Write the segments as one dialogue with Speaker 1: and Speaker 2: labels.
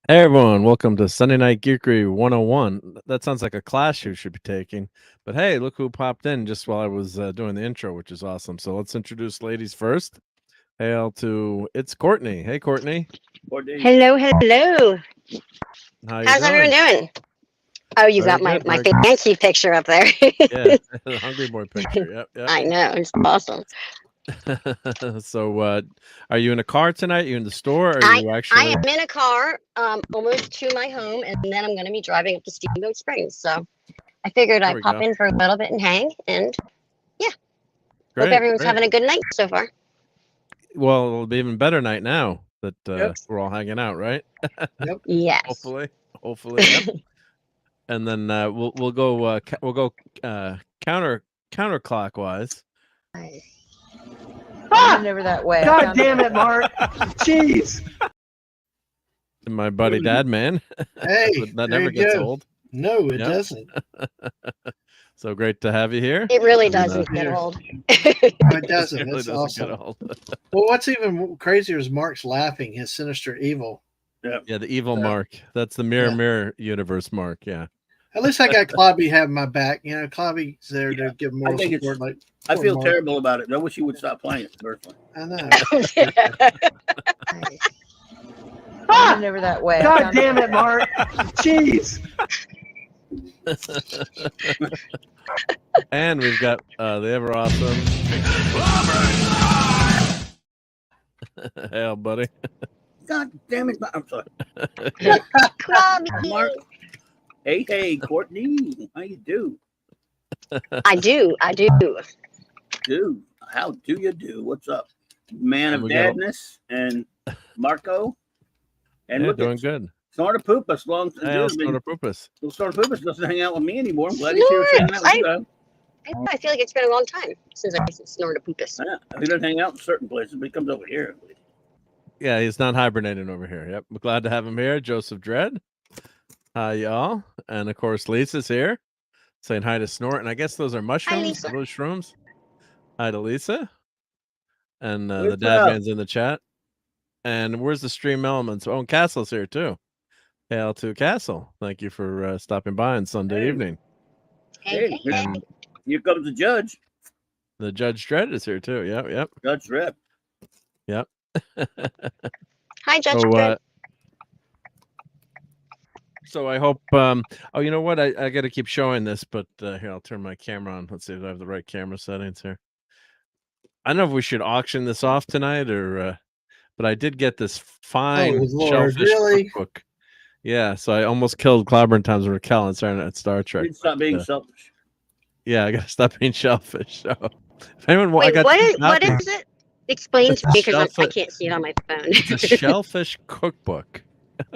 Speaker 1: Hey everyone, welcome to Sunday Night Geekery 101. That sounds like a class you should be taking. But hey, look who popped in just while I was doing the intro, which is awesome. So let's introduce ladies first. Hail to it's Courtney. Hey Courtney,
Speaker 2: Hello, hello.
Speaker 1: how you
Speaker 2: How's everyone
Speaker 1: doing?
Speaker 2: doing? Oh, you
Speaker 1: Very
Speaker 2: got my,
Speaker 1: good,
Speaker 2: my
Speaker 1: very good.
Speaker 2: fancy picture up there.
Speaker 1: Yeah, the Hungry Boy picture. Yep, yep.
Speaker 2: I know, it's awesome.
Speaker 1: So are you in a car tonight? You in the store? Or are
Speaker 2: I
Speaker 1: you
Speaker 2: I
Speaker 1: actually
Speaker 2: am in a car, almost to my home, and then I'm going to be driving up to Steamboat Springs. So I figured
Speaker 1: there
Speaker 2: I'd
Speaker 1: we
Speaker 2: pop
Speaker 1: go.
Speaker 2: in for a little bit and hang, and yeah, hope
Speaker 1: Great,
Speaker 2: everyone's
Speaker 1: great.
Speaker 2: having a good night so far.
Speaker 1: Well, it'll be even better night now that
Speaker 3: Yep.
Speaker 1: we're all hanging out, right?
Speaker 3: Yep.
Speaker 2: Yes.
Speaker 1: Hopefully, yep. And then we'll go counterclockwise.
Speaker 4: Never that way.
Speaker 3: God damn it, Mark. Jeez.
Speaker 1: To my buddy Dad Man.
Speaker 3: Hey,
Speaker 1: that
Speaker 3: there
Speaker 1: never
Speaker 3: you
Speaker 1: gets
Speaker 3: go.
Speaker 1: old.
Speaker 3: No, it
Speaker 1: Yep.
Speaker 3: doesn't.
Speaker 1: So great to have you here.
Speaker 2: It really
Speaker 1: And,
Speaker 2: doesn't get
Speaker 3: yeah.
Speaker 2: old.
Speaker 3: No, it doesn't.
Speaker 1: It really
Speaker 3: It's
Speaker 1: doesn't
Speaker 3: awesome.
Speaker 1: get old.
Speaker 3: Well, what's even crazier is Mark's laughing, his sinister evil.
Speaker 1: Yeah, the evil
Speaker 3: Yeah.
Speaker 1: Mark. That's the mirror universe Mark. Yeah.
Speaker 3: At least I got Clobby having my back. You know, Clobby's there to give moral
Speaker 5: think
Speaker 3: support. Like
Speaker 5: I
Speaker 3: poor
Speaker 5: feel
Speaker 3: Mark.
Speaker 5: terrible about it. I wish you would stop playing it, personally.
Speaker 3: I know.
Speaker 4: Never that way.
Speaker 3: God damn it, Mark. Jeez.
Speaker 1: And we've got the ever awesome Hail, buddy.
Speaker 5: God damn it! I'm sorry.
Speaker 2: Clobby.
Speaker 5: Mark. Hey, Courtney. How you do?
Speaker 2: I do.
Speaker 5: Do how do you do? What's up, man
Speaker 1: And
Speaker 5: of
Speaker 1: we got-
Speaker 5: dadness and Marco? And
Speaker 1: Yeah,
Speaker 5: look
Speaker 1: doing
Speaker 5: at
Speaker 1: good.
Speaker 5: Snortapoopas. Long
Speaker 1: Hail, Snortapoopas.
Speaker 5: Snortapoopas doesn't hang out with me anymore. I'm glad he's here hanging out with you guys.
Speaker 2: I feel like it's been a long time since I snorted a poopus.
Speaker 5: Yeah, he doesn't hang out in certain places, but he comes over here.
Speaker 1: Yeah, he's not hibernating over here. Yep. We're glad to have him here. Joseph Dredd. Hi, y'all. And of course, Lisa's here saying hi to Snort. And I guess those are mushrooms.
Speaker 2: Lisa.
Speaker 1: Are those shrooms? Hi to Lisa. And the
Speaker 5: What's
Speaker 1: dad
Speaker 5: up?
Speaker 1: man's in the chat. And where's the stream elements? Oh, and Castle's here too. Hail to Castle. Thank you for stopping by on Sunday
Speaker 5: Hey.
Speaker 1: evening.
Speaker 5: Hey,
Speaker 1: And
Speaker 5: here comes the judge.
Speaker 1: the Judge Dredd is here too. Yep.
Speaker 5: Judge Rep.
Speaker 1: Yep.
Speaker 2: Hi, Judge.
Speaker 1: So, so I hope. Oh, you know what? I got to keep showing this, but here I'll turn my camera on. Let's see if I have the right camera settings here. I don't know if we should auction this off tonight or, but I did get this fine
Speaker 3: Lord,
Speaker 1: shellfish
Speaker 3: really?
Speaker 1: cookbook. Yeah, so I almost killed Clobber Times Raquel and started at Star Trek.
Speaker 5: Stop being selfish.
Speaker 1: Yeah, I gotta stop being shellfish. So, if anyone, I
Speaker 2: Wait,
Speaker 1: got
Speaker 2: what is it? Explain to me because I
Speaker 1: Shellfish-
Speaker 2: can't see it on my phone.
Speaker 1: it's a shellfish cookbook.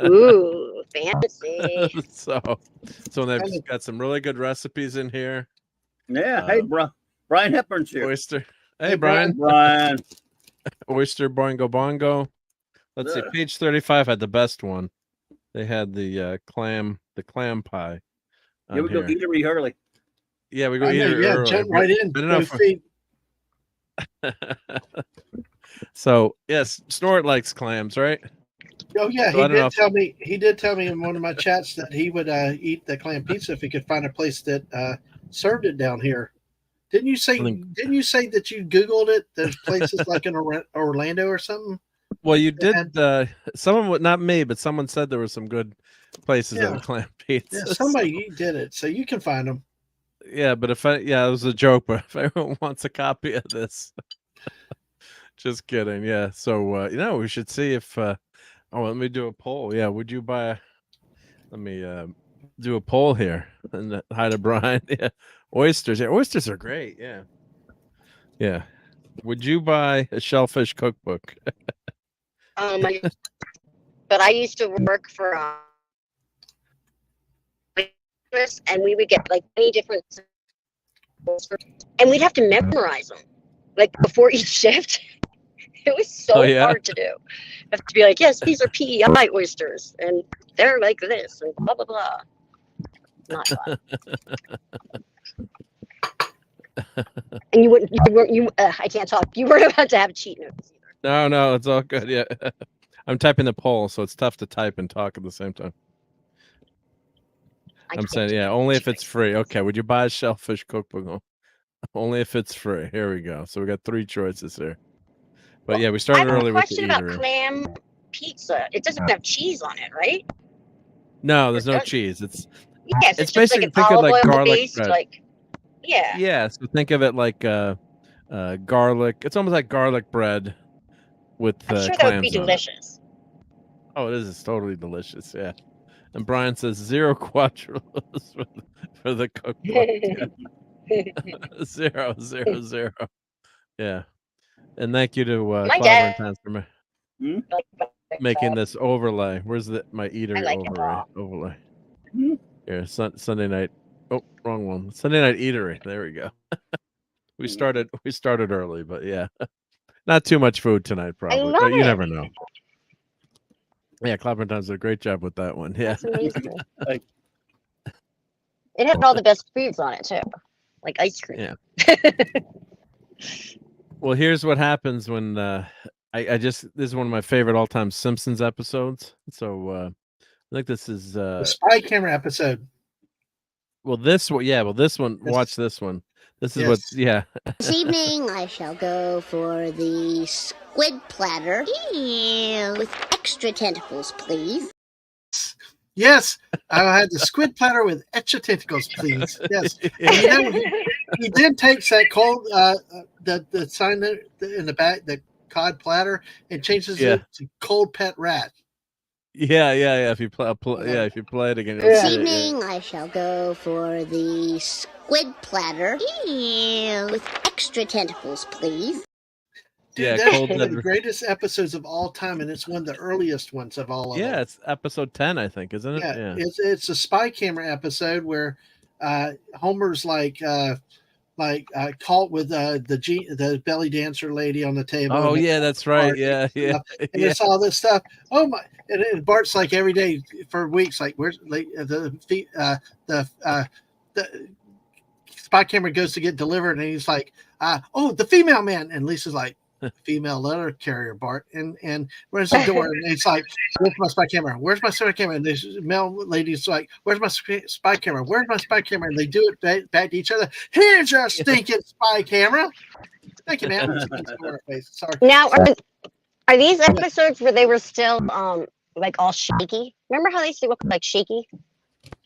Speaker 2: Ooh, fancy.
Speaker 1: so they've got some really good recipes in here.
Speaker 5: Yeah. Hey, Brian Hepburn's here.
Speaker 1: Oyster. Hey, Brian.
Speaker 5: Brian.
Speaker 1: Oyster Boingo Bongo. Let's see.
Speaker 5: Yeah.
Speaker 1: Page 35 had the best one. They had the clam pie.
Speaker 5: Here we go.
Speaker 1: here.
Speaker 5: Eatery Hurley.
Speaker 1: Yeah, we go
Speaker 3: I
Speaker 1: eat
Speaker 3: know,
Speaker 1: it
Speaker 3: yeah,
Speaker 1: early.
Speaker 3: jump right in.
Speaker 1: But
Speaker 3: Go
Speaker 1: enough.
Speaker 3: feed.
Speaker 1: So yes, Snort likes clams, right?
Speaker 3: Oh yeah,
Speaker 1: So I don't know if-
Speaker 3: He did tell me in one of my chats that he would eat the clam pizza if he could find a place that served it down here. Didn't you say? Didn't you say that you Googled it? There's places like in Orlando or something.
Speaker 1: Well, you did. Someone would not me, but someone said there were some good places that
Speaker 3: Yeah.
Speaker 1: would clam pizza.
Speaker 3: Yeah, somebody did it, so you can find them.
Speaker 1: Yeah, but it was a joke. But if anyone wants a copy of this, just kidding. Yeah. So we should see if. Let me do a poll. Yeah, would you buy? Let me do a poll here. And hi to Brian. Yeah, oysters. Yeah, oysters are great. Yeah. Yeah. Would you buy a shellfish cookbook?
Speaker 2: But I used to work for and we would get like many different, and we'd have to memorize them like before each shift. It was so hard to do. You have to be like, yes, these are PEI oysters, and they're like this, and blah blah blah. Not fun. And you wouldn't. I can't talk. You weren't about to have cheat notes either.
Speaker 1: No, it's all good. Yeah. I'm typing the poll, so it's tough to type and talk at the same time. I'm saying, yeah, only if it's free. Okay, would you buy a shellfish cookbook? Only if it's free. Here we go. So we got 3 choices here. But yeah, we started early with the
Speaker 2: I have a question about
Speaker 1: eatery.
Speaker 2: clam pizza. It doesn't have cheese on it, right?
Speaker 1: No, there's no cheese. It's
Speaker 2: Yes,
Speaker 1: it's
Speaker 2: it's just like
Speaker 1: basically
Speaker 2: an
Speaker 1: think of
Speaker 2: olive
Speaker 1: like
Speaker 2: oil
Speaker 1: garlic
Speaker 2: based,
Speaker 1: bread.
Speaker 2: like yeah.
Speaker 1: Yeah, so think of it like garlic. It's almost like garlic bread with
Speaker 2: I'm sure that
Speaker 1: clams
Speaker 2: would be
Speaker 1: on it.
Speaker 2: delicious.
Speaker 1: Oh, it is. It's totally delicious. Yeah. And Brian says 0 quadrilles for the cookbook. Yeah. 0, 0, 0. Yeah. And thank you to
Speaker 2: My
Speaker 1: Clobber
Speaker 2: dad-
Speaker 1: and Tans for
Speaker 2: Like,
Speaker 1: making this overlay. Where's my eatery
Speaker 2: like it raw.
Speaker 1: overlay?
Speaker 5: Hmm.
Speaker 1: Here, Sunday night. Oh, wrong one. Sunday night eatery. There we go. we started early, but yeah. Not too much food tonight, probably.
Speaker 2: love
Speaker 1: But you
Speaker 2: it.
Speaker 1: never know. Yeah, Clobber and Tans did a great job with that one. Yeah.
Speaker 2: That's amazing.
Speaker 5: Like-
Speaker 2: It had all the best foods on it too, like ice cream.
Speaker 1: Yeah. Well, here's what happens when this is one of my favorite all-time Simpsons episodes. So I think this is
Speaker 3: The spy camera episode.
Speaker 1: this one. Watch this one. This is what. Yeah.
Speaker 6: This evening, I shall go for the squid platter. Ew. With extra tentacles, please.
Speaker 3: Yes, I had the squid platter with extra tentacles, please. Yes, and he then takes that cold the sign in the back, the cod platter, and changes it to cold pet rat.
Speaker 1: Yeah. If you play it again.
Speaker 6: This evening, I shall go for the squid platter. Ew. With extra tentacles, please.
Speaker 3: Dude, that's one of the greatest episodes of all time, and it's one of the earliest ones of all of them.
Speaker 1: Yeah, it's episode 10, I think, isn't it?
Speaker 3: Yeah. It's a spy camera episode where Homer's like caught with the belly dancer lady on the table.
Speaker 1: Oh yeah, that's right. Yeah.
Speaker 3: And it's all this stuff. Oh my! And Bart's like every day for weeks, like where's the spy camera goes to get delivered, and he's like, the female man, and Lisa's like, female letter carrier, Bart, and runs the door, and it's like, where's my spy camera? Where's my spy camera? And this male lady's like, where's my spy camera? Where's my spy camera? And they do it back to each other. Here's your stinking spy camera. Thank you, man. Sorry.
Speaker 2: Now, are these episodes where they were still like all shaky? Remember how they used to look like shaky?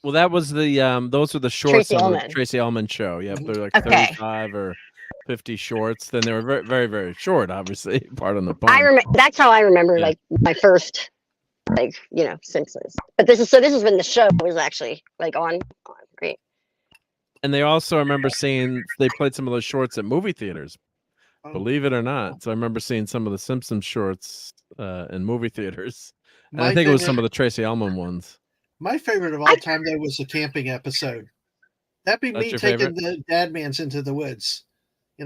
Speaker 1: Well, that was the those were the shorts
Speaker 2: Tracy
Speaker 1: on the
Speaker 2: Ullman.
Speaker 1: Tracy Ullman show. Yeah, they're like 35 or 50 shorts. Then they were very, very, very short, obviously. Part on the bone.
Speaker 2: I remember. That's how I remember like my first, Simpsons. But this is when the show was actually like on. Great.
Speaker 1: And they also, I remember seeing they played some of those shorts at movie theaters. Believe it or not. So I remember seeing some of the Simpsons shorts in movie theaters. And I think it was some of the Tracy Ullman ones.
Speaker 3: My favorite of all time, though, was the camping episode. That'd be me taking the Dadmans into the woods. Is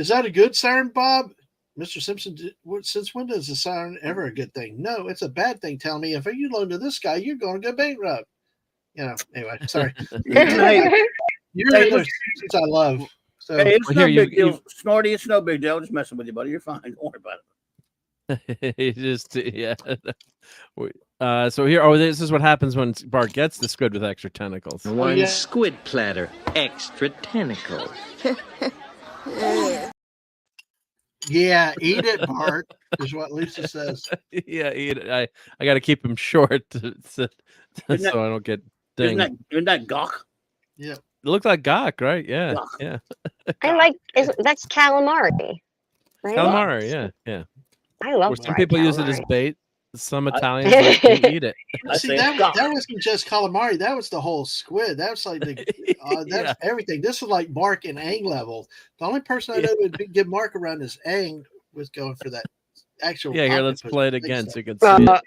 Speaker 3: that a good siren, Bob? Mr. Simpson, since when is a siren ever a good thing? No, it's a bad thing. Tell me, if you loan to this guy, you're going to go bankrupt. Anyway, sorry. You're the Simpsons I love. So
Speaker 5: hey, it's no big deal. Snorty, it's no big deal. Just messing with you, buddy. You're fine. Don't worry about it.
Speaker 1: So here, this is what happens when Bart gets the squid with extra tentacles.
Speaker 7: One squid platter, extra tentacles.
Speaker 3: Yeah, eat it, Bart, is what Lisa says.
Speaker 1: Yeah, eat it. I got to keep him short so I don't get dinged.
Speaker 5: Isn't that gawk?
Speaker 3: Yeah.
Speaker 1: It looks like gawk, right? Yeah, yeah.
Speaker 2: I like that's calamari. Right?
Speaker 1: Calamari, yeah.
Speaker 2: I love.
Speaker 1: Some people use it as bait. Some Italians eat it.
Speaker 3: See, that wasn't just calamari. That was the whole squid. That's like that's everything. This is like Mark and Ang level. The only person I know would give Mark around is Ang was going for that actual.
Speaker 1: Yeah, here, let's play it again so you can see it.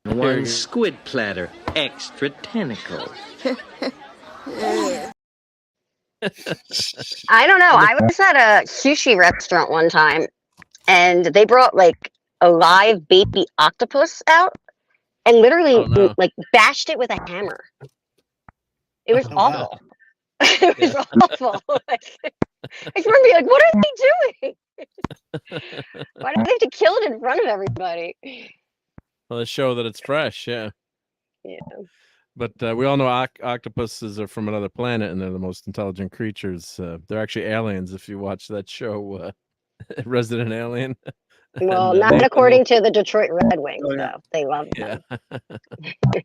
Speaker 7: One squid platter, extra tentacles.
Speaker 2: I don't know. I was at a sushi restaurant one time, and they brought like a live baby octopus out, and literally like bashed it with a hammer. It was awful. It was awful. I just remember being like, "What are they doing?" Why do they have to kill it in front of everybody?
Speaker 1: Well, they show that it's fresh, yeah.
Speaker 2: Yeah.
Speaker 1: But we all know octopuses are from another planet, and they're the most intelligent creatures. They're actually aliens. If you watch that show, Resident Alien.
Speaker 2: Well,
Speaker 1: And,
Speaker 2: not
Speaker 1: Nathan
Speaker 2: according to the Detroit Red Wings,
Speaker 5: Oh, yeah.
Speaker 2: though. They love
Speaker 1: Yeah.
Speaker 2: them.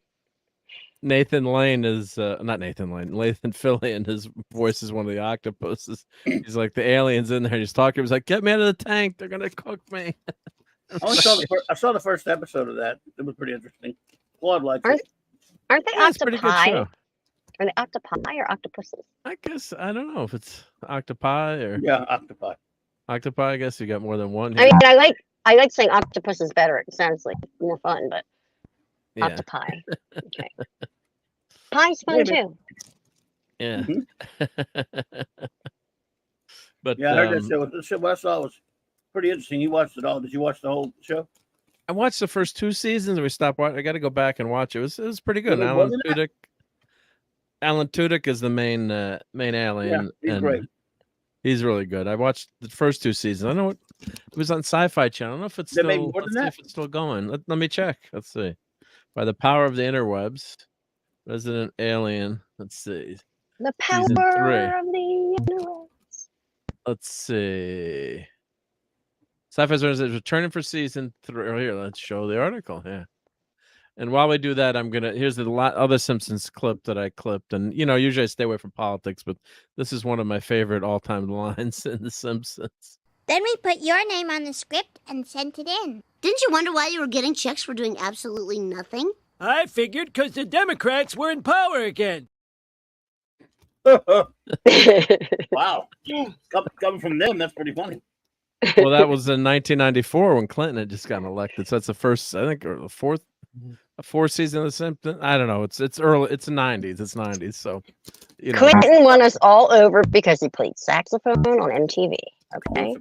Speaker 1: Nathan Lane is not Nathan Lane. Nathan Fillion. His voice is one of the octopuses. He's like the aliens in there. He's talking. He's like, "Get me out of the tank. They're gonna cook me."
Speaker 5: I saw the first episode of that. It was pretty interesting. Well, I'd like
Speaker 2: Aren't they
Speaker 1: Yeah, it's a pretty good
Speaker 2: octopi?
Speaker 1: show.
Speaker 2: Are they octopi or octopuses?
Speaker 1: I guess I don't know if it's octopi or
Speaker 5: Yeah, octopi.
Speaker 1: octopi. I guess you got more than one.
Speaker 2: I
Speaker 1: Here.
Speaker 2: mean, I like saying octopus is better. It sounds like more fun, but
Speaker 1: Yeah.
Speaker 2: octopi. Okay. Pie's fun
Speaker 5: Maybe.
Speaker 2: too.
Speaker 1: Yeah.
Speaker 5: Mhm.
Speaker 1: But
Speaker 5: Yeah, I heard that show. The show what I saw was pretty interesting. You watched it all. Did you watch the whole show?
Speaker 1: I watched the first 2 seasons and we stopped watching. I got to go back and watch it. It was pretty good.
Speaker 5: Really,
Speaker 1: Alan
Speaker 5: wasn't it?
Speaker 1: Tudyk is the main alien.
Speaker 5: Yeah, he's
Speaker 1: and
Speaker 5: great.
Speaker 1: He's really good. I watched the first 2 seasons. I know it was on Sci-Fi Channel. I don't know if it's
Speaker 5: They made
Speaker 1: still.
Speaker 5: more
Speaker 1: Let's
Speaker 5: than
Speaker 1: see
Speaker 5: that.
Speaker 1: if it's still going. Let me check. Let's see. By the power of the interwebs, Resident Alien. Let's see.
Speaker 2: The power
Speaker 1: Season 3.
Speaker 2: of the universe.
Speaker 1: Let's see. Sci-Fi Zone is returning for season 3. Oh, here, let's show the article. Yeah. And while we do that, here's the other Simpsons clip that I clipped. And, usually I stay away from politics, but this is one of my favorite all-time lines in The Simpsons.
Speaker 6: Then we put your name on the script and sent it in. Didn't you wonder why you were getting checks for doing absolutely nothing?
Speaker 8: I figured because the Democrats were in power again.
Speaker 5: Wow. Coming from them, that's pretty funny.
Speaker 1: Well, that was in 1994 when Clinton had just gotten elected. So that's the first, I think, or the fourth season of The Simpsons. I don't know. It's early. It's the 90s. It's 90s. So,
Speaker 2: Clinton won us all over because he played saxophone on MTV. Okay.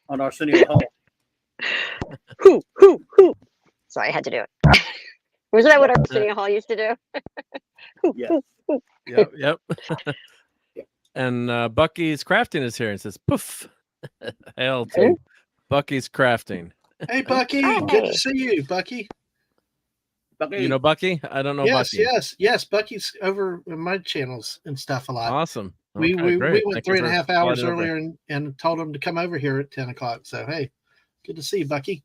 Speaker 5: On Arsenio Hall.
Speaker 2: Hoo. Sorry, I had to do it. Wasn't that what Arsenio Hall used to do?
Speaker 5: Yeah.
Speaker 1: Yep. And Bucky's Crafting is here and says, "Poof." Hail to Bucky's Crafting.
Speaker 3: Hey, Bucky.
Speaker 2: Hi.
Speaker 3: Good to see you, Bucky.
Speaker 5: Bucky,
Speaker 1: You know Bucky? I don't know
Speaker 3: Yes,
Speaker 1: Bucky.
Speaker 3: yes. Bucky's over in my channels and stuff a lot.
Speaker 1: Awesome.
Speaker 3: We
Speaker 1: Okay, great.
Speaker 3: went
Speaker 1: Thank you
Speaker 3: 3.5
Speaker 1: for
Speaker 3: hours
Speaker 1: sliding over.
Speaker 3: earlier and told him to come over here at 10 o'clock. So, hey, good to see you, Bucky.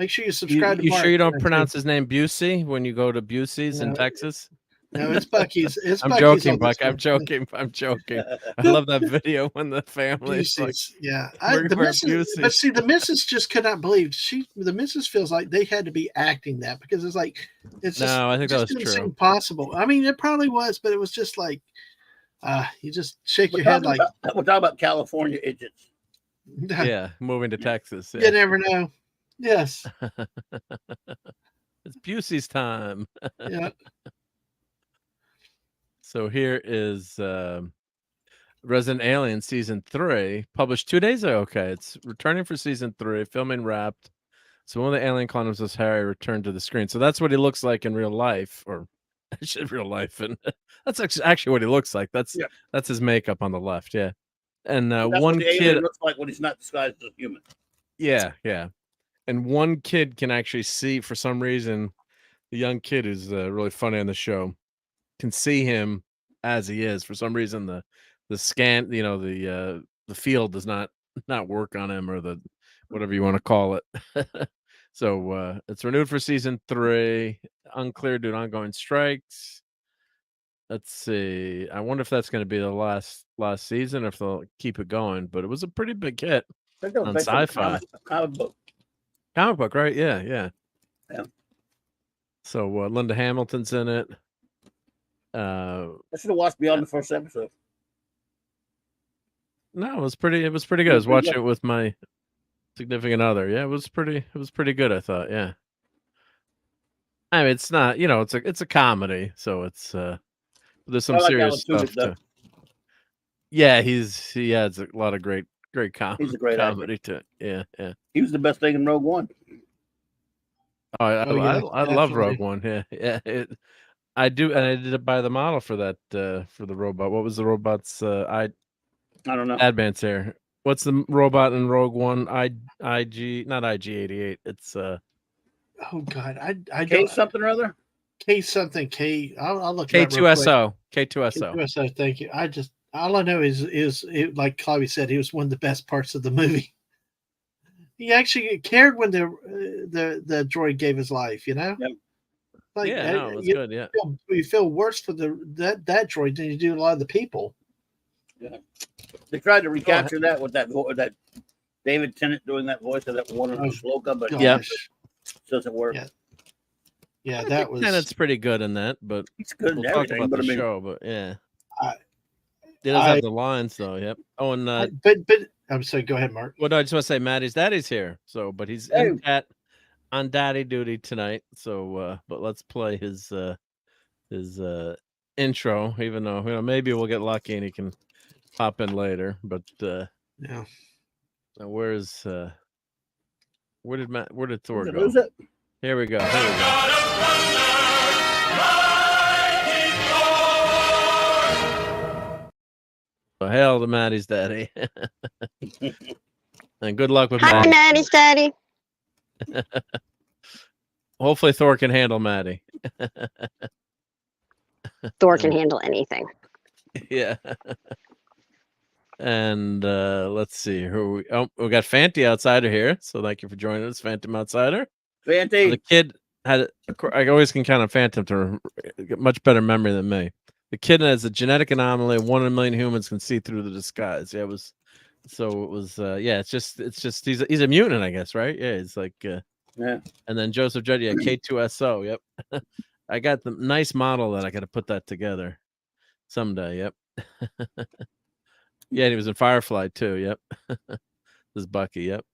Speaker 3: Make sure you subscribe to
Speaker 1: You
Speaker 3: Mark.
Speaker 1: sure you don't pronounce his name Busey when you go to Busey's in
Speaker 3: No.
Speaker 1: Texas?
Speaker 3: No, it's Bucky's. It's
Speaker 1: I'm
Speaker 3: Bucky's
Speaker 1: joking,
Speaker 3: on this
Speaker 1: Buck. I'm
Speaker 3: one.
Speaker 1: joking. I'm joking. I love that video when the family is like,
Speaker 3: Busey's, yeah.
Speaker 1: we're
Speaker 3: The missus,
Speaker 1: Busey's.
Speaker 3: but see, the missus just could not believe the missus feels like they had to be acting that because it's like it's just
Speaker 1: No, I think
Speaker 3: it
Speaker 1: that
Speaker 3: just
Speaker 1: was
Speaker 3: didn't
Speaker 1: true.
Speaker 3: seem possible. I mean, it probably was, but it was just like you just shake
Speaker 5: we're
Speaker 3: your head
Speaker 5: talking
Speaker 3: like
Speaker 5: we're talking about California idiots.
Speaker 1: Yeah, moving to Texas.
Speaker 3: you
Speaker 1: Yeah.
Speaker 3: never know. Yes,
Speaker 1: It's Busey's time.
Speaker 3: yeah.
Speaker 1: So here is Resident Alien season 3, published 2 days ago. Okay, it's returning for season 3, filming wrapped. So one of the alien clones was Harry returned to the screen. So that's what he looks like in real life, or real life, and that's actually what he looks like. That's his makeup on the left. Yeah, and
Speaker 5: That's
Speaker 1: one
Speaker 5: what the
Speaker 1: kid
Speaker 5: alien looks like when he's not disguised as a human.
Speaker 1: Yeah. And one kid can actually see, for some reason, the young kid who's really funny on the show can see him as he is. For some reason, the scan, the field does not work on him, or the whatever you want to call it. So it's renewed for season 3. Unclear due to ongoing strikes. Let's see. I wonder if that's going to be the last season, or if they'll keep it going. But it was a pretty big hit
Speaker 5: I think that was
Speaker 1: on
Speaker 5: based on a
Speaker 1: Sci-Fi.
Speaker 5: comic book.
Speaker 1: Comic book, right? Yeah.
Speaker 5: Yeah.
Speaker 1: So Linda Hamilton's in it.
Speaker 5: I should have watched beyond the first episode.
Speaker 1: No, it was pretty good. I was watching it with my significant other. Yeah, it was pretty good, I thought. Yeah. I mean, it's not, it's a comedy, so it's there's some
Speaker 5: I like
Speaker 1: serious
Speaker 5: Alan Tudyk,
Speaker 1: stuff
Speaker 5: though.
Speaker 1: too. Yeah, he adds a lot of great
Speaker 5: He's a great actor.
Speaker 1: comedy to it. Yeah.
Speaker 5: He was the best thing in Rogue One.
Speaker 1: Oh, I
Speaker 3: yeah,
Speaker 1: love Rogue
Speaker 3: definitely.
Speaker 1: One. Yeah. I do, and I did buy the model for that for the robot. What was the robot's
Speaker 5: I don't know.
Speaker 1: Advance here? What's the robot in Rogue One? IG, not IG-88. It's
Speaker 3: Oh God, I
Speaker 5: K
Speaker 3: don't.
Speaker 5: something or other.
Speaker 3: K something K. I'll look it up real quick.
Speaker 1: K2SO. K2SO.
Speaker 3: K2SO. Thank you. All I know is it, like Chloe said, he was one of the best parts of the movie. He actually cared when the droid gave his life. You know.
Speaker 5: Yep.
Speaker 3: Like,
Speaker 1: Yeah, no, it was good. Yeah.
Speaker 3: You feel worse for that droid than you do a lot of the people.
Speaker 5: Yeah. They tried to recapture that with that David Tennant doing that voice of that one of the Shloka, but
Speaker 1: yeah,
Speaker 5: doesn't work.
Speaker 3: Yeah,
Speaker 1: that was. Tennant's pretty good in that, but
Speaker 5: he's good
Speaker 1: we'll
Speaker 5: in
Speaker 1: talk
Speaker 5: everything.
Speaker 1: about
Speaker 5: But
Speaker 1: the show. But yeah, he does have the lines though. Yep. Oh, and
Speaker 3: but I'm sorry. Go ahead, Mark.
Speaker 1: Well, no, I just want to say Maddie's daddy's here. So, but he's on daddy duty tonight. So, but let's play his intro. Even though maybe we'll get lucky and he can pop in later. But
Speaker 3: yeah.
Speaker 1: Where did Thor go?
Speaker 5: Lose it?
Speaker 1: Here we go. Here we go. So hail to Maddie's daddy. And good luck with
Speaker 2: Hi,
Speaker 1: Maddie.
Speaker 2: Maddie's daddy.
Speaker 1: Hopefully Thor can handle Maddie.
Speaker 2: Thor can handle anything.
Speaker 1: Yeah. And let's see who we got Fanty Outsider here. So thank you for joining us, Phantom Outsider.
Speaker 5: Fanty.
Speaker 1: So the kid had I always can count on Phantom to get much better memory than me. The kid has a genetic anomaly. 1 in a million humans can see through the disguise. Yeah, it was it's just he's a mutant, I guess, right? Yeah, it's like
Speaker 5: yeah.
Speaker 1: And then Joseph Judd, yeah, K2SO. Yep. I got the nice model that I got to put that together someday. Yep. Yeah, and he was in Firefly too. Yep. This is Bucky. Yep.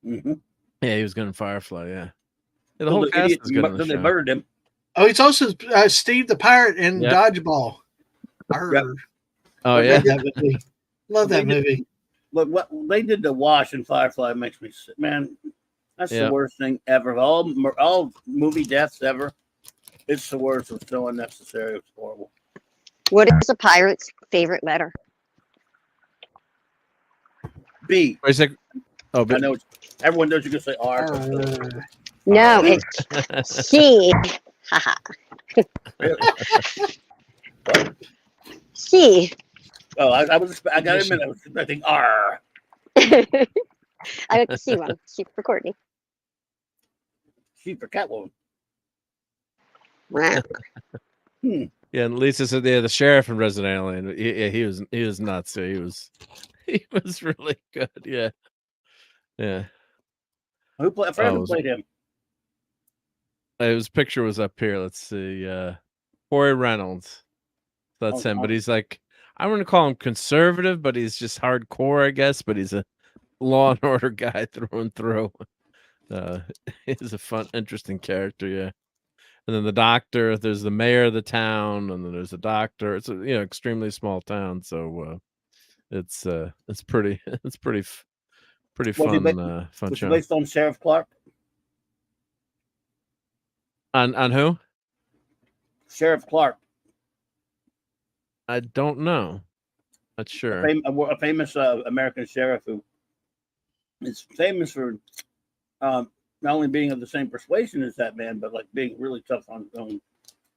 Speaker 5: Mm-hmm.
Speaker 1: Yeah, he was good in Firefly. Yeah. The whole cast is good.
Speaker 5: They murdered him.
Speaker 3: Oh, he's also Steve the Pirate in Dodgeball.
Speaker 5: Yep.
Speaker 1: Oh yeah,
Speaker 3: love that movie.
Speaker 5: But what they did to Wash in Firefly makes me sick, man. That's the worst thing ever. All movie deaths ever. It's the worst. It's so unnecessary. It's horrible.
Speaker 2: What is a pirate's favorite letter?
Speaker 5: B.
Speaker 1: I
Speaker 5: know. Everyone knows you can say R.
Speaker 2: No, it's C. Haha. C.
Speaker 5: Oh, I gotta admit, I was expecting R.
Speaker 2: I got the C one. C for Courtney.
Speaker 5: C for Catwoman.
Speaker 2: Wow.
Speaker 1: Yeah, and Lisa said, "Yeah, the sheriff in Resident Alien. He was nuts. He was really good. Yeah, yeah.
Speaker 5: Who played him?
Speaker 1: His picture was up here. Let's see. Corey Reynolds. That's him. But he's like, I wouldn't call him conservative, but he's just hardcore, I guess. But he's a Law and Order guy through and through. He's a fun, interesting character. Yeah. And then the doctor. There's the mayor of the town, and then there's a doctor. It's a extremely small town, so it's pretty fun. Fun
Speaker 5: was
Speaker 1: show.
Speaker 5: Based on Sheriff Clark.
Speaker 1: On who?
Speaker 5: Sheriff Clark.
Speaker 1: I don't know. Not sure.
Speaker 5: A famous American sheriff who is famous for not only being of the same persuasion as that man, but like being really tough on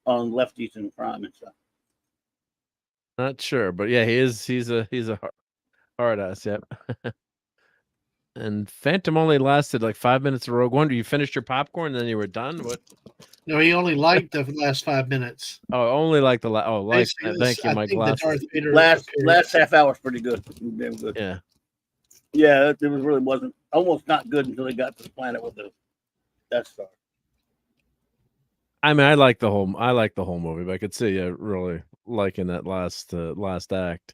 Speaker 5: lefties and crime and stuff.
Speaker 1: Not sure, but yeah, he's a hard ass. Yep. And Phantom only lasted like 5 minutes of Rogue One. You finished your popcorn and then you were done? What?
Speaker 3: No, he only liked the last 5 minutes.
Speaker 1: Oh, only like the thank you, my glasses.
Speaker 5: Last half hour was pretty good. Damn good.
Speaker 1: Yeah.
Speaker 5: Yeah, it really wasn't almost not good until they got to the planet with the Death Star.
Speaker 1: I mean, I like the whole movie, but I could see you really liking that last act.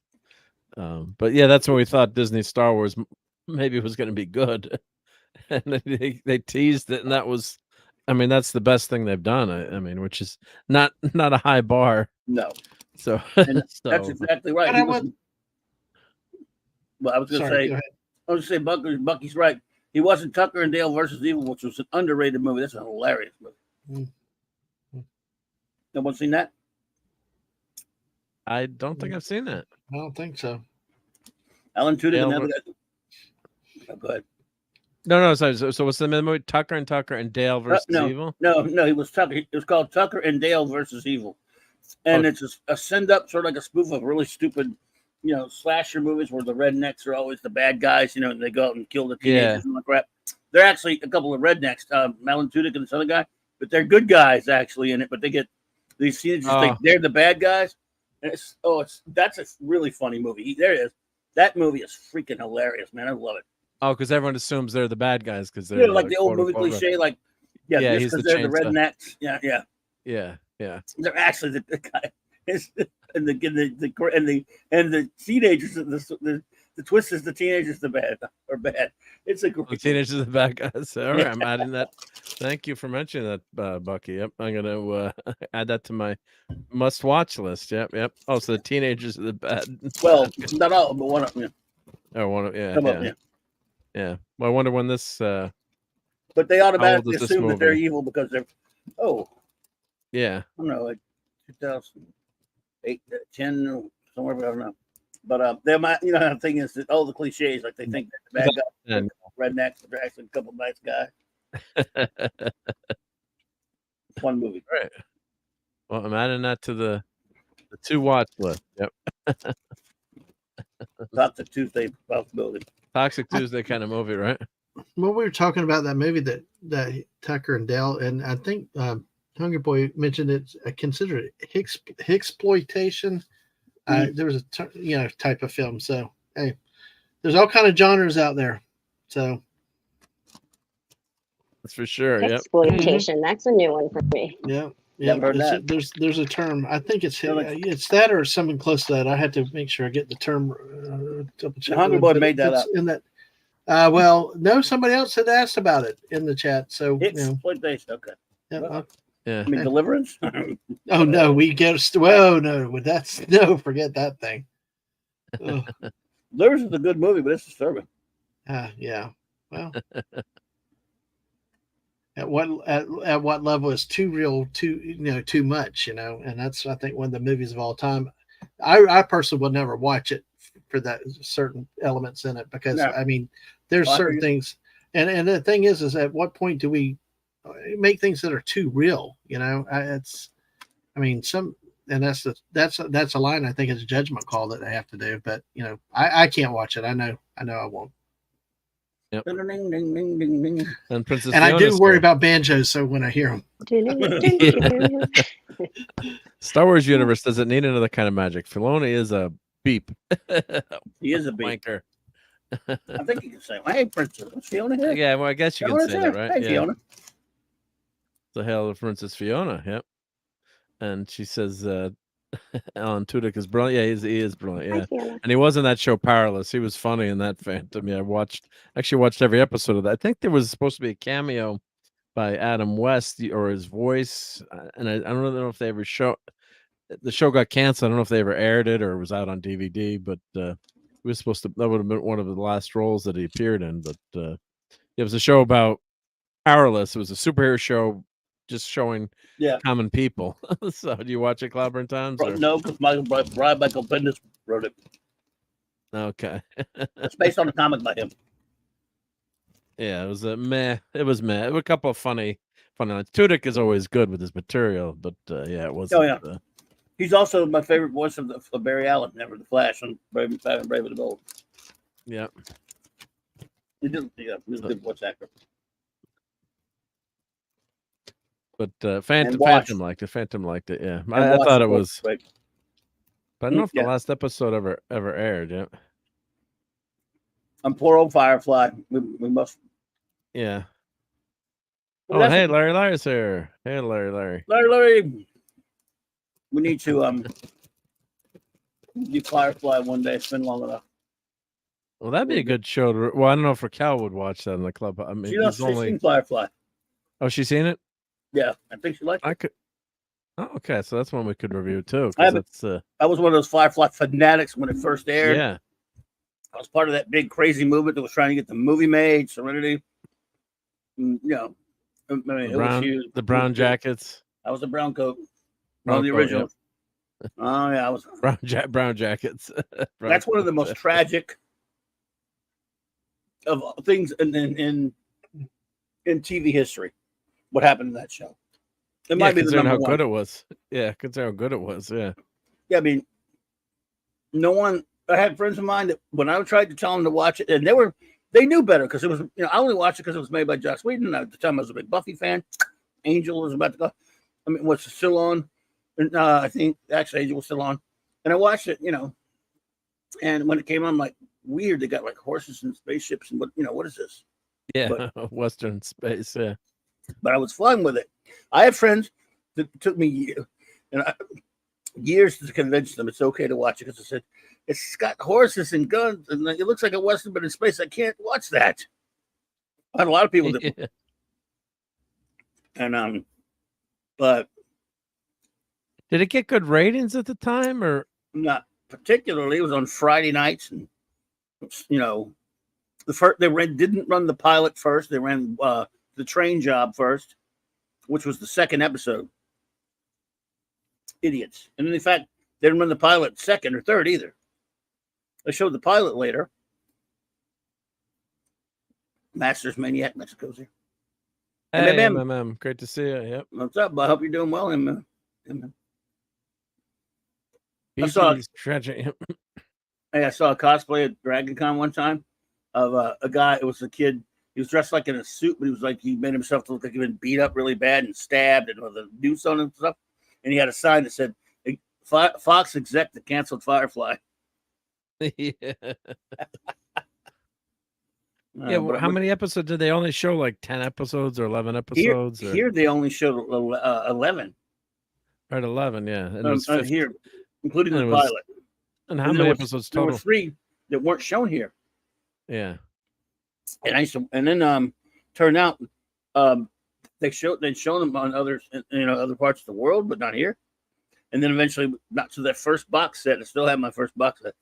Speaker 1: But yeah, that's when we thought Disney Star Wars maybe was going to be good, and they teased it, and that was, I mean, that's the best thing they've done. I mean, which is not a high bar.
Speaker 5: No.
Speaker 1: So,
Speaker 5: that's exactly right. I was going to say, Bucky's right. He wasn't Tucker and Dale versus Evil, which was an underrated movie. That's a hilarious movie. No one seen that?
Speaker 1: I don't think I've seen that.
Speaker 3: I don't think so.
Speaker 5: Alan Tudyk
Speaker 1: Dale
Speaker 5: and the other guy. Oh, go ahead.
Speaker 1: No. So what's the name of the movie? Tucker and Dale versus Evil?
Speaker 5: No. He was Tucker. It was called Tucker and Dale versus Evil, and it's a send up, sort of like a spoof of really stupid, slasher movies where the rednecks are always the bad guys, and they go out and kill the teenagers and all that crap. They're actually a couple of rednecks, Alan Tudyk and this other guy, but they're good guys actually in it. But they get these teenagers think they're the bad guys. And that's a really funny movie. There it is. That movie is freaking hilarious, man. I love it.
Speaker 1: Oh, because everyone assumes they're the bad guys because they're
Speaker 5: like the old movie cliche, like
Speaker 1: he's
Speaker 5: because they're the rednecks.
Speaker 1: Yeah.
Speaker 5: They're actually the guy, and the teenagers. The twist is the teenagers are bad. It's a great
Speaker 1: the teenagers are the bad guys. All right, I'm adding that. Thank you for mentioning that, Bucky. Yep, I'm gonna add that to my must-watch list. Yep. Oh, so the teenagers are the bad.
Speaker 5: Well, not all, but one of them.
Speaker 1: Oh, one of yeah. Well, I wonder when this.
Speaker 5: But they automatically assume that they're evil because they're. Oh.
Speaker 1: Yeah.
Speaker 5: I don't know, like 2008, 10, somewhere, I don't know. But they might, the thing is that all the cliches, like they think that the bad guys, rednecks, but they're actually a couple of nice guys. One movie.
Speaker 1: Right. Well, I'm adding that to the 2-watch list. Yep.
Speaker 5: Toxic Tuesday possibility.
Speaker 1: Toxic Tuesday kind of movie, right?
Speaker 3: Well, we were talking about that movie that Tucker and Dale, and I think Hungry Boy mentioned it's considered exploitation. There was a type of film. So hey, there's all kind of genres out there. So
Speaker 1: that's for sure.
Speaker 2: Exploitation. Yep. That's a new one for me.
Speaker 3: Yeah. There's a term. I think it's that or something close to that. I had to make sure I get the term. Double check.
Speaker 5: Hungry Boy made that up.
Speaker 3: In that. Well, no, somebody else had asked about it in the chat. So
Speaker 5: exploitation. Okay.
Speaker 3: Yeah.
Speaker 5: I mean, Deliverance.
Speaker 3: Oh no, we get. Well, no, that's no. Forget that thing.
Speaker 5: Deliverance is a good movie, but it's disturbing.
Speaker 3: Yeah. Well. At what level is too real, too much, and that's, I think, one of the movies of all time. I personally will never watch it for that certain elements in it because I mean there's certain things, and the thing is at what point do we make things that are too real? That's a line I think is a judgment call that they have to do, but I can't watch it. I know I won't.
Speaker 1: Yep.
Speaker 5: Ding, ding, ding, ding, ding.
Speaker 1: And Princess
Speaker 3: and I do worry about banjos, so when I hear them.
Speaker 1: Star Wars universe doesn't need another kind of magic. Filoni is a beep.
Speaker 5: He is a beep.
Speaker 1: Wanker.
Speaker 5: I think you can say, "Hey, Princess Fiona." Here.
Speaker 1: Yeah, well, I guess you can say that, right?
Speaker 5: Hey, Fiona.
Speaker 1: The hell of Princess Fiona. Yep. And she says, Alan Tudyk is brilliant. Yeah, he is brilliant. Yeah, and he was in that show Powerless. He was funny in that Phantom. Yeah, I actually watched every episode of that. I think there was supposed to be a cameo by Adam West or his voice, and I don't really know if they ever the show got canceled. I don't know if they ever aired it or it was out on DVD, but it was supposed to. That would have been one of the last roles that he appeared in. But it was a show about Powerless. It was a superhero show. Just showing common people. So, do you watch it, Clobbering Times? Or?
Speaker 5: No, because Michael Bendis wrote it.
Speaker 1: Okay.
Speaker 5: It's based on a comic by him.
Speaker 1: Yeah, it was a meh. It was meh. It was a couple of funny lines. Tudyk is always good with his material, but it wasn't.
Speaker 5: Oh yeah. He's also my favorite voice of Barry Allen, never the Flash on Brave and the Bold.
Speaker 1: Yeah.
Speaker 5: He was a good voice actor.
Speaker 1: But Phantom liked it. Phantom liked it. Yeah, I thought it was. But I don't know if the last episode ever aired. Yeah.
Speaker 5: I'm poor old Firefly. We must.
Speaker 1: Yeah. Well, hey, Larry's here. Hey, Larry.
Speaker 5: Larry. We need to do Firefly one day. It's been long enough.
Speaker 1: Well, that'd be a good show. Well, I don't know if Raquel would watch that in the club. I mean,
Speaker 5: she's seen Firefly.
Speaker 1: Oh, she's seen it.
Speaker 5: Yeah, I think she liked it.
Speaker 1: I could. Oh, okay, so that's one we could review too.
Speaker 5: I was one of those Firefly fanatics when it first aired.
Speaker 1: Yeah,
Speaker 5: I was part of that big crazy movement that was trying to get the movie made. Serenity. The
Speaker 1: brown jackets.
Speaker 5: I was a brown coat. One of the originals. Yeah. Oh yeah, I was
Speaker 1: brown jackets.
Speaker 5: That's one of the most tragic of things in TV history. What happened in that show? It might be the
Speaker 1: considering
Speaker 5: number
Speaker 1: how
Speaker 5: one.
Speaker 1: good it was. Yeah, considering how good it was. Yeah.
Speaker 5: Yeah, I mean, no one. I had friends of mine that when I tried to tell them to watch it, and they knew better because it was. I only watched it because it was made by Joss Whedon. At the time, I was a big Buffy fan. Angel was about to go. I mean, was still on? And, I think actually Angel was still on, and I watched it. And when it came on, I'm like, weird. They got like horses and spaceships, and what is this?
Speaker 1: Yeah, Western space. Yeah,
Speaker 5: but I was fun with it. I have friends that took me years to convince them it's okay to watch it because I said it's got horses and guns and it looks like a Western, but in space. I can't watch that. I had a lot of people that, and but
Speaker 1: did it get good ratings at the time or
Speaker 5: not particularly? It was on Friday nights, and didn't run the pilot first. They ran the train job first, which was the second episode. Idiots. And in fact, they didn't run the pilot second or third either. They showed the pilot later. Masters Maniac Mexico's here.
Speaker 1: hey, MMM, great to see you. Yep.
Speaker 5: What's up? I hope you're doing well. I saw a cosplay at Dragon Con one time of a guy. It was a kid. He was dressed like in a suit, but he made himself to look like he'd been beat up really bad and stabbed and with a noose on him and stuff. And he had a sign that said, Fox exec that canceled Firefly.
Speaker 1: Yeah. How many episodes did they only show? Like 10 episodes or 11 episodes?
Speaker 5: Here they only showed 11.
Speaker 1: Right, 11, yeah. And it was
Speaker 5: here, including the pilot.
Speaker 1: And how many episodes total?
Speaker 5: There were 3 that weren't shown here.
Speaker 1: Yeah.
Speaker 5: And then turned out they'd shown them on other parts of the world, but not here. And then eventually got to that first box set. I still have my first box set.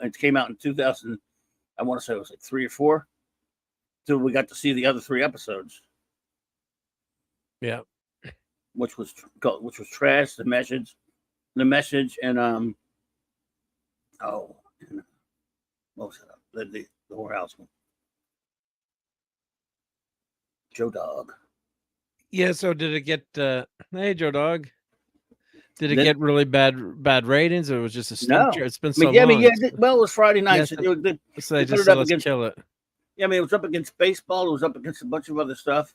Speaker 5: It came out in 2000. I want to say it was like 3 or 4. Till we got to see the other 3 episodes.
Speaker 1: Yeah.
Speaker 5: Which was Trash, the message, and what was that? The whorehouse one. Joe Dog.
Speaker 1: Yeah, so did it get hey Joe Dog? Did it get really bad ratings, or it was just a sneak? It's been so long.
Speaker 5: Well, it was Friday night.
Speaker 1: So
Speaker 5: they
Speaker 1: just said, let's kill it.
Speaker 5: Yeah, I mean, it was up against baseball. It was up against a bunch of other stuff.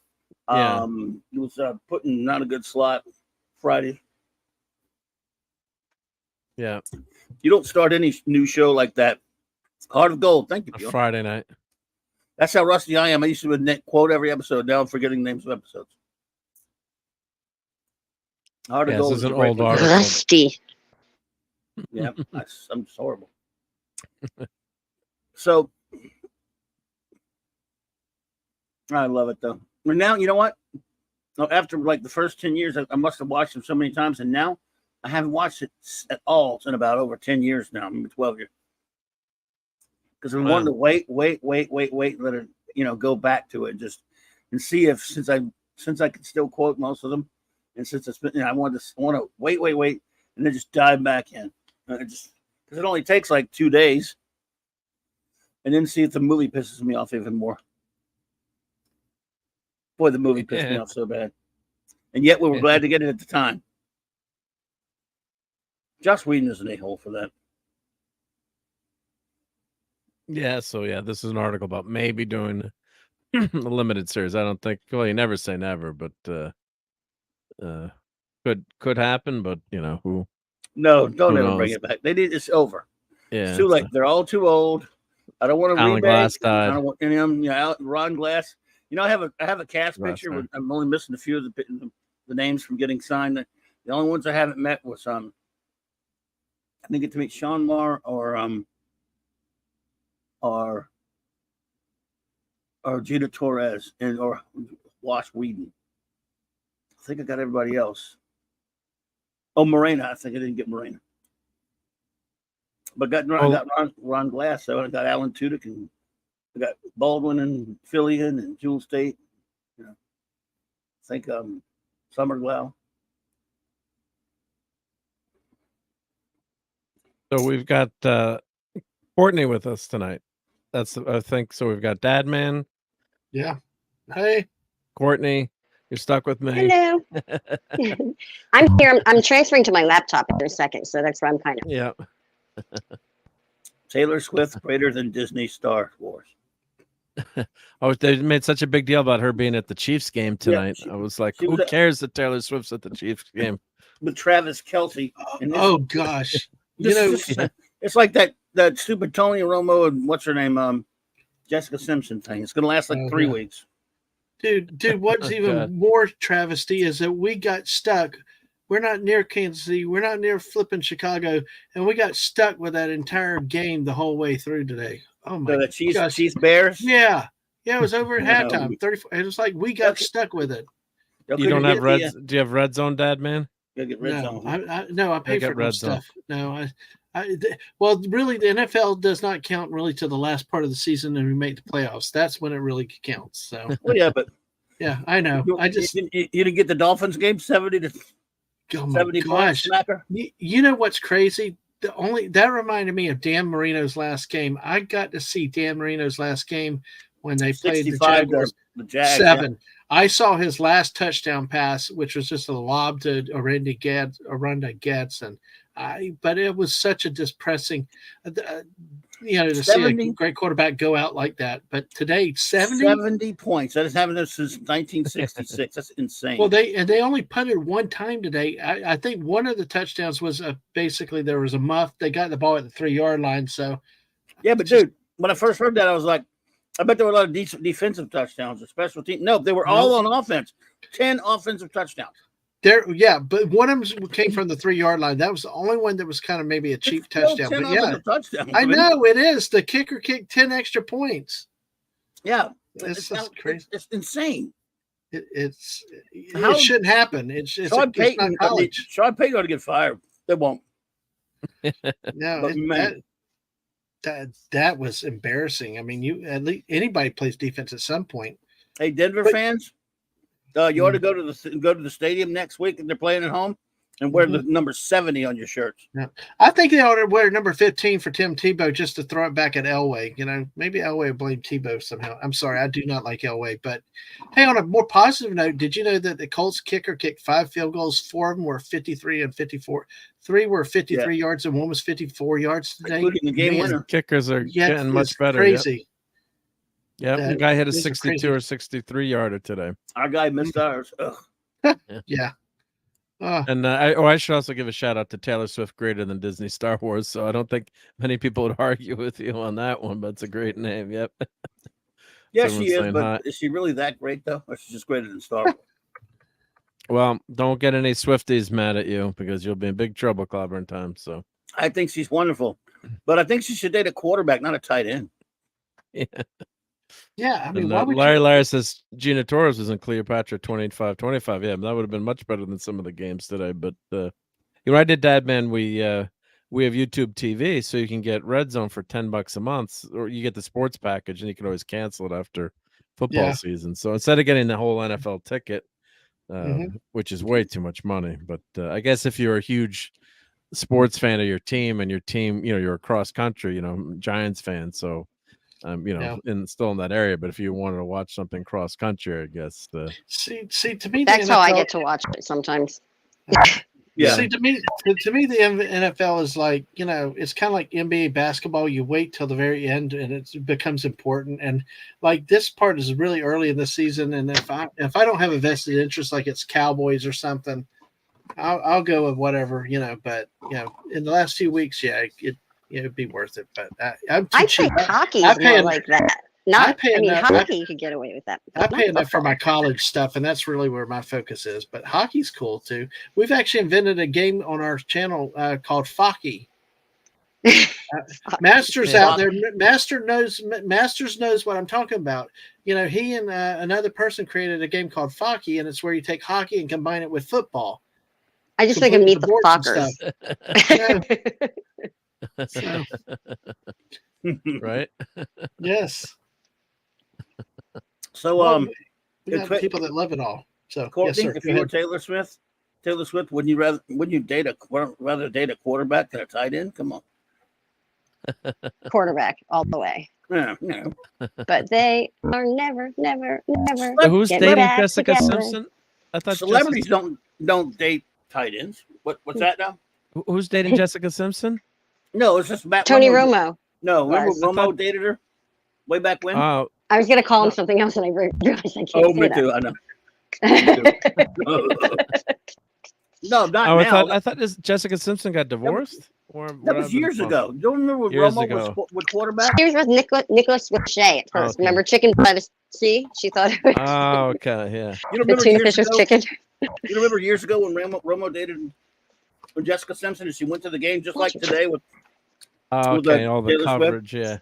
Speaker 1: Yeah.
Speaker 5: It was putting not a good slot Friday.
Speaker 1: Yeah.
Speaker 5: You don't start any new show like that. Heart of Gold. Thank you, Bill.
Speaker 1: Friday night.
Speaker 5: That's how rusty I am. I used to quote every episode. Now I'm forgetting names of episodes. Heart of Gold
Speaker 1: is an old article.
Speaker 2: Rusty.
Speaker 5: Yeah, I'm just horrible. So I love it though. But now, you know what? After like the first 10 years, I must have watched them so many times, and now I haven't watched it at all in about over 10 years now, maybe 12 years. Because we wanted to wait, and let it, go back to it and see if since I can still quote most of them, and since it's been, I want to wait, and then just dive back in. Because it only takes like 2 days, and then see if the movie pisses me off even more. Boy, the movie pissed me off so bad, and yet we were glad to get it at the time. Joss Whedon is an a-hole for that.
Speaker 1: Yeah, so this is an article about maybe doing a limited series. I don't think. Well, you never say never, but could happen. But who?
Speaker 5: No, don't ever bring it back. It's over.
Speaker 1: Yeah,
Speaker 5: it's too late. They're all too old. I don't want to remake.
Speaker 1: Glass died.
Speaker 5: I don't want any of them. Ron Glass. I have a cast picture. I'm only missing a few of the names from getting signed. The only ones I haven't met was I didn't get to meet Sean Marr or Gina Torres or Wash Whedon. I think I got everybody else. Oh, Morena. I think I didn't get Morena. But I got Ron Glass, so I got Alan Tudyk, and I got Baldwin and Fillion and Jewel State. I think Summer Glau.
Speaker 1: So we've got Courtney with us tonight. That's I think so. We've got Dad Man,
Speaker 3: Yeah. Hey.
Speaker 1: Courtney. You're stuck with me.
Speaker 2: Hello. I'm here. I'm transferring to my laptop in a second, so that's where I'm kind of.
Speaker 1: Yeah.
Speaker 5: Taylor Swift greater than Disney Star Wars.
Speaker 1: Oh, they made such a big deal about her being at the Chiefs game tonight. I was like, who cares that Taylor Swift's at the Chiefs game?
Speaker 5: With Travis Kelce.
Speaker 3: Oh gosh.
Speaker 5: It's like that stupid Tony Romo and what's her name? Jessica Simpson thing. It's gonna last like 3 weeks.
Speaker 3: Dude, what's even more travesty is that we got stuck. We're not near Kansas City. We're not near flipping Chicago, and we got stuck with that entire game the whole way through today. Oh my
Speaker 5: god! Chiefs Bears.
Speaker 3: Yeah, it was over at halftime. 34. It was like we got stuck with it.
Speaker 1: You don't have red? Do you have Red Zone, Dad Man?
Speaker 5: Get red
Speaker 3: zone.
Speaker 5: No,
Speaker 3: I pay for red stuff. No, well, really, the NFL does not count really to the last part of the season, and we make the playoffs. That's when it really counts. So,
Speaker 5: well, yeah, but
Speaker 3: yeah, I know.
Speaker 5: You didn't get the Dolphins game 70 to 70 points.
Speaker 3: You know what's crazy? That reminded me of Dan Marino's last game. I got to see Dan Marino's last game when they played the Jaguars.
Speaker 5: The Jags,
Speaker 3: 7. Yeah. I saw his last touchdown pass, which was just a lob to Aranda Gadsden. But it was such a depressing, to 70? See a great quarterback go out like that. But today,
Speaker 5: 70 points. That has happened since 1966. That's insane.
Speaker 3: Well, they only punted one time today. I think one of the touchdowns was basically there was a muff. They got the ball at the 3-yard line. So,
Speaker 5: yeah, but dude, when I first heard that, I was like, I bet there were a lot of decent defensive touchdowns, a special team. No, they were all on offense. 10 offensive touchdowns.
Speaker 3: But one of them came from the 3-yard line. That was the only one that was kind of maybe a cheap touchdown. But yeah, I know it is. The kicker kicked 10 extra points.
Speaker 5: Yeah,
Speaker 3: it's crazy.
Speaker 5: It's insane.
Speaker 3: It shouldn't happen. It's
Speaker 5: Sean Payton. Sean Payton ought to get fired. They won't.
Speaker 3: No, that was embarrassing. I mean, at least anybody plays defense at some point.
Speaker 5: Hey, Denver fans. You ought to go to the stadium next week if they're playing at home and wear the number 70 on your shirts.
Speaker 3: Yeah. I think they ought to wear number 15 for Tim Tebow just to throw it back at Elway. Maybe Elway will blame Tebow somehow. I'm sorry, I do not like Elway. But hey, on a more positive note, did you know that the Colts kicker kicked 5 field goals? 4 of them were 53 and 54. 3 were 53 yards and 1 was 54 yards today.
Speaker 5: Including the game winner.
Speaker 1: Kickers are getting much better.
Speaker 3: Crazy.
Speaker 1: Yeah, the guy hit a 62 or 63 yarder today.
Speaker 5: Our guy missed ours.
Speaker 3: Yeah.
Speaker 1: And I should also give a shout out to Taylor Swift greater than Disney Star Wars. So I don't think many people would argue with you on that one, but it's a great name. Yep.
Speaker 5: Yeah, she is, but is she really that great though? Or she's just greater than Star Wars?
Speaker 1: Well, don't get any Swifties mad at you because you'll be in big trouble clobbering time. So
Speaker 5: I think she's wonderful, but I think she should date a quarterback, not a tight end.
Speaker 1: Yeah.
Speaker 3: Yeah, I mean,
Speaker 1: Larry says Gina Torres was in Cleopatra 25-25. Yeah, that would have been much better than some of the games today. But I did Dad Man. We have YouTube TV, so you can get Red Zone for $10 a month, or you get the sports package, and you can always cancel it after football season. So instead of getting the whole NFL ticket, which is way too much money, but I guess if you're a huge sports fan of your team and your team, you're a cross country, Giants fan, so. Still in that area, but if you wanted to watch something cross country, I guess
Speaker 3: see to me
Speaker 2: that's how I get to watch it sometimes.
Speaker 3: Yeah. See, to me, the NFL is like, it's kind of like NBA basketball. You wait till the very end, and it becomes important. And like this part is really early in the season, and if I don't have a vested interest, like it's Cowboys or something, I'll go with whatever, But in the last few weeks, it'd be worth it, but
Speaker 2: I'd say hockey is more like that. Hockey you could get away with that.
Speaker 3: I pay enough for my college stuff, and that's really where my focus is. But hockey's cool too. We've actually invented a game on our channel called Focky. Masters out there. Masters knows what I'm talking about. He and another person created a game called Focky, and it's where you take hockey and combine it with football.
Speaker 2: I just think of Meet the Fockers.
Speaker 1: Right?
Speaker 3: Yes.
Speaker 5: So
Speaker 3: we got people that love it all. So
Speaker 5: Courtney,
Speaker 3: yes, sir.
Speaker 5: if you were Taylor Swift, wouldn't you rather date a quarterback than a tight end? Come on.
Speaker 2: quarterback all the way.
Speaker 5: Yeah.
Speaker 2: But they are never.
Speaker 1: So who's
Speaker 2: getting
Speaker 1: dating
Speaker 2: back
Speaker 1: Jessica
Speaker 2: together.
Speaker 1: Simpson? I thought
Speaker 5: Celebrities don't date tight ends. What's that now?
Speaker 1: Who's dating Jessica Simpson?
Speaker 5: No, it's just Matt
Speaker 2: Tony
Speaker 5: Romo.
Speaker 2: Romo.
Speaker 5: No, remember
Speaker 2: was.
Speaker 5: Romo dated her way back when?
Speaker 1: Oh,
Speaker 2: I was gonna call him something else, and I realized I can't
Speaker 5: Oh,
Speaker 2: say
Speaker 5: me
Speaker 2: that.
Speaker 5: too. I know. Me too. No, not
Speaker 1: I
Speaker 5: now.
Speaker 1: thought this Jessica Simpson got divorced. Or
Speaker 5: That was years ago. You don't remember when
Speaker 1: Years
Speaker 5: Romo
Speaker 1: ago.
Speaker 5: was with quarterback?
Speaker 2: She was with Nicholas Lachey at first.
Speaker 1: Okay.
Speaker 2: Remember Chicken by the Sea? She thought it was
Speaker 1: Oh, okay, yeah.
Speaker 5: You
Speaker 2: the
Speaker 5: remember
Speaker 2: tuna
Speaker 5: years
Speaker 2: fish was
Speaker 5: ago?
Speaker 2: chicken.
Speaker 5: You remember years ago when Romo dated Jessica Simpson and she went to the game just like today with
Speaker 1: Oh,
Speaker 5: with,
Speaker 1: okay, all the
Speaker 5: Taylor Swift?
Speaker 1: coverage, yeah.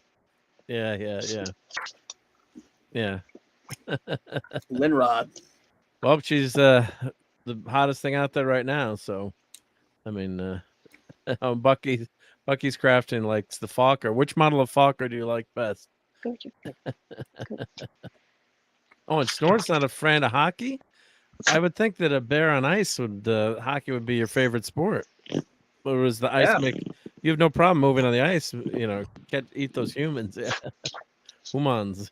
Speaker 5: Linrod.
Speaker 1: Well, she's the hottest thing out there right now. So, I mean, Bucky's crafting likes the Fokker. Which model of Fokker do you like best? Oh, and Snort's not a fan of hockey. I would think that a bear on ice hockey would be your favorite sport. Whereas the ice you have no problem moving on the ice. You know, can't eat those humans. Yeah. Humans.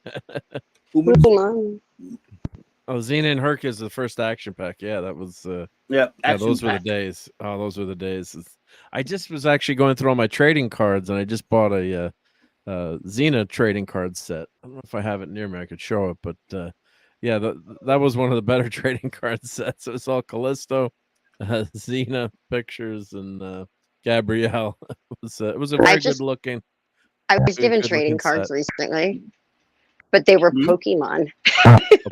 Speaker 1: Oh, Xena and Herc is the first action pack. Yeah, that was. Those were the days. Oh, those were the days. I just was actually going through all my trading cards, and I just bought a Xena trading card set. I don't know if I have it near me. I could show it, but yeah, that was one of the better trading card sets. It was all Callisto, Xena pictures, and Gabrielle. It was a very good looking.
Speaker 2: I was given trading cards recently, but they were Pokemon.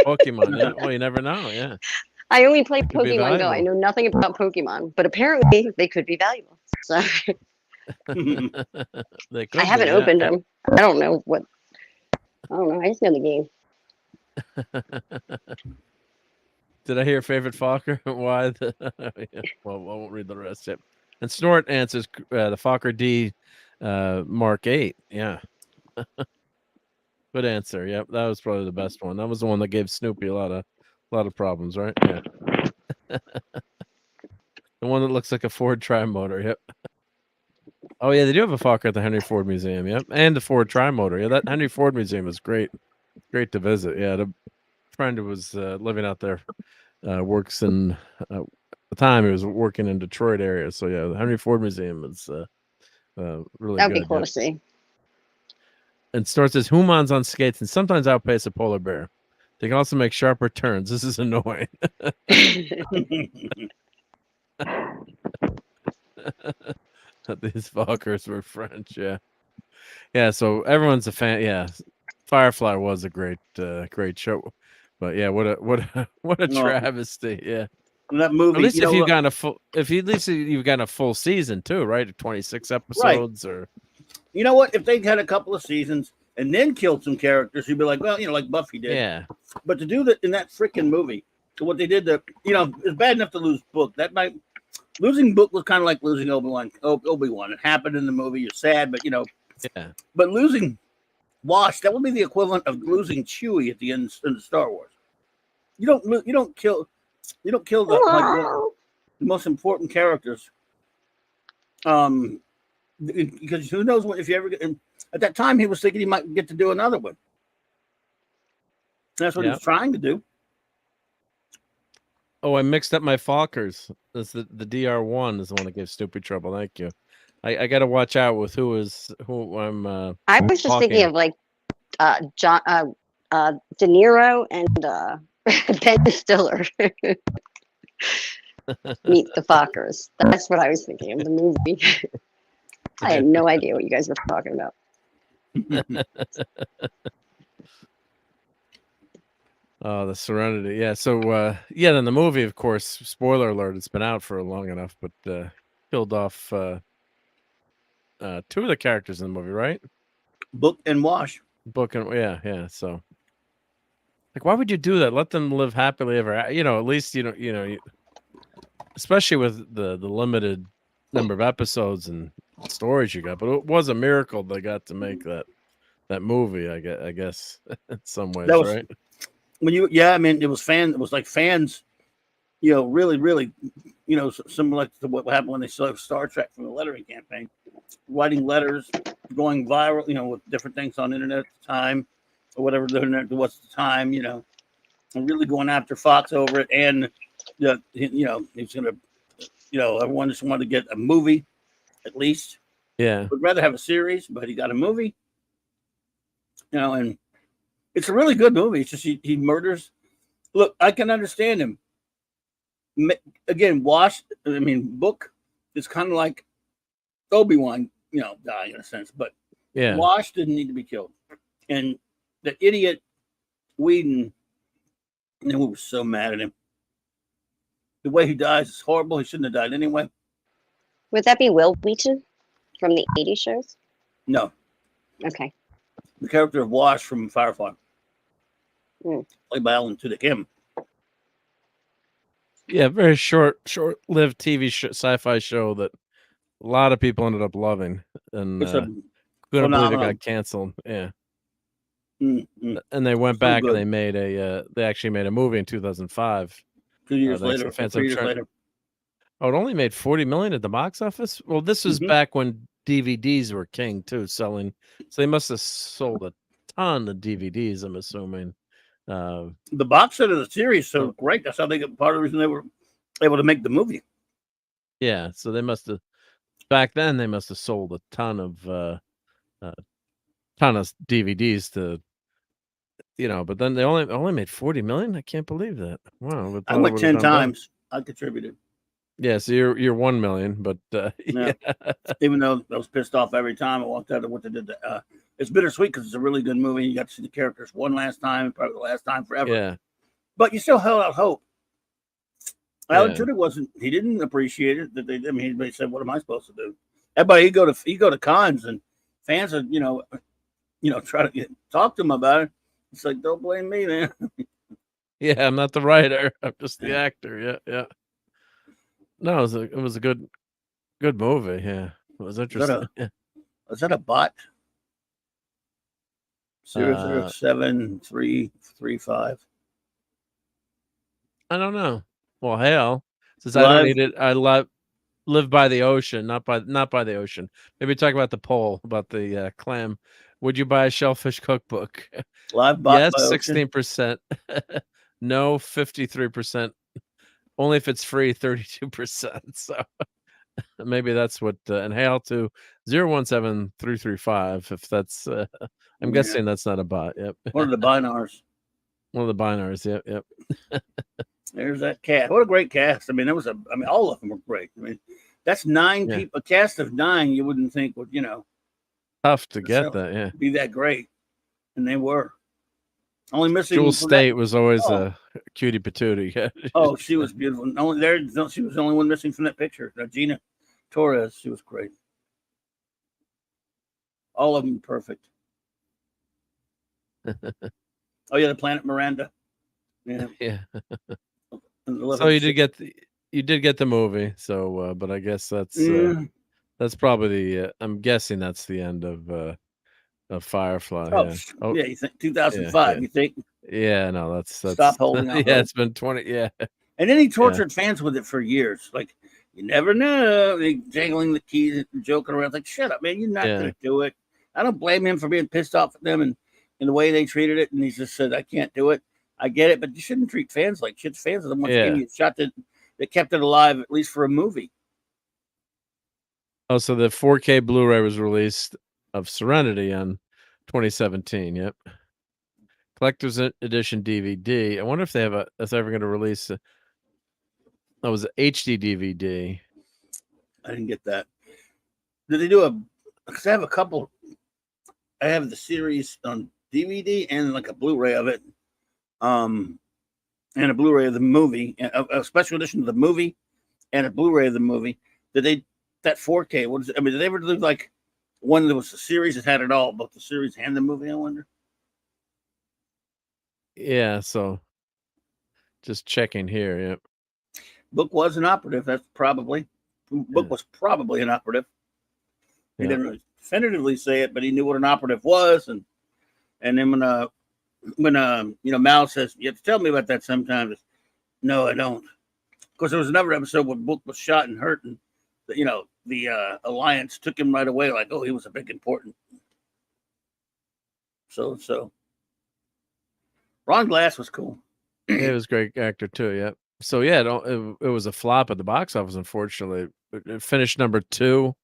Speaker 1: Pokemon, yeah. Well, you never know, yeah.
Speaker 2: I only play Pokemon Go. I know nothing about Pokemon, but apparently they could be valuable. So I haven't opened them. I don't know. I just know the game.
Speaker 1: Did I hear favorite Fokker? Why? Well, I won't read the rest yet. And Snort answers the Fokker D Mark 8. Yeah. Good answer. Yep, that was probably the best one. That was the one that gave Snoopy a lot of problems, right? Yeah. The one that looks like a Ford Tri-Motor. Yep. Oh yeah, they do have a Fokker at the Henry Ford Museum. Yep, and the Ford Tri-Motor. Yeah, that Henry Ford Museum is great to visit. Yeah, the friend who was living out there works in. At the time, he was working in Detroit area. So yeah, the Henry Ford Museum is really.
Speaker 2: That'd be cool to see.
Speaker 1: And Snort says humans on skates and sometimes outpace a polar bear. They can also make sharper turns. This is annoying. These Fokkers were French, yeah. Yeah, so everyone's a fan. Yeah, Firefly was a great show. But yeah, what a travesty. Yeah.
Speaker 5: That movie.
Speaker 1: At least if you've gotten a full season too, right? 26 episodes or.
Speaker 5: You know what? If they had a couple of seasons and then killed some characters, you'd be like, well, like Buffy did.
Speaker 1: Yeah.
Speaker 5: But to do that in that freaking movie, what they did, it's bad enough to lose Book. Losing Book was kind of like losing Obi-Wan. It happened in the movie. You're sad, but
Speaker 1: Yeah.
Speaker 5: But losing Wash, that would be the equivalent of losing Chewie at the end of Star Wars. You don't kill the most important characters. Because who knows if you ever get. At that time, he was thinking he might get to do another one. That's what he was trying to do.
Speaker 1: Oh, I mixed up my Fokkers. That's the DR1 is the one that gives stupid trouble. Thank you. I got to watch out with who I'm.
Speaker 2: I was just thinking of like John De Niro and Ben Stiller. Meet the Fokkers. That's what I was thinking of the movie. I had no idea what you guys were talking about.
Speaker 1: Oh, the Serenity. Yeah. So, then the movie, of course, spoiler alert, it's been out for long enough, but killed off two of the characters in the movie, right?
Speaker 5: Book and Wash.
Speaker 1: Book and yeah. So, like, why would you do that? Let them live happily ever. At least especially with the limited number of episodes and stories you got. But it was a miracle they got to make that movie. I guess in some ways, right?
Speaker 5: It was fans. It was like fans, really, really, similar to what happened when they saw Star Trek from the lettering campaign. writing letters, going viral, with different things on the internet at the time, or whatever the internet was at the time, and really going after Fox over it. And, he's going to, everyone just wanted to get a movie, at least.
Speaker 1: Yeah.
Speaker 5: Would rather have a series, but he got a movie, and it's a really good movie. It's just he murders. Look, I can understand him. Again, Book is kind of like Obi-Wan, dying in a sense, but
Speaker 1: Yeah.
Speaker 5: Wash didn't need to be killed. And the idiot Whedon, we were so mad at him. The way he dies is horrible. He shouldn't have died anyway.
Speaker 2: Would that be Will Wheaton from the 80s shows?
Speaker 5: No.
Speaker 2: Okay.
Speaker 5: The character of Wash from Firefly.
Speaker 2: Mm.
Speaker 5: Played by Alan Tudyk. Him.
Speaker 1: Yeah, very short-lived TV sci-fi show that a lot of people ended up loving, and couldn't believe it got canceled. Yeah, and they went back and they actually made a movie in 2005.
Speaker 5: 2 years later. 3 years later.
Speaker 1: Oh, it only made 40 million at the box office. Well, this was back when DVDs were king too, selling. So they must have sold a ton of DVDs. I'm assuming.
Speaker 5: The box set of the series so great. That's how they got part of the reason they were able to make the movie.
Speaker 1: Yeah, so they must have back then. They must have sold a ton of DVDs to, But then they only made 40 million. I can't believe that. Wow,
Speaker 5: I went 10 times. I contributed.
Speaker 1: Yeah, so you're 1 million, but
Speaker 5: yeah. Even though I was pissed off every time I walked out of what they did. It's bittersweet because it's a really good movie. You got to see the characters one last time, probably the last time forever.
Speaker 1: Yeah.
Speaker 5: But you still held out hope. Alan Tudyk he didn't appreciate it. He said, "What am I supposed to do?" Everybody, you go to cons and fans are, try to talk to him about it. It's like, don't blame me, man.
Speaker 1: Yeah, I'm not the writer. I'm just the actor. Yeah. No, it was a good movie. Yeah, it was interesting.
Speaker 5: Was that a bot? 007-335.
Speaker 1: I don't know. Well, hell, since I don't need it, I live by the ocean, not by the ocean. Maybe talk about the poll about the clam. Would you buy a shellfish cookbook?
Speaker 5: Live bot.
Speaker 1: Yes, 16%. No, 53%. Only if it's free, 32%. So maybe that's what. And hail to 017-335. If that's, I'm guessing that's not a bot. Yep.
Speaker 5: One of the binars.
Speaker 1: One of the binars. Yep.
Speaker 5: There's that cast. What a great cast. All of them were great. That's 9 people. A cast of 9. You wouldn't think would,
Speaker 1: tough to get that. Yeah.
Speaker 5: Be that great, and they were. Only missing
Speaker 1: Jewel State was always a cutie patootie. Yeah.
Speaker 5: Oh, she was beautiful. She was the only one missing from that picture. Gina Torres, she was great. All of them perfect. Oh yeah, the Planet Miranda. Yeah.
Speaker 1: Yeah. So you did get the movie. So, but I guess that's probably the. I'm guessing that's the end of Firefly.
Speaker 5: Yeah. You think 2005? You think?
Speaker 1: Yeah, no, that's
Speaker 5: stop holding on.
Speaker 1: Yeah, it's been 20. Yeah,
Speaker 5: and then he tortured fans with it for years. Like, you never know. They jangling the keys and joking around. Like, shut up, man! You're not gonna do it. I don't blame him for being pissed off at them and the way they treated it. And he just said, "I can't do it. I get it, but you shouldn't treat fans like shit. Fans are the ones giving you a shot that kept it alive, at least for a movie."
Speaker 1: Oh, so the 4K Blu-ray was released of Serenity on 2017. Yep. Collector's edition DVD. I wonder if they if they're ever going to release that was an HD DVD.
Speaker 5: I didn't get that. Did they do because I have a couple. I have the series on DVD and like a Blu-ray of it. And a Blu-ray of the movie, a special edition of the movie and a Blu-ray of the movie. That 4K, what is it? Did they ever do like one that was a series that had it all, both the series and the movie, I wonder?
Speaker 1: Yeah, so just checking here. Yep.
Speaker 5: Book was an operative. Book was probably an operative. He didn't really definitively say it, but he knew what an operative was. And then when Mal says, "You have to tell me about that sometimes," no, I don't. Of course, there was another episode where Book was shot and hurt, and the alliance took him right away, like, oh, he was a big important. So Ron Glass was cool.
Speaker 1: He was a great actor too. Yeah. So yeah, it was a flop at the box office. Unfortunately, it finished number 2,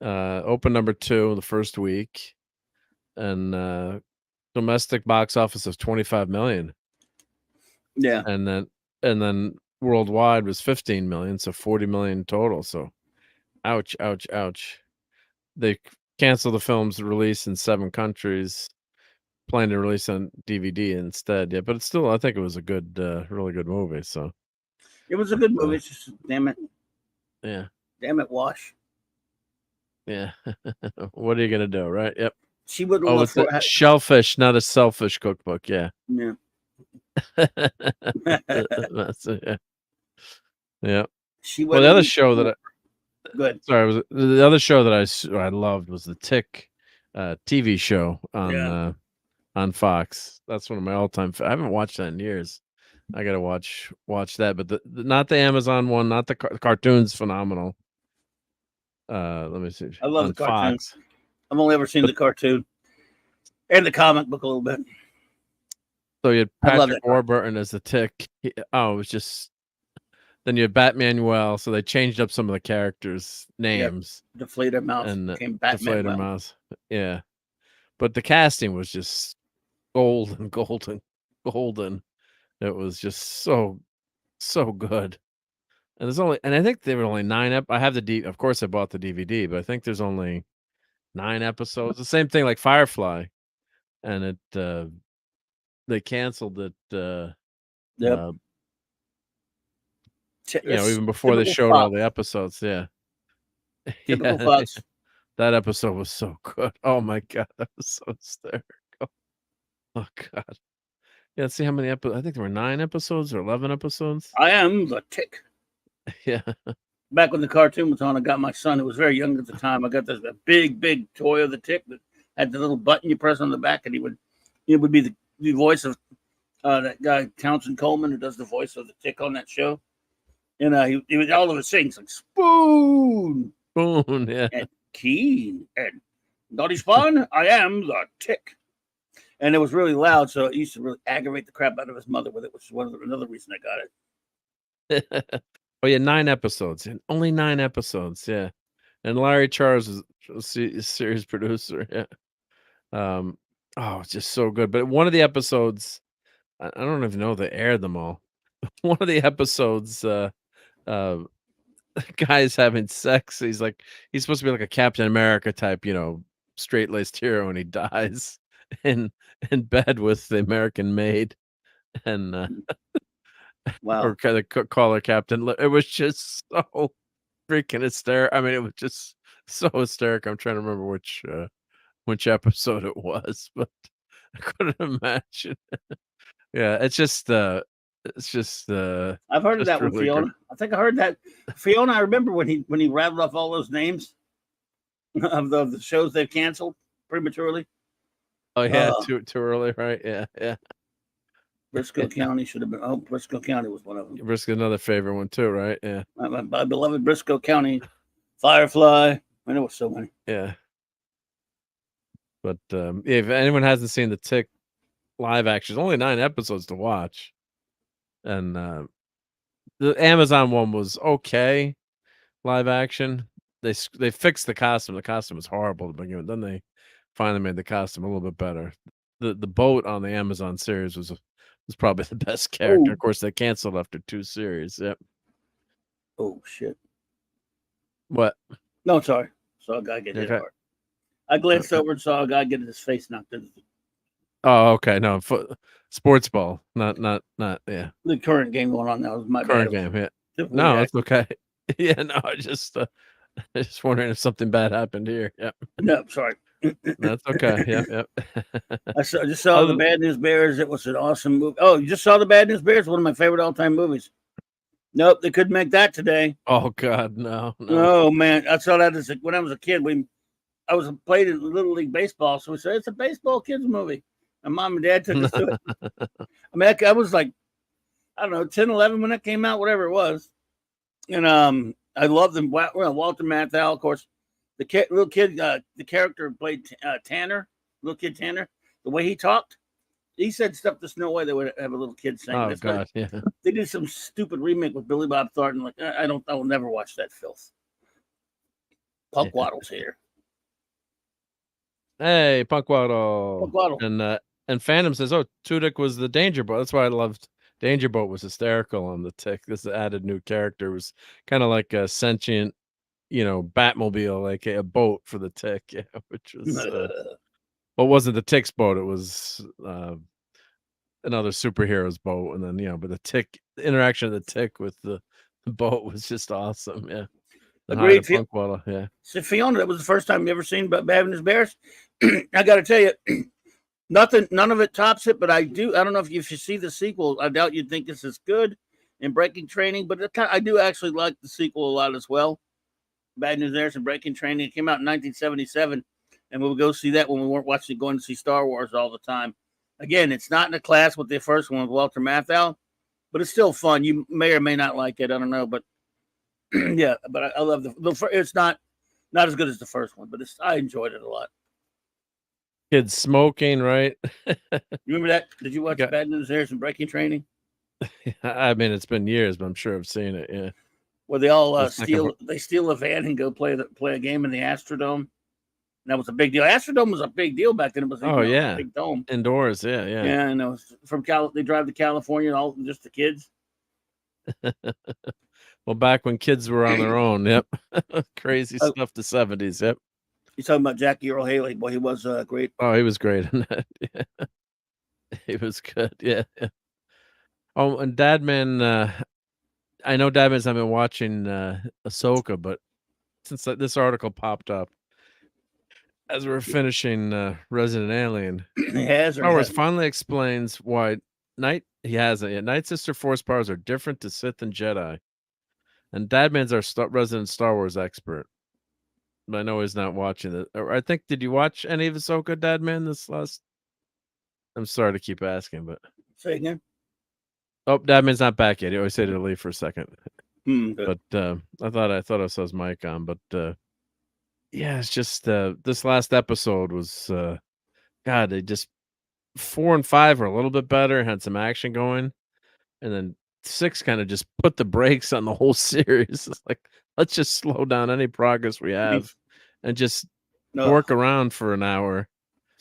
Speaker 1: opened number 2 the first week, and domestic box office of 25 million.
Speaker 5: Yeah,
Speaker 1: and then worldwide was 15 million, so 40 million total. So, ouch. They canceled the film's release in 7 countries. Plan to release on DVD instead. Yeah, but it's still, I think it was a good, really good movie. So
Speaker 5: it was a good movie. It's just, damn it, Wash.
Speaker 1: Yeah. What are you gonna do, right? Yep.
Speaker 5: She would
Speaker 1: Oh, it's a shellfish, not a selfish cookbook. Yeah.
Speaker 5: Yeah.
Speaker 1: That's it. Yeah.
Speaker 5: She
Speaker 1: Well, the other show that
Speaker 5: good.
Speaker 1: Sorry, the other show that I loved was the Tick TV show on Fox. That's one of my all-time. I haven't watched that in years. I gotta watch that, but not the Amazon one, not the cartoon's phenomenal. Let me see.
Speaker 5: I love the cartoon.
Speaker 1: Fox.
Speaker 5: I've only ever seen the cartoon and the comic book a little bit.
Speaker 1: So you had Patrick Warburton as the Tick. It was just. Then you had Batmanuel, so they changed up some of the characters' names.
Speaker 5: Yep. Deflator Mouse became Batman.
Speaker 1: Deflator Mouse. Yeah. But the casting was just golden. It was just so good. And I think there were only 9 I have of course I bought the DVD, but I think there's only 9 episodes. The same thing like Firefly. And they canceled it
Speaker 5: Yep.
Speaker 1: Even before they showed all the episodes. Yeah.
Speaker 5: Typical Fox.
Speaker 1: That episode was so good. Oh my God, that was so hysterical. Oh God. Yeah, let's see how many episodes. I think there were 9 episodes or 11 episodes.
Speaker 5: I am the Tick.
Speaker 1: Yeah.
Speaker 5: Back when the cartoon was on, I got my son, who was very young at the time. I got this big toy of the Tick that had the little button you press on the back, and he would be the voice of that guy Townsend Coleman, who does the voice of the Tick on that show. And he would all of his things like Spoon,
Speaker 1: yeah,
Speaker 5: and Keen, and Naughty Spawn. I am the Tick. And it was really loud, so it used to really aggravate the crap out of his mother with it, which is another reason I got
Speaker 1: it. Oh yeah, 9 episodes, and only 9 episodes. Yeah, and Larry Charles was a series producer. Yeah, it's just so good. But one of the episodes, I don't even know they aired them all. One of the episodes, guy's having sex. He's supposed to be like a Captain America type, straight-laced hero, and he dies in bed with the American maid, and
Speaker 5: wow,
Speaker 1: or kind of call her Captain. It was just so freaking hysterical. I mean, it was just so hysterical. I'm trying to remember which episode it was, but I couldn't imagine. Yeah, it's just I've
Speaker 5: heard of that one, really Fiona. Good. I think I heard that Fiona. I remember when he rattled off all those names of the shows they've canceled prematurely.
Speaker 1: Oh yeah, too early, right? Yeah.
Speaker 5: Briscoe County should have been. Oh, Briscoe County was one of them.
Speaker 1: Briscoe, another favorite one too, right? Yeah.
Speaker 5: My beloved Briscoe County, Firefly. I know so many.
Speaker 1: Yeah. But if anyone hasn't seen the Tick live action, only 9 episodes to watch, and the Amazon one was okay. Live action, they fixed the costume. The costume was horrible to begin with. Then they finally made the costume a little bit better. The boat on the Amazon series was probably the best character. Ooh. Of course, they canceled after 2 series. Yep.
Speaker 5: Oh shit!
Speaker 1: What?
Speaker 5: No, sorry. Saw a guy get hit hard. I glanced over and saw a guy get his face knocked in.
Speaker 1: Oh, okay. No, sports ball, not yeah.
Speaker 5: The current game going on now is my
Speaker 1: current game. Yeah. No, it's okay. Yeah, no, I just wondering if something bad happened here. Yep.
Speaker 5: No, sorry.
Speaker 1: That's okay. Yep.
Speaker 5: I just saw the Bad News Bears. It was an awesome movie. Oh, you just saw the Bad News Bears? One of my favorite all-time movies. Nope, they couldn't make that today.
Speaker 1: Oh God, no.
Speaker 5: Oh man, I saw that when I was a kid. I was played in Little League baseball, so we said it's a baseball kids movie. And Mom and Dad took us to it. I mean, I was like, I don't know, 10, 11 when it came out, whatever it was. And I love them. Walter Matthau, of course. The little kid, the character played Tanner, little kid Tanner. The way he talked, he said stuff there's no way they would have a little kid saying.
Speaker 1: Oh God, yeah.
Speaker 5: They did some stupid remake with Billy Bob Thornton. Like I will never watch that filth. Punk Waddle's here.
Speaker 1: Hey, Punk Waddle.
Speaker 5: Punk Waddle.
Speaker 1: And Phantom says, "Oh, Tudyk was the Danger Boat." That's why I loved Danger Boat. Was hysterical on the Tick. This added new character was kind of like a sentient, Batmobile, like a boat for the Tick. Yeah, which was. Well, it wasn't the Tick's boat. It was another superhero's boat, and then but the interaction of the Tick with the boat was just awesome. Yeah.
Speaker 5: Agreed.
Speaker 1: Punk Waddle, yeah.
Speaker 5: So Fiona, that was the first time you ever seen Bad News Bears. I got to tell you, none of it tops it. But I don't know if you see the sequel. I doubt you'd think this is good in Breaking Training, but I do actually like the sequel a lot as well. Bad News Bears and Breaking Training. It came out in 1977, and we would go see that when we weren't going to see Star Wars all the time. Again, it's not in a class with the first one with Walter Matthau, but it's still fun. You may or may not like it. I don't know, but. Yeah, but I love it's not as good as the first one, but I enjoyed it a lot.
Speaker 1: Kids smoking, right?
Speaker 5: You remember that? Did you watch Bad News Bears and Breaking Training?
Speaker 1: I mean, it's been years, but I'm sure I've seen it. Yeah.
Speaker 5: Where they all steal a van and go play a game in the Astrodome. And that was a big deal. Astrodome was a big deal back then. It was a big dome
Speaker 1: indoors. Yeah.
Speaker 5: Yeah, I know. From they drive to California, all just the kids.
Speaker 1: Well, back when kids were on their own, yep. Crazy stuff, the 70s, yep.
Speaker 5: You're talking about Jackie Earl Haley. Boy, he was great.
Speaker 1: Oh, he was great in that. Yeah. He was good, yeah. Oh, and Dadman, I know Dadman's not been watching Ahsoka, but since this article popped up, as we're finishing Resident Alien, Star Wars finally explains why Night Sister Force powers are different to Sith and Jedi. And Dadman's our resident Star Wars expert. But I know he's not watching it. I think, did you watch any of Ahsoka, Dadman, this last? I'm sorry to keep asking, but.
Speaker 5: Say again?
Speaker 1: Oh, Dadman's not back yet. He always said to leave for a second.
Speaker 5: But
Speaker 1: I thought I saw his mic on. But yeah, it's just this last episode was, God, they just 4 and 5 are a little bit better, had some action going. And then 6 kind of just put the brakes on the whole series. It's like, let's just slow down any progress we have and just work around for an hour.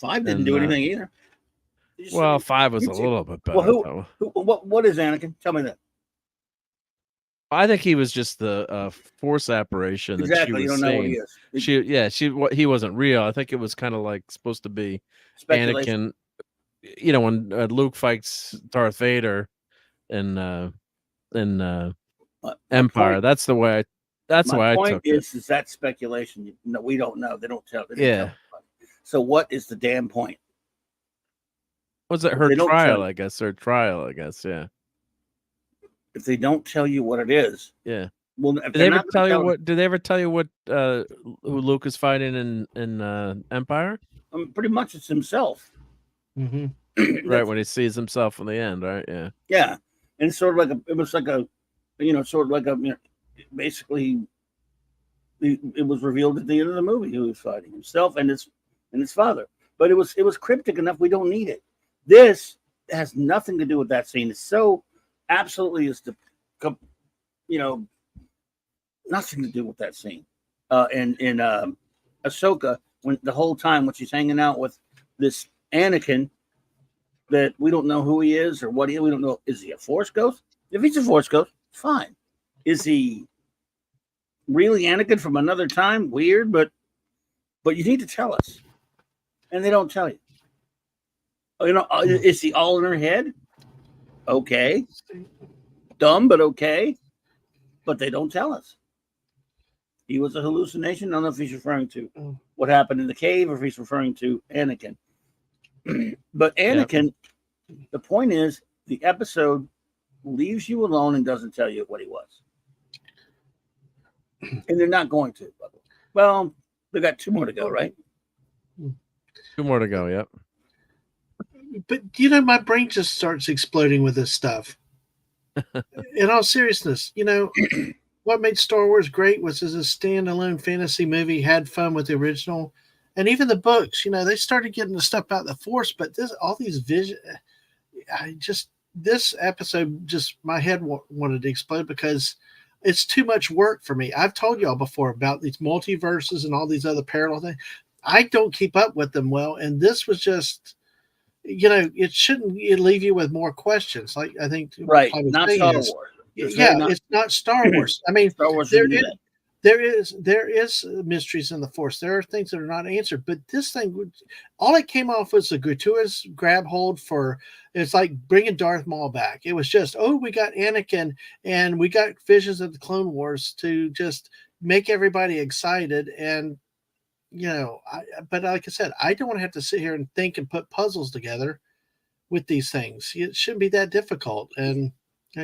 Speaker 5: 5 didn't do anything either.
Speaker 1: Well, 5 was a little bit better.
Speaker 5: Well, what is Anakin? Tell me that.
Speaker 1: I think he was just the force apparition that she was
Speaker 5: you don't
Speaker 1: seeing.
Speaker 5: know what he is.
Speaker 1: He wasn't real. I think it was kind of like supposed to be Anakin. When Luke fights Darth Vader in Empire. That's the way. That's why I took it.
Speaker 5: Is that speculation? No, we don't know. They don't tell. Tell so what is the damn point?
Speaker 1: Was it her trial? I guess her trial. I guess. Yeah.
Speaker 5: If they don't tell you what it is,
Speaker 1: yeah.
Speaker 5: Well,
Speaker 1: did they ever tell you what? Did they ever tell you what? Who Luke is fighting in Empire?
Speaker 5: Pretty much, it's himself.
Speaker 3: Mm-hmm.
Speaker 1: Right when he sees himself in the end, right? Yeah.
Speaker 5: Yeah, and it's sort of like basically, it was revealed at the end of the movie who he was fighting, himself and his father. But it was cryptic enough. We don't need it. This has nothing to do with that scene. It's so absolutely nothing to do with that scene. In Ahsoka, when the whole time when she's hanging out with this Anakin, that we don't know who he is or what we don't know. Is he a Force ghost? If he's a Force ghost, fine. Is he really Anakin from another time? Weird, but you need to tell us, and they don't tell you. Is he all in her head? Okay, dumb, but okay. But they don't tell us. He was a hallucination. I don't know if he's referring to what happened in the cave or if he's referring to Anakin. But Anakin, the point is, the episode leaves you alone and doesn't tell you what he was. And they're not going to. Well, they got 2 more to go, right?
Speaker 1: 2 more to go, yep.
Speaker 3: But, my brain just starts exploding with this stuff. In all seriousness, what made Star Wars great was as a standalone fantasy movie, had fun with the original, and even the books. They started getting the stuff about the Force, but all these vision. This episode just my head wanted to explode because it's too much work for me. I've told y'all before about these multiverses and all these other parallel things. I don't keep up with them well, and this was just, it shouldn't leave you with more questions. Like I think,
Speaker 5: right? Not Star Wars.
Speaker 3: It's not Star Wars. I mean,
Speaker 5: Star Wars
Speaker 3: there is mysteries in the Force. There are things that are not answered, but this thing, all it came off was a gratuitous grab hold for. It's like bringing Darth Maul back. It was just, we got Anakin and we got visions of the Clone Wars to just make everybody excited. And but like I said, I don't want to have to sit here and think and put puzzles together with these things. It shouldn't be that difficult. And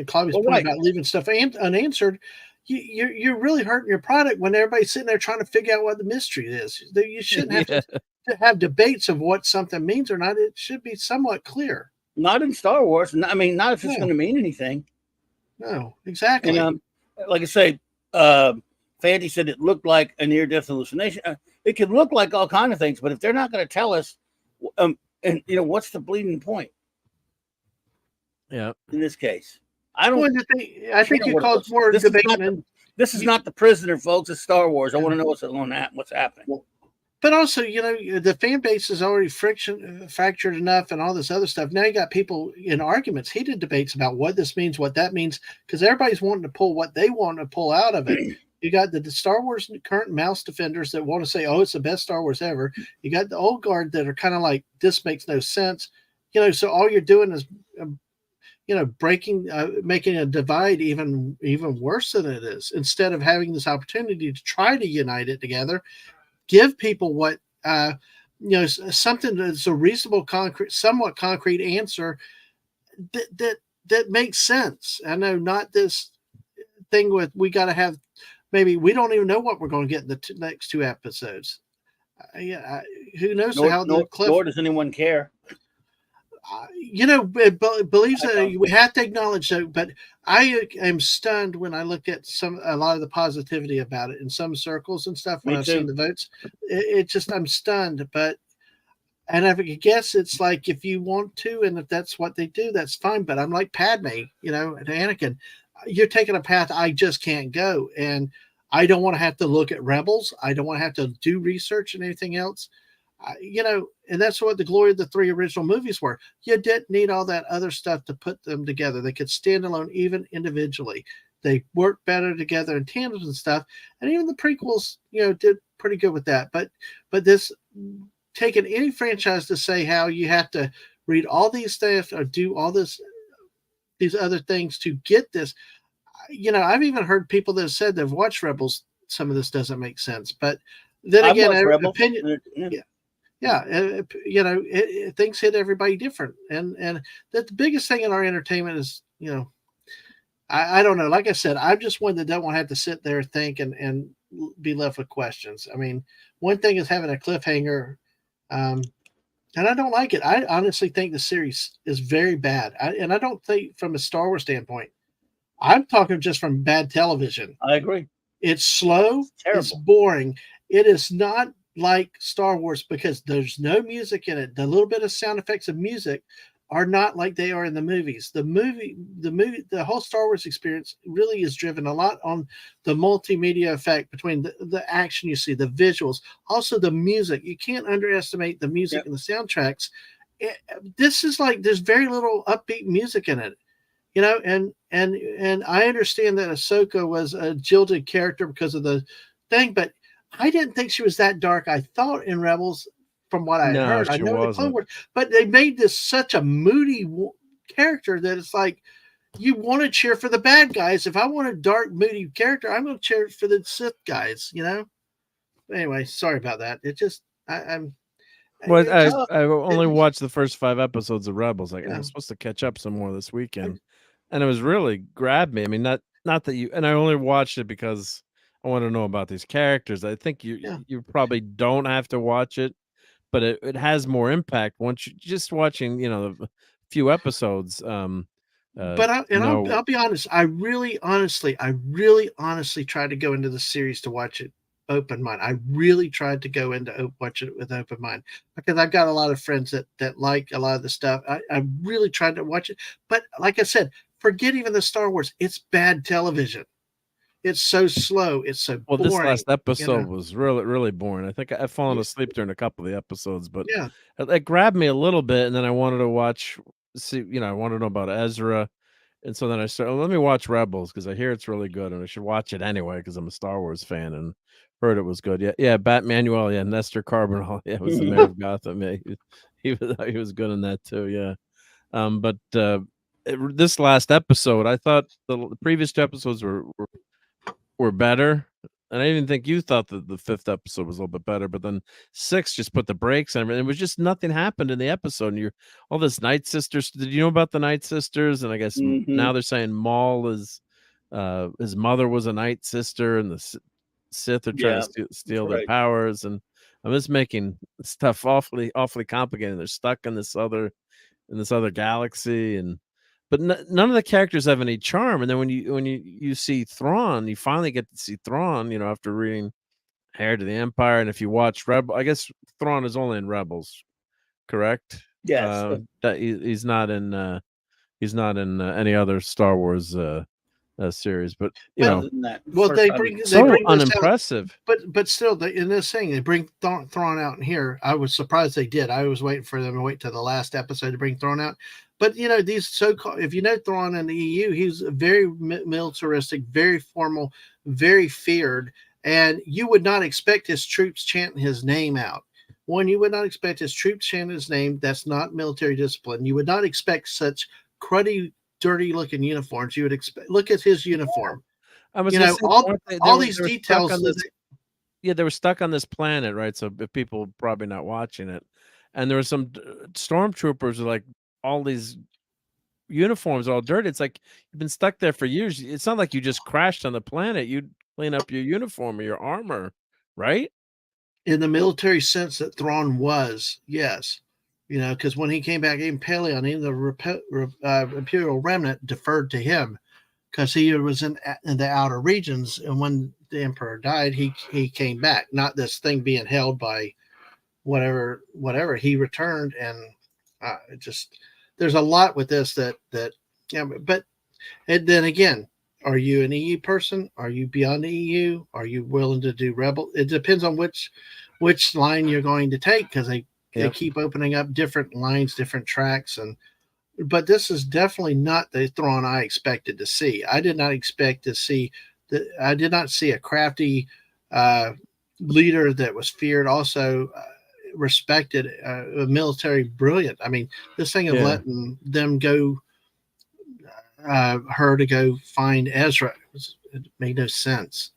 Speaker 3: Claudia's point about leaving stuff unanswered. You're really hurting your product when everybody's sitting there trying to figure out what the mystery is. You shouldn't have to have debates of what something means or not. It should be somewhat clear.
Speaker 5: Not in Star Wars. I mean, not if it's going to mean anything.
Speaker 3: No, exactly.
Speaker 5: And like I say, Fandy said it looked like a near-death hallucination. It could look like all kinds of things, but if they're not going to tell us, and what's the bleeding point?
Speaker 1: Yeah.
Speaker 5: In this case, I don't.
Speaker 3: I think it calls more debate.
Speaker 5: This is not The Prisoner, folks. It's Star Wars. I want to know what's happening.
Speaker 3: But also, the fan base is already fractured enough and all this other stuff. Now you got people in arguments, heated debates about what this means, what that means, because everybody's wanting to pull what they want to pull out of it. You got the Star Wars current mouse defenders that want to say, it's the best Star Wars ever. You got the old guard that are kind of like, this makes no sense. So all you're doing is, making a divide even worse than it is, instead of having this opportunity to try to unite it together. Give people what something that's a reasonable, somewhat concrete answer that makes sense. I know, not this thing with we got to have. Maybe we don't even know what we're going to get in the next two episodes. Who knows
Speaker 5: nor does anyone care.
Speaker 3: Believes that we have to acknowledge that, but I am stunned when I look at a lot of the positivity about it in some circles and stuff. When I've seen the votes, I'm stunned. And I guess it's like, if you want to, and if that's what they do, that's fine. But I'm like Padme, and Anakin, you're taking a path I just can't go, and I don't want to have to look at Rebels. I don't want to have to do research and anything else. And that's what the glory of the three original movies were. You didn't need all that other stuff to put them together. They could stand alone, even individually. They worked better together in tandems and stuff. And even the prequels, did pretty good with that. But this, taking any franchise to say how you have to read all these stuff or do all these other things to get this. I've even heard people that have said they've watched Rebels. Some of this doesn't make sense. But then again, opinion. Things hit everybody different, and that the biggest thing in our entertainment is, I don't know. Like I said, I'm just one that don't want to have to sit there, think, and be left with questions. I mean, one thing is having a cliffhanger, and I don't like it. I honestly think the series is very bad, and I don't think from a Star Wars standpoint. I'm talking just from bad television.
Speaker 5: I agree.
Speaker 3: It's slow. It's boring. It is not like Star Wars because there's no music in it. The little bit of sound effects of music are not like they are in the movies. The whole Star Wars experience really is driven a lot on the multimedia effect between the action you see, the visuals, also the music. You can't underestimate the music and the soundtracks. This is like, there's very little upbeat music in it, and I understand that Ahsoka was a jilted character because of the thing, but I didn't think she was that dark. I thought in Rebels, from what I heard, I know the Clone Wars, but they made this such a moody character that it's like you want to cheer for the bad guys. If I want a dark, moody character, I'm going to cheer for the Sith guys. Anyway, sorry about that. It just I'm.
Speaker 1: Well, I only watched the first 5 episodes of Rebels. I'm supposed to catch up some more this weekend, and it was really grabbed me. I mean, not that you, and I only watched it because I want to know about these characters. I think you probably don't have to watch it, but it has more impact once you just watching, a few episodes.
Speaker 3: But I'll be honest. I really honestly tried to go into the series to watch it open mind. I really tried to go into watch it with open mind because I've got a lot of friends that like a lot of the stuff. I really tried to watch it, but like I said, forget even the Star Wars. It's bad television. It's so slow. It's so boring.
Speaker 1: This last episode was really, really boring. I think I've fallen asleep during a couple of the episodes, but it grabbed me a little bit, and then I wanted to I wanted to know about Ezra, and so then I started. Let me watch Rebels because I hear it's really good, and I should watch it anyway because I'm a Star Wars fan and heard it was good. Yeah, Batmanuel, Nestor Carbonell, was the mayor of Gotham. Yeah, he was good in that too. Yeah, but this last episode, I thought the previous two episodes were better. And I even think you thought that the 5th episode was a little bit better, but then 6 just put the brakes on it. It was just nothing happened in the episode. And all this Night Sisters. Did you know about the Night Sisters? And I guess now they're saying Maul is his mother was a Night Sister, and the Sith are trying to steal their powers. And I'm just making stuff awfully complicated. They're stuck in this other galaxy, but none of the characters have any charm. And then when you see Thrawn, you finally get to see Thrawn, after reading Heir to the Empire. And if you watch I guess Thrawn is only in Rebels, correct?
Speaker 5: Yes.
Speaker 1: That he's not in any other Star Wars series, but
Speaker 3: they bring
Speaker 1: unimpressive.
Speaker 3: But still, in this thing, they bring Thrawn out in here. I was surprised they did. I was waiting for them to wait till the last episode to bring Thrawn out. But these so-called, if you know Thrawn in the EU, he's very militaristic, very formal, very feared, and you would not expect his troops chanting his name out. You would not expect his troops chanting his name. That's not military discipline. You would not expect such cruddy, dirty-looking uniforms. You would expect. Look at his uniform.
Speaker 1: I was
Speaker 3: all these details.
Speaker 1: They were stuck on this planet, right? So people probably not watching it, and there were some stormtroopers with like all these uniforms all dirty. It's like you've been stuck there for years. It's not like you just crashed on the planet. You'd clean up your uniform or your armor, right?
Speaker 3: In the military sense that Thrawn was, yes. Because when he came back in Paleon, the Imperial Remnant deferred to him because he was in the outer regions. And when the Emperor died, he came back. Not this thing being held by whatever. He returned, and there's a lot with this that. But and then again, are you an EU person? Are you beyond the EU? Are you willing to do rebel? It depends on which line you're going to take because they keep opening up different lines, different tracks, but this is definitely not the Thrawn I expected to see. I did not expect to see I did not see a crafty leader that was feared, also respected, military brilliant. I mean, this thing of letting them go, her to go find Ezra, it made no sense,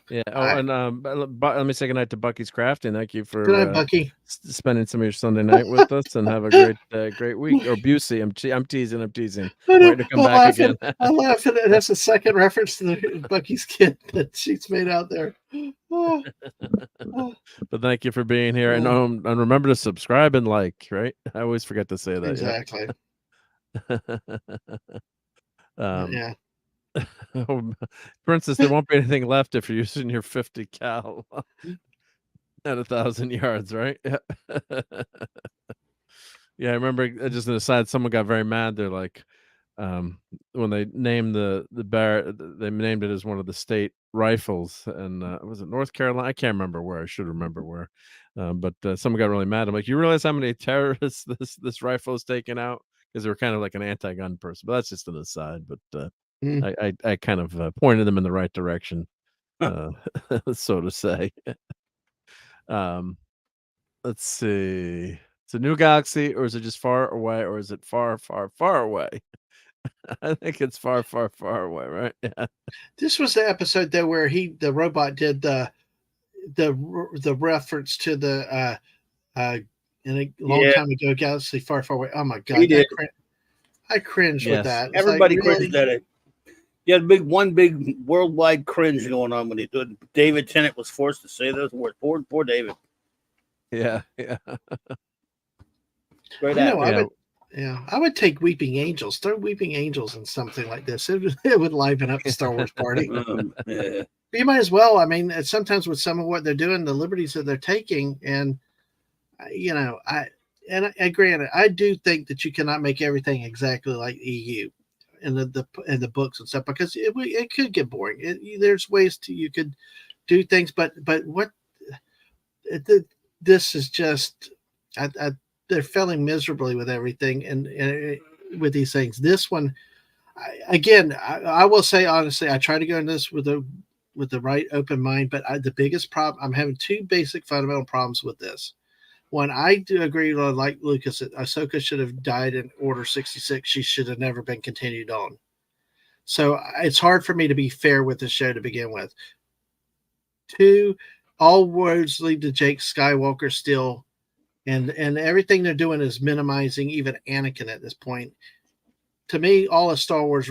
Speaker 1: Yeah. Let me say goodnight to Bucky's Crafting. Thank you for
Speaker 3: good night, Bucky.
Speaker 1: Spending some of your Sunday night with us, and have a great week. Or Busey, I'm teasing.
Speaker 3: Waiting
Speaker 1: to come back again.
Speaker 3: I'm laughing. That's a second reference to Bucky's kid that she's made out there.
Speaker 1: But thank you for being here, and remember to subscribe and like. Right, I always forget to say that.
Speaker 3: Exactly.
Speaker 1: Yeah. Princess, there won't be anything left if you're using your 50 cal at 1,000 yards, right? Yeah, I remember, just an aside, someone got very mad. They're like, when they named the they named it as one of the state rifles, and was it North Carolina? I can't remember where. I should remember where. But someone got really mad. I'm like, you realize how many terrorists this rifle is taking out? Because they were kind of like an anti-gun person. But that's just an aside. But I kind of pointed them in the right direction, so to say. Let's see. It's a new galaxy, or is it just far away, or is it far, far, far away? I think it's far, far, far away, right? Yeah.
Speaker 3: This was the episode though where the robot did the reference to the in a long time ago galaxy far, far away. Oh my god, I cringed with that. It's
Speaker 5: everybody cringed at it. You had one big worldwide cringe going on when he did. David Tennant was forced to say those words. Poor David.
Speaker 1: Yeah.
Speaker 3: Great actor. Yeah, I would take Weeping Angels. Throw Weeping Angels in something like this. It would liven up the Star Wars party.
Speaker 5: Yeah.
Speaker 3: But you might as well. I mean, sometimes with some of what they're doing, the liberties that they're taking, and granted, I do think that you cannot make everything exactly like EU in the books and stuff, because it could get boring. There's ways you could do things, but what this is just, they're failing miserably with everything, and with these things. This one, I will say honestly, I try to go into this with the right open mind, but the biggest problem, I'm having two basic fundamental problems with this. One, I do agree, like Lucas, that Ahsoka should have died in Order 66. She should have never been continued on. So it's hard for me to be fair with the show to begin with. Two, all roads lead to Jake Skywalker still, and everything they're doing is minimizing even Anakin at this point. To me, all of Star Wars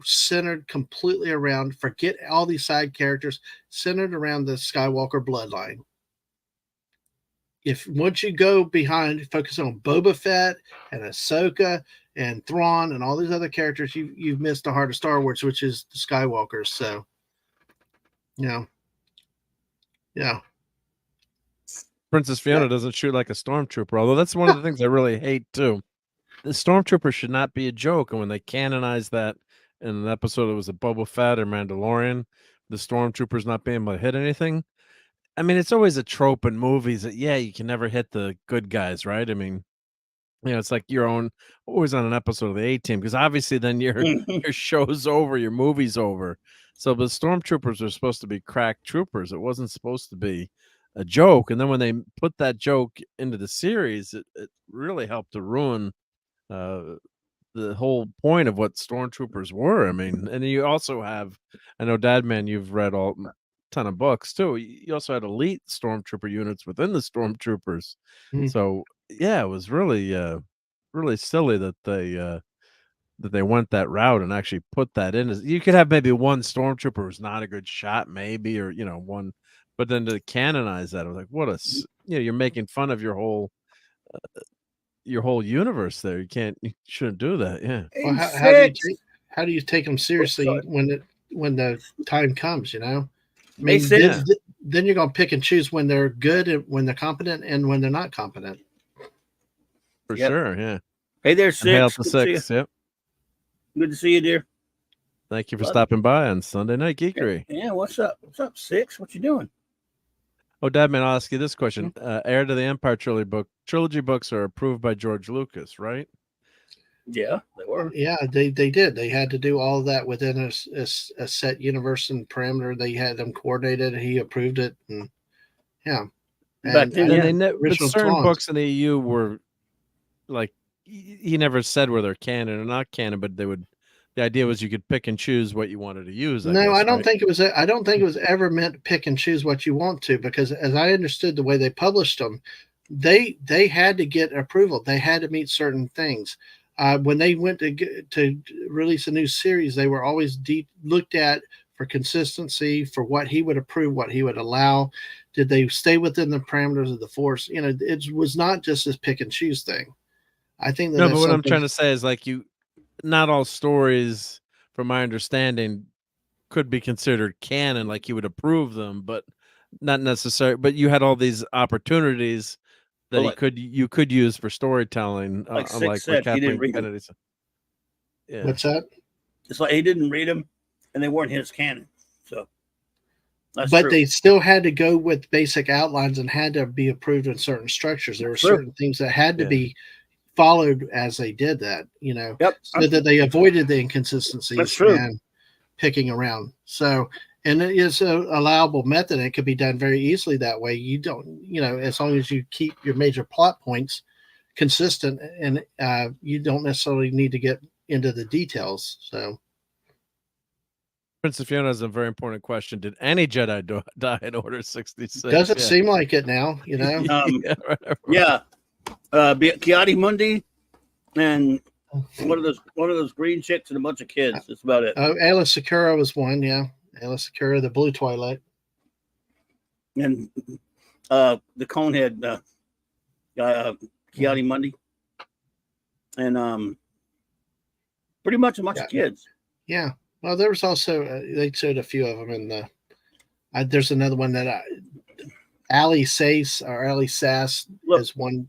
Speaker 3: centered completely around, forget all these side characters, centered around the Skywalker bloodline. If once you go behind, focus on Boba Fett and Ahsoka and Thrawn and all these other characters, you've missed the heart of Star Wars, which is the Skywalkers. So, yeah.
Speaker 1: Princess Fiona doesn't shoot like a stormtrooper, although that's one of the things I really hate too. The stormtrooper should not be a joke, and when they canonized that in an episode that was a Boba Fett or Mandalorian, the stormtroopers not being able to hit anything. I mean, it's always a trope in movies that you can never hit the good guys, right? I mean, it's like your own always on an episode of the A-Team, because obviously then your show's over, your movie's over. So the stormtroopers are supposed to be crack troopers. It wasn't supposed to be a joke. And then when they put that joke into the series, it really helped to ruin the whole point of what stormtroopers were. I mean, and you also have, I know, Dadman, you've read a ton of books too. You also had elite stormtrooper units within the stormtroopers. So yeah, it was really really silly that they went that route and actually put that in. You could have maybe one stormtrooper who's not a good shot, maybe, or one, but then to canonize that, I was like, what a you're making fun of your whole universe there. You shouldn't do that. Yeah.
Speaker 3: Well, how do you take them seriously when the time comes? I mean, then you're going to pick and choose when they're good, and when they're competent, and when they're not competent.
Speaker 1: For sure, yeah.
Speaker 5: Hey there, Six.
Speaker 1: Hail to Six. Yep.
Speaker 5: Good to see you, dear.
Speaker 1: Thank you for stopping by on Sunday Night Geekery.
Speaker 5: Yeah, what's up? What's up, Six? What you doing?
Speaker 1: Oh, Dadman, I'll ask you this question. Heir to the Empire trilogy books are approved by George Lucas, right?
Speaker 5: Yeah, they were.
Speaker 3: Yeah, they did. They had to do all of that within a set universe and parameter. They had them coordinated. He approved it, and yeah.
Speaker 1: But certain books in the EU were like, he never said whether canon or not canon, but the idea was you could pick and choose what you wanted to use. I don't think it was ever meant to pick and choose what you want to, because as I understood the way they published them, they had to get approval. They had to meet certain things. When they went to release a new series, they were always looked at for consistency, for what he would approve, what he would allow. Did they stay within the parameters of the Force? It was not just this pick and choose thing. I think that. No, but what I'm trying to say is, like, not all stories, from my understanding, could be considered canon. Like, you would approve them, but not necessarily. But you had all these opportunities that you could use for storytelling,
Speaker 5: like Six said, he didn't read them.
Speaker 3: Yeah. What's that?
Speaker 5: It's like he didn't read them, and they weren't his canon. So,
Speaker 3: but true. They still had to go with basic outlines and had to be approved in certain structures. There were certain things that had to be followed as they did that, so that they avoided the inconsistencies and picking around. So. And it is an allowable method. It could be done very easily that way. You don't, as long as you keep your major plot points consistent, and you don't necessarily need to get into the details. So,
Speaker 1: Princess Fiona has a very important question. Did any Jedi die in Order 66?
Speaker 3: Doesn't seem like it now,
Speaker 5: Kiadi Mundi and one of those green chicks and a bunch of kids. That's about it.
Speaker 3: Ayla Secura was one, yeah. Ayla Secura, the Blue Twilight,
Speaker 5: and the Conehead, Kiadi Mundi, and pretty much a bunch of kids.
Speaker 3: Yeah. Well, there was also they showed a few of them in the. There's another one that Ali Sass is one.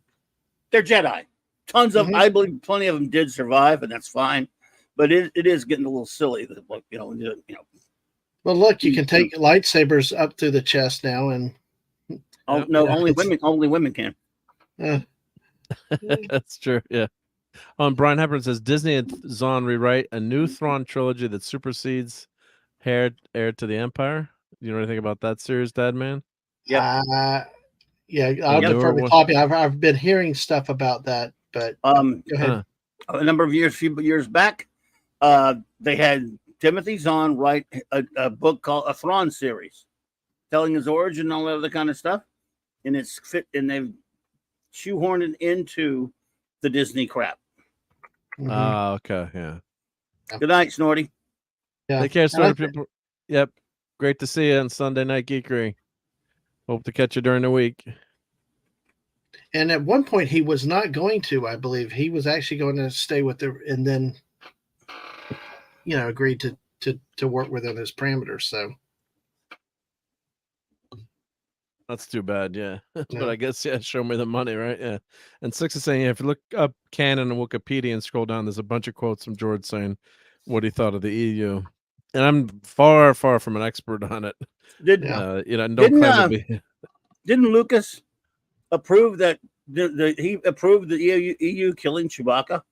Speaker 5: They're Jedi. Tons of, I believe, plenty of them did survive, and that's fine. But it is getting a little silly. That, you know.
Speaker 3: Well, look, you can take lightsabers up through the chest now, and
Speaker 5: only women can.
Speaker 1: That's true. Yeah. Brian Hepburn says Disney and Zahn rewrite a new Thrawn trilogy that supersedes Heir to the Empire. You know anything about that series, Dad Man?
Speaker 3: Yeah. I'll defer to Poppy. I've been hearing stuff about that, but go ahead.
Speaker 5: A few years back, they had Timothy Zahn write a book called a Thrawn series, telling his origin and all that other kind of stuff, and it's fit, and they've shoehorned it into the Disney crap.
Speaker 1: Okay, yeah.
Speaker 5: Good night, Snorty.
Speaker 3: Yeah.
Speaker 1: Take care, Snorty. People. Yep. Great to see you on Sunday Night Geekery. Hope to catch you during the week.
Speaker 3: And at one point, he was not going to. I believe he was actually going to stay with and then, agreed to work within his parameters. So
Speaker 1: that's too bad, yeah. But I guess show me the money, right? Yeah. And Six is saying, if you look up canon and Wikipedia and scroll down, there's a bunch of quotes from George saying what he thought of the EU. And I'm far, far from an expert on it.
Speaker 5: Didn't Lucas approve that he approved the EU killing Chewbacca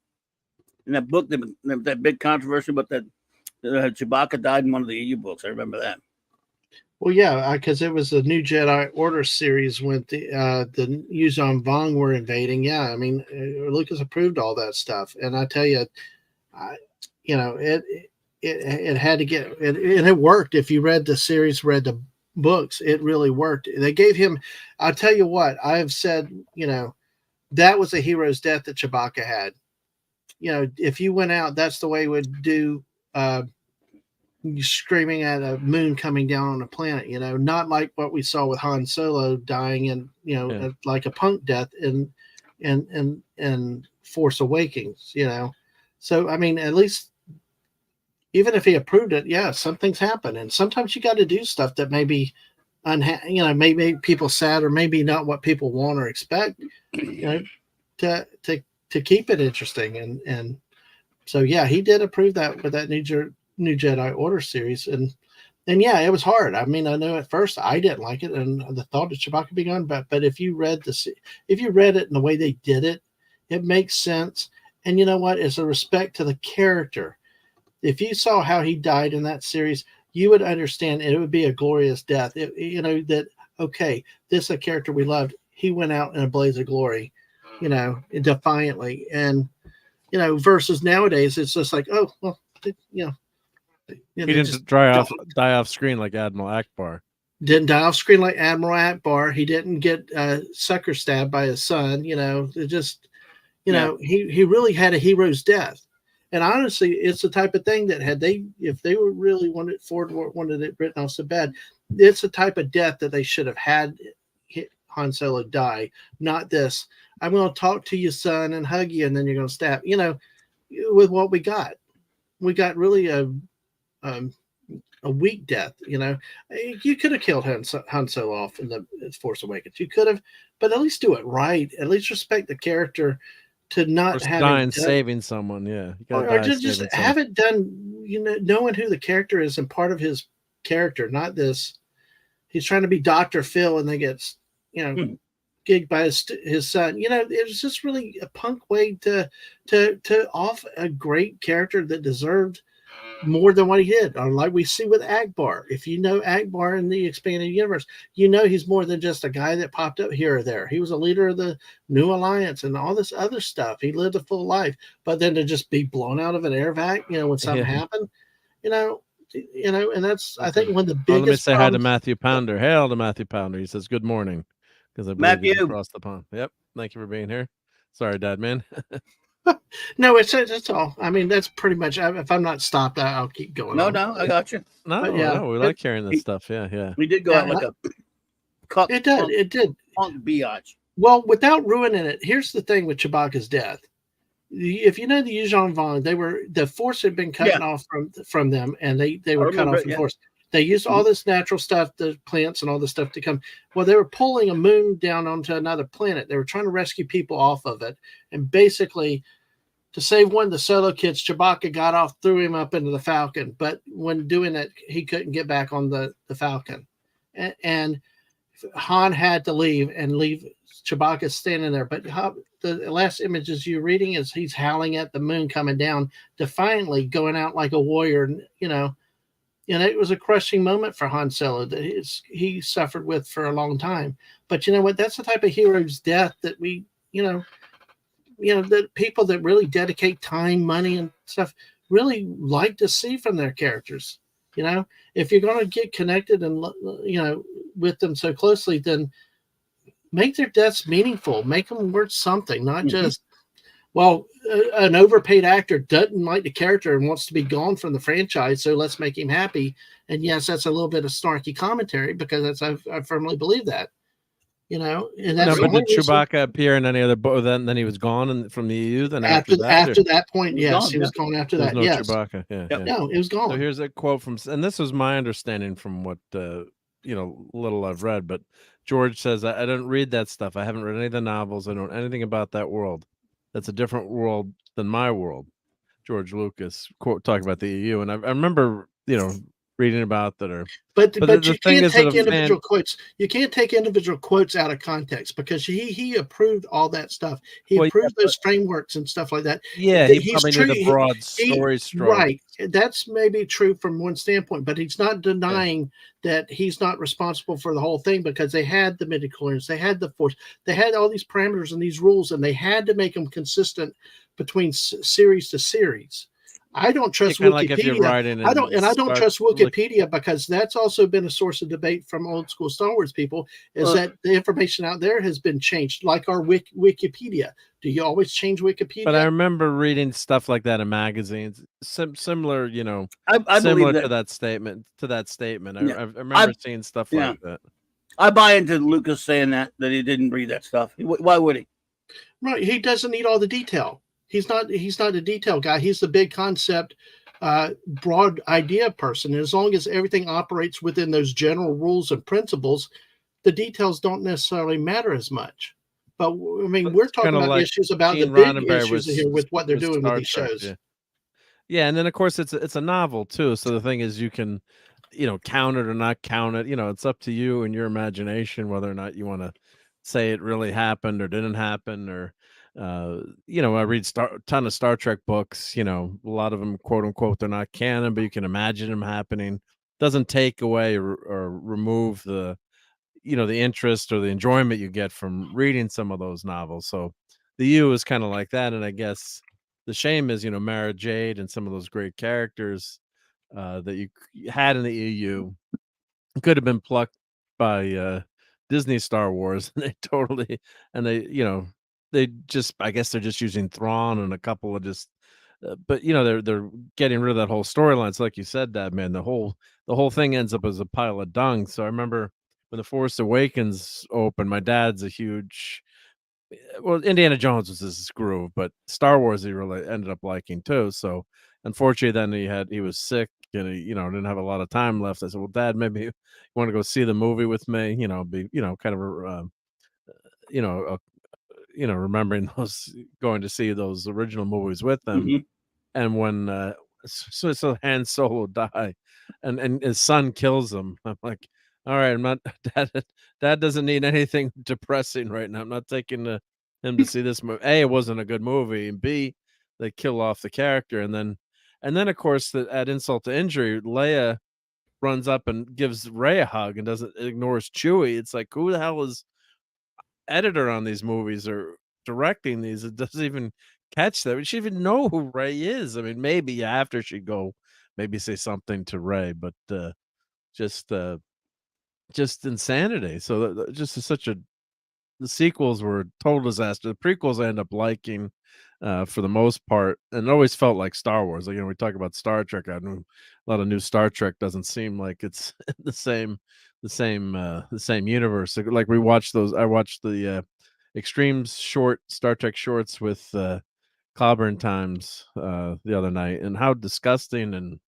Speaker 5: in that book, that big controversy about that Chewbacca died in one of the EU books? I remember that.
Speaker 3: Well, yeah, because it was the New Jedi Order series when the Yuuzhan Vong were invading. Yeah, I mean, Lucas approved all that stuff, and I tell you, it had to get and it worked. If you read the series, read the books, it really worked. They gave him. I'll tell you what I have said. That was a hero's death that Chewbacca had. If you went out, that's the way it would do. Screaming at a moon coming down on a planet, not like what we saw with Han Solo dying in, like a punk death in Force Awakens, So I mean, at least even if he approved it, some things happen, and sometimes you got to do stuff that maybe may make people sad or maybe not what people want or expect, to keep it interesting, and so he did approve that with that New Jedi Order series, and it was hard. I mean, I know at first I didn't like it, and the thought of Chewbacca being gone, but if you read it in the way they did it, it makes sense. And you know what? It's a respect to the character. If you saw how he died in that series, you would understand it would be a glorious death. This is a character we loved. He went out in a blaze of glory, defiantly, and versus nowadays it's just like, oh well,
Speaker 1: he didn't die off screen like Admiral Akbar.
Speaker 3: Didn't die off screen like Admiral Akbar. He didn't get sucker stabbed by his son. He really had a hero's death. And honestly, it's the type of thing that if they were really wanted it written off so bad, it's the type of death that they should have had Han Solo die. Not this, I'm going to talk to you, son, and hug you, and then you're going to stab. With what we got really a weak death. You could have killed Han Solo off in the Force Awakens. You could have, but at least do it right. At least respect the character to not have
Speaker 1: dying saving someone. Yeah,
Speaker 3: or just have it done. Knowing who the character is and part of his character, not this. He's trying to be Dr. Phil and then gets gigged by his son. It was just really a punk way to off a great character that deserved more than what he did. Or like we see with Akbar. If you know Akbar in the expanded universe, he's more than just a guy that popped up here or there. He was a leader of the New Alliance and all this other stuff. He lived a full life, but then to just be blown out of an air vac, when something happened, and that's I think one of the biggest.
Speaker 1: Let me say hi to Matthew Pounder. Hail to Matthew Pounder. He says good morning because I believe he's across the pond. Yep. Thank you for being here. Sorry, Dad Man.
Speaker 3: No, it's all. I mean, that's pretty much. If I'm not stopped, I'll keep going.
Speaker 5: No, I got you.
Speaker 1: No, we like hearing this stuff. Yeah.
Speaker 5: We did go out like a cup.
Speaker 3: It did.
Speaker 5: Punk biatch.
Speaker 3: Well, without ruining it, here's the thing with Chewbacca's death. if you know the Yuuzhan Vong, the force had been cutting off from them, and they were cut off from force. They used all this natural stuff, the plants and all this stuff to come. Well, they were pulling a moon down onto another planet. They were trying to rescue people off of it, and basically, to save one of the Solo kids, Chewbacca got off, threw him up into the Falcon. But when doing that, he couldn't get back on the Falcon, and Han had to leave Chewbacca standing there. But the last images you're reading is he's howling at the moon coming down, defiantly going out like a warrior. And it was a crushing moment for Han Solo that he suffered with for a long time. But you know what? That's the type of hero's death that we, the people that really dedicate time, money, and stuff really like to see from their characters. If you're going to get connected and with them so closely, then make their deaths meaningful. Make them worth something, not just, an overpaid actor doesn't like the character and wants to be gone from the franchise, so let's make him happy. And yes, that's a little bit of snarky commentary because I firmly believe that. And that's
Speaker 1: but did Chewbacca appear in any other book? Then he was gone from the EU. Then after
Speaker 3: that point, yes, he was gone after that.
Speaker 1: No
Speaker 3: yes,
Speaker 1: Chewbacca. Yeah.
Speaker 3: No, it was gone.
Speaker 1: So here's a quote and this was my understanding from what little I've read. But George says, I don't read that stuff. I haven't read any of the novels. I don't know anything about that world. That's a different world than my world. George Lucas talking about the EU, and I remember reading about that.
Speaker 3: But you can't take individual quotes. You can't take individual quotes out of context because he approved all that stuff. He approved those frameworks and stuff like that.
Speaker 1: Yeah, he probably knew the broad story structure.
Speaker 3: Right. That's maybe true from one standpoint, but he's not denying that he's not responsible for the whole thing because they had the midichlorians, they had the Force, they had all these parameters and these rules, and they had to make them consistent between series to series. I don't trust Wikipedia. I don't trust Wikipedia because that's also been a source of debate from old school Star Wars people. That the information out there has been changed, like our Wikipedia. Do you always change Wikipedia?
Speaker 1: But I remember reading stuff like that in magazines, similar,
Speaker 5: I
Speaker 1: similar to that statement. I remember seeing stuff like that.
Speaker 5: I buy into Lucas saying that he didn't read that stuff. Why would he?
Speaker 3: Right, he doesn't need all the detail. He's not a detail guy. He's the big concept, broad idea person. And as long as everything operates within those general rules and principles, the details don't necessarily matter as much. But I mean, we're talking about issues about the big issues here with what they're doing with these shows.
Speaker 1: Yeah, and then of course it's a novel too. So the thing is, you can, count it or not count it. It's up to you and your imagination whether or not you want to say it really happened or didn't happen or. I read a ton of Star Trek books, a lot of them, quote unquote, they're not canon, but you can imagine them happening. Doesn't take away or remove the interest or the enjoyment you get from reading some of those novels. So the U is kind of like that. And I guess the shame is, Mara Jade and some of those great characters that you had in the EU could have been plucked by Disney Star Wars. And they just, I guess they're just using Thrawn and a couple of just, but they're getting rid of that whole storyline. So like you said, that man, the whole thing ends up as a pile of dung. So I remember when The Force Awakens opened, my dad's a huge, Indiana Jones was his groove, but Star Wars he really ended up liking too. So unfortunately, then he was sick and he didn't have a lot of time left. I said, well, Dad, maybe you want to go see the movie with me? Be kind of remembering going to see those original movies with them.
Speaker 5: Mm-hmm.
Speaker 1: And when so Han Solo die and his son kills him, I'm like, all right, I'm not dad doesn't need anything depressing right now. I'm not taking him to see this movie. A, it wasn't a good movie, and B, they kill off the character. And then of course at insult to injury, Leia runs up and gives Rey a hug and ignores Chewie. It's like, who the hell is editor on these movies or directing these? It doesn't even catch that. She even know who Rey is. I mean, maybe after she'd go maybe say something to Rey, but just insanity. So just the sequels were a total disaster. The prequels I end up liking for the most part, and it always felt like Star Wars. Like, we talk about Star Trek. I know a lot of new Star Trek doesn't seem like it's the same universe. Like we watched those. I watched the Extreme Star Trek shorts with clobbering times the other night, and how disgusting and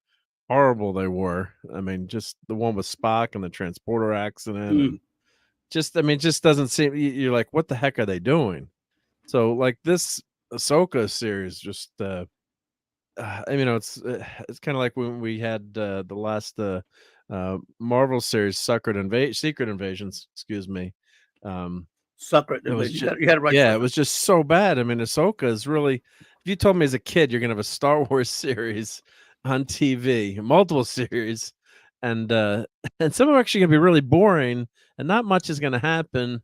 Speaker 1: horrible they were. I mean, just the one with Spock and the transporter accident, and just, I mean, just doesn't seem. You're like, what the heck are they doing? So, like this Ahsoka series, just it's kind of like when we had the last Marvel series, Secret Invasions. Excuse me.
Speaker 5: Secret
Speaker 1: It was
Speaker 5: Invasion.
Speaker 1: just,
Speaker 5: You had it right.
Speaker 1: yeah, it was just so bad. I mean, Ahsoka is really. If you told me as a kid you're gonna have a Star Wars series on TV, multiple series, and and some are actually gonna be really boring, and not much is gonna happen.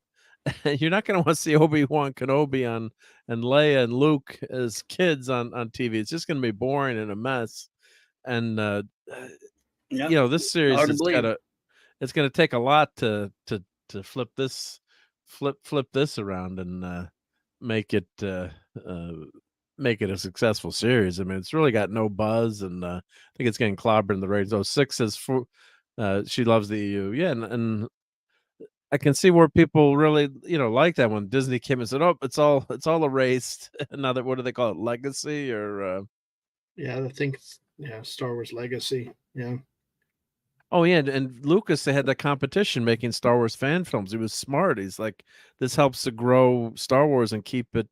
Speaker 1: You're not gonna want to see Obi-Wan Kenobi on and Leia and Luke as kids on TV. It's just gonna be boring and a mess. And this series
Speaker 5: Hard to
Speaker 1: has
Speaker 5: believe.
Speaker 1: it's gonna take a lot to flip this around and make it make it a successful series. I mean, it's really got no buzz, and I think it's getting clobbered in the ratings. Oh, 6 says she loves the EU. Yeah, and I can see where people really, like that when Disney came and said, "Oh, it's all erased." Now that, what do they call it? Legacy or
Speaker 3: Yeah, I think Star Wars Legacy. Yeah.
Speaker 1: Oh yeah, and Lucas, they had that competition making Star Wars fan films. He was smart. He's like, this helps to grow Star Wars and keep it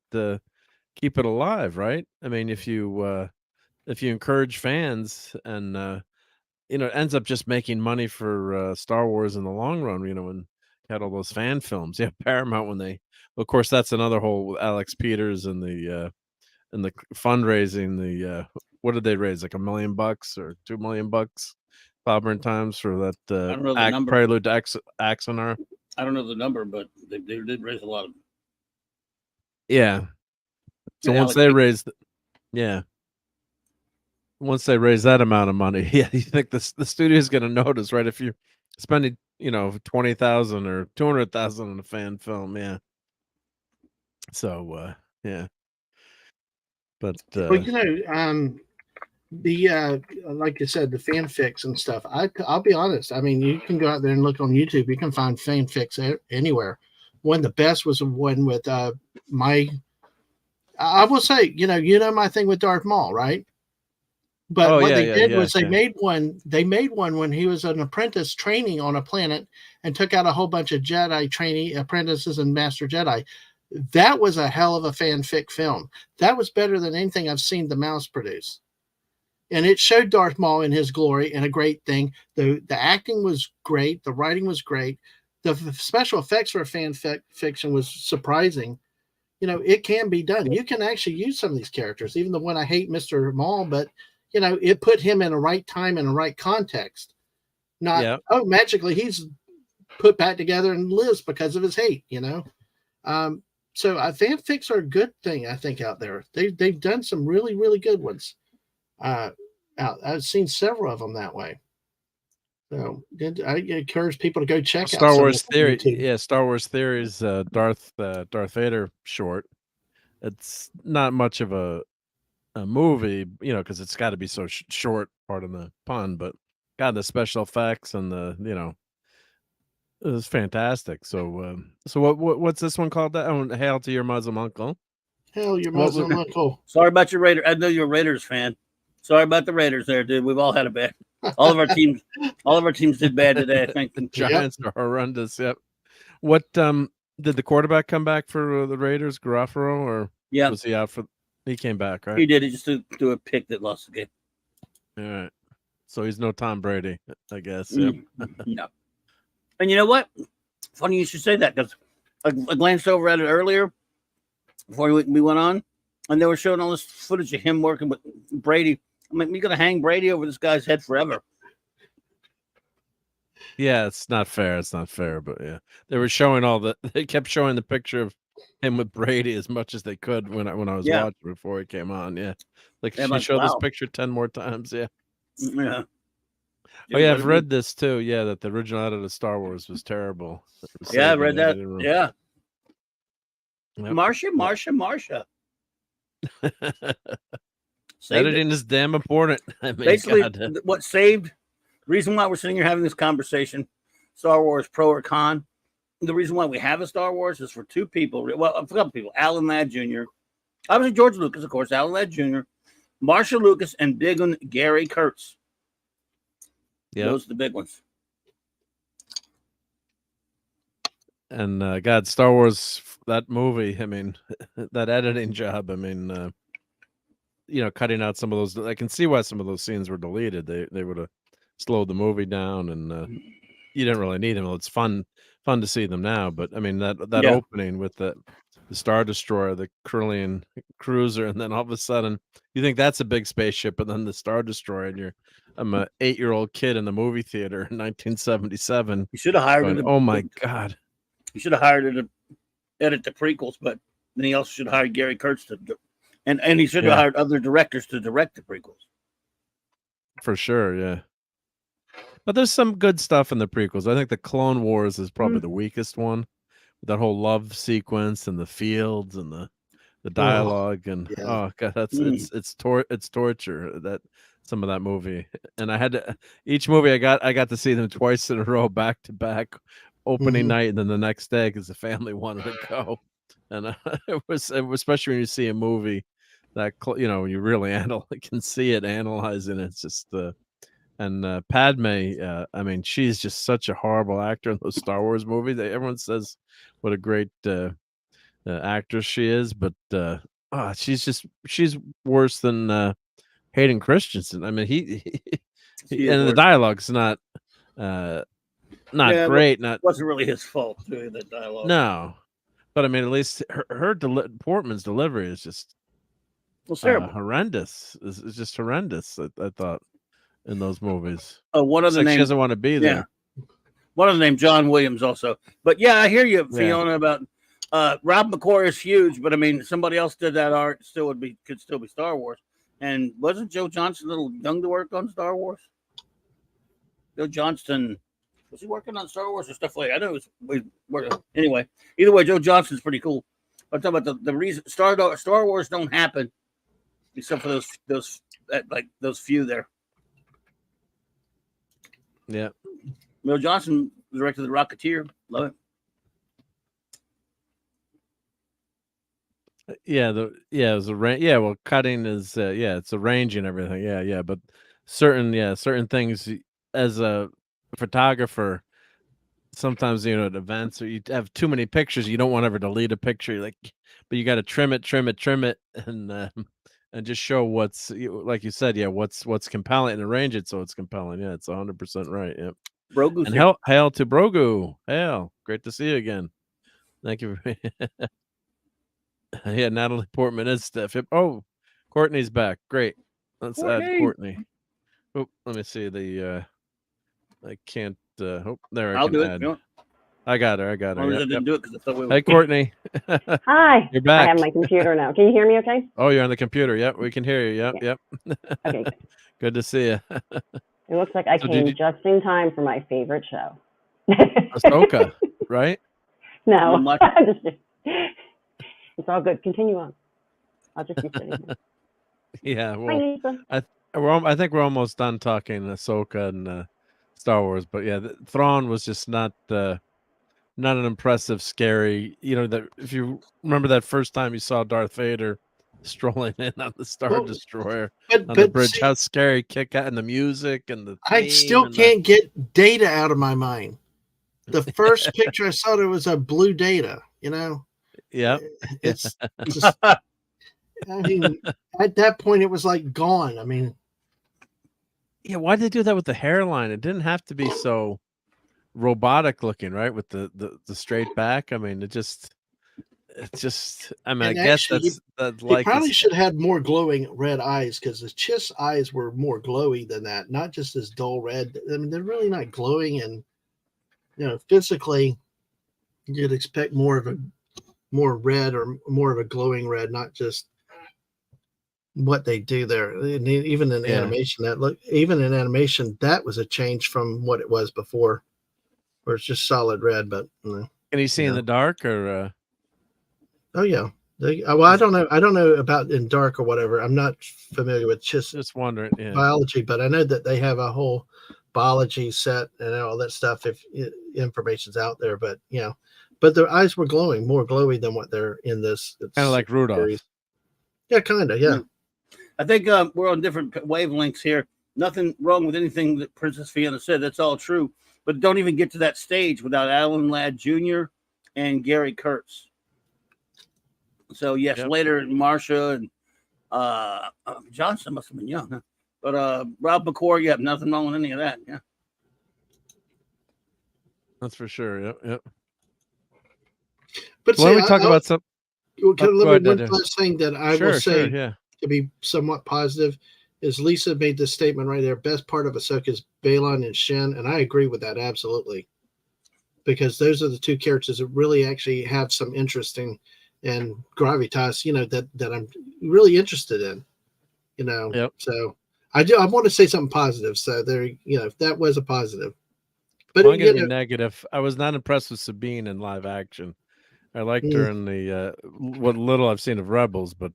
Speaker 1: alive, right? I mean, if you encourage fans and it ends up just making money for Star Wars in the long run, and had all those fan films. Yeah, Paramount of course, that's another whole with Alex Peters and the fundraising. What did they raise? Like $1 million or $2 million? Clobbering times for that
Speaker 5: I don't know the number.
Speaker 1: prelude to Axonar.
Speaker 5: I don't know the number, but they did raise a lot of.
Speaker 1: Yeah. So
Speaker 5: And
Speaker 1: once they raised, once they raise that amount of money, yeah, you think the studio is going to notice, right? If you're spending, $20,000 or $200,000 on a fan film, yeah. So yeah, but
Speaker 3: well, the like you said, the fanfics and stuff. I'll be honest. I mean, you can go out there and look on YouTube. You can find fanfics anywhere. One of the best was one with I will say, my thing with Darth Maul, right? But what they did was they made one. They made one when he was an apprentice training on a planet and took out a whole bunch of Jedi trainee apprentices and Master Jedi. That was a hell of a fanfic film. That was better than anything I've seen the mouse produce. And it showed Darth Maul in his glory, and a great thing. The acting was great. The writing was great. The special effects for a fiction was surprising. It can be done. You can actually use some of these characters, even the one I hate, Mr. Maul, but it put him in a right time and a right context. Not magically he's put back together and lives because of his hate. So fanfics are a good thing, I think, out there. They've done some really, really good ones. I've seen several of them that way. So I encourage people to go check out
Speaker 1: Star Wars Theory. Yeah, Star Wars Theory's Darth Vader short. It's not much of a movie, because it's got to be so short. Pardon the pun, but the special effects and it was fantastic. So what's this one called? That Hail to Your Muslim Uncle.
Speaker 3: Hail your Muslim Uncle.
Speaker 5: Sorry about your Raiders. I know you're a Raiders fan. Sorry about the Raiders there, dude. We've all had a bad. All of our teams did bad today, I think.
Speaker 1: The Giants are horrendous. Yep. What did the quarterback come back for the Raiders, Garofalo, or was he out for? He came back, right?
Speaker 5: He did. He just threw a pick that lost the game.
Speaker 1: All right. So he's no Tom Brady, I guess. Yep.
Speaker 5: No. And you know what? Funny you should say that, because I glanced over at it earlier before we went on, and they were showing all this footage of him working with Brady. I mean, you're going to hang Brady over this guy's head forever.
Speaker 1: Yeah, it's not fair. It's not fair, but yeah, they were showing they kept showing the picture of him with Brady as much as they could when I was watching before he came on. Yeah, like she showed this picture 10 more times. Yeah.
Speaker 5: Yeah.
Speaker 1: Oh yeah, I've read this too. Yeah, that the original edit of Star Wars was terrible.
Speaker 5: Yeah, I read that. Yeah. Yep. Marsha.
Speaker 1: Editing is damn important. I mean,
Speaker 5: basically, what saved the reason why we're sitting here having this conversation, Star Wars pro or con. The reason why we have a Star Wars is for two people. Well, a couple people, Alan Ladd Jr. Obviously, George Lucas, of course, Alan Ladd Jr., Marshall Lucas, and big one, Gary Kurtz.
Speaker 1: Yeah.
Speaker 5: Those are the big ones.
Speaker 1: And God, Star Wars, that movie, I mean, that editing job, I mean, cutting out some of those, I can see why some of those scenes were deleted. They would have slowed the movie down, and you didn't really need them. It's fun to see them now, but I mean, that opening with the Star Destroyer, the Corellian cruiser, and then all of a sudden you think that's a big spaceship, and then the Star Destroyer, and I'm a 8-year-old kid in the movie theater in 1977.
Speaker 5: You should have hired
Speaker 1: oh my God.
Speaker 5: You should have hired her to edit the prequels, but then he also should have hired Gary Kurtz and he should have hired other directors to direct the prequels.
Speaker 1: For sure, yeah. But there's some good stuff in the prequels. I think the Clone Wars is probably the weakest one. That whole love sequence and the fields and the dialogue oh God, that's it's torture. That some of that movie, and I had to each movie I got to see them twice in a row, back to back, opening night, and then the next day because the family wanted to go, and it was especially when you see a movie that you really can see it, analyzing it. It's just and Padme, I mean, she's just such a horrible actor in those Star Wars movies. Everyone says what a great actress she is, but she's worse than Hayden Christensen. I mean, he and the dialogue's not great.
Speaker 5: It wasn't really his fault, too, the dialogue.
Speaker 1: No, but I mean, at least her Portman's delivery is just horrendous. It's just horrendous. I thought in those movies.
Speaker 5: One of the names,
Speaker 1: she doesn't want to be there.
Speaker 5: One of the name John Williams also. But yeah, I hear you, Fiona, about Rob McCoy is huge, but I mean, somebody else did that art. Could still be Star Wars. And wasn't Joe Johnston a little young to work on Star Wars? Joe Johnston, was he working on Star Wars or stuff like that? I know it was. Anyway, either way, Joe Johnston's pretty cool. I'm talking about the reason Star Wars don't happen, except for those few there.
Speaker 1: Yeah.
Speaker 5: Joe Johnston directed The Rocketeer. Love
Speaker 1: it. It was a range. Yeah, well, cutting is it's a range and everything. Yeah, but certain things as a photographer, sometimes at events or you have too many pictures, you don't want to ever delete a picture, but you got to trim it, and just show what's like you said, what's compelling and arrange it so it's compelling. Yeah, it's 100% right. Yeah.
Speaker 5: Brogu's
Speaker 1: and hail to Brogu. Hail, great to see you again. Thank you. Yeah, Natalie Portman is stiff. Oh, Courtney's back. Great. Let's add Courtney. Oh, let me see the. I can't. There I can add. I got her.
Speaker 5: Yep. Didn't do it because I thought we were...
Speaker 1: Hey, Courtney.
Speaker 9: Hi.
Speaker 1: You're back.
Speaker 9: I have my computer now. Can you hear me okay?
Speaker 1: Oh, you're on the computer. Yep, we can hear you. Yep.
Speaker 9: Okay.
Speaker 1: Good to see you.
Speaker 9: It looks like I came just in time for my favorite show.
Speaker 1: Ahsoka, right?
Speaker 9: No. It's all good. Continue on. I'll just be sitting here.
Speaker 1: Yeah, well, I think we're almost done talking Ahsoka and Star Wars, but yeah, Thrawn was just not an impressive, scary. That if you remember that first time you saw Darth Vader strolling in on the Star Destroyer on the bridge, how scary kick out, and the music and the
Speaker 3: I still can't get Data out of my mind. The first picture I saw, there was a blue Data.
Speaker 1: Yeah,
Speaker 3: it's just. I mean, at that point, it was like gone. I mean,
Speaker 1: yeah. Why did they do that with the hairline? It didn't have to be so robotic looking, right? With the straight back. I mean, it's just. I mean, and I guess that's like.
Speaker 3: He probably should have had more glowing red eyes because the Chiss eyes were more glowy than that. Not just this dull red. I mean, they're really not glowing, and physically, you'd expect more red or more of a glowing red, not just what they do there. And even in animation, that was a change from what it was before, where it's just solid red. But
Speaker 1: can you see in the dark or?
Speaker 3: Oh yeah. I don't know about in dark or whatever. I'm not familiar with
Speaker 1: just wondering
Speaker 3: biology, but I know that they have a whole biology set and all that stuff. If information's out there, but but their eyes were glowing, more glowy than what they're in this.
Speaker 1: Kind of like Rudolph.
Speaker 3: Series. Yeah, kind of. Yeah.
Speaker 5: I think we're on different wavelengths here. Nothing wrong with anything that Princess Fiona said. That's all true. But don't even get to that stage without Alan Ladd Jr. and Gary Kurtz. So, yes, later Marsha and Johnson must have been young, huh? But Rob McCord, yeah, nothing wrong with any of that. Yeah.
Speaker 1: That's for sure. Yep.
Speaker 3: But
Speaker 1: why don't we talk about some?
Speaker 3: One last thing that I will say to be somewhat positive is Lisa made this statement right there. Best part of Ahsoka is Balon and Shin, and I agree with that absolutely, because those are the two characters that really actually have some interesting and gravitas, that I'm really interested in, So I want to say something positive. So there, that was a positive. But
Speaker 1: I'm going to be negative. I was not impressed with Sabine in live action. I liked her in the what little I've seen of Rebels, but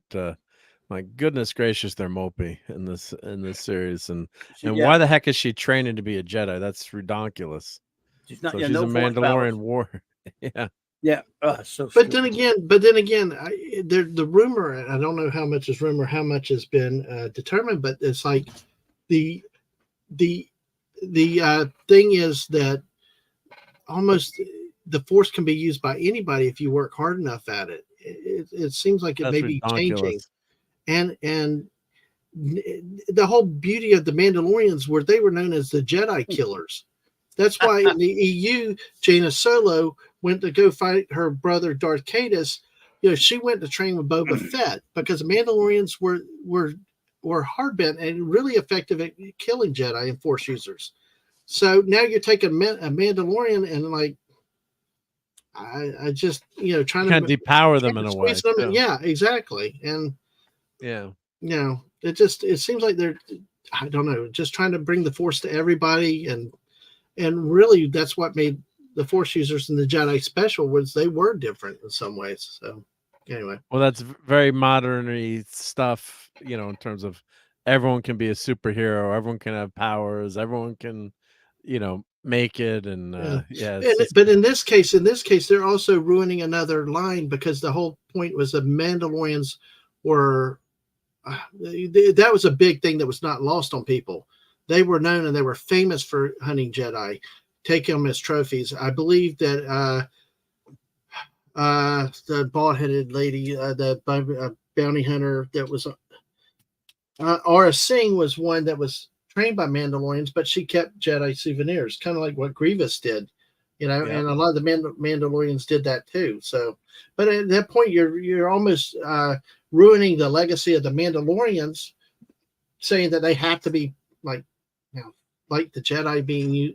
Speaker 1: my goodness gracious, they're mopey in this series, and why the heck is she training to be a Jedi? That's redonkulous.
Speaker 5: She's not.
Speaker 1: So she's a Mandalorian warrior.
Speaker 5: Yeah.
Speaker 3: So. But then again, the rumor. I don't know how much is rumor, how much has been determined, but it's like the thing is that almost the Force can be used by anybody if you work hard enough at it. It seems like it may be changing, and the whole beauty of the Mandalorians were they were known as the Jedi killers. That's why in the EU, Jaina Solo went to go fight her brother Darth Caedus. She went to train with Boba Fett because the Mandalorians were hard bent and really effective at killing Jedi and Force users. So now you're taking a Mandalorian and like. I just trying to
Speaker 1: depower them in a way.
Speaker 3: Yeah, exactly. And it seems like they're, I don't know, just trying to bring the Force to everybody, and really that's what made the Force users and the Jedi special, was they were different in some ways. So anyway,
Speaker 1: well, that's very modern-y stuff, in terms of everyone can be a superhero, everyone can have powers, everyone can, make it, and
Speaker 3: but in this case they're also ruining another line, because the whole point was the Mandalorians were that was a big thing that was not lost on people. They were known and they were famous for hunting Jedi, taking them as trophies. I believe that the bald-headed lady, the bounty hunter that was Aura Singh, was one that was trained by Mandalorians, but she kept Jedi souvenirs, kind of like what Grievous did, and a lot of the Mandalorians did that too. So, but at that point, you're almost ruining the legacy of the Mandalorians, saying that they have to be like the Jedi being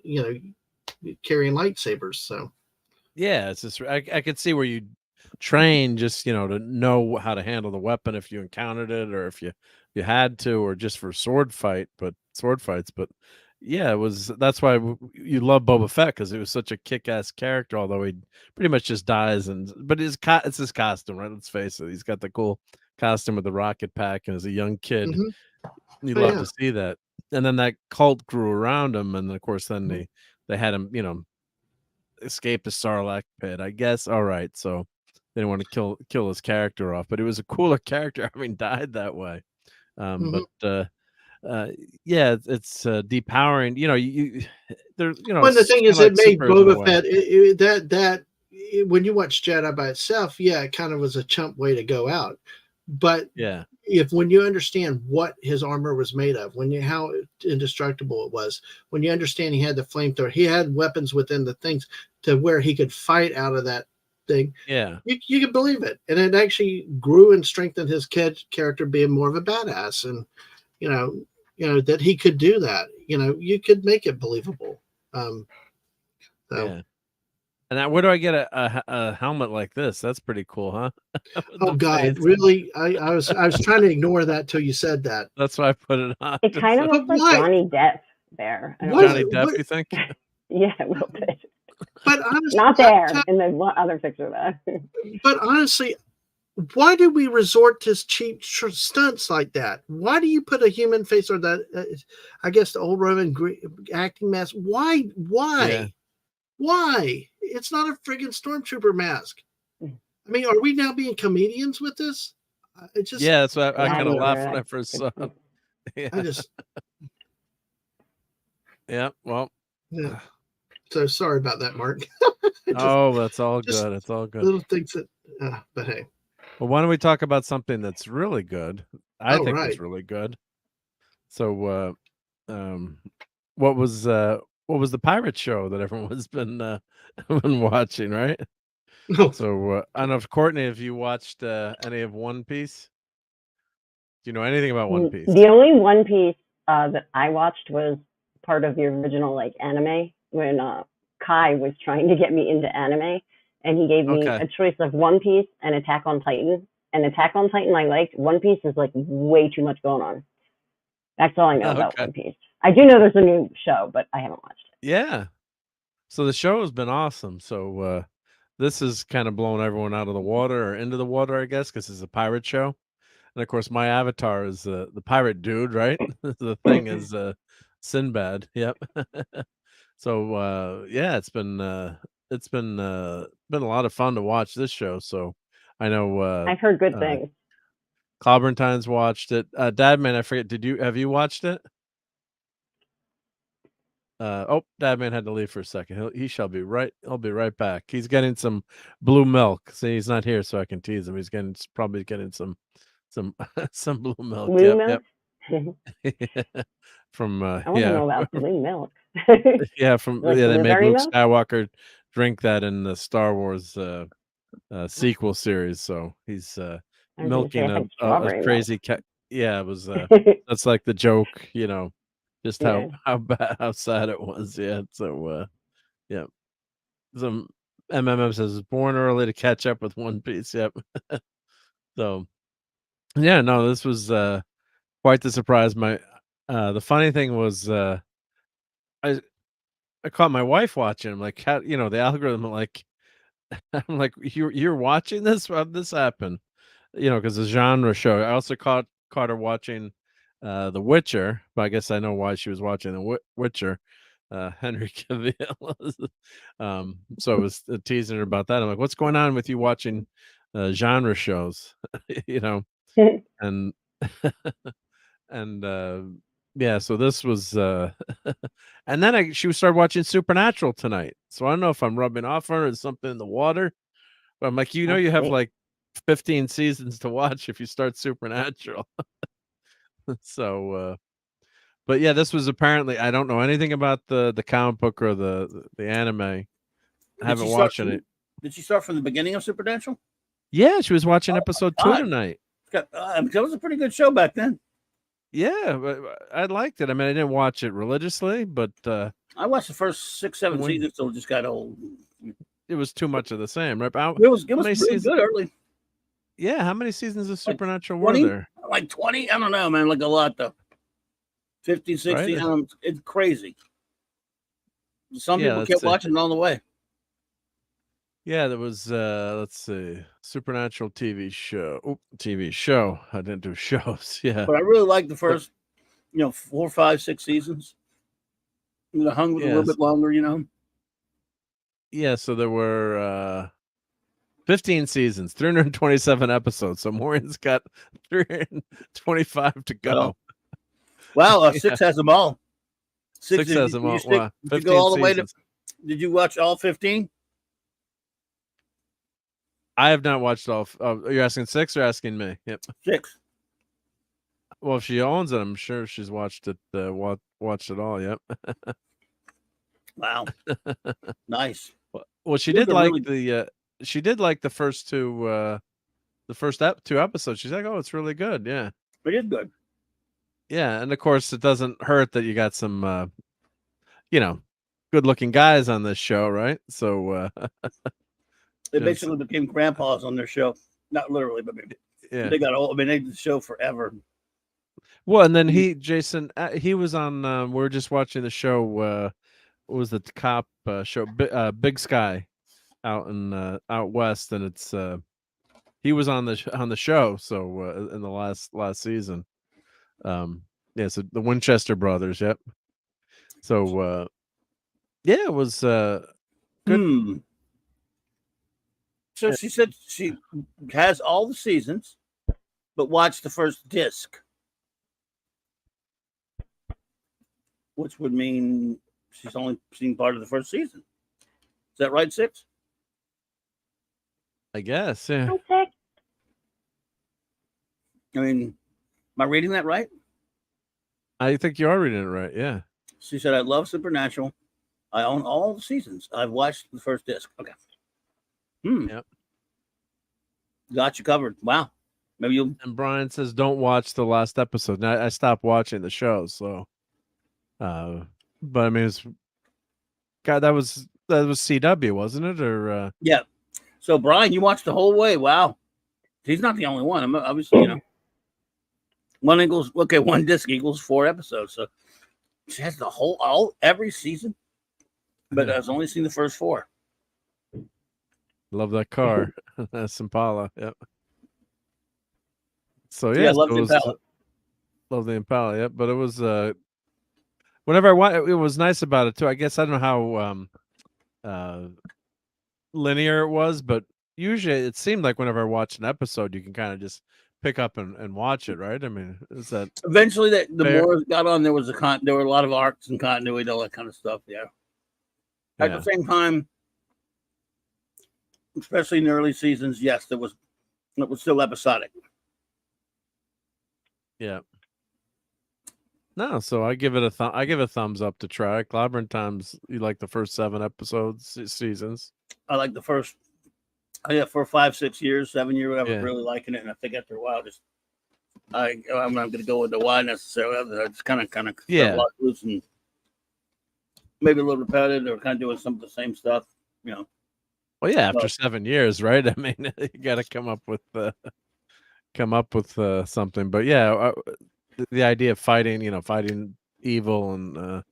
Speaker 3: carrying lightsabers. So,
Speaker 1: it's just I could see where you train just to know how to handle the weapon if you encountered it, or if you had to, or just for sword fights. But that's why you love Boba Fett, because it was such a kick-ass character, although he pretty much just dies, but it's his costume, right? Let's face it, he's got the cool costume with the rocket pack, and as a young kid you love to see that. And then that cult grew around him, and of course then they had him escape the Sarlacc pit, I guess. All right, so they didn't want to kill his character off, but it was a cooler character having died that way. But it's depowering.
Speaker 3: Well, the thing is, it made Boba Fett that when you watch Jedi by itself, it kind of was a chump way to go out. But when you understand what his armor was made of, how indestructible it was, when you understand he had the flamethrower, he had weapons within the things to where he could fight out of that thing. You can believe it, and it actually grew and strengthened his character being more of a badass, and that he could do that. You could make it believable.
Speaker 1: And where do I get a helmet like this? That's pretty cool, huh?
Speaker 3: Oh God, really? I was trying to ignore that till you said that.
Speaker 1: That's why I put it on.
Speaker 9: It kind of looks like Johnny Depp there.
Speaker 1: Johnny Depp, you think?
Speaker 9: Yeah, a little bit.
Speaker 3: But honestly,
Speaker 9: not there in the other picture though.
Speaker 3: But honestly, why do we resort to cheap stunts like that? Why do you put a human face, or that? I guess the old Roman acting mask. Why?
Speaker 1: Yeah.
Speaker 3: Why? It's not a friggin' stormtrooper mask. I mean, are we now being comedians with this? It just
Speaker 1: Yeah, that's why I
Speaker 9: Yeah,
Speaker 1: kind of
Speaker 9: neither.
Speaker 1: laughed when I first saw it.
Speaker 3: I
Speaker 1: Yeah,
Speaker 3: just
Speaker 1: yeah. Well,
Speaker 3: yeah. So sorry about that, Mark. Just
Speaker 1: oh, that's all
Speaker 3: just
Speaker 1: good. It's all good.
Speaker 3: little things that. But hey,
Speaker 1: Well, why don't we talk about something that's really good? I
Speaker 3: all
Speaker 1: think
Speaker 3: right.
Speaker 1: was really good. So, what was the pirate show that everyone's been been watching, right? So, I don't know if Courtney, have you watched any of One Piece? Do you know anything about One Piece?
Speaker 9: The only One Piece that I watched was part of the original like anime when Kai was trying to get me into anime, and he gave me
Speaker 1: Okay.
Speaker 9: a choice of One Piece and Attack on Titan. And Attack on Titan I liked. One Piece is like way too much going on. That's all I know about
Speaker 1: Okay.
Speaker 9: One Piece. I do know there's a new show, but I haven't watched it.
Speaker 1: Yeah. So the show has been awesome. So this is kind of blowing everyone out of the water or into the water, I guess, because it's a pirate show. And of course, my avatar is the pirate dude, right? The thing is Sinbad. Yep. So yeah, it's been a lot of fun to watch this show. So I know
Speaker 9: I've heard good things.
Speaker 1: Clobbertine's watched it. Dadman, I forget. Have you watched it? Dadman had to leave for a second. He shall be right. He'll be right back. He's getting some blue milk. See, he's not here, so I can tease him. He's probably getting some some blue milk.
Speaker 9: Blue
Speaker 1: Yep.
Speaker 9: milk?
Speaker 1: From
Speaker 9: I want to know about blue milk.
Speaker 1: yeah,
Speaker 9: Like
Speaker 1: they make
Speaker 9: blueberry
Speaker 1: Luke
Speaker 9: milk?
Speaker 1: Skywalker drink that in the Star Wars sequel series. So he's
Speaker 9: I was gonna
Speaker 1: milking
Speaker 9: say, I
Speaker 1: a
Speaker 9: had strawberry
Speaker 1: crazy cat. Yeah, it was that's like the joke, just
Speaker 9: Yeah.
Speaker 1: how bad, how sad it was. Yeah. So yeah. Some MMM says born early to catch up with One Piece. Yep. So yeah, no, this was quite the surprise. The funny thing was I caught my wife watching. I'm like, how, the algorithm, like, I'm like, you're watching this? How'd this happen? Because the genre show. I also caught her watching The Witcher, but I guess I know why she was watching The Witcher. Henry Cavill. So I was teasing her about that. I'm like, what's going on with you watching genre shows? And and yeah, so this was and then she started watching Supernatural tonight. So I don't know if I'm rubbing off on her or something in the water. But I'm like, you have like 15 seasons to watch if you start Supernatural. So but yeah, this was apparently, I don't know anything about the comic book or the anime. I haven't watched it.
Speaker 5: Did she start from the beginning of Supernatural?
Speaker 1: Yeah, she was watching episode 2 tonight.
Speaker 5: That was a pretty good show back then.
Speaker 1: Yeah, I liked it. I mean, I didn't watch it religiously, but
Speaker 5: I watched the first 6-7 seasons till it just got old.
Speaker 1: It was too much of the same, right?
Speaker 5: It was really good early.
Speaker 1: Yeah, how many seasons of Supernatural were there?
Speaker 5: Like 20? I don't know, man. Like a lot, though. 50, 60.
Speaker 1: Right?
Speaker 5: It's crazy. Some people kept watching it on the way.
Speaker 1: Yeah, there was let's see, Supernatural TV show. Oh, TV show. I didn't do shows. Yeah.
Speaker 5: But I really liked the first, 4, 5, 6 seasons. Hung with a little bit longer,
Speaker 1: Yeah, so there were 15 seasons, 327 episodes. So Maureen's got 325 to go.
Speaker 5: Wow, 6 has them all.
Speaker 1: 6 has them all. Wow.
Speaker 5: Did you go all the way to? Did you watch all 15?
Speaker 1: I have not watched all. You're asking 6 or asking me? Yep.
Speaker 5: 6.
Speaker 1: Well, if she owns it, I'm sure she's watched it. Watched it all. Yep.
Speaker 5: Wow. Nice.
Speaker 1: Well, she did like she did like the first 2. The first 2 episodes. She's like, "Oh, it's really good." Yeah.
Speaker 5: It is good.
Speaker 1: Yeah, and of course, it doesn't hurt that you got some, good-looking guys on this show, right? So
Speaker 5: they basically became grandpas on their show. Not literally, but they got old. I mean, they did the show forever.
Speaker 1: Well, and then Jason, he was on. We were just watching the show. What was the cop show? Big Sky, out west, and it's he was on the show. So in the last season, yeah. So the Winchester brothers. Yep. So yeah, it was good.
Speaker 5: So she said she has all the seasons. but watched the first disc, which would mean she's only seen part of the first season. Is that right, Six?
Speaker 1: I guess, yeah.
Speaker 9: Hi, Six.
Speaker 5: I mean, am I reading that right?
Speaker 1: I think you are reading it right, yeah.
Speaker 5: She said, I love Supernatural. I own all the seasons. I've watched the first disc. Okay.
Speaker 1: Yep.
Speaker 5: Got you covered. Wow. Maybe you.
Speaker 1: And Brian says, don't watch the last episode. Now, I stopped watching the show, so. But I mean, God, that was CW, wasn't it? Or
Speaker 5: Yeah. So Brian, you watched the whole way. Wow. He's not the only one. I'm obviously, you know, one disc equals 4 episodes. So she has the every season, but I've only seen the first 4.
Speaker 1: Love that car. That's Impala. Yep. So
Speaker 5: Yeah,
Speaker 1: yeah,
Speaker 5: love the Impala.
Speaker 1: Love the Impala. Yep. But it was whenever I watched, it was nice about it too. I guess I don't know how linear it was, but usually it seemed like whenever I watched an episode, you can kind of just pick up and watch it, right? I mean, is that
Speaker 5: eventually the more it got on, there were a lot of arcs and continuity, all that kind of stuff. Yeah. At the same time, especially in the early seasons, yes, it was still episodic.
Speaker 1: Yeah. No, so I give it a thumbs up to try. Clobbering Times, you like the first 7 episodes seasons?
Speaker 5: I like the first, for 5, 6 years, 7 years, I was really liking it, and I think after a while, I'm not going to go into why necessarily. I just kind of loose and maybe a little repetitive, or kind of doing some of the same stuff, you know.
Speaker 1: Well, yeah, after 7 years, right? I mean, you got to come up with something. But yeah, the idea of fighting evil and the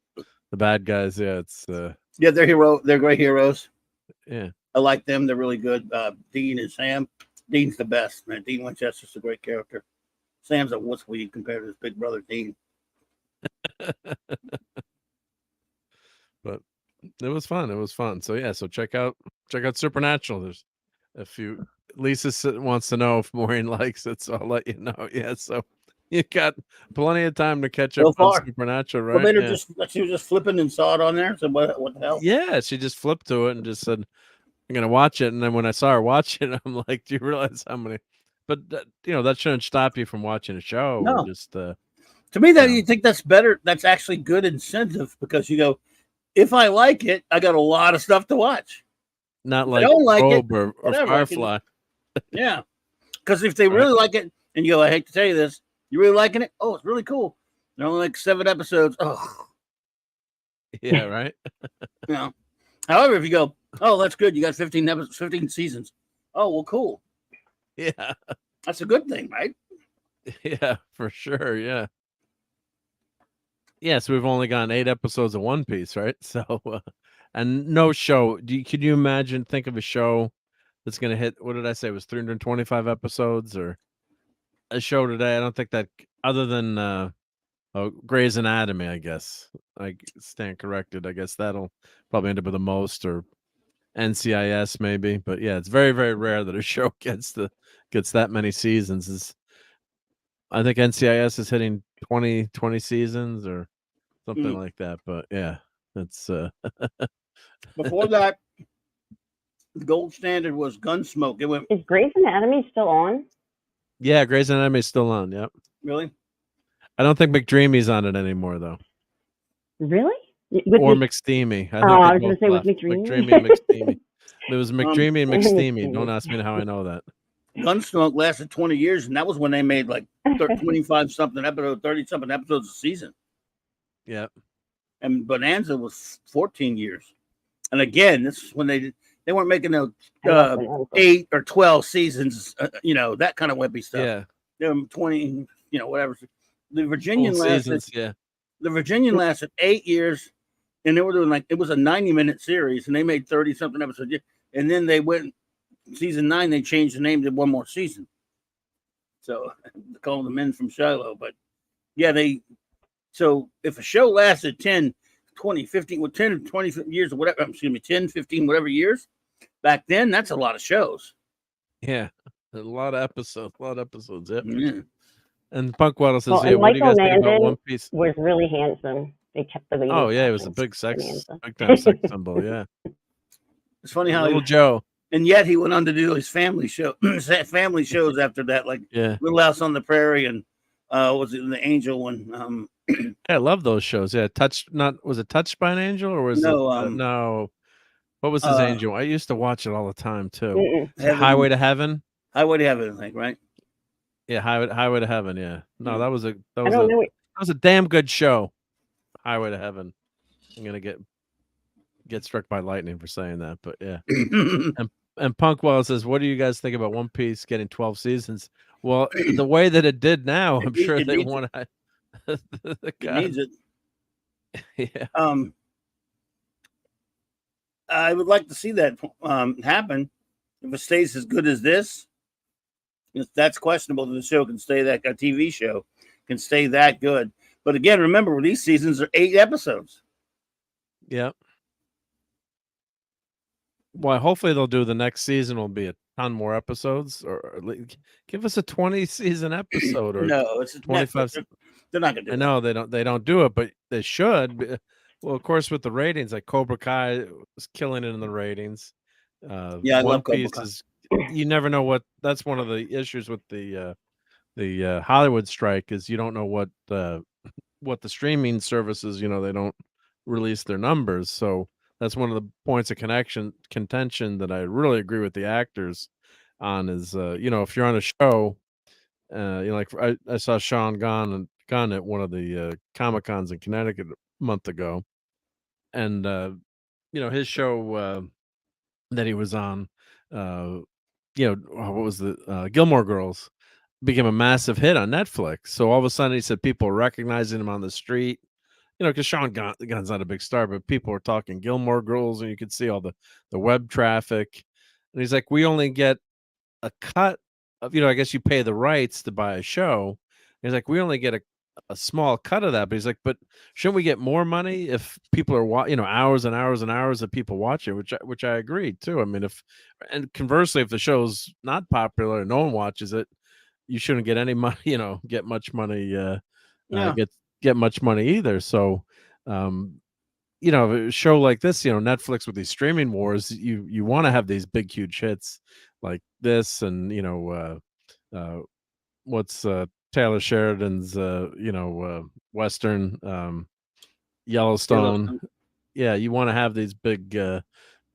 Speaker 1: bad guys. Yeah, it's
Speaker 5: they're great heroes.
Speaker 1: Yeah,
Speaker 5: I like them. They're really good. Dean and Sam. Dean's the best, man. Dean Winchester's a great character. Sam's a wussweed compared to his big brother Dean.
Speaker 1: But it was fun. So yeah, so check out Supernatural. There's a few. Lisa wants to know if Maureen likes it, so I'll let you know. Yeah, so you got plenty of time to catch up on Supernatural, right?
Speaker 5: Well, she was just flipping and saw it on there. So what the hell?
Speaker 1: Yeah, she just flipped to it and just said, "I'm gonna watch it." And then when I saw her watching, I'm like, "Do you realize how many?" But that shouldn't stop you from watching a show.
Speaker 5: No.
Speaker 1: Or just
Speaker 5: to me, you think that's better. That's actually good incentive, because you go, if I like it, I got a lot of stuff to watch.
Speaker 1: Not like
Speaker 5: I don't like
Speaker 1: Probe
Speaker 5: it,
Speaker 1: or
Speaker 5: whatever,
Speaker 1: Firefly.
Speaker 5: Yeah, because if they really like it, and you go, I hate to tell you this, you really liking it? Oh, it's really cool. They're only like 7 episodes. Oh,
Speaker 1: yeah, right.
Speaker 5: However, if you go, oh, that's good. You got 15 episodes, 15 seasons. Oh, well, cool.
Speaker 1: Yeah,
Speaker 5: that's a good thing, right?
Speaker 1: Yeah, for sure. Yeah. Yes, we've only gotten 8 episodes of One Piece, right? So, and no show. Could you imagine? Think of a show that's going to hit. What did I say? It was 325 episodes, or a show today? I don't think that, other than Grey's Anatomy, I guess. I stand corrected. I guess that'll probably end up with the most, or NCIS maybe. But yeah, it's very, very rare that a show gets that many seasons. I think NCIS is hitting 20 seasons or something like that. But yeah, that's
Speaker 5: before that, the gold standard was Gunsmoke.
Speaker 9: Is Grey's Anatomy still on?
Speaker 1: Yeah, Grey's Anatomy is still on. Yep.
Speaker 5: Really?
Speaker 1: I don't think McDreamy's on it anymore, though.
Speaker 9: Really?
Speaker 1: Or McSteamy.
Speaker 9: I was going to say with McDreamy.
Speaker 1: McDreamy and McSteamy. It was McDreamy and McSteamy. Don't ask me how I know that.
Speaker 5: Gunsmoke lasted 20 years, and that was when they made like 25-something episodes, 30-something episodes a season.
Speaker 1: Yeah.
Speaker 5: And Bonanza was 14 years. And again, this is when they weren't making no 8 or 12 seasons, that kind of wimpy stuff.
Speaker 1: Yeah.
Speaker 5: They were 20, whatever. The Virginian
Speaker 1: lasted
Speaker 5: 8 years, and they were doing it was a 90-minute series, and they made 30-something episodes. And then they went, season 9, they changed the name to one more season. So they call them Men from Shiloh. But yeah, so if a show lasted 10, 20, 15, 10, 20 years or whatever, 10, 15, whatever years, back then, that's a lot of shows.
Speaker 1: Yeah. A lot of episodes. Yep.
Speaker 5: Yeah.
Speaker 1: And Punk Waddle says,
Speaker 9: Well,
Speaker 1: "Yeah,
Speaker 9: and
Speaker 1: what do you
Speaker 9: Michael
Speaker 1: guys think about
Speaker 9: Landon
Speaker 1: One Piece?"
Speaker 9: was really handsome. They kept the lady.
Speaker 1: Oh yeah, it was a
Speaker 9: talking.
Speaker 1: big
Speaker 9: Really
Speaker 1: big time sex symbol. Yeah,
Speaker 5: It's funny how
Speaker 1: little Joe.
Speaker 5: And yet he went on to do his family family shows after that, like
Speaker 1: Yeah,
Speaker 5: Little House on the Prairie and was it the Angel one?
Speaker 1: I love those shows. Yeah, was it Touched by an Angel or was
Speaker 5: No,
Speaker 1: it no? What was his angel? I used to watch it all the time too. Highway to Heaven.
Speaker 5: Highway to Heaven, I think, right?
Speaker 1: Yeah, Highway to Heaven. Yeah, no, that was a damn good show. Highway to Heaven. I'm gonna get struck by lightning for saying that, but yeah. and Punkwell says, "What do you guys think about One Piece getting 12 seasons?" Well, the way that it did now, I'm sure they want to.
Speaker 5: It needs it.
Speaker 1: Yeah.
Speaker 5: I would like to see that happen. If it stays as good as this, that's questionable that the show can stay that a TV show can stay that good. But again, remember these seasons are 8 episodes.
Speaker 1: Yep. Well, hopefully they'll do the next season will be a ton more episodes, or give us a 20 season episode, or
Speaker 5: no, it's
Speaker 1: 25.
Speaker 5: They're not gonna do.
Speaker 1: I know they don't do it, but they should. Well, of course, with the ratings, like Cobra Kai was killing it in the ratings.
Speaker 5: Yeah, I love Cobra Kai.
Speaker 1: You never know what. That's one of the issues with the Hollywood strike is you don't know what the streaming services. They don't release their numbers, so that's one of the points of contention that I really agree with the actors on. Is if you're on a show, like I saw Sean Gunn at one of the Comic Cons in Connecticut a month ago, and his show that he was on, what was the Gilmore Girls became a massive hit on Netflix. So all of a sudden, he said people were recognizing him on the street. Because Sean Gunn's not a big star, but people were talking Gilmore Girls, and you could see all the web traffic. And he's like, we only get a cut of, I guess you pay the rights to buy a show. And he's like, we only get a small cut of that. But he's like, but shouldn't we get more money if people are hours and hours and hours of people watch it? Which I agree too. I mean, and conversely, if the show's not popular and no one watches it, you shouldn't get any money. Get much money. Get much money either. So, a show like this, Netflix with these streaming wars, you want to have these big, huge hits like this, and what's Taylor Sheridan's, Western, Yellowstone. Yeah, you want to have these big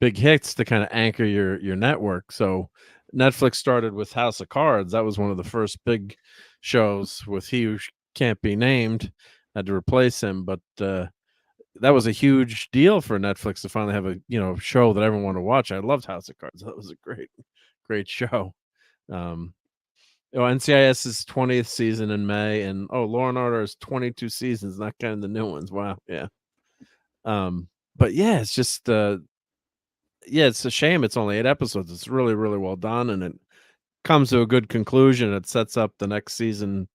Speaker 1: hits to kind of anchor your network. So Netflix started with House of Cards. That was one of the first big shows with He Who Can't Be Named. Had to replace him, but that was a huge deal for Netflix to finally have a show that everyone wanted to watch. I loved House of Cards. That was a great show. NCIS's 20th season in May, and Law and Order is 22 seasons, not counting the new ones. Wow, yeah. But yeah, it's just it's a shame it's only 8 episodes. It's really, really well done, and it comes to a good conclusion. It sets up the next season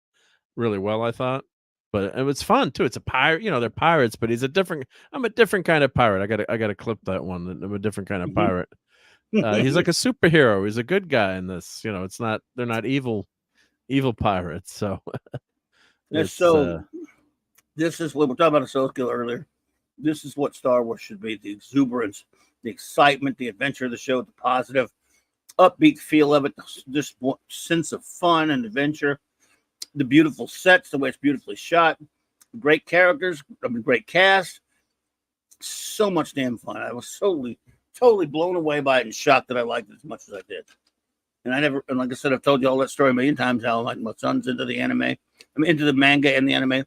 Speaker 1: really well, I thought. But it was fun too. It's a pirate, they're pirates, but I'm a different kind of pirate. I gotta clip that one. I'm a different kind of pirate. He's like a superhero. He's a good guy in this. They're not evil pirates. So
Speaker 5: this is what we're talking about a soul skill earlier. This is what Star Wars should be: the exuberance, the excitement, the adventure of the show, the positive, upbeat feel of it, this sense of fun and adventure. The beautiful sets, the way it's beautifully shot, great characters, great cast, so much damn fun. I was totally blown away by it and shocked that I liked it as much as I did. And like I said, I've told you all that story a million times. How like my son's into the anime, into the manga and the anime.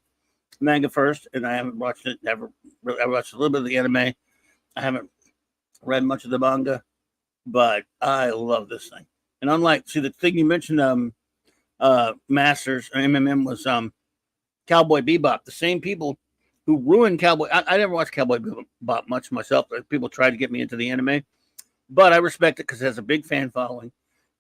Speaker 5: Manga first, and I haven't watched it. I watched a little bit of the anime. I haven't read much of the manga, but I love this thing. And the thing you mentioned, Masters or MMM was Cowboy Bebop. The same people who ruined Cowboy. I never watched Cowboy Bebop much myself. People tried to get me into the anime, but I respect it because it has a big fan following.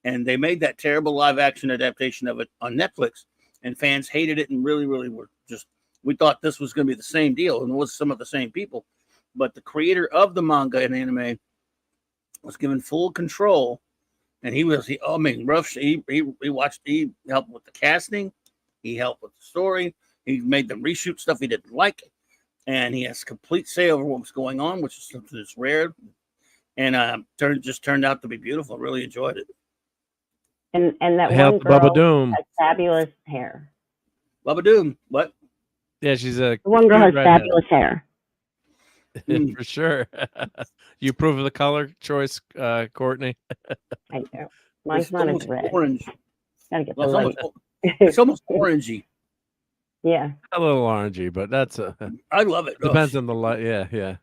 Speaker 5: And they made that terrible live action adaptation of it on Netflix, and fans hated it and really, really were just. We thought this was going to be the same deal, and it was some of the same people, but the creator of the manga and anime was given full control and he rough. He watched. He helped with the casting. He helped with the story. He made them reshoot stuff he didn't like, and he has complete say over what was going on, which is something that's rare. And turned out to be beautiful. Really enjoyed it.
Speaker 9: And that
Speaker 1: Hail
Speaker 9: one
Speaker 1: to
Speaker 9: girl
Speaker 1: Bubba Doom.
Speaker 9: has fabulous hair.
Speaker 5: Bubba Doom. What?
Speaker 1: Yeah, she's a
Speaker 9: The one girl has
Speaker 1: cute redhead.
Speaker 9: fabulous hair.
Speaker 1: For sure. You approve of the color choice, Courtney?
Speaker 9: I do. Mine's not as red.
Speaker 5: Orange.
Speaker 9: Gotta get the
Speaker 5: Well,
Speaker 9: light.
Speaker 5: it's almost orangey.
Speaker 9: Yeah.
Speaker 1: A little orangey, but that's
Speaker 5: I love it.
Speaker 1: Depends on the light. Yeah.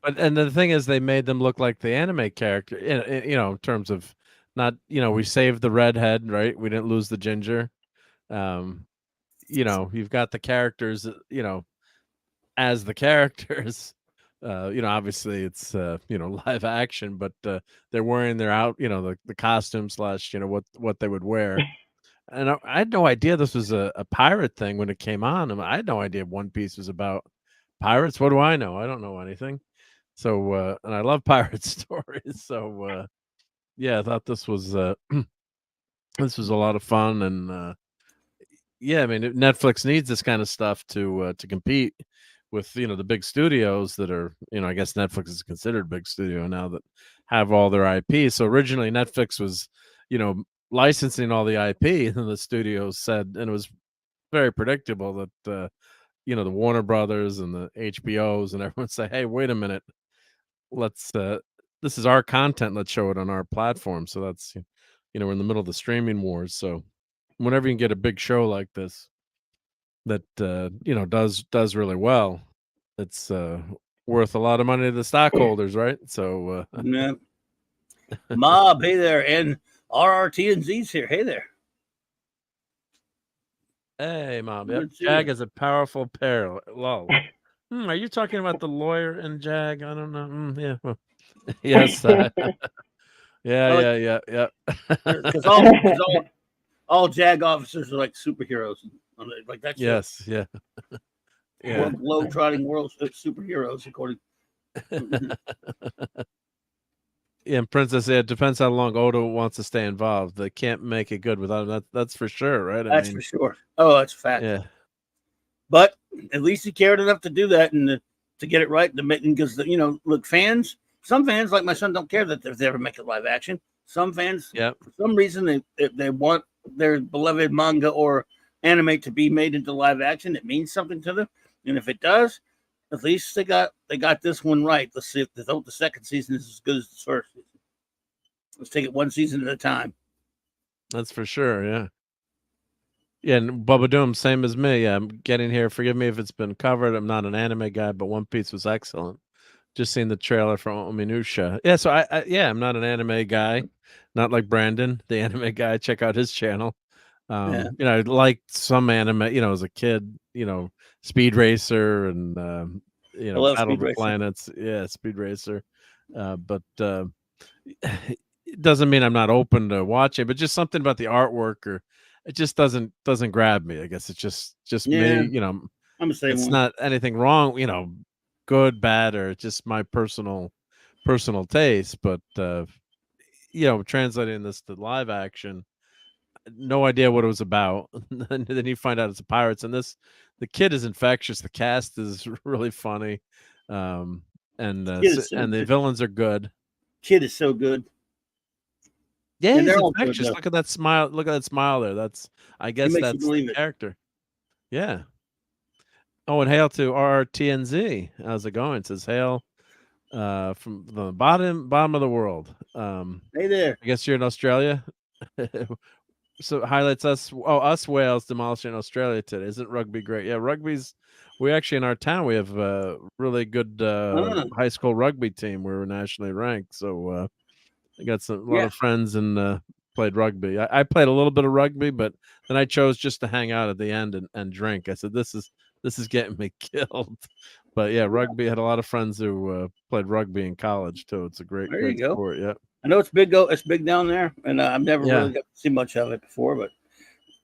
Speaker 1: But and the thing is, they made them look like the anime character. In terms of not, we saved the redhead, right? We didn't lose the ginger. You've got the characters, as the characters. Obviously it's live action, but they're wearing their the costume / what they would wear. And I had no idea this was a pirate thing when it came on. I had no idea One Piece was about pirates. What do I know? I don't know anything. So and I love pirate stories. So I thought this was this was a lot of fun. And I mean, Netflix needs this kind of stuff to compete with the big studios that are, I guess Netflix is considered a big studio now, that have all their IP. So originally Netflix was licensing all the IP, and the studios said, and it was very predictable that the Warner Brothers and the HBOs and everyone say, hey, wait a minute, let's this is our content, let's show it on our platform. So that's we're in the middle of the streaming wars. So whenever you can get a big show like this that does really well, it's worth a lot of money to the stockholders, right? So
Speaker 5: yeah. Mob, hey there, and RRT and Z's here. Hey there.
Speaker 1: Hey, Mom. Yep. Jag is a powerful pair. Lol. Are you talking about the lawyer and Jag? I don't know. Yeah. Well, yes. Yeah.
Speaker 5: Because all Jag officers are like superheroes. Like that's
Speaker 1: yes. Yeah.
Speaker 5: Yeah. Globe-trotting world superheroes, according.
Speaker 1: Yeah, and Princess, it depends how long Oda wants to stay involved. They can't make it good without him. That's for sure, right?
Speaker 5: That's for sure. Oh, that's a fact.
Speaker 1: Yeah.
Speaker 5: But at least he cared enough to do that and to get it right. Because look, some fans like my son don't care that if they ever make it live action. Some fans, for some reason, they want their beloved manga or anime to be made into live action. It means something to them, and if it does, at least they got this one right. Let's see if the second season is as good as the first season. Let's take it one season at a time.
Speaker 1: That's for sure, yeah. Yeah, and Bubba Doom, same as me. I'm getting here. Forgive me if it's been covered. I'm not an anime guy, but One Piece was excellent. Just seen the trailer from Ominusha. Yeah, so I'm not an anime guy. Not like Brandon, the anime guy. Check out his channel. I liked some anime, as a kid, Speed Racer and Battle of the Planets. Yeah, Speed Racer. But it doesn't mean I'm not open to watching, but just something about the artwork, or it just doesn't grab me. I guess it's just me,
Speaker 5: I'm the same
Speaker 1: it's
Speaker 5: one.
Speaker 1: not anything wrong, good, bad, or just my personal taste. But translating this to live action, no idea what it was about. And then you find out it's a pirates, and the kid is infectious. The cast is really funny, and the villains are good.
Speaker 5: Kid is so good.
Speaker 1: Yeah, he's infectious. Look at that smile. Look at that smile there. I guess that's the character. Yeah. Oh, and hail to RRTNZ. How's it going? It says hail from the bottom of the world.
Speaker 5: Hey there.
Speaker 1: I guess you're in Australia. So highlights us Wales demolishing Australia today. Isn't rugby great? Yeah, we actually in our town we have a really good high school rugby team. We're nationally ranked. So I got a lot of friends and played rugby. I played a little bit of rugby, but then I chose just to hang out at the end and drink. I said this is getting me killed. But yeah, rugby, had a lot of friends who played rugby in college too. It's a great sport. Yeah.
Speaker 5: I know it's big. It's big down there, and I've never really got to see much of it before. But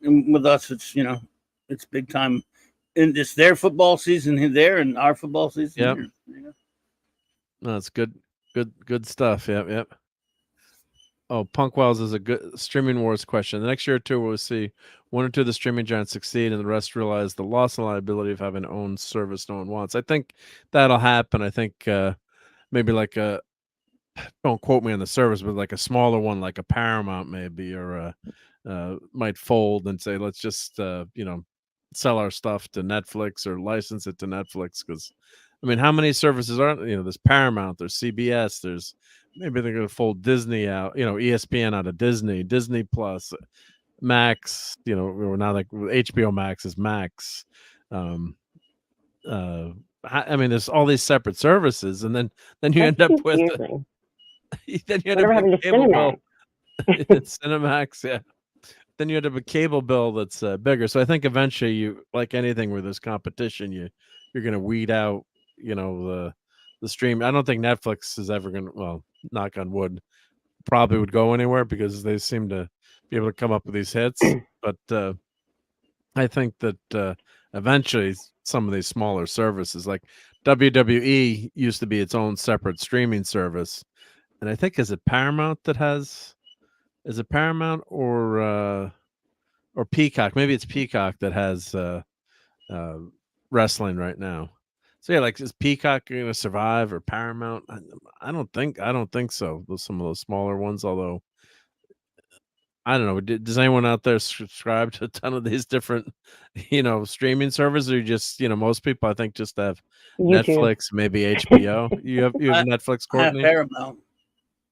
Speaker 5: with us, it's it's big time, and it's their football season there, and our football season here.
Speaker 1: No, it's good stuff. Yep. Oh, Punk Wells is a good streaming wars question. The next year or two, we'll see one or two of the streaming giants succeed, and the rest realize the loss and liability of having own service no one wants. I think that'll happen. I think maybe like a don't quote me on the service, but like a smaller one, like a Paramount maybe, or might fold and say, let's just sell our stuff to Netflix or license it to Netflix. Because I mean, how many services are there's Paramount, there's CBS, there's maybe they're going to fold Disney out, ESPN out of Disney Plus, Max, or now like HBO Max is Max. I mean, there's all these separate services, and then you end up with then you end up with a cable bill. It's Cinemax, yeah. Then you end up with a cable bill that's bigger. So I think eventually, you like anything where there's competition, you're going to weed out, the stream. I don't think Netflix is ever going to. Well, knock on wood, probably would go anywhere because they seem to be able to come up with these hits. But I think that eventually some of these smaller services, like WWE, used to be its own separate streaming service, and I think is it Paramount that has. Is it Paramount or Peacock? Maybe it's Peacock that has wrestling right now. So yeah, like is Peacock going to survive or Paramount? I don't think so. Some of those smaller ones, although I don't know. Does anyone out there subscribe to a ton of these different, streaming services? Or just most people I think just have
Speaker 9: YouTube.
Speaker 1: Netflix, maybe HBO. You have Netflix, Courtney?
Speaker 5: I have Paramount.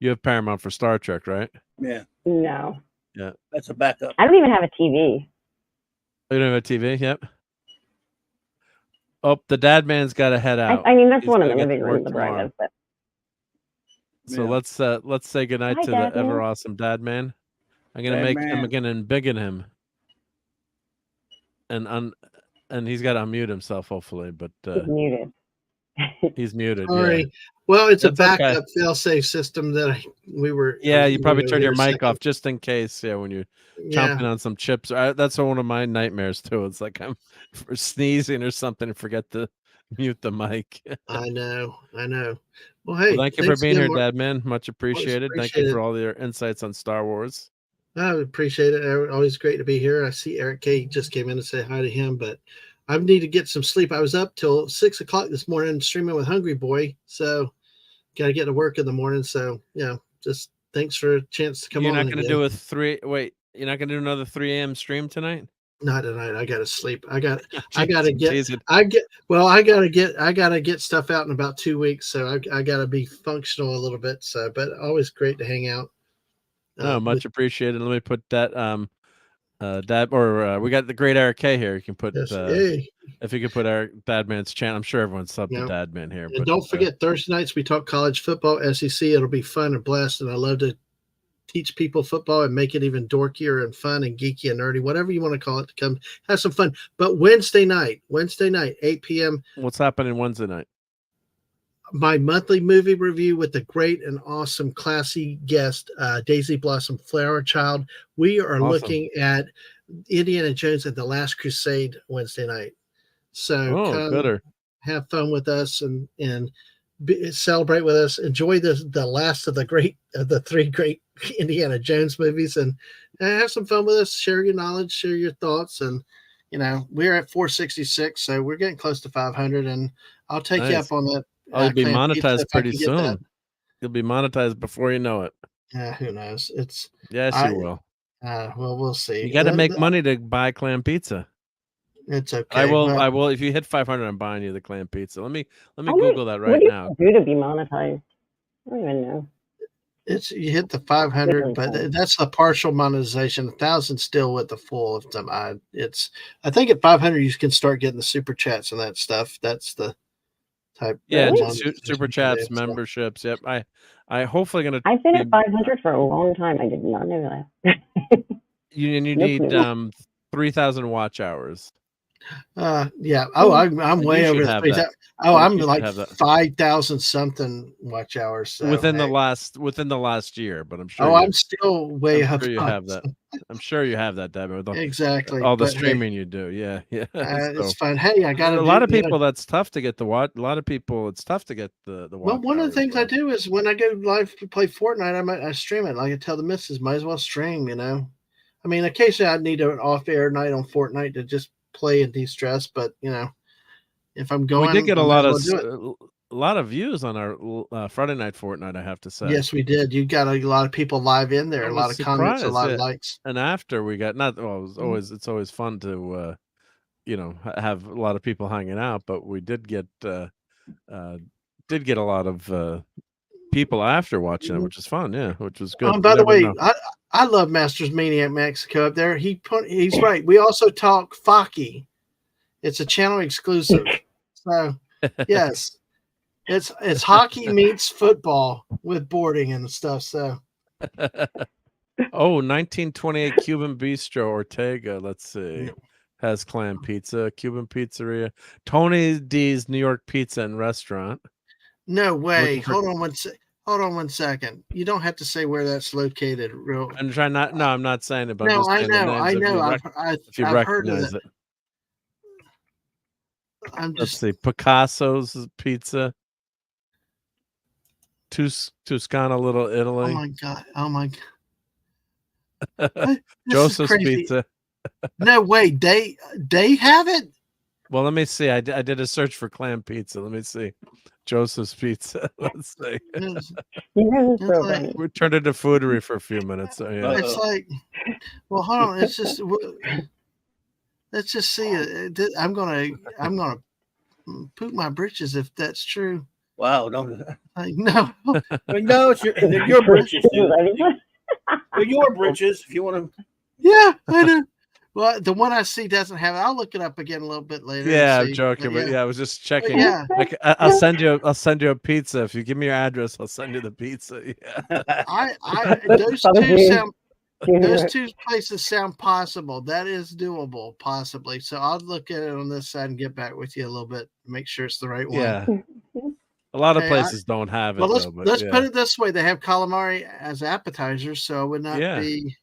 Speaker 1: You have Paramount for Star Trek, right?
Speaker 5: Yeah.
Speaker 9: No.
Speaker 1: Yeah.
Speaker 5: That's a backup.
Speaker 9: I don't even have a TV.
Speaker 1: Oh, you don't have a TV? Yep. Oh, the dad man's got to head out.
Speaker 9: I mean, that's
Speaker 1: He's
Speaker 9: one of
Speaker 1: gotta
Speaker 9: the
Speaker 1: get
Speaker 9: big
Speaker 1: to work
Speaker 9: ones that I
Speaker 1: tomorrow.
Speaker 9: have. But
Speaker 1: So
Speaker 5: Yeah.
Speaker 1: let's say goodnight
Speaker 9: Hi,
Speaker 1: to
Speaker 9: Dad
Speaker 1: the ever
Speaker 9: Man.
Speaker 1: awesome dad man. I'm gonna
Speaker 5: Dad
Speaker 1: make
Speaker 5: Man.
Speaker 1: him again and bigot him, and he's got to unmute himself hopefully, but
Speaker 9: He's muted.
Speaker 1: he's muted.
Speaker 3: Sorry.
Speaker 1: Yeah.
Speaker 3: Well, it's
Speaker 1: That's
Speaker 3: a
Speaker 1: okay.
Speaker 3: backup fail-safe system that we were.
Speaker 1: Yeah, you probably turned your
Speaker 3: here a
Speaker 1: mic
Speaker 3: second.
Speaker 1: off just in case. Yeah, when you're
Speaker 3: Yeah,
Speaker 1: chomping on some chips. That's one of my nightmares too. It's like I'm sneezing or something and forget to mute the mic.
Speaker 3: I know. Well, hey,
Speaker 1: Well, thank you for
Speaker 3: thanks
Speaker 1: being
Speaker 3: again,
Speaker 1: here,
Speaker 3: Mark.
Speaker 1: Dad Man. Much appreciated. Thank you
Speaker 3: appreciate
Speaker 1: for
Speaker 3: it.
Speaker 1: all your insights on Star Wars.
Speaker 3: I appreciate it. Always great to be here. I see Eric K just came in to say hi to him, but I need to get some sleep. I was up till 6 o'clock this morning streaming with Hungry Boy, so got to get to work in the morning. So just thanks for a chance to come
Speaker 1: You're
Speaker 3: on.
Speaker 1: not going to
Speaker 3: again.
Speaker 1: do a 3. Wait, you're not going to do another 3 a.m. stream tonight?
Speaker 3: Not tonight. I got to sleep. I got
Speaker 1: Jeez,
Speaker 3: to
Speaker 1: I'm
Speaker 3: get.
Speaker 1: teasing.
Speaker 3: I got to get stuff out in about 2 weeks. So I got to be functional a little bit. So, but always great to hang out.
Speaker 1: No, much appreciated. Let me put that Dad, or we got the great Eric K here. You can put
Speaker 3: Hey.
Speaker 1: if you could put Eric Dadman's channel. I'm sure everyone's subbed to Dadman here.
Speaker 3: And
Speaker 1: But
Speaker 3: don't forget Thursday nights we talk college football, SEC. It'll be fun and blessed, and I love to teach people football and make it even dorkier and fun and geeky and nerdy, whatever you want to call it. To come have some fun. But Wednesday night, 8 p.m.
Speaker 1: What's happening Wednesday night?
Speaker 3: My monthly movie review with the great and awesome, classy guest, Daisy Blossom Flower Child. We are looking at Indiana Jones and the Last Crusade Wednesday night. So come have fun with us and celebrate with us. Enjoy the last of the 3 great Indiana Jones movies, and have some fun with us. Share your knowledge, share your thoughts, and we're at 466, so we're getting close to 500. And I'll take you up on that.
Speaker 1: You'll be monetized pretty soon. You'll be monetized before you know it.
Speaker 3: Who knows?
Speaker 1: Yes, you will.
Speaker 3: Well, we'll see.
Speaker 1: You got to make money to buy clam pizza.
Speaker 3: It's okay.
Speaker 1: I will. If you hit 500, I'm buying you the clam pizza. Let me Google that right now.
Speaker 9: What do you do to be monetized? I don't even know.
Speaker 3: You hit the 500, but that's the partial monetization. 1,000 still with the full of them. I think at 500 you can start getting the super chats and that stuff. That's the type.
Speaker 1: Yeah, super chats, memberships. Yep. I hopefully gonna.
Speaker 9: I've been at 500 for a long time. I did not know that.
Speaker 1: You need 3,000 watch hours.
Speaker 3: Yeah. Oh, I'm way
Speaker 1: You
Speaker 3: over
Speaker 1: should
Speaker 3: the
Speaker 1: have
Speaker 3: 3,000.
Speaker 1: that.
Speaker 3: Oh, I'm
Speaker 1: You should
Speaker 3: like
Speaker 1: have that.
Speaker 3: 5,000 something watch hours. So,
Speaker 1: within the
Speaker 3: hey.
Speaker 1: last year, but I'm sure.
Speaker 3: Oh, I'm still way
Speaker 1: I'm
Speaker 3: up.
Speaker 1: sure you have that. I'm sure you have that, Devin, with
Speaker 3: Exactly.
Speaker 1: all the
Speaker 3: But hey,
Speaker 1: streaming you do. Yeah, yeah.
Speaker 3: it's
Speaker 1: So
Speaker 3: fun. Hey, I got
Speaker 1: a
Speaker 3: to
Speaker 1: lot
Speaker 3: do,
Speaker 1: of people. That's tough to get the watch. A lot of people, it's tough to get the
Speaker 3: well,
Speaker 1: watch
Speaker 3: one of the
Speaker 1: hours,
Speaker 3: things I
Speaker 1: though.
Speaker 3: do is when I go live to play Fortnite, I stream it. Like I tell the missus, might as well stream, you know. I mean, occasionally I need an off-air night on Fortnite to just play and de-stress, but you know, if I'm
Speaker 1: We
Speaker 3: going,
Speaker 1: did get
Speaker 3: I
Speaker 1: a
Speaker 3: might
Speaker 1: lot
Speaker 3: as well do it.
Speaker 1: a lot of views on our Friday Night Fortnite. I have to say.
Speaker 3: Yes, we did. You got a lot of people live in there,
Speaker 1: I
Speaker 3: a
Speaker 1: was
Speaker 3: lot of comments, a
Speaker 1: surprised.
Speaker 3: lot
Speaker 1: Yeah.
Speaker 3: of likes.
Speaker 1: And after we got not well, it was
Speaker 3: Mhm.
Speaker 1: always it's always fun to have a lot of people hanging out, but we did get a lot of people after watching it, which is fun. Yeah, which was good.
Speaker 3: By
Speaker 1: You
Speaker 3: the
Speaker 1: never
Speaker 3: way,
Speaker 1: know.
Speaker 3: I love Masters Maniac Mexico up there. He's right. We also talk Faki. It's a channel exclusive. So yes, it's hockey meets football with boarding and stuff. So
Speaker 1: 1928 Cuban Bistro Ortega. Let's see. Has clam pizza, Cuban pizzeria, Tony D's New York Pizza and Restaurant.
Speaker 3: no way. Hold on one second. You don't have to say where that's located.
Speaker 1: I'm trying not. No, I'm not saying it, but I'm
Speaker 3: No,
Speaker 1: just
Speaker 3: I
Speaker 1: saying the
Speaker 3: know.
Speaker 1: names if you
Speaker 3: I've heard of
Speaker 1: recognize
Speaker 3: it.
Speaker 1: it. Let's see. Picasso's Pizza. Tuscana Little Italy.
Speaker 3: Oh my god! Oh my god! This
Speaker 1: Joseph's
Speaker 3: is crazy.
Speaker 1: Pizza.
Speaker 3: No way. They have it.
Speaker 1: Well, let me see. I did a search for clam pizza. Let me see. Joseph's Pizza. Let's see. We turned into foodery for a few minutes. So yeah.
Speaker 3: It's like, well, hold on. It's just let's just see it. I'm gonna poop my britches if that's true.
Speaker 5: Wow, don't
Speaker 3: like no.
Speaker 5: No, they're your britches, dude. They're your britches. If you want to.
Speaker 3: Yeah, I do. Well, the one I see doesn't have it. I'll look it up again a little bit later.
Speaker 1: Yeah, I'm joking, but yeah, I was just checking.
Speaker 3: Yeah,
Speaker 1: I'll send you a pizza if you give me your address. I'll send you the pizza. Yeah.
Speaker 3: Those two places sound possible. That is doable, possibly. So I'll look at it on this side and get back with you a little bit. Make sure it's the right one.
Speaker 1: Yeah. A lot of places don't have it.
Speaker 3: Well, let's
Speaker 1: yeah.
Speaker 3: put it this way: they have calamari as appetizers, so I would not be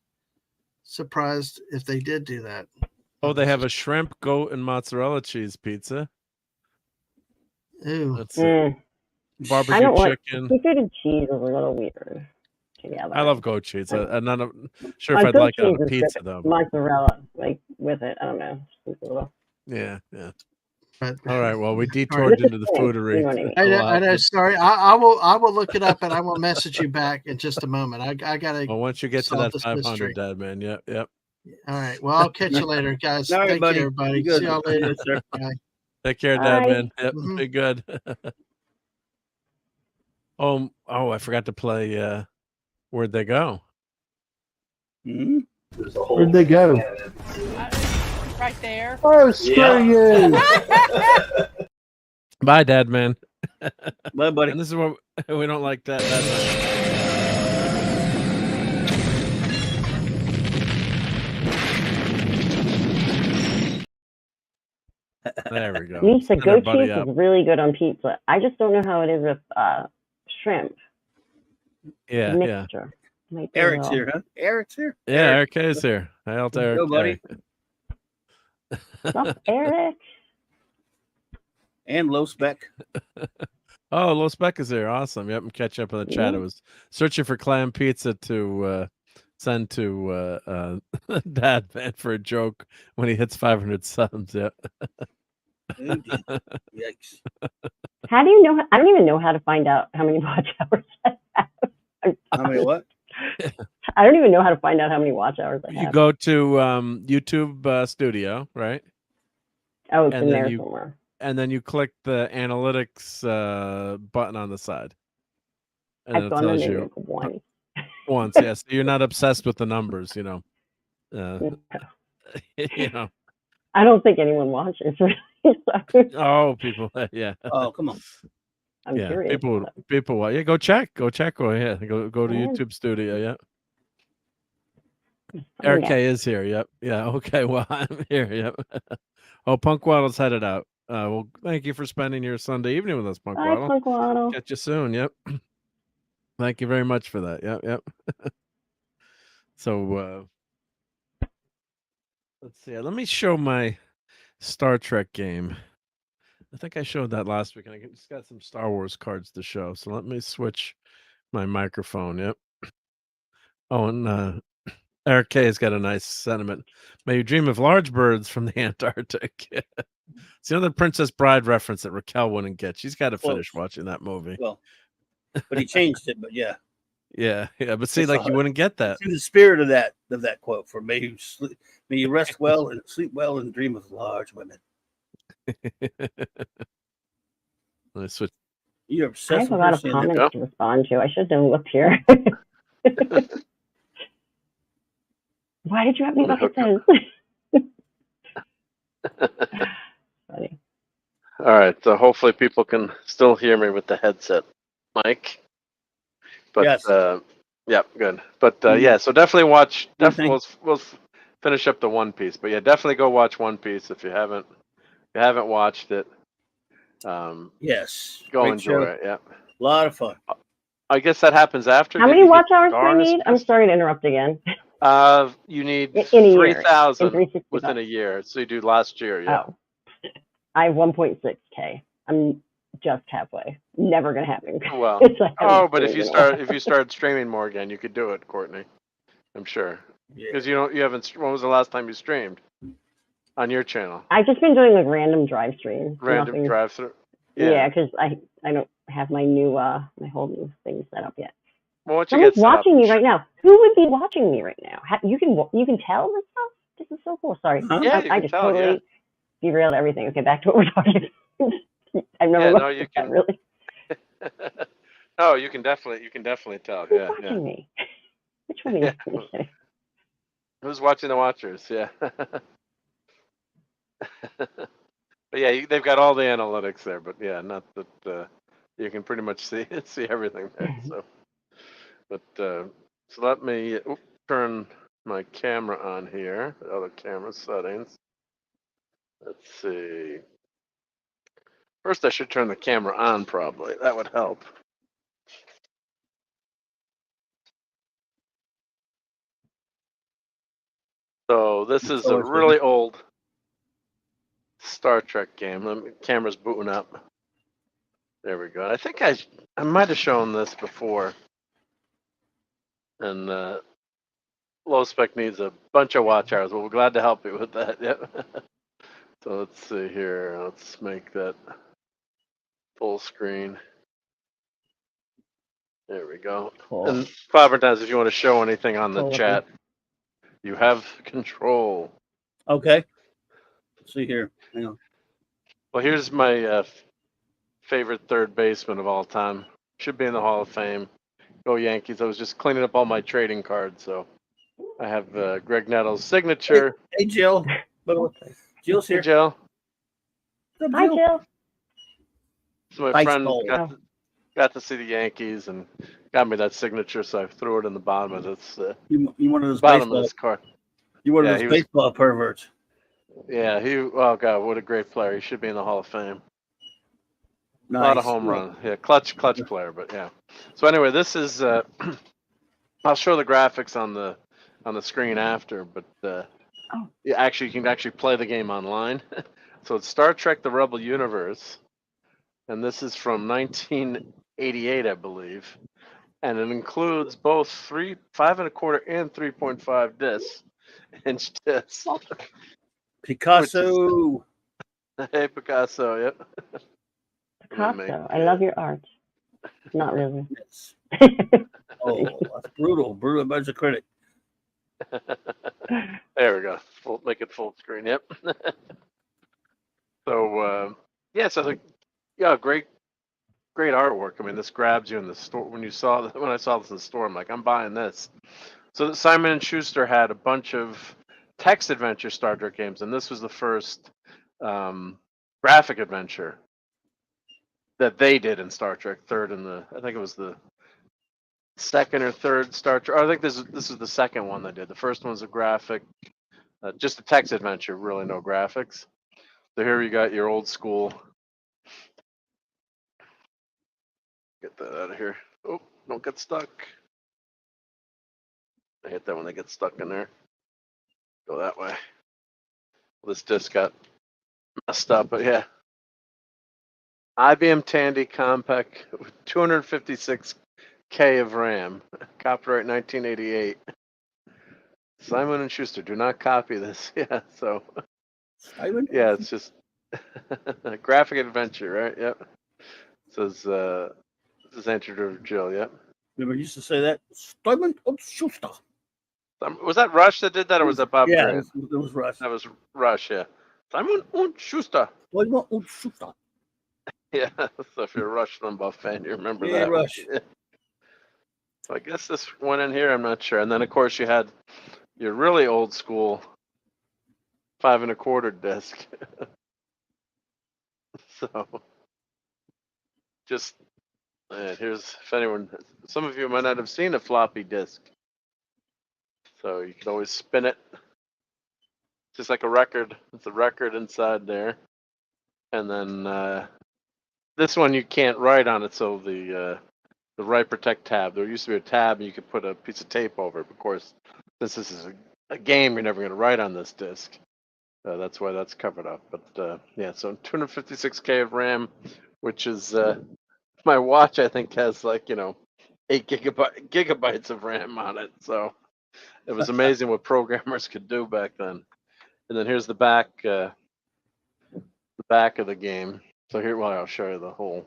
Speaker 3: surprised if they did do that.
Speaker 1: Oh, they have a shrimp, goat, and mozzarella cheese pizza.
Speaker 3: Ooh.
Speaker 1: That's it. Barbecue chicken.
Speaker 9: Seafood and cheese is a little weird together.
Speaker 1: I love goat cheese. I'm not sure if I'd like it on a pizza though.
Speaker 9: Mozzarella, like with it, I don't know.
Speaker 1: Yeah. All right. Well, we detoured into the foodery.
Speaker 3: I know. Sorry, I will look it up and I will message you back in just a moment. I gotta.
Speaker 1: Well, once you get to that 500, Dad, man. Yep.
Speaker 3: All right. Well, I'll catch you later, guys.
Speaker 5: All right,
Speaker 3: Thank
Speaker 5: buddy.
Speaker 3: you, everybody. See y'all later. Bye.
Speaker 1: Take care, Dad, man. Yep.
Speaker 3: Mhm.
Speaker 1: Be good. Oh, I forgot to play. Where'd they go?
Speaker 3: Where'd they go?
Speaker 10: Right there.
Speaker 3: Oh, screw you!
Speaker 1: Bye, Dad, man.
Speaker 5: Bye, buddy.
Speaker 1: And this is what we don't like that. There we go.
Speaker 9: Lisa, goat cheese is really good on pizza. I just don't know how it is with shrimp.
Speaker 1: Yeah,
Speaker 9: mixture.
Speaker 5: Eric's here, huh? Eric's here.
Speaker 1: Yeah, Eric K is here. Hi, Eric.
Speaker 5: Hello, buddy.
Speaker 9: What's Eric?
Speaker 5: And Low Spec.
Speaker 1: Oh, Low Spec is here. Awesome. Yep, and catch up in the chat. I was searching for clam pizza to send to Dad, man, for a joke when he hits 500 subs. Yep.
Speaker 5: Yikes.
Speaker 9: How do you know? I don't even know how to find out how many watch hours I have.
Speaker 5: How many what?
Speaker 9: I don't even know how to find out how many watch hours I have.
Speaker 1: You go to YouTube Studio, right?
Speaker 9: Oh, it's in there somewhere.
Speaker 1: And then you click the analytics button on the side. And
Speaker 9: I've
Speaker 1: it
Speaker 9: gone
Speaker 1: tells
Speaker 9: in
Speaker 1: you
Speaker 9: once.
Speaker 1: Yes. You're not obsessed with the numbers, you know. You know.
Speaker 9: I don't think anyone watches.
Speaker 1: Oh, people, yeah.
Speaker 5: Oh, come on.
Speaker 9: I'm curious.
Speaker 1: People. Yeah, go check. Go to YouTube Studio. Yeah. Eric K is here. Yep. Yeah. Okay. Well, I'm here. Yep. Oh, Punk Waddle's headed out. Well, thank you for spending your Sunday evening with us, Punk
Speaker 9: Bye,
Speaker 1: Waddle.
Speaker 9: Punk Waddle.
Speaker 1: Catch you soon. Yep. Thank you very much for that. Yep. So let's see. Let me show my Star Trek game. I think I showed that last week, and I just got some Star Wars cards to show. So let me switch my microphone. Yep. Oh, and Eric K has got a nice sentiment. May you dream of large birds from the Antarctic. It's another Princess Bride reference that Raquel wouldn't get. She's got to finish watching that movie.
Speaker 5: Well, but he changed it. But yeah.
Speaker 1: Yeah. But see, like you wouldn't get that.
Speaker 5: It's in the spirit of that quote. For may you rest well and sleep well and dream of large women.
Speaker 1: Let's switch.
Speaker 5: You're
Speaker 9: I
Speaker 5: obsessed
Speaker 9: have a
Speaker 5: with
Speaker 9: lot of comments to respond to. I should have looked here. Why did you have me look at this? Funny.
Speaker 1: All right, so hopefully people can still hear me with the headset mic. But
Speaker 5: yes.
Speaker 1: Yeah, good. But yeah, so definitely watch. Definitely, we'll finish up the One Piece. But yeah, definitely go watch One Piece if you haven't watched it.
Speaker 5: Yes.
Speaker 1: Go enjoy it. Yeah.
Speaker 5: A lot of fun.
Speaker 1: I guess that happens after.
Speaker 9: How many watch hours do I need? I'm sorry to interrupt again.
Speaker 1: You need
Speaker 9: 3,000
Speaker 1: within a year. So you do last year, yeah.
Speaker 9: Oh, I have 1.6K. I'm just halfway. Never gonna happen.
Speaker 1: Well, but if you start streaming more again, you could do it, Courtney. I'm sure. Because you haven't. When was the last time you streamed on your channel?
Speaker 9: I've just been doing like random drive streams.
Speaker 1: Random drive through.
Speaker 9: Yeah, because I don't have my new my whole new thing set up yet.
Speaker 1: Well, once
Speaker 9: Someone's watching me right now. Who would be watching me right now? You can tell this stuff. This is so cool. Sorry, I just totally derailed everything. Okay, back to what we're talking about. I've never looked at that really.
Speaker 1: No, you can definitely tell.
Speaker 9: Who's watching me? Which one is me?
Speaker 1: Who's watching the watchers? Yeah. But yeah, they've got all the analytics there. But yeah, not that you can pretty much see everything there. So, but so let me turn my camera on here. The other camera settings. Let's see. First, I should turn the camera on. Probably that would help. So this is a really old Star Trek game. The camera's booting up. There we go. I think I might have shown this before. And Low Spec needs a bunch of watch hours. Well, we're glad to help you with that. Yep. So let's see here. Let's make that full screen. There we go. Cool. And Fabertaz, if you want to show anything on the chat, you have control.
Speaker 5: Okay. Let's see here. Hang on.
Speaker 1: Well, here's my favorite third baseman of all time. Should be in the Hall of Fame. Go Yankees. I was just cleaning up all my trading cards, so I have Greg Nettles' signature.
Speaker 5: Hey Jill. Jill's here.
Speaker 1: Hey, Jill.
Speaker 9: Hi, Jill.
Speaker 1: So my friend got to see the Yankees and got me that signature, so I threw it in the bottom of this.
Speaker 5: You one of those
Speaker 1: bottom of this card.
Speaker 5: You one of those baseball perverts.
Speaker 1: Yeah, oh God, what a great player. He should be in the Hall of Fame. Nice. A lot of home runs. Yeah, clutch player, but yeah. So anyway, this is I'll show the graphics on the screen after, but you can actually play the game online. So it's Star Trek: The Rebel Universe, and this is from 1988, I believe, and it includes both 5 1/4 and 3.5 inch discs.
Speaker 5: Picasso.
Speaker 1: Hey, Picasso. Yep.
Speaker 9: Picasso. I love your art. Not really.
Speaker 5: Oh, that's brutal. Brutal bunch of critic.
Speaker 1: There we go. Make it full screen. Yep. So great artwork. I mean, this grabs you in the store. When I saw this in the store, I'm like, I'm buying this. So Simon & Schuster had a bunch of text adventure Star Trek games, and this was the first graphic adventure that they did in Star Trek. I think it was the second or third Star Trek. I think this is the second one they did. The first one was a graphic, just a text adventure, really no graphics. So here you got your old school. Get that out of here. Oh, don't get stuck. I hate that when they get stuck in there. Go that way. This disc got messed up, but yeah. IBM Tandy Compact with 256K of RAM. Copyright 1988. Simon and Schuster, do not copy this. Yeah, so. Yeah, it's just graphic adventure, right? Yep. Says this is Andrew to Jill. Yep.
Speaker 5: Remember, used to say that. Simon and Schuster.
Speaker 1: Was that Rush that did that, or was that Bob?
Speaker 5: Yeah,
Speaker 1: Grant?
Speaker 5: it was Rush.
Speaker 1: That was Rush. Yeah. Simon und Schuster.
Speaker 5: Simon und Schuster.
Speaker 1: Yeah. So if you're a Rush Limbaugh fan, you remember
Speaker 5: Yeah,
Speaker 1: that.
Speaker 5: Rush.
Speaker 1: Yeah. So I guess this went in here. I'm not sure. And then of course you had your really old school 5 1/4 disc. So just here's, if anyone, some of you might not have seen a floppy disk. So you could always spin it, just like a record. It's a record inside there. And then this one you can't write on it, so the write protect tab. There used to be a tab and you could put a piece of tape over it. Of course, since this is a game, you're never going to write on this disk. That's why that's covered up. But yeah, so 256K of RAM, which is my watch, I think, has like 8 gigabytes of RAM on it. So it was amazing what programmers could do back then. And then here's the back of the game. So here, well, I'll show you the whole.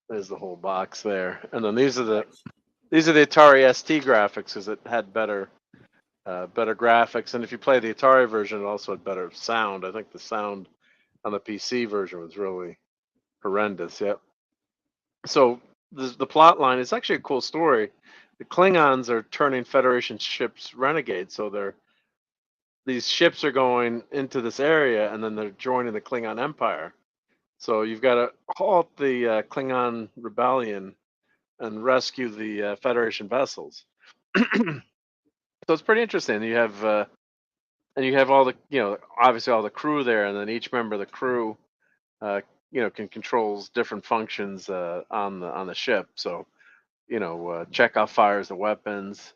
Speaker 1: There's the whole box there, and then these are the Atari ST graphics, because it had better graphics. And if you play the Atari version, it also had better sound. I think the sound on the PC version was really horrendous. Yep. So the plot line is actually a cool story. The Klingons are turning Federation ships renegade, so these ships are going into this area, and then they're joining the Klingon Empire. So you've got to halt the Klingon rebellion and rescue the Federation vessels. So it's pretty interesting. You have all the obviously all the crew there, and then each member of the crew can controls different functions on the ship. So Chekhov fires the weapons.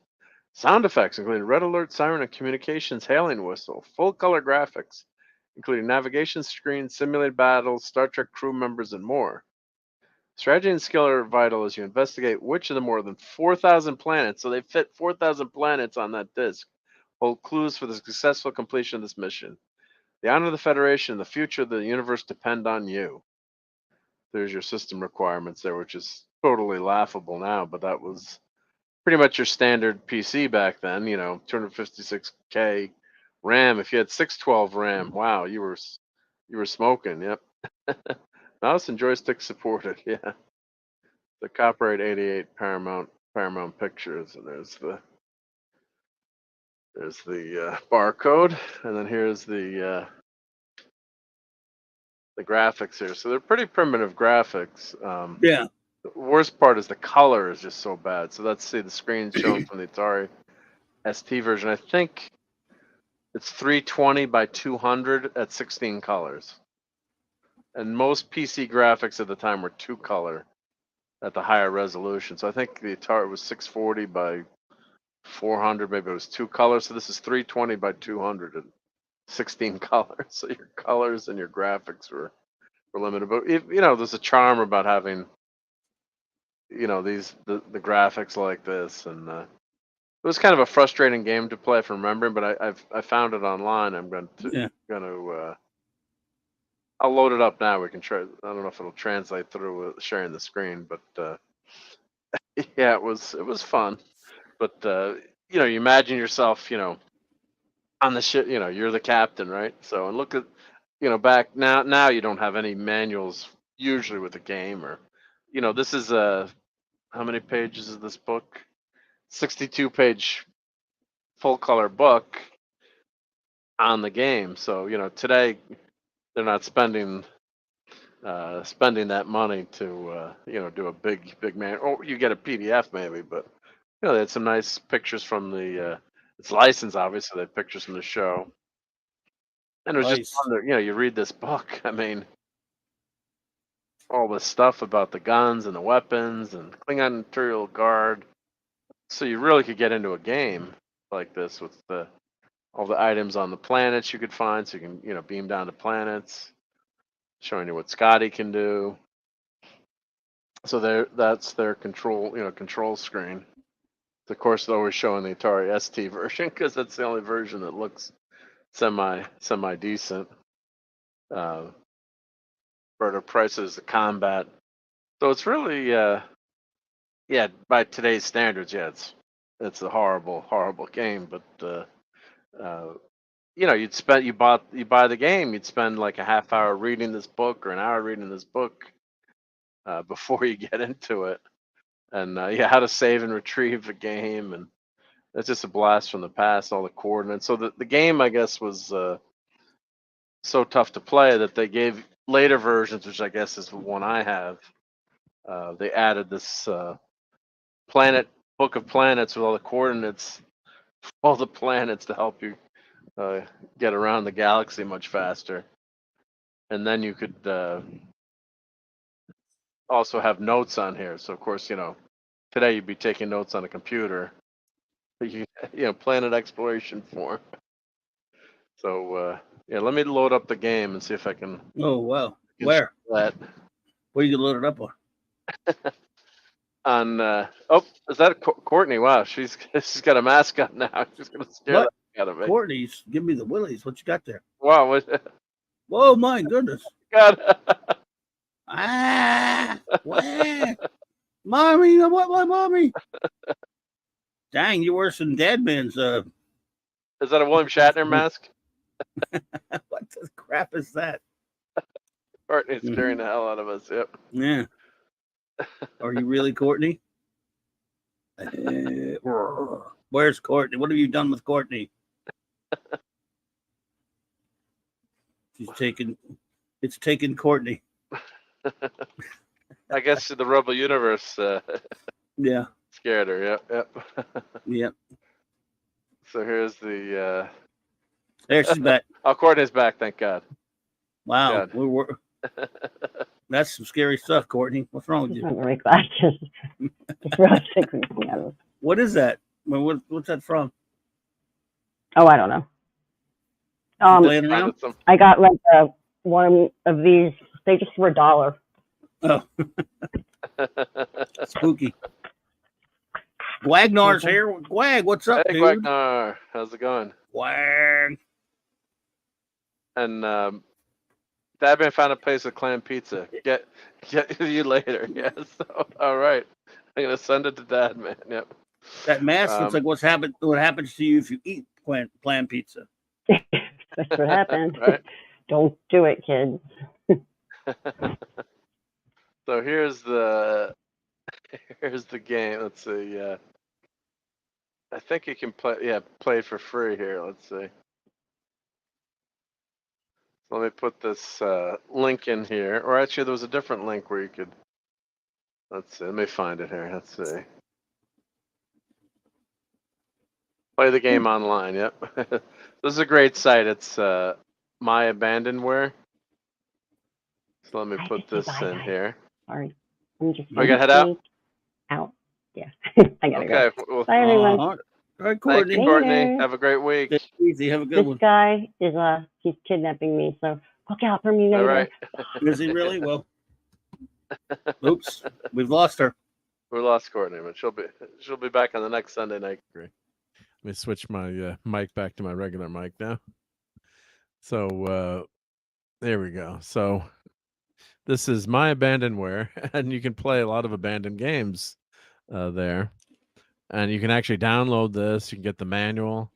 Speaker 1: Sound effects, including red alert, siren, and communications hailing whistle. Full color graphics, including navigation screens, simulated battles, Star Trek crew members, and more. Strategy and skill are vital as you investigate which of the more than 4,000 planets, so they fit 4,000 planets on that disk, hold clues for the successful completion of this mission. The honor of the Federation and the future of the universe depend on you. There's your system requirements there, which is totally laughable now, but that was pretty much your standard PC back then, 256K RAM. If you had 612 RAM, wow, you were smoking. Yep. Mouse and joystick supported. Yeah. The copyright 88 Paramount Pictures, and there's the barcode, and then here's the graphics here. So they're pretty primitive graphics.
Speaker 5: Yeah.
Speaker 1: The worst part is the color is just so bad. So let's see the screen shown from the Atari ST version. I think it's 320 by 200 at 16 colors. And most PC graphics at the time were 2-color at the higher resolution. So I think the Atari was 640 by 400, maybe it was 2-color. So this is 320 by 200 at 16 colors. So your colors and your graphics were limited. But there's a charm about having the graphics like this, and it was kind of a frustrating game to play from remembering, but I found it online. I'm going to I'll load it up now. We can try. I don't know if it'll translate through sharing the screen, but yeah, it was fun. But you imagine yourself, on the ship. You're the captain, right? So, and look at, back now you don't have any manuals usually with the game, or this is how many pages is this book? 62-page full color book on the game. So today they're not spending that money to do a big man. Or you get a PDF maybe, but they had some nice pictures from the. It's licensed, obviously. They had pictures from the show, And it was just fun to, you read this book. I mean, all this stuff about the guns and the weapons and Klingon Imperial Guard. So you really could get into a game like this with all the items on the planets you could find. So you can, beam down to planets, showing you what Scotty can do. So that's their control screen. Of course, they're always showing the Atari ST version because that's the only version that looks semi decent. Further prices, the combat. So it's really, by today's standards, it's a horrible game. But you buy the game, you'd spend like a half hour reading this book or an hour reading this book before you get into it, and how to save and retrieve the game, and it's just a blast from the past. All the coordinates. So the game, I guess, was so tough to play that they gave later versions, which I guess is the one I have. They added this book of planets with all the coordinates, all the planets to help you get around the galaxy much faster. And then you could also have notes on here. So of course, today you'd be taking notes on a computer. But planet exploration form. So let me load up the game and see if I can.
Speaker 5: Oh wow! Where?
Speaker 1: That.
Speaker 5: Where you load it up on?
Speaker 1: Is that Courtney? Wow, she's got a mascot now. She's gonna scare the heck out of me.
Speaker 5: Courtney's, give me the willies. What you got there?
Speaker 1: Wow!
Speaker 5: Whoa, my goodness!
Speaker 1: God!
Speaker 5: What? Mommy, what, mommy? Dang, you're worse than Deadman's.
Speaker 1: Is that a William Shatner mask?
Speaker 5: What the crap is that?
Speaker 1: Courtney's scaring the hell out of us. Yep.
Speaker 5: Yeah. Are you really Courtney? Where's Courtney? What have you done with Courtney? It's taken Courtney.
Speaker 1: I guess the Rebel Universe
Speaker 5: yeah.
Speaker 1: Scared her, yep.
Speaker 5: Yep.
Speaker 1: So here's the
Speaker 5: there she's back.
Speaker 1: Oh, Courtney's back, thank God.
Speaker 5: Wow. We're that's some scary stuff, Courtney. What's wrong with you?
Speaker 9: I'm really glad. Just really sick.
Speaker 5: What is that? What's that from?
Speaker 9: Oh, I don't know. I got like one of these. They just were $1.
Speaker 5: Oh, spooky. Gwagnar's here. Gwag, what's up,
Speaker 1: hey,
Speaker 5: dude?
Speaker 1: Gwagnar, how's it going?
Speaker 5: Gwag.
Speaker 1: And Dadman found a place with clam pizza. Get you later. Yes. All right. I'm gonna send it to Dadman. Yep.
Speaker 5: That mask looks like what happens to you if you eat clam pizza.
Speaker 9: That's what happens.
Speaker 1: Right?
Speaker 9: Don't do it, kids.
Speaker 1: So here's the game. Let's see. I think you can play for free here. Let's see. Let me put this link in here. Or actually, there was a different link where you could. Let's see. Let me find it here. Let's see. Play the game online. Yep. This is a great site. It's My Abandonware. So let me put this in here.
Speaker 9: Sorry. I'm just
Speaker 1: we gotta head out?
Speaker 9: Out. Yeah. I gotta go.
Speaker 1: Well,
Speaker 9: bye, everyone.
Speaker 5: All right, Courtney.
Speaker 1: Thank you, Courtney. Have a great week.
Speaker 5: Take it easy. Have a good
Speaker 9: this
Speaker 5: one.
Speaker 9: Guy is he's kidnapping me, so look out for me later.
Speaker 1: All right.
Speaker 5: Is he really? Well, oops, we've lost her.
Speaker 1: We lost Courtney, but she'll be back on the next Sunday Night Geekery. Let me switch my mic back to my regular mic now. So there we go. So this is My Abandonware, and you can play a lot of abandoned games there. And you can actually download this. You can get the manual.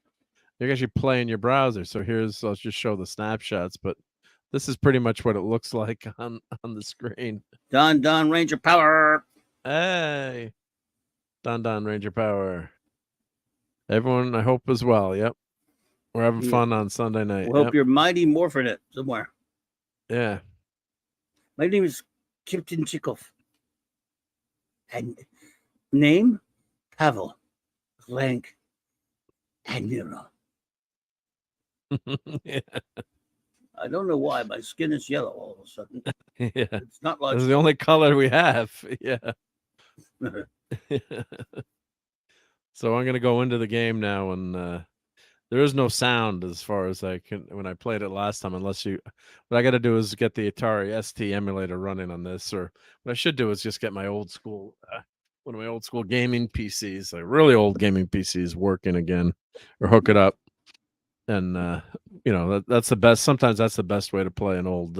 Speaker 1: You can actually play in your browser. So I'll just show the snapshots, but this is pretty much what it looks like on the screen.
Speaker 5: Don Ranger Power.
Speaker 1: Hey, Don Ranger Power. Everyone, I hope as well. Yep, we're having fun on Sunday night.
Speaker 5: We hope you're mighty morphing it somewhere.
Speaker 1: Yeah.
Speaker 5: My name is Captain Chikov. And name Pavel. Rank Admiral.
Speaker 1: Yeah.
Speaker 5: I don't know why my skin is yellow all of a sudden.
Speaker 1: Yeah,
Speaker 5: it's not like
Speaker 1: it's the only color we have. Yeah. So I'm gonna go into the game now, and there is no sound as far as I can when I played it last time. Unless you, what I got to do is get the Atari ST emulator running on this, or what I should do is just get my old school, one of my old school gaming PCs, like really old gaming PCs, working again, or hook it up. And that's the best. Sometimes that's the best way to play an old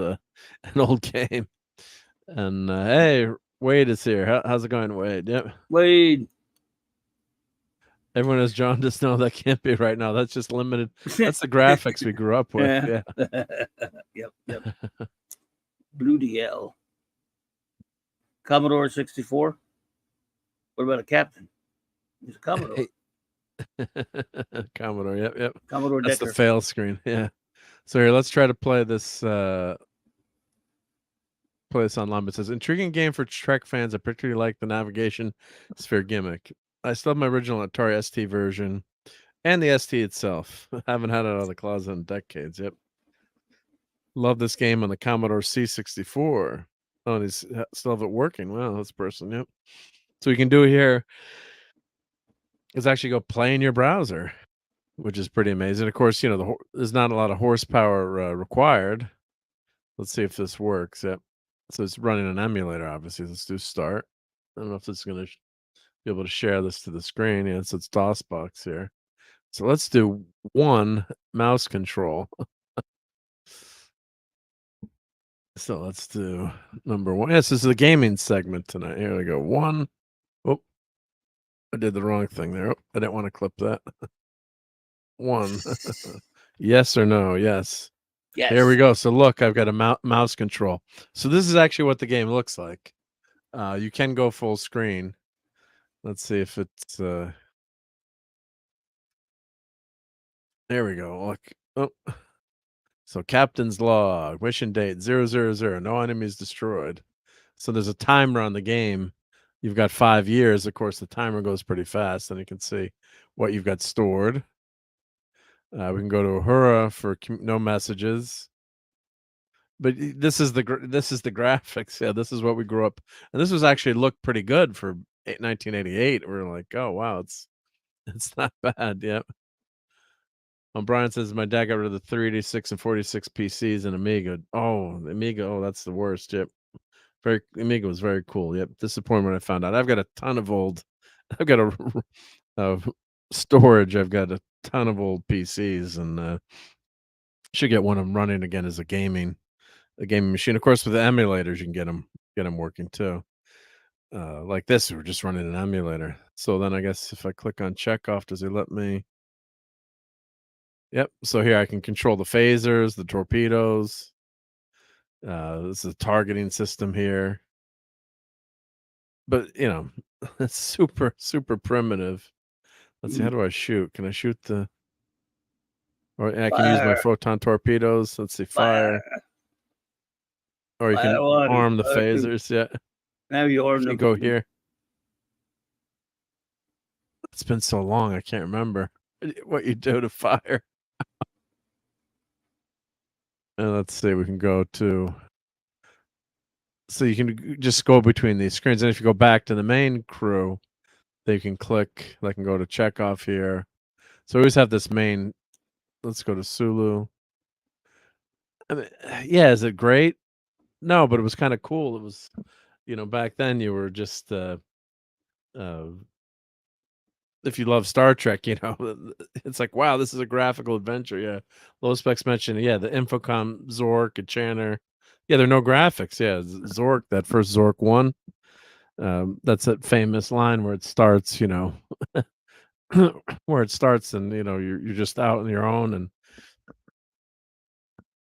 Speaker 1: game. And hey, Wade is here. How's it going, Wade? Yep,
Speaker 5: Wade.
Speaker 1: Everyone has jaundice. No, that can't be right now. That's just limited. That's the graphics we grew up with. Yeah.
Speaker 5: Yep. Blue DL. Commodore 64. What about a captain? He's a Commodore.
Speaker 1: Commodore. Yep.
Speaker 5: Commodore
Speaker 1: That's
Speaker 5: Decker.
Speaker 1: the fail screen. Yeah. So here, let's try to play this. Play this online. It says intriguing game for Trek fans. I particularly like the navigation sphere gimmick. I still have my original Atari ST version and the ST itself. I haven't had it out of the closet in decades. Yep. Love this game on the Commodore C64. Oh, and he's still have it working. Wow, this person. Yep. So you can do here is actually go play in your browser, which is pretty amazing. Of course, there's not a lot of horsepower required. Let's see if this works. Yep. So it's running an emulator, obviously. Let's do start. I don't know if it's going to be able to share this to the screen. Yeah, it's DOSBox here. So let's do one mouse control. So let's do number one. Yes, this is the gaming segment tonight. Here we go. One. Oh, I did the wrong thing there. Oh, I didn't want to clip that. One. Yes or no? Yes.
Speaker 5: Yes.
Speaker 1: Here we go. So look, I've got a mouse control. So this is actually what the game looks like. You can go full screen. Let's see if it's there we go. Look. Oh. So captain's log, mission date 000, no enemies destroyed. So there's a timer on the game. You've got 5 years. Of course, the timer goes pretty fast, and you can see what you've got stored. We can go to Uhura for no messages. But this is the graphics. Yeah, this is what we grew up, and this was actually looked pretty good for 1988. We're like, oh wow, it's not bad. Yep. Brian says my dad got rid of the 386 and 46 PCs and Amiga. Oh, the Amiga. Oh, that's the worst. Yep. Amiga was very cool. Yep. Disappointed when I found out. I've got a ton of old. I've got a storage. I've got a ton of old PCs, and should get one of them running again as a gaming machine. Of course, with the emulators, you can get them working too. Like this, we're just running an emulator. So then I guess if I click on check off, does it let me? Yep. So here I can control the phasers, the torpedoes. This is a targeting system here. But it's super, super primitive. Let's see, how do I shoot? Can I shoot the or I can use my photon torpedoes. Let's see, fire. Or you can arm the phasers. Yeah.
Speaker 5: Now you arm them.
Speaker 1: Go here. It's been so long, I can't remember what you do to fire. And let's see, we can go to. So you can just go between these screens. And if you go back to the main crew, they can click. I can go to Chekhov here. So we always have this main. Let's go to Sulu. I mean, yeah, is it great? No, but it was kind of cool. It was, back then you were just if you love Star Trek, it's like, wow, this is a graphical adventure. Yeah. Low Specs mentioned, yeah, the Infocom Zork, a Channer. Yeah, there are no graphics. Yeah, Zork, that first Zork 1. That's that famous line where it starts, where it starts and, you're just out on your own and,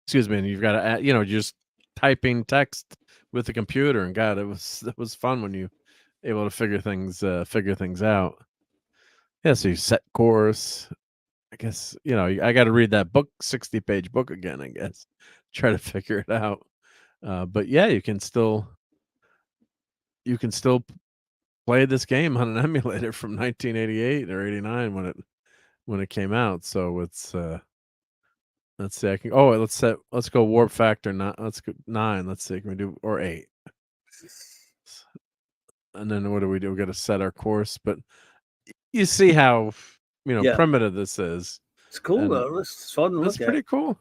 Speaker 1: excuse me, and you've got to add, you're just typing text with the computer, and God, it was fun when you able to figure things out. Yeah, so you set course. I guess I got to read that book, 60-page book again. I guess try to figure it out. But yeah, you can still play this game on an emulator from 1988 or 89 when it came out. So it's Let's see. I can. Oh, let's go warp factor. Let's go 9. Let's see. Can we do or 8? And then what do? We got to set our course. But you see how primitive this is.
Speaker 5: It's cool though. It's fun to look at.
Speaker 1: That's pretty cool.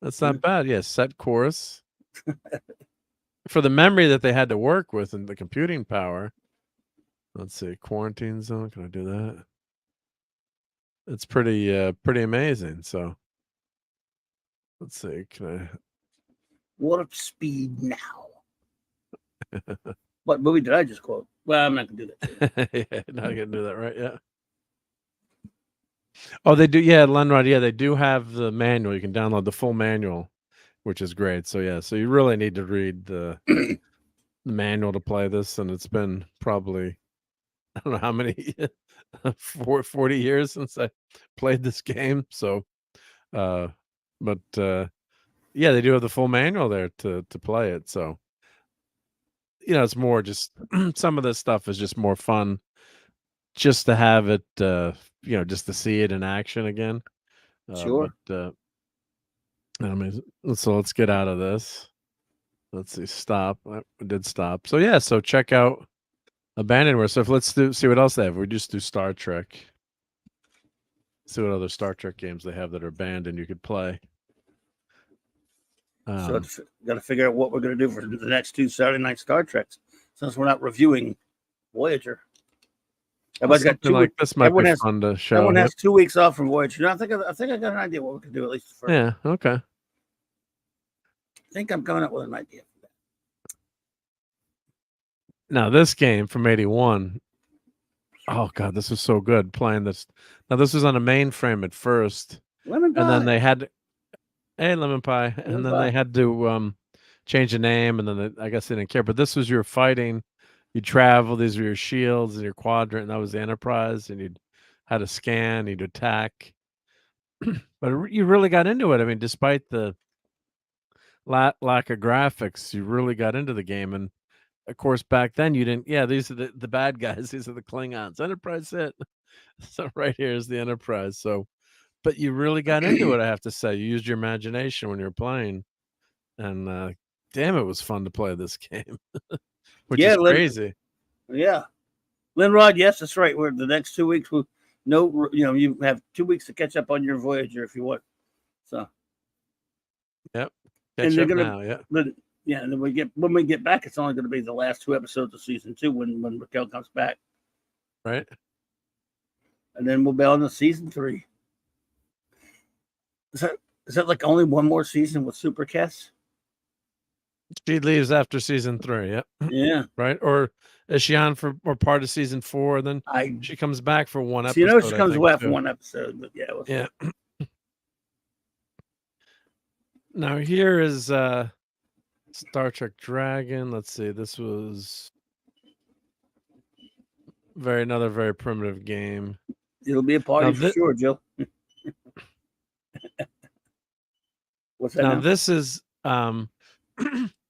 Speaker 1: That's not bad. Yeah, set course. For the memory that they had to work with and the computing power. Let's see. Quarantine zone. Can I do that? It's pretty amazing. So let's see. Can I
Speaker 5: warp speed now? What movie did I just quote? Well, I'm not gonna do that.
Speaker 1: Yeah, not gonna do that, right? Yeah. Oh, they do. Yeah, Lenrod. Yeah, they do have the manual. You can download the full manual, which is great. So yeah, so you really need to read the manual to play this, and it's been probably I don't know how many 40 years since I played this game. So, yeah, they do have the full manual there to play it. So, it's more just some of this stuff is just more fun, just to have it, just to see it in action again.
Speaker 5: Sure.
Speaker 1: But, I mean, so let's get out of this. Let's see. Stop. I did stop. So yeah. So check out Abandonware. So let's see what else they have. We just do Star Trek. See what other Star Trek games they have that are abandoned you could play.
Speaker 5: So got to figure out what we're going to do for the next 2 Saturday night Star Treks, since we're not reviewing Voyager.
Speaker 1: Everybody's got 2 weeks. This might be fun to show.
Speaker 5: Everyone has 2 weeks off from Voyager. I think I got an idea what we can do at least for.
Speaker 1: Yeah. Okay.
Speaker 5: I think I'm coming up with an idea for that.
Speaker 1: Now this game from '81. Oh God, this was so good playing this. Now this was on a mainframe at first,
Speaker 5: Lemon Pie.
Speaker 1: And then they had, Lemon Pie, and then they had to change the name, and then I guess they didn't care. But this was your fighting. You travel. These were your shields and your quadrant. And that was the Enterprise, and you had to scan. You'd attack. But you really got into it. I mean, despite the lack of graphics, you really got into the game. And of course, back then you didn't. Yeah, these are the bad guys. These are the Klingons. Enterprise hit. So right here is the Enterprise. So, but you really got into it. I have to say, you used your imagination when you were playing, and damn, it was fun to play this game. Which is crazy.
Speaker 5: Yeah, Linrod. Yes, that's right. We're the next 2 weeks. You have 2 weeks to catch up on your Voyager if you want. So.
Speaker 1: Yep.
Speaker 5: And they're gonna. Yeah. And then when we get back, it's only going to be the last 2 episodes of season 2 when Raquel comes back.
Speaker 1: Right.
Speaker 5: And then we'll be on to season 3. Is that like only one more season with Super Cass?
Speaker 1: She leaves after season 3. Yep.
Speaker 5: Yeah.
Speaker 1: Right. Or is she on for or part of season 4? Then she comes back for one episode.
Speaker 5: She comes back for one episode, but yeah.
Speaker 1: Yeah. Now here is Star Trek Dragon. Let's see. This was another very primitive game.
Speaker 5: It'll be a party for sure, Jill. What's that?
Speaker 1: Now this is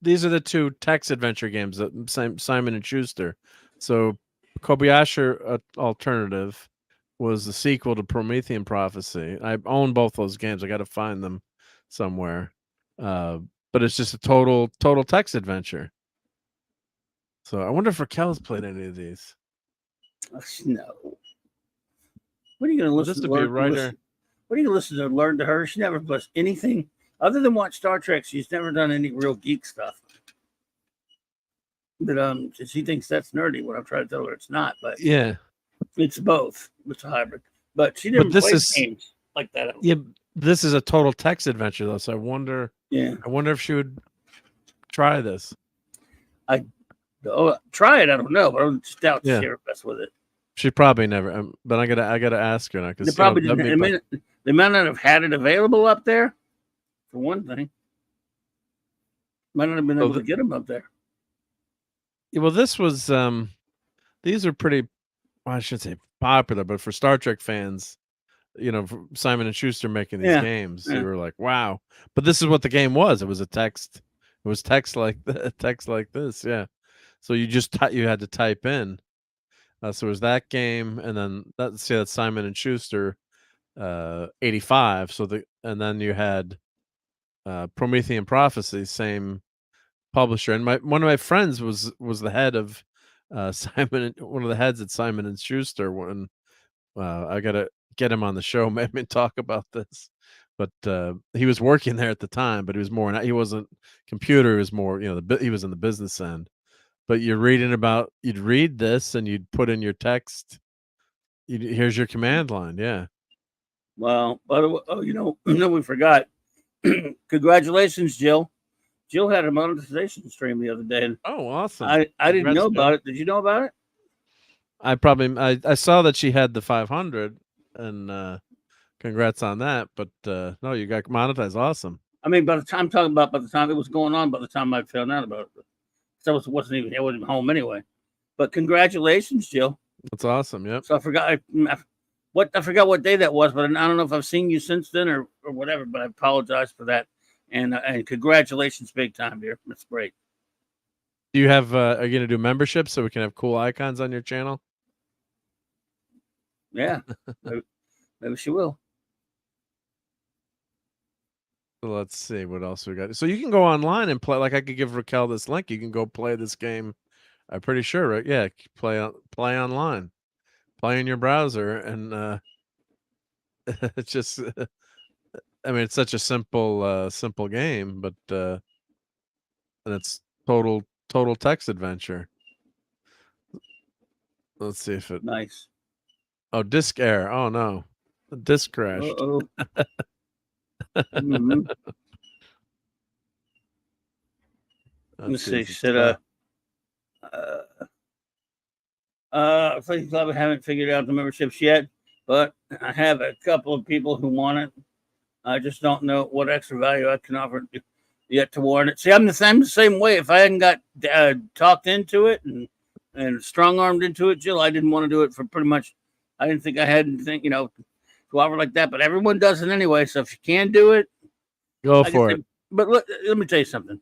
Speaker 1: these are the 2 text adventure games that Simon and Schuster. So Kobayashi Alternative was the sequel to Promethean Prophecy. I own both those games. I got to find them somewhere. But it's just a total text adventure. So I wonder if Raquel's played any of these.
Speaker 5: No. What are you going to listen to? What are you going to listen to? Learn to her? She never does anything other than watch Star Trek. She's never done any real geek stuff. But she thinks that's nerdy. What I'm trying to tell her, it's not. But
Speaker 1: yeah,
Speaker 5: it's both. It's a hybrid. But she didn't play games like that.
Speaker 1: Yeah, this is a total text adventure though. So I wonder.
Speaker 5: Yeah,
Speaker 1: I wonder if she would try this.
Speaker 5: Try it. I don't know, but I'm just doubt she ever mess with it.
Speaker 1: She probably never. But I gotta ask her now because
Speaker 5: they probably didn't. They might not have had it available up there. For one thing, might not have been able to get them up there.
Speaker 1: Yeah, well, this was. These are pretty. Well, I shouldn't say popular, but for Star Trek fans, for Simon and Schuster making these games, they were like, "Wow!" But this is what the game was. It was a text. It was text like this. Yeah. So you just you had to type in. So it was that game, and then that's Simon and Schuster, 85. So and then you had Promethean Prophecy, same publisher, and one of my friends was the head of Simon, one of the heads at Simon and Schuster. When I gotta get him on the show, maybe talk about this. But he was working there at the time, but he was more. He wasn't computer. He was more. He was in the business end. But you're reading about. You'd read this and you'd put in your text. Here's your command line. Yeah.
Speaker 5: Well, we forgot. Congratulations, Jill. Jill had a monetization stream the other day.
Speaker 1: Oh, awesome!
Speaker 5: I didn't know about it. Did you know about it?
Speaker 1: I saw that she had the 500, and congrats on that. But no, you got monetized. Awesome.
Speaker 5: I mean, by the time it was going on, by the time I found out about it, so I wasn't home anyway. But congratulations, Jill.
Speaker 1: That's awesome. Yep.
Speaker 5: So I forgot what day that was, but I don't know if I've seen you since then or whatever. But I apologize for that, and congratulations, big time, dear. That's great.
Speaker 1: Do you have? Are you gonna do memberships so we can have cool icons on your channel?
Speaker 5: Yeah, maybe she will.
Speaker 1: Let's see what else we got. So you can go online and play. Like I could give Raquel this link. You can go play this game. I'm pretty sure, right? Yeah, play online, play in your browser, and it's just. I mean, it's such a simple game, but and it's total text adventure. Let's see if it.
Speaker 5: Nice.
Speaker 1: Oh, disk error. Oh no, the disk crashed.
Speaker 5: Mm-hmm. Let me see. She said, I probably haven't figured out the memberships yet, but I have a couple of people who want it. I just don't know what extra value I can offer yet to warrant it. See, I'm the same way. If I hadn't got talked into it and strong-armed into it, Jill, I didn't want to do it for pretty much. I didn't think I had anything, to offer like that. But everyone does it anyway. So if you can do it,
Speaker 1: go for it.
Speaker 5: But let me tell you something.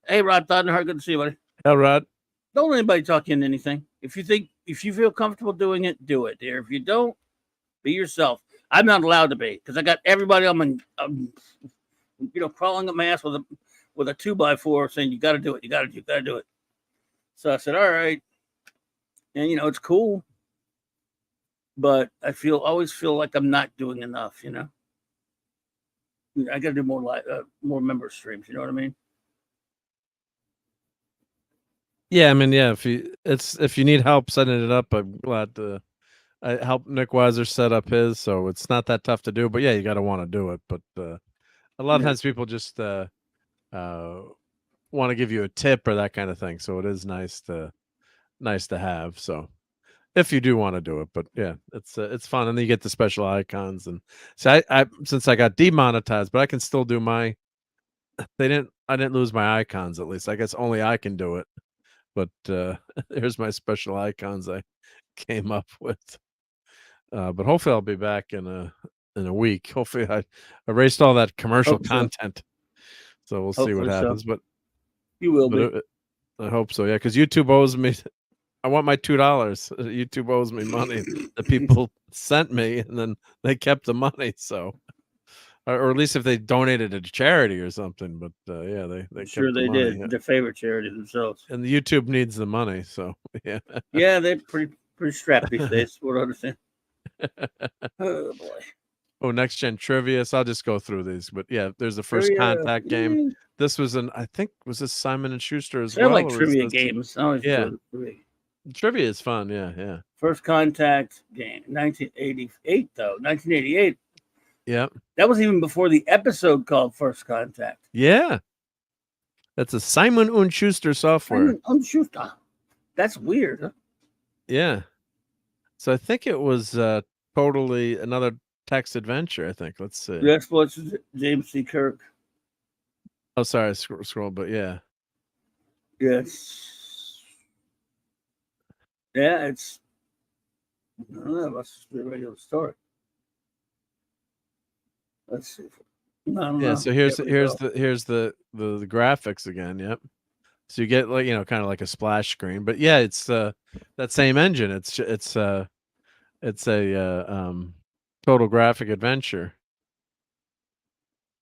Speaker 5: Hey, Rod Tottenhart, good to see you, buddy.
Speaker 1: Hey, Rod.
Speaker 5: Don't let anybody talk you into anything. If you feel comfortable doing it, do it, dear. If you don't, be yourself. I'm not allowed to be because I got everybody on my, crawling up my ass with a 2x4 saying you got to do it, you got to do it. So I said, all right, and it's cool, but I always feel like I'm not doing enough. I got to do more member streams. You know what I mean?
Speaker 1: Yeah, I mean, yeah. If you need help setting it up, I'm glad to. I helped Nick Weiser set up his, so it's not that tough to do. But yeah, you got to want to do it. But a lot of times people just want to give you a tip or that kind of thing. So it is nice to have. So if you do want to do it, but yeah, it's fun, and then you get the special icons. And so I since I got demonetized, but I can still do my. I didn't lose my icons, at least. I guess only I can do it. But here's my special icons I came up with. But hopefully I'll be back in a week. Hopefully I erased all that commercial content. So we'll see what happens. But
Speaker 5: you will be.
Speaker 1: I hope so. Yeah, because YouTube owes me. I want my $2. YouTube owes me money that people sent me, and then they kept the money. So, or at least if they donated it to charity or something. But yeah, they
Speaker 5: sure they did. Their favorite charity themselves.
Speaker 1: And the YouTube needs the money. So yeah.
Speaker 5: Yeah, they're pretty strapped these days. What I understand. Oh boy.
Speaker 1: Oh, next gen trivia. So I'll just go through these. But yeah, there's the First Contact game. This was I think was this Simon and Schuster as well.
Speaker 5: I like trivia games.
Speaker 1: Yeah. Trivia is fun. Yeah.
Speaker 5: First Contact game, 1988 though. 1988.
Speaker 1: Yeah.
Speaker 5: That was even before the episode called First Contact.
Speaker 1: Yeah. That's a Simon und Schuster software.
Speaker 5: Simon und Schuster. That's weird. Huh?
Speaker 1: Yeah. So I think it was totally another text adventure, I think. Let's see.
Speaker 5: The exploits of James C. Kirk.
Speaker 1: Oh, sorry, scroll, but yeah.
Speaker 5: Yes. Yeah, it's I don't know, that's just a regular story. Let's see.
Speaker 1: Yeah, so here's the graphics again. Yep. So you get kind of like a splash screen, but yeah, it's that same engine. It's a Total Graphic Adventure.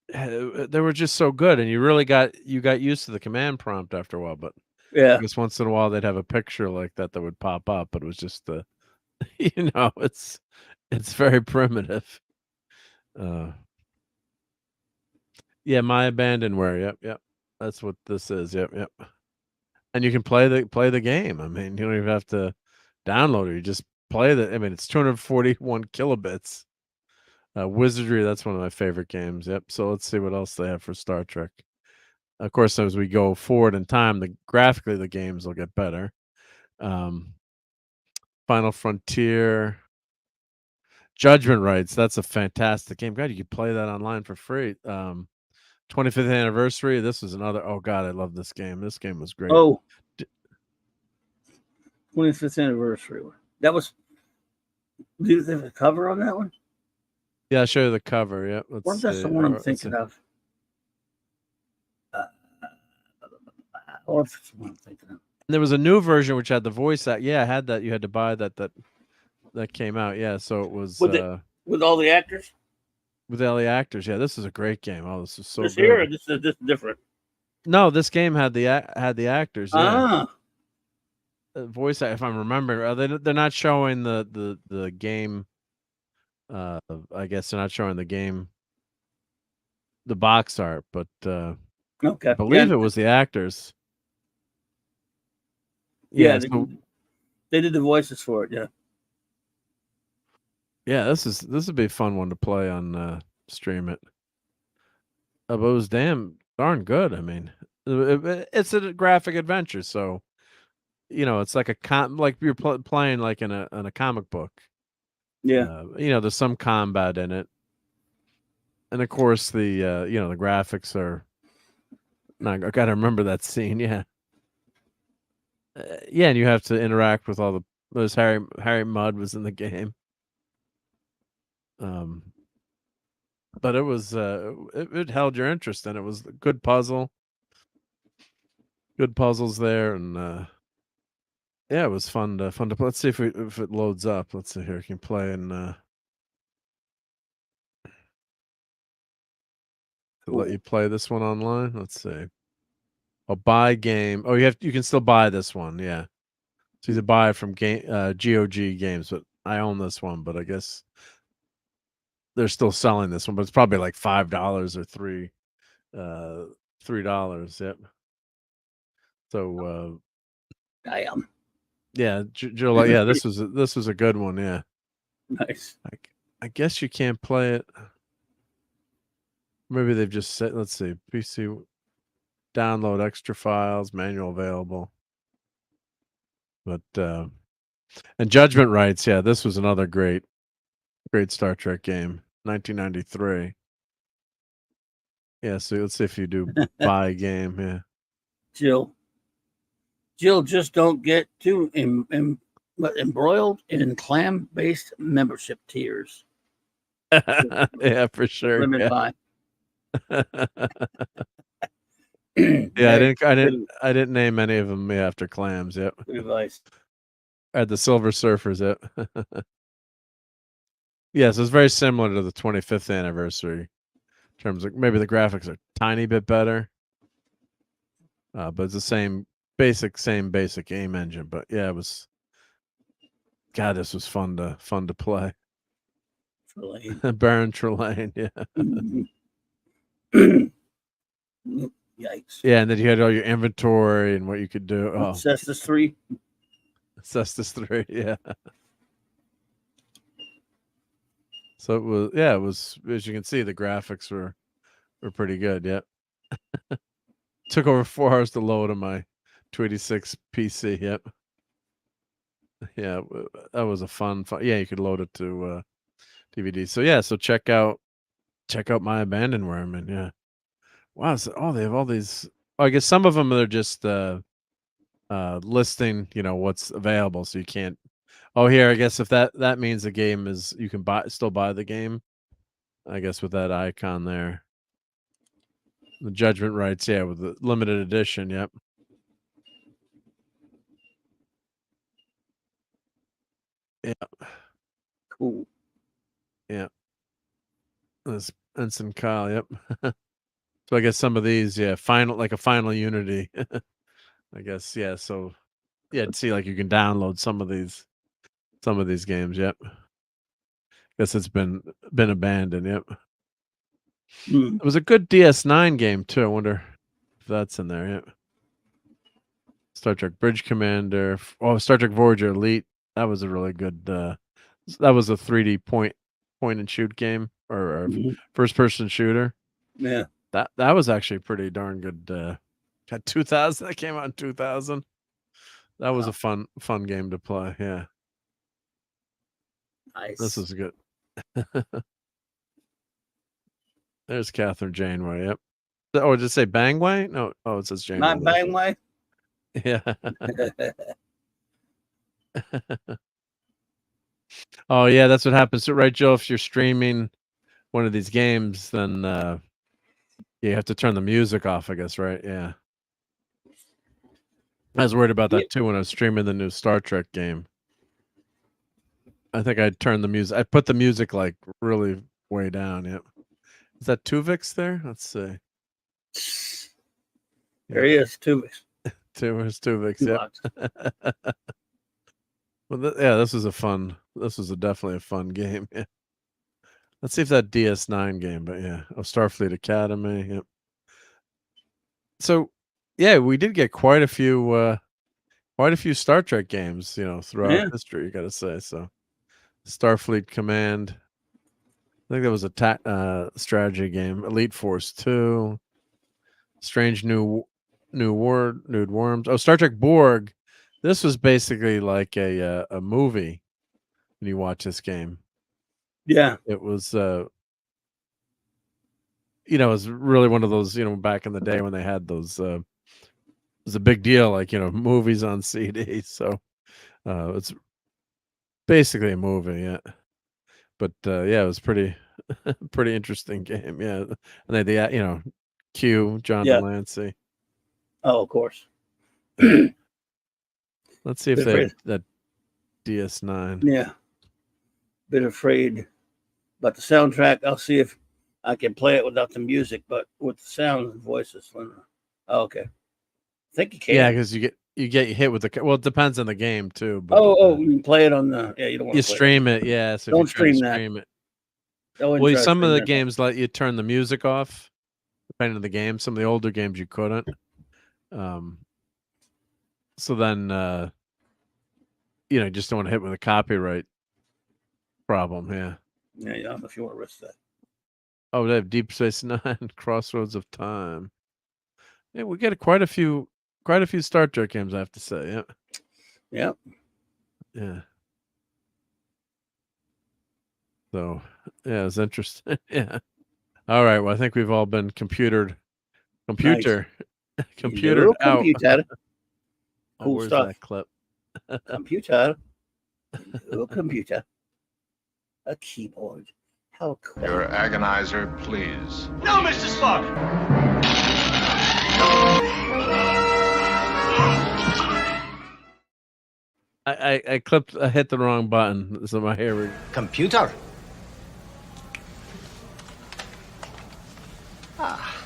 Speaker 1: They were just so good, and you got used to the command prompt after a while. But
Speaker 5: yeah,
Speaker 1: I guess once in a while they'd have a picture like that would pop up, but it was just the, it's very primitive. Yeah, My Abandonware. Yep. That's what this is. Yep. And you can play the game. I mean, you don't even have to download it. You just play it's 241 kilobits. Wizardry, that's one of my favorite games. Yep. So let's see what else they have for Star Trek. Of course, as we go forward in time, graphically the games will get better. Final Frontier, Judgment Rights. That's a fantastic game. God, you could play that online for free. 25th anniversary. This was another. Oh God, I love this game. This game was great.
Speaker 5: Oh, 25th anniversary. That was. Do they have a cover on that one?
Speaker 1: Yeah, I'll show you the cover. Yeah,
Speaker 5: What's that the one I'm thinking of? Or if it's the one I'm thinking of.
Speaker 1: There was a new version which had the voice act. Yeah, I had that. You had to buy that came out. Yeah, so it was
Speaker 5: with all the actors.
Speaker 1: With all the actors. Yeah, this is a great game. Oh, this is so
Speaker 5: this
Speaker 1: good.
Speaker 5: Here, or this is different.
Speaker 1: No, this game had the actors. Yeah.
Speaker 5: Ah.
Speaker 1: Voice, if I'm remembering, they're not showing the game. I guess they're not showing the game, the box art, but
Speaker 5: okay,
Speaker 1: I believe it was the actors.
Speaker 5: Yeah, they did the voices for it. Yeah.
Speaker 1: Yeah, this would be a fun one to play on stream it. But it was darn good. I mean, it's a graphic adventure, so it's like like you're playing like in a comic book.
Speaker 5: Yeah.
Speaker 1: There's some combat in it, and of course the the graphics are. I gotta remember that scene. Yeah. Yeah, and you have to interact with all those Harry Mudd was in the game. But it was it held your interest, and it was a good puzzle. Good puzzles there, and yeah, it was fun to play. Let's see if it loads up. Let's see here. You can play and let you play this one online. Let's see. Oh, buy game. Oh, you can still buy this one. Yeah. So you can buy it from GOG Games, but I own this one. But I guess they're still selling this one, but it's probably like $5 or $3. Yep. So
Speaker 5: I am.
Speaker 1: Yeah, Jill. Yeah, this was a good one. Yeah.
Speaker 5: Nice.
Speaker 1: I guess you can't play it. Maybe they've just said. Let's see. PC download extra files, manual available. But and Judgment Rights. Yeah, this was another great Star Trek game. 1993. Yeah. So let's see if you do buy a game. Yeah.
Speaker 5: Jill, just don't get too embroiled in clam-based membership tiers.
Speaker 1: Yeah, for sure.
Speaker 5: Limit buy.
Speaker 1: Yeah, I didn't name any of them after clams. Yep.
Speaker 5: Good advice.
Speaker 1: I had the Silver Surfers. Yep. Yes, it's very similar to the 25th anniversary in terms of maybe the graphics are a tiny bit better, but it's the same basic game engine. But yeah, it was. God, this was fun to play. Baron Trelane, yeah.
Speaker 5: Yikes.
Speaker 1: Yeah, and then you had all your inventory and what you could do. Oh,
Speaker 5: Cestus 3.
Speaker 1: Cestus 3, yeah. So it was, as you can see, the graphics were pretty good. Yep. Took over 4 hours to load on my 286 PC. Yep. Yeah, that was a fun. Yeah, you could load it to DVD. So yeah, so check out My Abandonware. I mean, yeah. Wow. So, they have all these. I guess some of them are just listing, what's available. So you can't. Oh, here, I guess if that means the game is, you can still buy the game. I guess with that icon there. The Judgment Rights, yeah, with the limited edition. Yep. Yeah.
Speaker 5: Cool.
Speaker 1: Yeah. This Ensign Kyle, yep. So I guess some of these, yeah, like a Final Unity. I guess, yeah. So yeah, to see like you can download some of these games, yep. Guess it's been abandoned, yep. It was a good DS9 game too. I wonder if that's in there, yep. Star Trek Bridge Commander. Oh, Star Trek Voyager Elite. That was a really good. That was a 3D point and shoot game or first person shooter.
Speaker 5: Yeah,
Speaker 1: that was actually pretty darn good. 2000. That came out in 2000. That was a fun game to play. Yeah,
Speaker 5: nice.
Speaker 1: This was good. There's Catherine Janeway. Yep. Oh, did it say Bangway? No. Oh, it says Janeway.
Speaker 5: Not Bangway.
Speaker 1: Yeah. Oh yeah, that's what happens. So, right, Joe, if you're streaming one of these games, then you have to turn the music off, I guess, right? Yeah. I was worried about that too when I was streaming the new Star Trek game. I think I turned the music. I put the music like really way down. Yep. Is that Tuvix there? Let's see.
Speaker 5: There he is, Tuvix.
Speaker 1: Where's Tuvix? Yep. Well, this was definitely a fun game. Yeah. Let's see if that DS9 game, but yeah, Starfleet Academy. Yep. So, yeah, we did get quite a few Star Trek games, throughout history. You got to say so. Starfleet Command. I think that was a strategy game. Elite Force 2. Strange New Worms. Oh, Star Trek Borg. This was basically like a movie when you watch this game.
Speaker 5: Yeah.
Speaker 1: It was it was really one of those, back in the day when they had those it was a big deal, like, movies on CD. So it's basically a movie, yeah. But yeah, it was pretty interesting game, yeah. And they Q, John Delancey.
Speaker 5: Oh, of course.
Speaker 1: Let's see if they have that DS9.
Speaker 5: Yeah. Bit afraid about the soundtrack. I'll see if I can play it without the music, but with the sound and voices. Oh, okay. I think you can.
Speaker 1: Yeah, because you get hit with the. Well, it depends on the game too. But,
Speaker 5: you can play it on the. Yeah, you don't want to
Speaker 1: stream it. Yeah, so
Speaker 5: don't stream
Speaker 1: it. Well, some of the games let you turn the music off, depending on the game. Some of the older games you couldn't. So then, you just don't want to hit with a copyright problem. Yeah.
Speaker 5: Yeah, I don't know if you want to risk that.
Speaker 1: Oh, they have Deep Space Nine, Crossroads of Time. Yeah, we get quite a few Star Trek games, I have to say. Yeah.
Speaker 5: Yep.
Speaker 1: Yeah. So, yeah, it's interesting. Yeah. All right. Well, I think we've all been computered nice. Computered out.
Speaker 5: Cool
Speaker 1: where's
Speaker 5: stuff.
Speaker 1: That clip?
Speaker 5: Computer. Little computer. A keyboard. How cool.
Speaker 11: Your agonizer, please.
Speaker 12: No, Mr. Spock!
Speaker 1: I hit the wrong button. So my hair.
Speaker 12: Computer. Ah.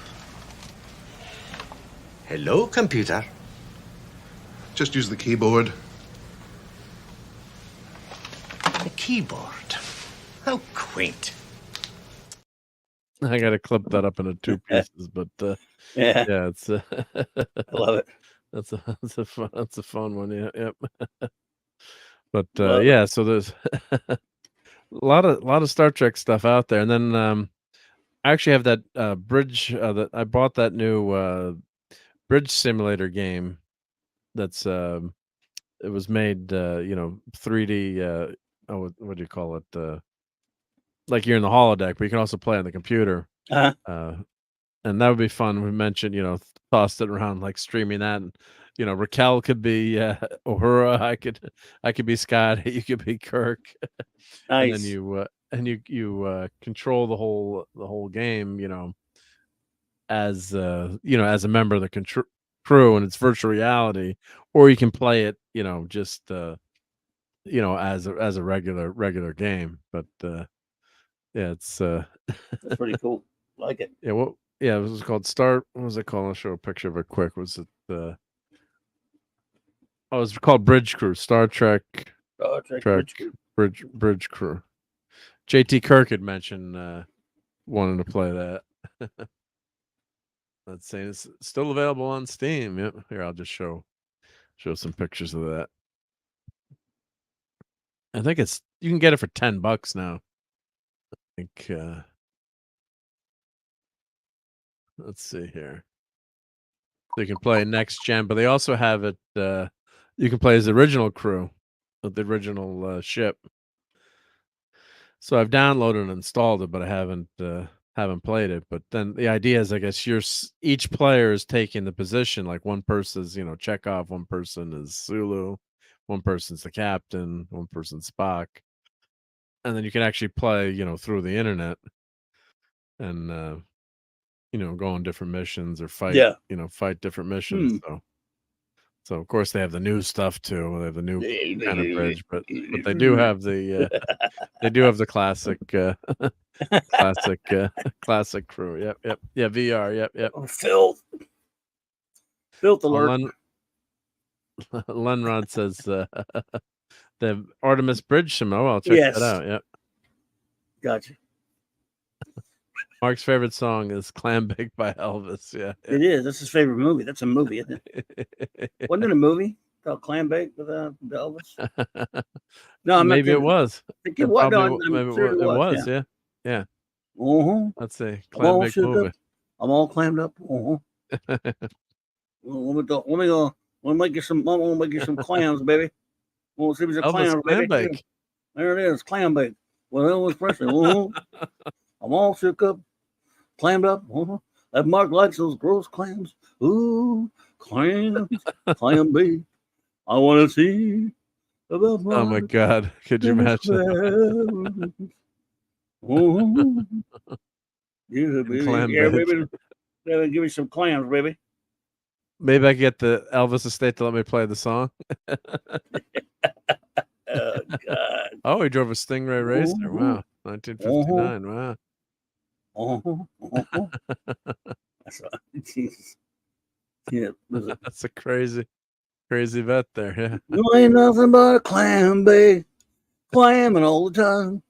Speaker 12: Hello, computer.
Speaker 11: Just use the keyboard.
Speaker 12: The keyboard. How quaint.
Speaker 1: I got to clip that up into 2 pieces, but
Speaker 5: yeah,
Speaker 1: it's.
Speaker 5: I love it.
Speaker 1: That's a fun one. Yeah, yep. But yeah, so there's a lot of Star Trek stuff out there, and then I actually have that bridge that I bought that new bridge simulator game. That's it was made 3D. What do you call it? Like you're in the holodeck, but you can also play on the computer.
Speaker 5: Uh-huh.
Speaker 1: And that would be fun. We mentioned, tossed it around, like streaming that. And, Raquel could be Uhura. I could be Scott. You could be Kirk.
Speaker 5: Nice.
Speaker 1: And then you control the whole game, as as a member of the crew, and it's virtual reality, or you can play it, just as a regular game. But Yeah, it's
Speaker 5: That's pretty cool. Like it.
Speaker 1: Yeah, it was called Star. What was it called? I'll show a picture of it quick. Was it it was called Bridge Crew, Star Trek. Bridge Crew. JT Kirk had mentioned wanting to play that. Let's see, it's still available on Steam. Yep. Here, I'll just show some pictures of that. I think you can get it for $10 now. I think let's see here. So you can play next gen, but they also have it you can play as the original crew of the original ship. So I've downloaded and installed it, but I haven't played it. But then the idea is, I guess, each player is taking the position. Like one person's, Chekhov, one person is Sulu, one person's the captain, one person's Spock, and then you can actually play, through the internet, and go on different missions or fight, fight differerent missions. So of course they have the new stuff too. They have the new kind of bridge, but they do have the classic classic crew. Yep. Yeah, VR. Yep.
Speaker 5: Filth alert.
Speaker 1: Lenrod says the Artemis Bridge sim. Oh, I'll check that out. Yep. Gotcha. Mark's favorite song is "Clam Bake" by Elvis. Yeah,
Speaker 5: it is. That's his favorite movie. That's a movie, isn't it? Wasn't it a movie called "Clam Bake" with Elvis?
Speaker 1: No, maybe it was.
Speaker 5: I think it was. No, I'm sure it was.
Speaker 1: Yeah. Let's see.
Speaker 5: Clam Bake movie. I'm all clammed up. Let me go. Let me make you some clams, baby. Want to see some clams, baby?
Speaker 1: Bake.
Speaker 5: There it is, clam bake. Well, Elvis Presley. I'm all shook up, clammed up. That Mark likes those gross clams. Ooh, clams, clam bake. I want to see about
Speaker 1: Oh my God! Could you imagine?
Speaker 5: Yeah, baby. Give me some clams, baby.
Speaker 1: Maybe I can get the Elvis estate to let me play the song.
Speaker 5: Oh God!
Speaker 1: Oh, he drove a Stingray Racer. Wow, 1959. Wow.
Speaker 5: That's Jesus. Yeah,
Speaker 1: that's a crazy vet there. Yeah.
Speaker 5: You ain't nothing but a clam, babe. Clamming all the time.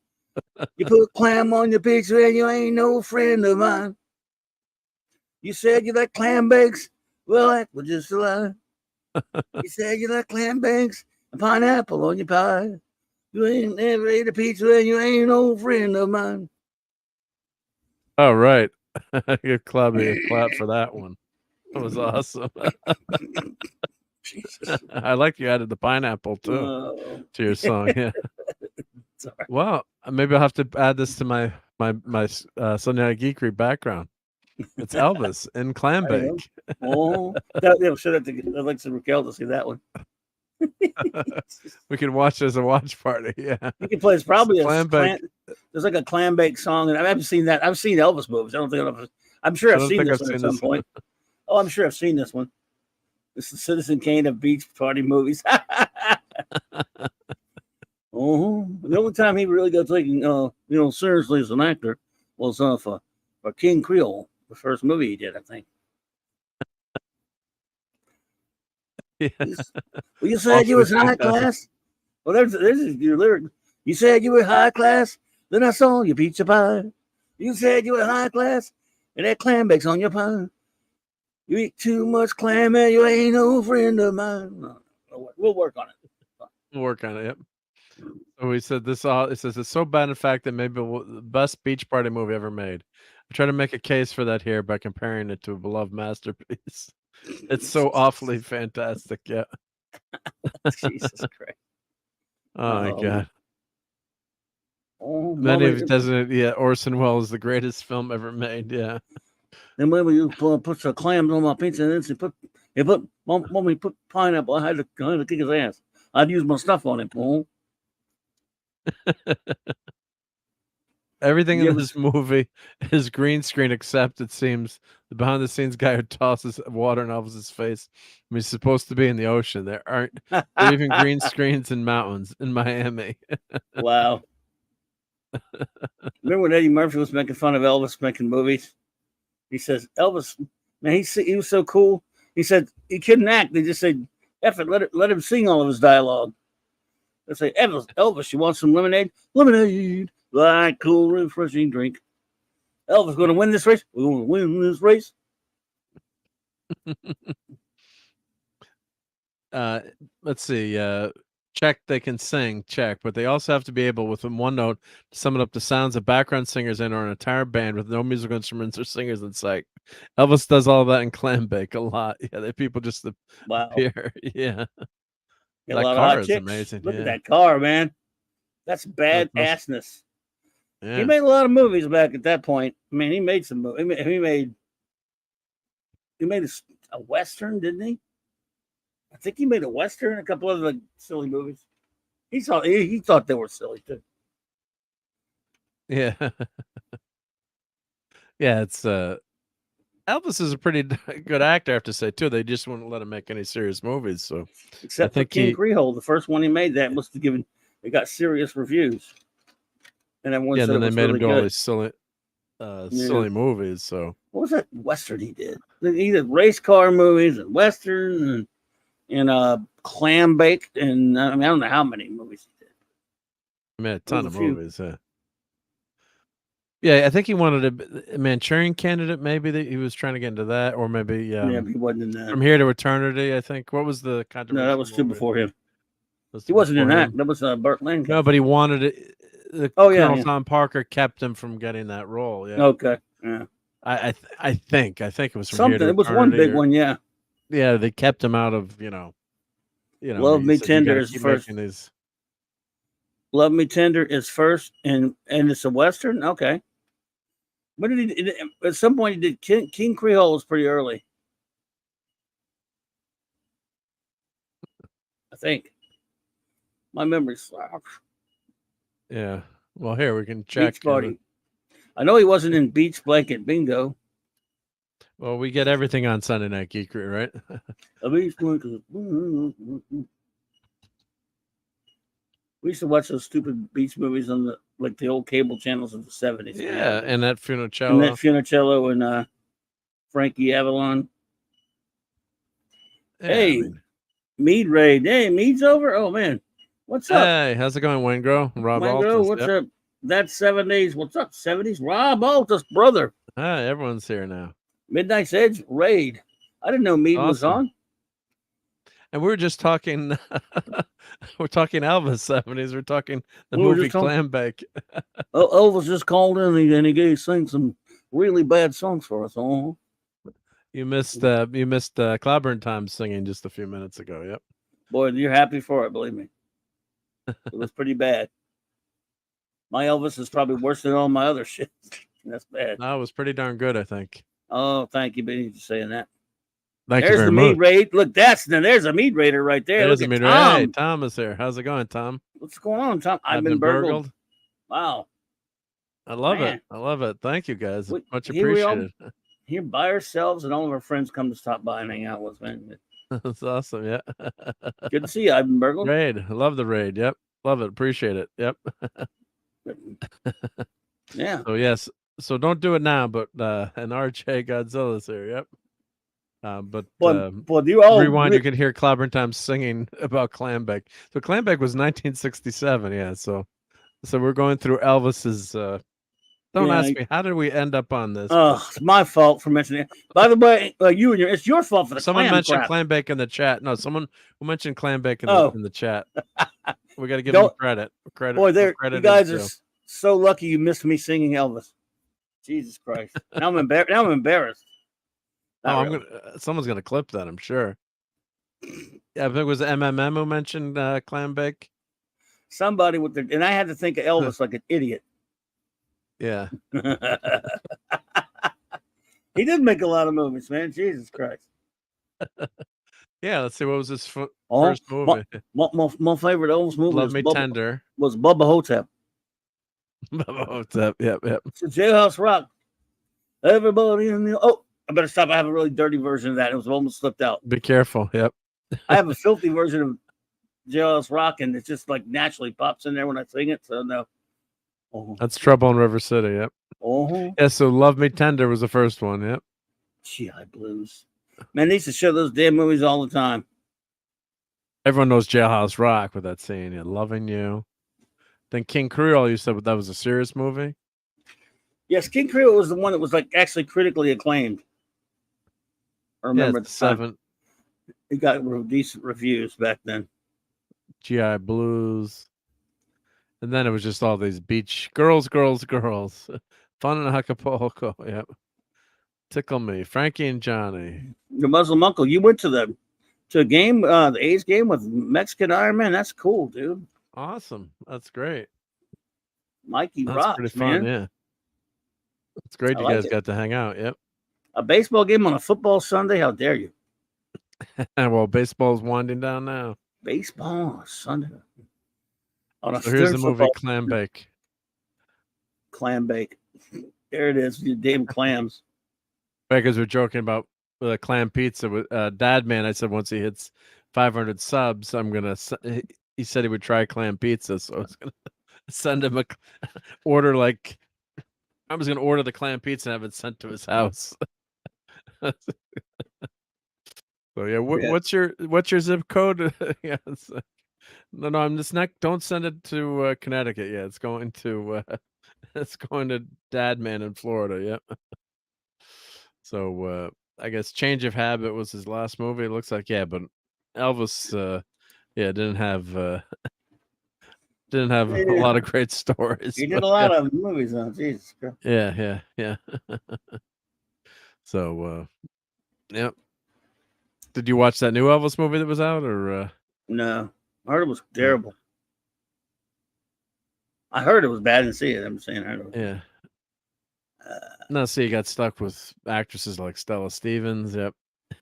Speaker 5: You put clam on your pizza and you ain't no friend of mine. You said you like clam bakes. Well, that was just a lie. You said you like clam bakes and pineapple on your pie. You ain't never ate a pizza and you ain't no friend of mine.
Speaker 1: Oh, right. Give Clubby a clap for that one. That was awesome. I like you added the pineapple too to your song. Yeah. Well, maybe I'll have to add this to my Sunday Night Geekery background. It's Elvis in Clam Bake.
Speaker 5: I'd like to Raquel to see that one.
Speaker 1: We can watch it as a watch party. Yeah,
Speaker 5: you can play. It's probably there's like a clam bake song, and I haven't seen that. I've seen Elvis movies. I don't think I'm sure I've seen this one at some point. Oh, I'm sure I've seen this one. This is Citizen Kane of beach party movies. The only time he really got taken, seriously as an actor was for King Creole, the first movie he did, I think. Yes. Well, you said you was high class. Well, there's your lyric. You said you were high class. Then I saw your pizza pie. You said you were high class, and that clam bake's on your pie. You eat too much clam, and you ain't no friend of mine. No, we'll work on it.
Speaker 1: We'll work on it. Yep. So we said this. It says it's so bad, in fact, that maybe the best beach party movie ever made. I try to make a case for that here by comparing it to a beloved masterpiece. It's so awfully fantastic. Yeah.
Speaker 5: Jesus Christ.
Speaker 1: Oh my God. Many of doesn't it? Yeah, Orson Welles is the greatest film ever made. Yeah.
Speaker 5: Then when you put some clams on my pizza, and then mommy put pineapple, I had to kick his ass. I'd use my stuff on him.
Speaker 1: Everything in this movie is green screen, except it seems the behind the scenes guy who tosses water in Elvis's face. I mean, he's supposed to be in the ocean. There aren't even green screens in mountains in Miami.
Speaker 5: Wow. Remember when Eddie Murphy was making fun of Elvis making movies? He says, Elvis, man, he was so cool. He said he couldn't act. They just said, F it, let him sing all of his dialogue. They say, Elvis, you want some lemonade? Lemonade, like cool, refreshing drink. Elvis going to win this race? We're going to win this race.
Speaker 1: Let's see. Check, they can sing, check, but they also have to be able, with one note, to sum it up the sounds of background singers in or an entire band with no musical instruments or singers in sight. Elvis does all of that in Clambake a lot. Yeah, they people just appear. Yeah.
Speaker 5: Got
Speaker 1: That
Speaker 5: a lot
Speaker 1: car
Speaker 5: of hot
Speaker 1: is
Speaker 5: chicks.
Speaker 1: amazing.
Speaker 5: Look
Speaker 1: yeah.
Speaker 5: at that car, man. That's bad assness.
Speaker 1: Yeah.
Speaker 5: He made a lot of movies back at that point. I mean, he made some movies. He made a Western, didn't he? I think he made a Western, a couple of other silly movies. He thought they were silly too.
Speaker 1: Yeah. Yeah, it's Elvis is a pretty good actor, I have to say, too. They just wouldn't let him make any serious movies. So
Speaker 5: Except for King Creole, the first one he made, that must have given it got serious reviews. And everyone said
Speaker 1: then
Speaker 5: it
Speaker 1: they
Speaker 5: was
Speaker 1: made
Speaker 5: really
Speaker 1: him do
Speaker 5: good.
Speaker 1: all these silly movies. So
Speaker 5: what was that Western he did? He did race car movies and Western and clam baked, and I mean I don't know how many movies he did.
Speaker 1: I mean, a ton of movies. Yeah, I think he wanted a Manchurian Candidate. Maybe that he was trying to get into that, or maybe
Speaker 5: Yeah, but he wasn't in that.
Speaker 1: From Here to Eternity. I think. What was the
Speaker 5: No, that was two before him.
Speaker 1: Was
Speaker 5: He wasn't in
Speaker 1: before
Speaker 5: that.
Speaker 1: him?
Speaker 5: That was Burt Lancaster.
Speaker 1: No, but he wanted it. Colonel Tom Parker kept him from getting that role. Yeah.
Speaker 5: Okay. Yeah.
Speaker 1: I think it was from
Speaker 5: something.
Speaker 1: Here to
Speaker 5: It was one
Speaker 1: Eternity
Speaker 5: big one. Yeah.
Speaker 1: Yeah, they kept him out of
Speaker 5: Love Me Tender is first. Love Me Tender is first, and it's a Western. Okay. When did he? At some point, he did King Creole was pretty early. I think. My memory slaps.
Speaker 1: Yeah. Well, here we can check.
Speaker 5: Beach Party. I know he wasn't in Beach Blanket Bingo.
Speaker 1: Well, we get everything on Sunday Night Geekery, right?
Speaker 5: A Beach Blanket. We used to watch those stupid beach movies on the old cable channels of the 70s.
Speaker 1: Yeah, and that Funicello.
Speaker 5: And that Funicello and Frankie Avalon.
Speaker 1: Yeah,
Speaker 5: hey, Mead Raid. Hey, Mead's over? Oh, man. What's up?
Speaker 1: Hey, how's it going, Wangro? RobAltis.
Speaker 5: What's up? That's 70s. What's up, 70s? RobAltis, brother.
Speaker 1: Hi, everyone's here now.
Speaker 5: Midnight's Edge Raid. I didn't know Mead was on.
Speaker 1: And we were just talking, we're talking Elvis 70s. We're talking the movie Clambake.
Speaker 5: Elvis just called in and he sang some really bad songs for us. Oh,
Speaker 1: you missed Clobberin' Time singing just a few minutes ago. Yep.
Speaker 5: Boy, you're happy for it, believe me. It was pretty bad. My Elvis is probably worse than all my other shit. That's bad.
Speaker 1: No, it was pretty darn good, I think.
Speaker 5: Oh, thank you, Benny, for saying that.
Speaker 1: Thank
Speaker 5: there's
Speaker 1: you very
Speaker 5: the
Speaker 1: much.
Speaker 5: Mead Raid. Look, there's a Mead Raider right there.
Speaker 1: There's
Speaker 5: Look
Speaker 1: a
Speaker 5: at
Speaker 1: Mead
Speaker 5: Tom.
Speaker 1: Hey, Tom is here. How's it going, Tom?
Speaker 5: What's going on, Tom? I've been burgled. Wow.
Speaker 1: I love it. I love it. Thank you, guys. Much
Speaker 5: Here
Speaker 1: appreciated.
Speaker 5: Here by ourselves, and all of our friends come to stop by and hang out with us, man.
Speaker 1: That's awesome. Yeah.
Speaker 5: Good to see you. I've been burgled.
Speaker 1: Raid. I love the raid. Yep. Love it. Appreciate it. Yep.
Speaker 5: Yeah.
Speaker 1: So yes. So don't do it now, but and RJ Godzilla's here. Yep. But
Speaker 5: you all
Speaker 1: rewind. You can hear Clobberin' Time singing about Clambake. So Clambake was 1967. Yeah. So we're going through Elvis's. Don't ask me how did we end up on this.
Speaker 5: Oh, it's my fault for mentioning it. By the way, it's your fault for the
Speaker 1: someone mentioned
Speaker 5: crap.
Speaker 1: Clambake in the chat. No, someone who mentioned Clambake in the chat. We got to give them credit.
Speaker 5: Boy, you guys are so lucky you missed me singing Elvis. Jesus Christ! Now I'm embarrassed.
Speaker 1: Someone's gonna clip that. I'm sure. Yeah, I think it was MMM who mentioned Clambake.
Speaker 5: Somebody and I had to think of Elvis like an idiot.
Speaker 1: Yeah.
Speaker 5: He did make a lot of movies, man. Jesus Christ.
Speaker 1: Yeah, let's see. What was his first
Speaker 5: My
Speaker 1: movie?
Speaker 5: favorite Elvis movie
Speaker 1: Love Me Tender.
Speaker 5: Was Bubba Hotep.
Speaker 1: Bubba Hotep. Yep.
Speaker 5: So Jailhouse Rock. Everybody in the I better stop. I have a really dirty version of that. It was almost slipped out.
Speaker 1: Be careful. Yep.
Speaker 5: I have a filthy version of Jailhouse Rock, and it just like naturally pops in there when I sing it. So no.
Speaker 1: That's Trouble in River City. Yep.
Speaker 5: Oh.
Speaker 1: Yeah. So Love Me Tender was the first one. Yep.
Speaker 5: GI Blues. Man, they used to show those damn movies all the time.
Speaker 1: Everyone knows Jailhouse Rock with that scene. Yeah, Loving You. Then King Creole, you said that was a serious movie?
Speaker 5: Yes, King Creole was the one that was like actually critically acclaimed. I remember
Speaker 1: at the time.
Speaker 5: It got decent reviews back then.
Speaker 1: GI Blues. And then it was just all these beach girls. Fun in Acapulco. Yep. Tickle Me. Frankie and Johnny.
Speaker 5: The Muslim Uncle. You went to a game, the A's game with Mexican Iron Man. That's cool, dude.
Speaker 1: Awesome. That's great.
Speaker 5: Mikey
Speaker 1: That's
Speaker 5: rocks,
Speaker 1: pretty fun,
Speaker 5: man.
Speaker 1: yeah. It's great you guys got to hang out. Yep.
Speaker 5: A baseball game on a football Sunday? How dare you?
Speaker 1: Well, baseball's winding down now.
Speaker 5: Baseball on a Sunday.
Speaker 1: So here's the movie Clam Bake.
Speaker 5: Clam Bake. There it is. You damn clams.
Speaker 1: Because we're joking about clam pizza with Dad Man. I said once he hits 500 subs, he said he would try clam pizza. So I was gonna send him order like. I was gonna order the clam pizza and have it sent to his house. So yeah, what's your zip code? Yeah, no, I'm just not. Don't send it to Connecticut. Yeah, it's going to Dad Man in Florida. Yep. So I guess Change of Habit was his last movie. It looks like, yeah, but Elvis, didn't have a lot of great stories.
Speaker 5: He did a lot of movies on Jesus Christ.
Speaker 1: Yeah. So, yep. Did you watch that new Elvis movie that was out, or?
Speaker 5: No, I heard it was terrible. I heard it was bad. I didn't see it. I'm saying I heard it.
Speaker 1: Yeah. No, see, you got stuck with actresses like Stella Stevens. Yep.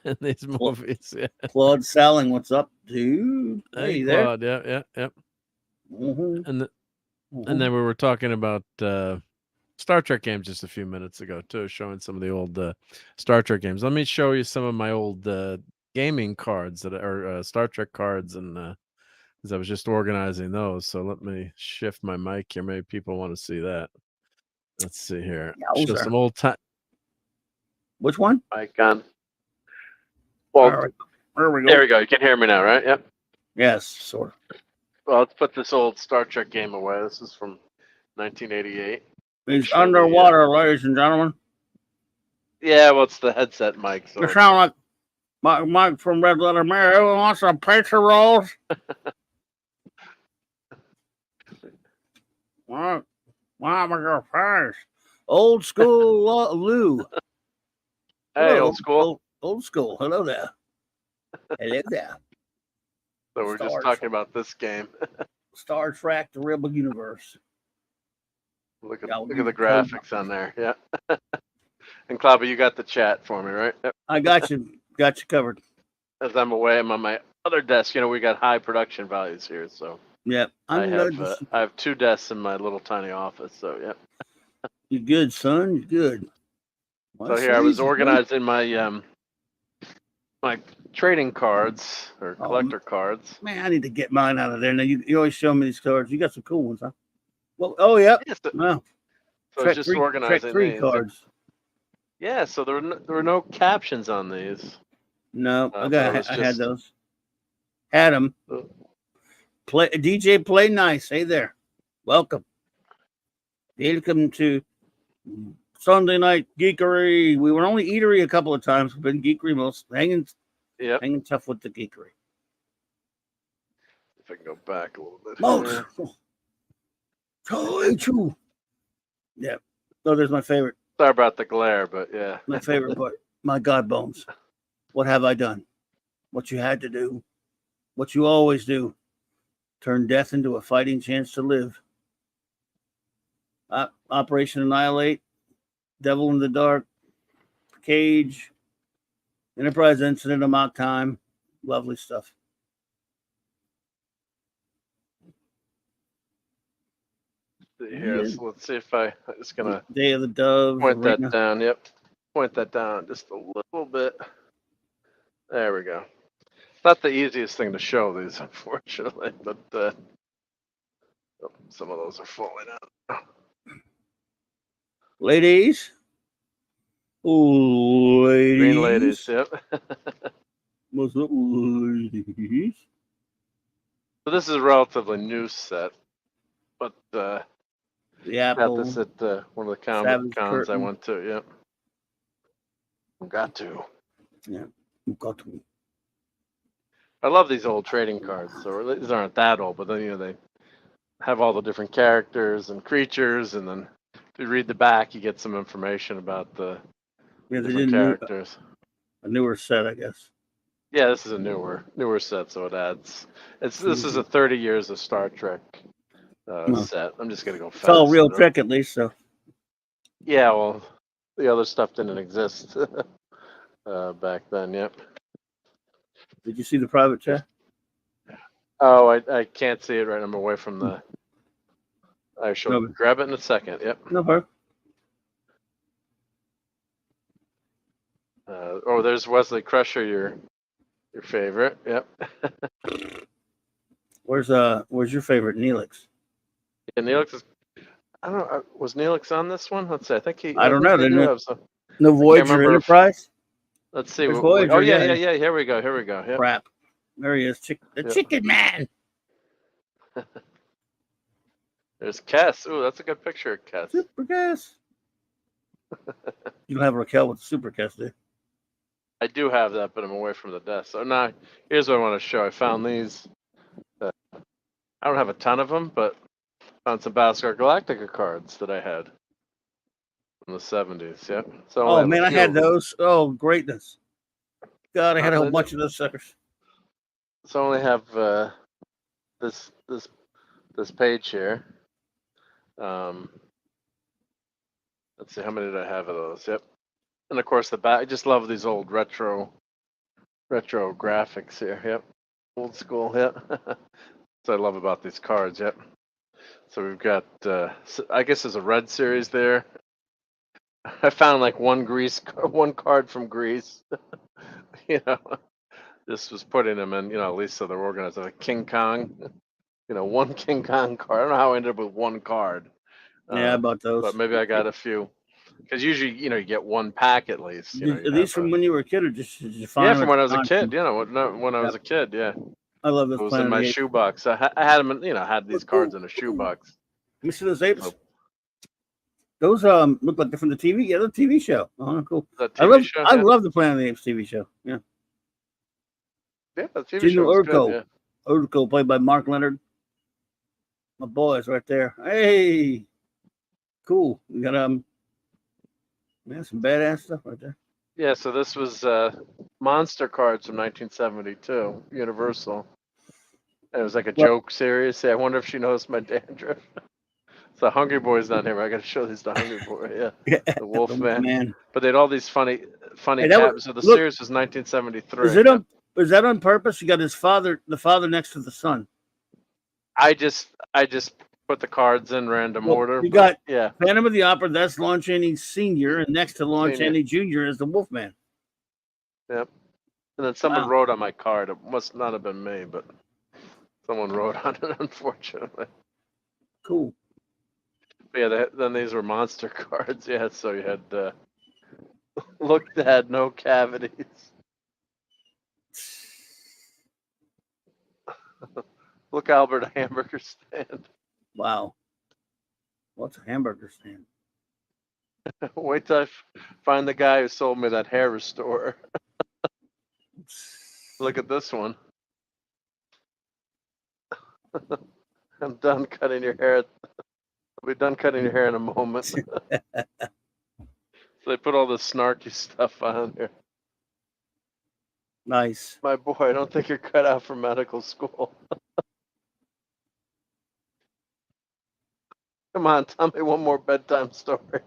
Speaker 1: In these movies. Yeah.
Speaker 5: Claude Salling, what's up, dude?
Speaker 1: Hey, Claude. Yeah.
Speaker 5: Mm-hmm.
Speaker 1: And then we were talking about Star Trek games just a few minutes ago too, showing some of the old Star Trek games. Let me show you some of my old gaming cards that are Star Trek cards, and because I was just organizing those. So let me shift my mic here. Maybe people want to see that. Let's see here. Show some old time.
Speaker 5: Which one?
Speaker 1: Mic on. Well,
Speaker 5: there we go.
Speaker 1: There we go. You can hear me now, right? Yep.
Speaker 5: Yes, sort of.
Speaker 1: Well, let's put this old Star Trek game away. This is from 1988.
Speaker 5: He's underwater, ladies and gentlemen.
Speaker 1: Yeah, well, it's the headset mic. So
Speaker 5: you sound like Mike from Red Letter Mary. Everyone wants some pizza rolls. What? Why am I your face? Old school Lou.
Speaker 1: Hey,
Speaker 5: hello,
Speaker 1: old school.
Speaker 5: Old school. Hello there. Hello there.
Speaker 1: So we're just talking about this game.
Speaker 5: Star Trek: The Rebel Universe.
Speaker 1: Look at the graphics on there. Yeah. And Clobber, you got the chat for me, right? Yep.
Speaker 5: I got you. Got you covered.
Speaker 1: As I'm away, I'm on my other desk. You know, we got high production values here, so.
Speaker 5: Yep.
Speaker 1: I have 2 desks in my little tiny office, so yep.
Speaker 5: You good, son? You good.
Speaker 1: Well, so here I was organizing my my trading cards or collector cards.
Speaker 5: Man, I need to get mine out of there. Now you always show me these cards. You got some cool ones, huh? Well, oh yeah. No.
Speaker 1: So just organizing
Speaker 5: Trek 3
Speaker 1: these
Speaker 5: cards.
Speaker 1: Yeah, so there were no captions on these.
Speaker 5: No, I had those. Had them. DJ Play Nice. Hey there. Welcome. Welcome to Sunday Night Geekery. We were only Eatery a couple of times. We've been Geekery most. Hanging tough with the Geekery.
Speaker 1: If I can go back a little bit.
Speaker 5: True. Yeah. Oh, there's my favorite.
Speaker 1: Sorry about the glare, but yeah.
Speaker 5: My favorite part. My God bones. What have I done? What you had to do. What you always do. Turn death into a fighting chance to live. Operation Annihilate. Devil in the Dark. Cage. Enterprise Incident, Amok Time. Lovely stuff.
Speaker 1: Here, so let's see if I'm just gonna
Speaker 5: Day of the Dove.
Speaker 1: Point that down. Yep. Point that down just a little bit. There we go. Not the easiest thing to show these, unfortunately, but some of those are falling out.
Speaker 5: Ladies. Ooh, ladies.
Speaker 1: Green ladies, yep.
Speaker 5: What's up, ladies?
Speaker 1: So this is a relatively new set, but
Speaker 5: the Apple.
Speaker 1: got this at one of the Comic Cons I went to. Yep. Got to.
Speaker 5: Yeah, got to.
Speaker 1: I love these old trading cards. So these aren't that old, but then they have all the different characters and creatures, and then if you read the back, you get some information about the different characters.
Speaker 5: A newer set, I guess.
Speaker 1: Yeah, this is a newer set, so it adds. This is a 30 years of Star Trek set. I'm just gonna go fast.
Speaker 5: It's all real Trek at least, so.
Speaker 1: Yeah, well, the other stuff didn't exist back then. Yep.
Speaker 5: Did you see the private chat?
Speaker 1: Oh, I can't see it right. I'm away from the. I shall grab it in a second. Yep.
Speaker 5: No hurry.
Speaker 1: There's Wesley Crusher, your favorite. Yep.
Speaker 5: Where's your favorite Neelix?
Speaker 1: Yeah, Neelix is. I don't know. Was Neelix on this one? Let's see. I think he.
Speaker 5: I don't know.
Speaker 1: No
Speaker 5: Voyager Enterprise.
Speaker 1: Let's see.
Speaker 5: Voyager,
Speaker 1: oh yeah. Here we go. Yep.
Speaker 5: Crap. There he is. Chicken Man.
Speaker 1: There's Cass. Ooh, that's a good picture of Cass.
Speaker 5: Super Cass. You don't have Raquel with the Super Cass, do you?
Speaker 1: I do have that, but I'm away from the desk. So now, here's what I want to show. I found these. I don't have a ton of them, but found some Battlestar Galactica cards that I had from the 70s. Yep. So
Speaker 5: oh man, I had those. Oh, greatness! God, I had a whole bunch of those suckers.
Speaker 1: So I only have this page here. Let's see, how many did I have of those? Yep. And of course the back. I just love these old retro graphics here. Yep. Old school. Yep. That's what I love about these cards. Yep. So we've got. I guess there's a red series there. I found like one card from Greece. This was putting them in. At least so they're organized. Like King Kong. One King Kong card. I don't know how I ended up with one card.
Speaker 5: Yeah, about those.
Speaker 1: But maybe I got a few. Because usually, you get one pack at least.
Speaker 5: Are these from when you were a kid, or just did you find them?
Speaker 1: Yeah, from when I was a kid. When I was a kid. Yeah.
Speaker 5: I love this.
Speaker 1: It was in my shoebox. I had them. Had these cards in a shoebox.
Speaker 5: Let me see those apes. Oh. Those look like they're from the TV. Yeah, the TV show. Oh, cool. I love the Planet of the Apes TV show. Yeah.
Speaker 1: Yeah, the TV show was good. Yeah.
Speaker 5: Urkel, played by Mark Leonard. My boys right there. Hey, cool. We got some badass stuff right there.
Speaker 1: Yeah, so this was Monster cards from 1972, Universal. It was like a joke series. I wonder if she knows my dandruff. So Hungry Boy's not here. I got to show these to Hungry Boy. Yeah, the Wolf Man. But they had all these funny caps. So the series was 1973.
Speaker 5: Is that on purpose? You got the father next to the son.
Speaker 1: I just put the cards in random order.
Speaker 5: You got Phantom of the Opera. That's Lon Chaney Sr. and next to Lon Chaney Jr. is the Wolfman.
Speaker 1: Yep. And then someone wrote on my card. It must not have been me, but someone wrote on it. Unfortunately.
Speaker 5: Cool.
Speaker 1: But yeah. Then these were monster cards. Yeah. So you had look that had no cavities. Look, Albert, a hamburger stand.
Speaker 5: Wow. What's a hamburger stand?
Speaker 1: Wait till I find the guy who sold me that hair restorer. Look at this one. I'm done cutting your hair. I'll be done cutting your hair in a moment. So they put all this snarky stuff on here.
Speaker 5: Nice.
Speaker 1: My boy, I don't think you're cut out for medical school. Come on, tell me one more bedtime story.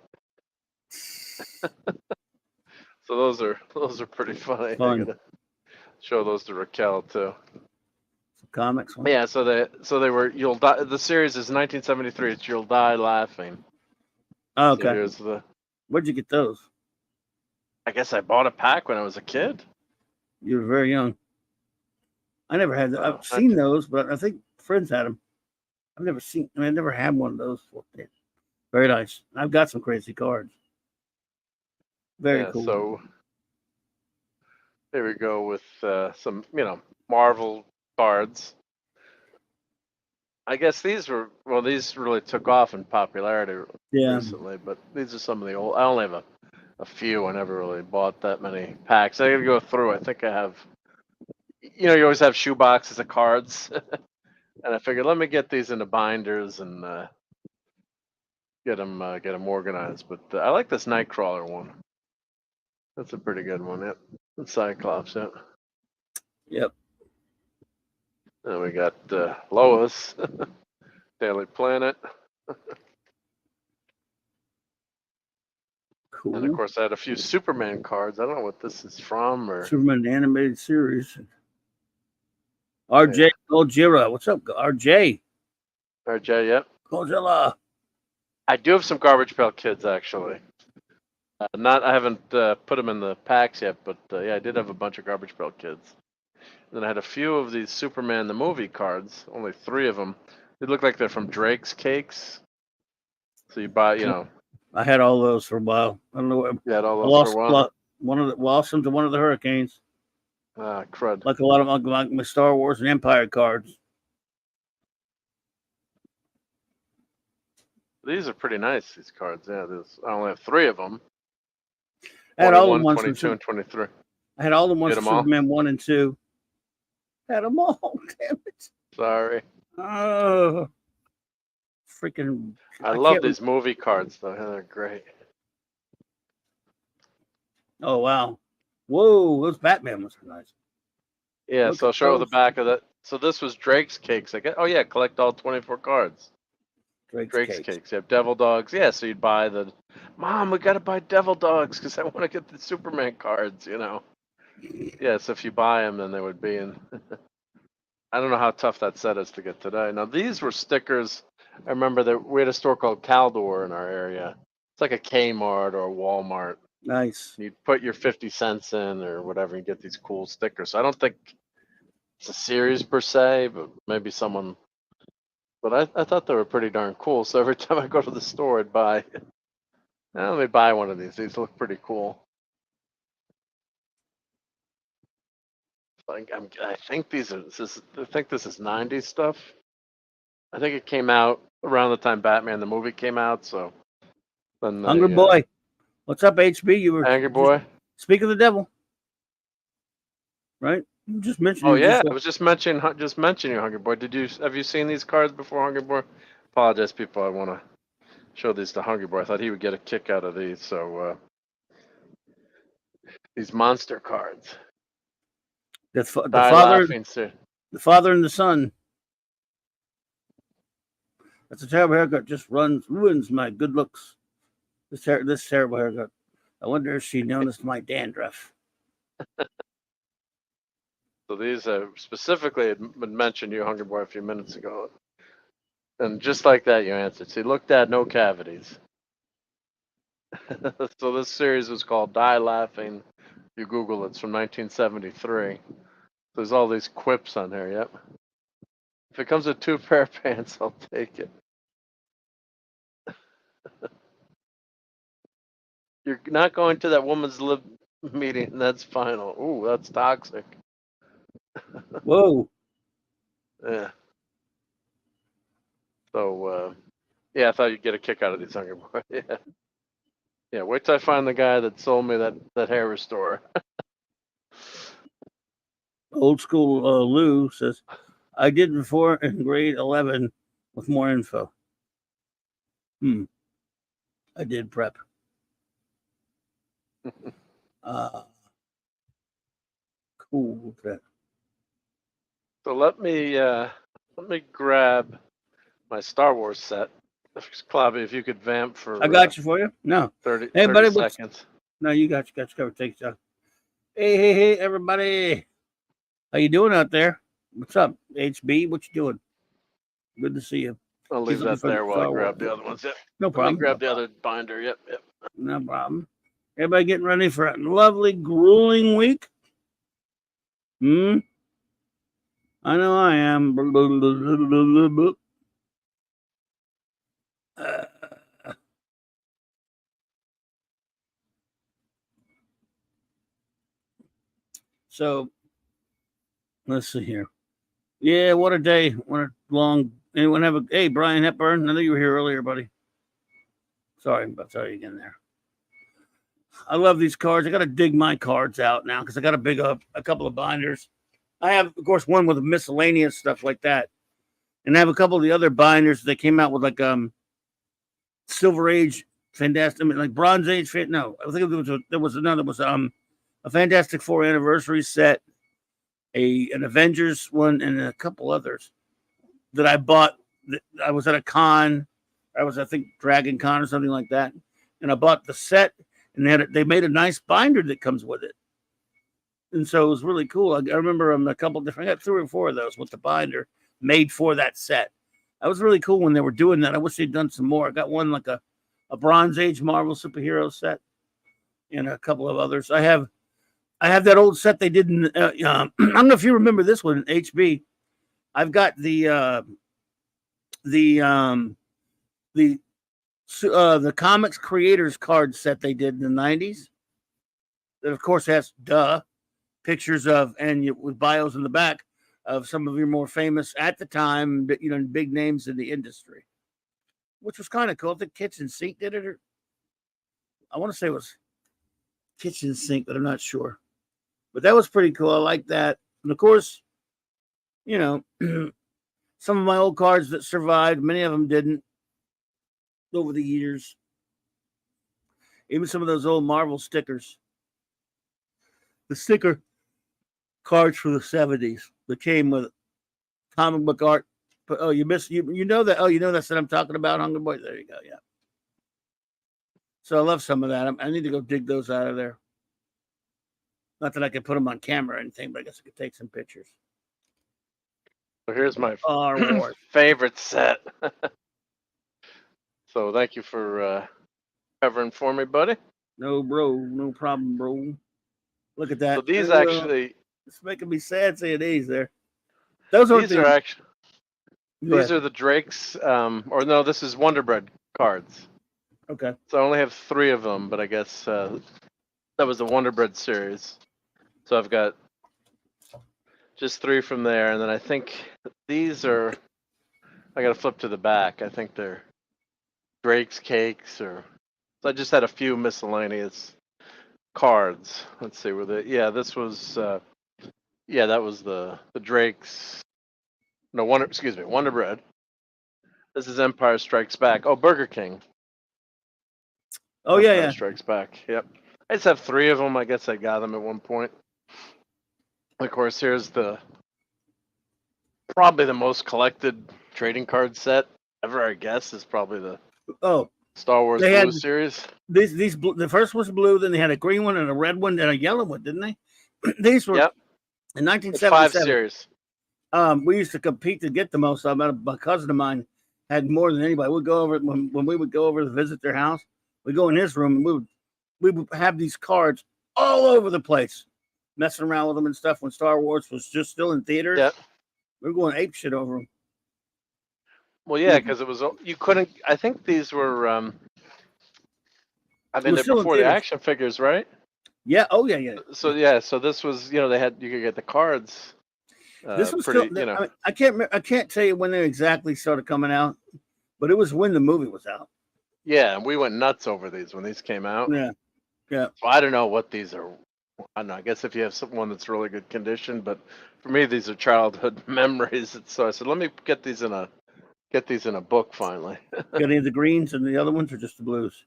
Speaker 1: So those are pretty funny. I'm gonna show those to Raquel too.
Speaker 5: Some comics. Huh?
Speaker 1: Yeah, so they were You'll Die. The series is 1973. It's You'll Die Laughing.
Speaker 5: Oh, okay.
Speaker 1: So here's
Speaker 5: Where'd you get those?
Speaker 1: I guess I bought a pack when I was a kid.
Speaker 5: You were very young. I never had. I've seen those, but I think friends had them. I've never seen. I never had one of those before. Very nice. I've got some crazy cards. Very cool.
Speaker 1: So here we go with some, Marvel cards. I guess these really took off in popularity recently, but these are some of the old. I only have a few. I never really bought that many packs. I gotta go through. I think I have, you always have shoe boxes of cards, and I figured let me get these into binders and get them organized. But I like this Nightcrawler one. That's a pretty good one. Yep, the Cyclops. Yep.
Speaker 5: Yep.
Speaker 1: And we got Lois, Daily Planet.
Speaker 5: Cool.
Speaker 1: And of course, I had a few Superman cards. I don't know what this is from or
Speaker 5: Superman animated series. RJ Gojira. What's up, RJ?
Speaker 1: RJ, yep.
Speaker 5: Godzilla.
Speaker 1: I do have some Garbage Pail Kids actually. I haven't put them in the packs yet, but I did have a bunch of Garbage Pail Kids. And then I had a few of these Superman the movie cards. Only 3 of them. They look like they're from Drake's Cakes. So you buy,
Speaker 5: I had all those for a while. I don't know what.
Speaker 1: You had all those for a while.
Speaker 5: Lost them to one of the hurricanes.
Speaker 1: Crud.
Speaker 5: Like a lot of my Star Wars and Empire cards.
Speaker 1: These are pretty nice. These cards, I only have 3 of them.
Speaker 5: I had all the
Speaker 1: 21,
Speaker 5: ones
Speaker 1: 22, and 23.
Speaker 5: I had all the ones
Speaker 1: Get
Speaker 5: for
Speaker 1: 'em all?
Speaker 5: Superman 1 and 2. Had them all. Damn it.
Speaker 1: Sorry.
Speaker 5: Oh, freaking!
Speaker 1: I love these movie cards though. They're great.
Speaker 5: Oh wow! Whoa, those Batman ones are nice.
Speaker 1: Yeah,
Speaker 5: Look
Speaker 1: so I'll
Speaker 5: at
Speaker 1: show the
Speaker 5: those.
Speaker 1: back of that. So this was Drake's Cakes. Collect all 24 cards. Drake's Cakes. You have Devil Dogs. Yeah, so you'd buy Mom, we got to buy Devil Dogs because I want to get the Superman cards, Yeah, so if you buy them, then they would be in. I don't know how tough that set is to get today. Now, these were stickers. I remember that we had a store called Caldor in our area. It's like a Kmart or a Walmart.
Speaker 5: Nice.
Speaker 1: You'd put your 50 cents in or whatever and get these cool stickers. So I don't think it's a series per se, but maybe someone. But I thought they were pretty darn cool. So every time I go to the store, I'd buy. Let me buy one of these. These look pretty cool. I think this is 90s stuff. I think it came out around the time Batman the movie came out. So then
Speaker 5: Hungry Boy. What's up, HB? You were
Speaker 1: Angry Boy.
Speaker 5: Speak of the devil. Right? You just mentioned.
Speaker 1: Oh yeah, I was just mentioning you, Hungry Boy. Have you seen these cards before, Hungry Boy? Apologize, people. I want to show these to Hungry Boy. I thought he would get a kick out of these. So these monster cards.
Speaker 5: The father and the son. That's a terrible haircut. Just ruins my good looks. This terrible haircut. I wonder if she noticed my dandruff.
Speaker 1: So these specifically had mentioned you, Hungry Boy, a few minutes ago. And just like that, you answered. See, looked at, no cavities. So this series was called Die Laughing. If you Google it, it's from 1973. There's all these quips on here, yep. If it comes with 2 pair of pants, I'll take it. You're not going to that woman's lib meeting, that's final. Ooh, that's toxic.
Speaker 5: Whoa.
Speaker 1: Yeah. So, I thought you'd get a kick out of these, Hungry Boy. Yeah. Yeah, wait till I find the guy that sold me that hair restorer.
Speaker 5: Old school Lou says, I did before in grade 11 with more info. I did prep. Cool. Okay.
Speaker 1: So let me grab my Star Wars set. Clobby, if you could vamp for
Speaker 5: I got you for you. No.
Speaker 1: 30
Speaker 5: seconds. No, you got you covered. Take your time. Hey, everybody. How you doing out there? What's up, HB? What you doing? Good to see you.
Speaker 1: I'll leave that there while I grab the other ones. Yep.
Speaker 5: No problem.
Speaker 1: Let me grab the other binder. Yep.
Speaker 5: No problem. Everybody getting ready for a lovely, grueling week? I know I am. So let's see here. Yeah, what a day. What a long. Anyone have a hey Brian Hepburn? I know you were here earlier, buddy. Sorry about you again there. I love these cards. I got to dig my cards out now because I got a couple of binders. I have, of course, one with miscellaneous stuff like that, and I have a couple of the other binders that came out with like Silver Age, Fantastic, I mean, like Bronze Age. No, I think there was another. Was a Fantastic Four anniversary set, an Avengers one, and a couple others that I bought. I was at a con. I think Dragon Con or something like that, and I bought the set. And they made a nice binder that comes with it. And so it was really cool. I remember a couple different, I got 3 or 4 of those with the binder made for that set. That was really cool when they were doing that. I wish they'd done some more. I got one like a Bronze Age Marvel superhero set and a couple of others. I have that old set they did in, I don't know if you remember this one, HB. I've got the comics creators card set they did in the 90s. That, of course, has pictures of with bios in the back of some of your more famous at the time, big names in the industry, which was kind of cool. I think Kitchen Sink did it, or I want to say it was Kitchen Sink, but I'm not sure. But that was pretty cool. I like that. And of course, some of my old cards that survived, many of them didn't. Over the years, even some of those old Marvel stickers, the sticker cards from the 70s that came with comic book art. But you know that. Oh, you know that's what I'm talking about, Hunger Boy. There you go. Yeah. So I love some of that. I need to go dig those out of there. Not that I can put them on camera or anything, but I guess I could take some pictures.
Speaker 1: So here's my favorite set. So thank you for covering for me, buddy.
Speaker 5: No, bro. No problem, bro. Look at that.
Speaker 1: So these actually...
Speaker 5: It's making me sad saying these there.
Speaker 1: These are actually... These are the Drakes, or no, this is Wonder Bread cards.
Speaker 5: Okay.
Speaker 1: So I only have 3 of them, but I guess that was the Wonder Bread series. So I've got just 3 from there, and then I think these are... I got to flip to the back. I think they're Drake's Cakes, or so I just had a few miscellaneous cards. Let's see, this was that was the Drake's. No, Wonder Bread. This is Empire Strikes Back. Oh, Burger King.
Speaker 5: Oh, Empire
Speaker 1: Strikes Back. Yep. I just have 3 of them. I guess I got them at one point. Of course, here's probably the most collected trading card set ever. I guess is probably the Star Wars Blue series.
Speaker 5: The first was blue, then they had a green one and a red one and a yellow one, didn't they? These were in 1977.
Speaker 1: 5 series.
Speaker 5: We used to compete to get the most of them. My cousin of mine had more than anybody. We'd go over when we would go over to visit their house. We'd go in his room and we would have these cards all over the place, messing around with them and stuff. When Star Wars was just still in theaters, we were going ape shit over them.
Speaker 1: Well, yeah, because it was you couldn't. I think these were. I mean, they're before the action figures, right?
Speaker 5: Yeah. Oh, yeah.
Speaker 1: So so this was you could get the cards.
Speaker 5: This was pretty, still. I mean, I can't tell you when they exactly started coming out, but it was when the movie was out.
Speaker 1: Yeah, and we went nuts over these when these came out.
Speaker 5: Yeah.
Speaker 1: So I don't know what these are. I don't know. I guess if you have one that's really good condition, but for me, these are childhood memories. So I said, let me get these in a book finally.
Speaker 5: Got any of the greens and the other ones, or just the blues?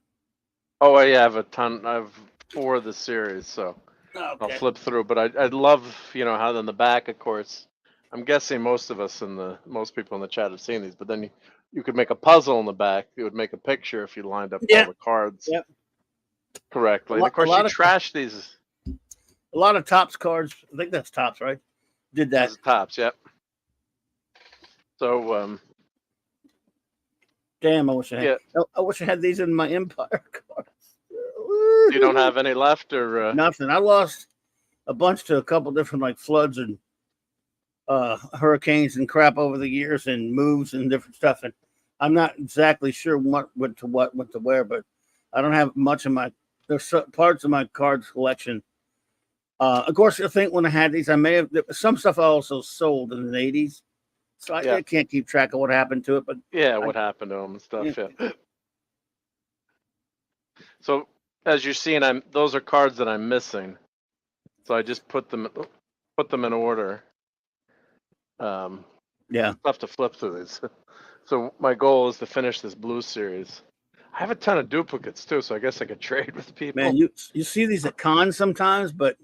Speaker 1: Oh, I have a ton. I have 4 of the series, so I'll flip through. But I love how in the back, of course. I'm guessing most people in the chat have seen these, but then you could make a puzzle in the back. It would make a picture if you lined up all the cards correctly. And of course, you trash these.
Speaker 5: A lot of Topps cards. I think that's Topps, right? Did that?
Speaker 1: That's Topps, yep. So,
Speaker 5: damn, I wish I had. Yeah. I wish I had these in my Empire cards.
Speaker 1: You don't have any left, or
Speaker 5: nothing? I lost a bunch to a couple different floods and hurricanes and crap over the years, and moves and different stuff. And I'm not exactly sure what went to where, but I don't have much of my. There's parts of my cards collection Of course, I think when I had these, I may have some stuff I also sold in the 80s. So I can't keep track of what happened to it. But
Speaker 1: what happened to them and stuff. Yeah. So as you're seeing, those are cards that I'm missing. So I just put them in order. I'll have to flip through these. So my goal is to finish this blue series. I have a ton of duplicates too, so I guess I could trade with people.
Speaker 5: Man, you see these at cons sometimes, but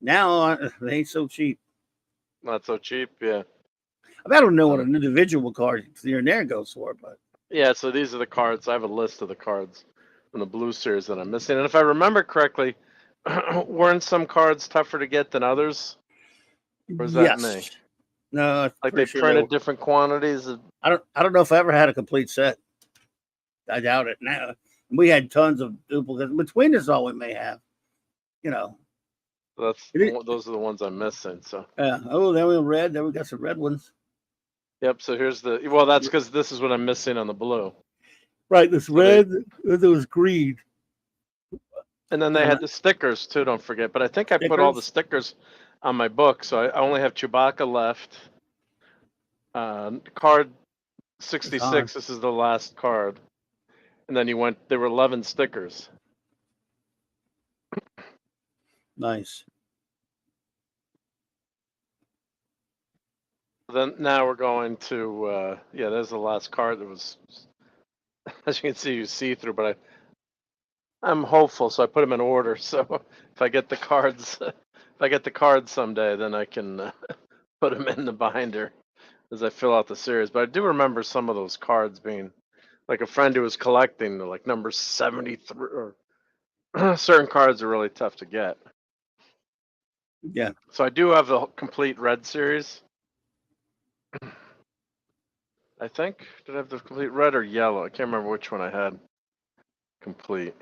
Speaker 5: now they ain't so cheap.
Speaker 1: Not so cheap, yeah.
Speaker 5: I don't know what an individual card here and there goes for, but
Speaker 1: yeah. So these are the cards. I have a list of the cards from the blue series that I'm missing, and if I remember correctly, weren't some cards tougher to get than others? Or is that me?
Speaker 5: No,
Speaker 1: like they printed different quantities.
Speaker 5: I don't know if I ever had a complete set. I doubt it. Now we had tons of duplicates. Between us, all we may have,
Speaker 1: Those are the ones I'm missing. So
Speaker 5: yeah. Oh, then we red. Then we got some red ones.
Speaker 1: Yep. So here's that's because this is what I'm missing on the blue.
Speaker 5: Right. This red. There was green.
Speaker 1: And then they had the stickers too. Don't forget. But I think I put all the stickers on my book, so I only have Chewbacca left. Card 66. This is the last card. And then there were 11 stickers.
Speaker 5: Nice.
Speaker 1: Then now we're going to there's the last card that was, as you can see through, but I'm hopeful, so I put them in order. So if I get the cards someday, then I can put them in the binder as I fill out the series. But I do remember some of those cards being like a friend who was collecting like number 73 or certain cards are really tough to get.
Speaker 5: Yeah.
Speaker 1: So I do have the complete red series. I think. Did I have the complete red or yellow? I can't remember which one I had complete.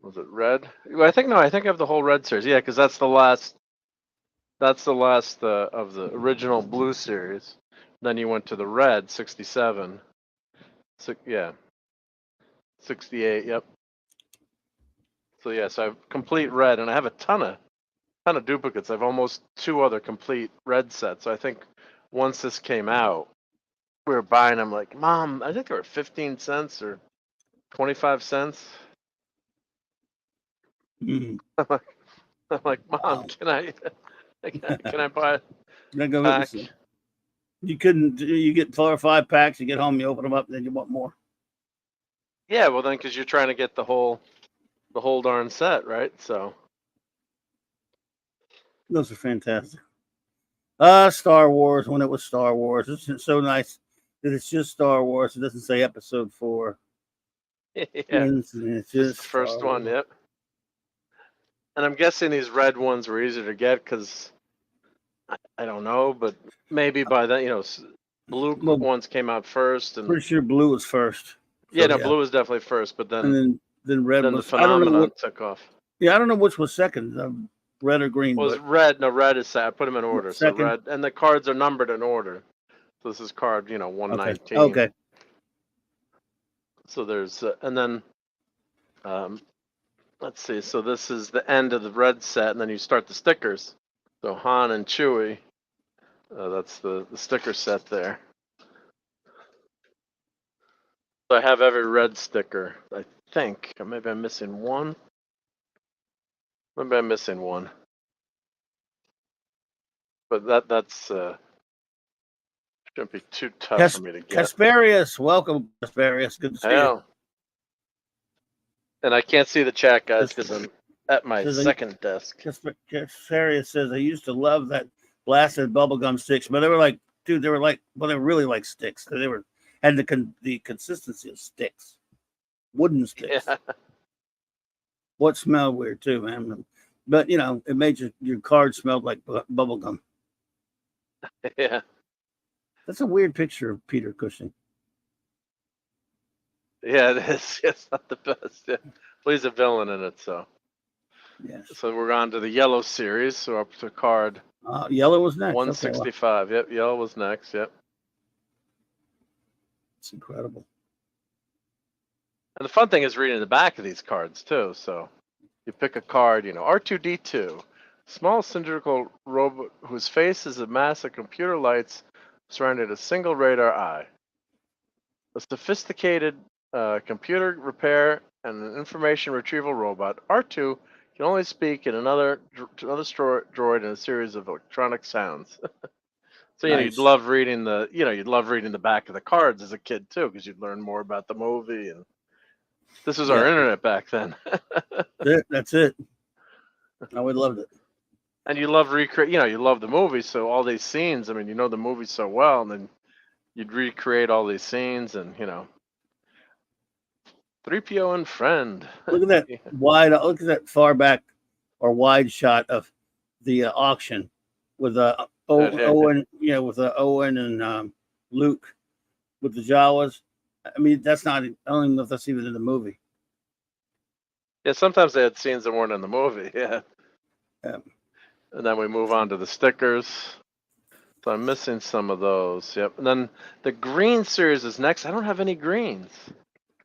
Speaker 1: Was it red? I think I have the whole red series. Yeah, because that's the last. That's the last of the original blue series. Then you went to the red 67. So, 68. Yep. So so I have complete red, and I have a ton of duplicates. I have almost 2 other complete red sets. So I think once this came out, we were buying them like, Mom, I think they were 15 cents or 25 cents.
Speaker 5: Mm.
Speaker 1: I'm like, Mom,
Speaker 5: wow.
Speaker 1: can I buy a pack?
Speaker 5: You couldn't. You get 4 or 5 packs. You get home, you open them up, and then you want more.
Speaker 1: Yeah, well, then because you're trying to get the whole darn set, right? So
Speaker 5: those are fantastic. Star Wars, when it was Star Wars, it's so nice that it's just Star Wars. It doesn't say Episode 4.
Speaker 1: Yeah,
Speaker 5: it's
Speaker 1: just the first one. Yep. And I'm guessing these red ones were easier to get because I don't know, but maybe by then, blue ones came out first. And
Speaker 5: pretty sure blue was first.
Speaker 1: Yeah, blue was definitely first, but then
Speaker 5: and then red was.
Speaker 1: The phenomenon took off.
Speaker 5: Yeah, I don't know which was second, red or green.
Speaker 1: Well, it was red. No, red is set. I put them in order. Second. So red, and the cards are numbered in order. So this is card, 119.
Speaker 5: Okay.
Speaker 1: So there's, and then, let's see. So this is the end of the red set, and then you start the stickers. So Han and Chewie. That's the sticker set there. So I have every red sticker, I think. Or maybe I'm missing one. Maybe I'm missing one. But that's shouldn't be too tough for me to get.
Speaker 5: Kasparius, welcome, Kasparius. Good to see you.
Speaker 1: And I can't see the chat, guys, because I'm at my second desk.
Speaker 5: Kasparius says, I used to love that blasted bubblegum sticks, but they were like, dude, they were really like sticks. They had the consistency of sticks, wooden sticks. Yeah. What smelled weird too, man. But it made your card smell like bubblegum.
Speaker 1: Yeah.
Speaker 5: That's a weird picture of Peter Cushing.
Speaker 1: Yeah, it is. It's not the best. Yeah. Well, he's a villain in it, so.
Speaker 5: Yes.
Speaker 1: So we're on to the yellow series. So up to card.
Speaker 5: Yellow was next.
Speaker 1: 165. Okay. Yep, yellow was next. Yep.
Speaker 5: It's incredible.
Speaker 1: And the fun thing is reading the back of these cards too. So. You pick a card, R2D2, small cylindrical robot whose face is a mass of computer lights surrounding a single radar eye. A sophisticated computer repair and information retrieval robot, R2 can only speak in another droid in a series of electronic sounds. So you'd love reading the back of the cards as a kid too, because you'd learn more about the movie, and this was our internet back then.
Speaker 5: That's it. I would loved it.
Speaker 1: And you love you love the movie, so all these scenes. I mean, you know the movie so well, and then you'd recreate all these scenes, and 3PO and friend.
Speaker 5: Look at that look at that far back or wide shot of the auction with Owen, with Owen and Luke with the Jawas. I mean, that's not. I don't even know if that's even in the movie.
Speaker 1: Yeah, sometimes they had scenes that weren't in the movie. Yeah. And then we move on to the stickers. So I'm missing some of those. Yep. And then the green series is next. I don't have any greens.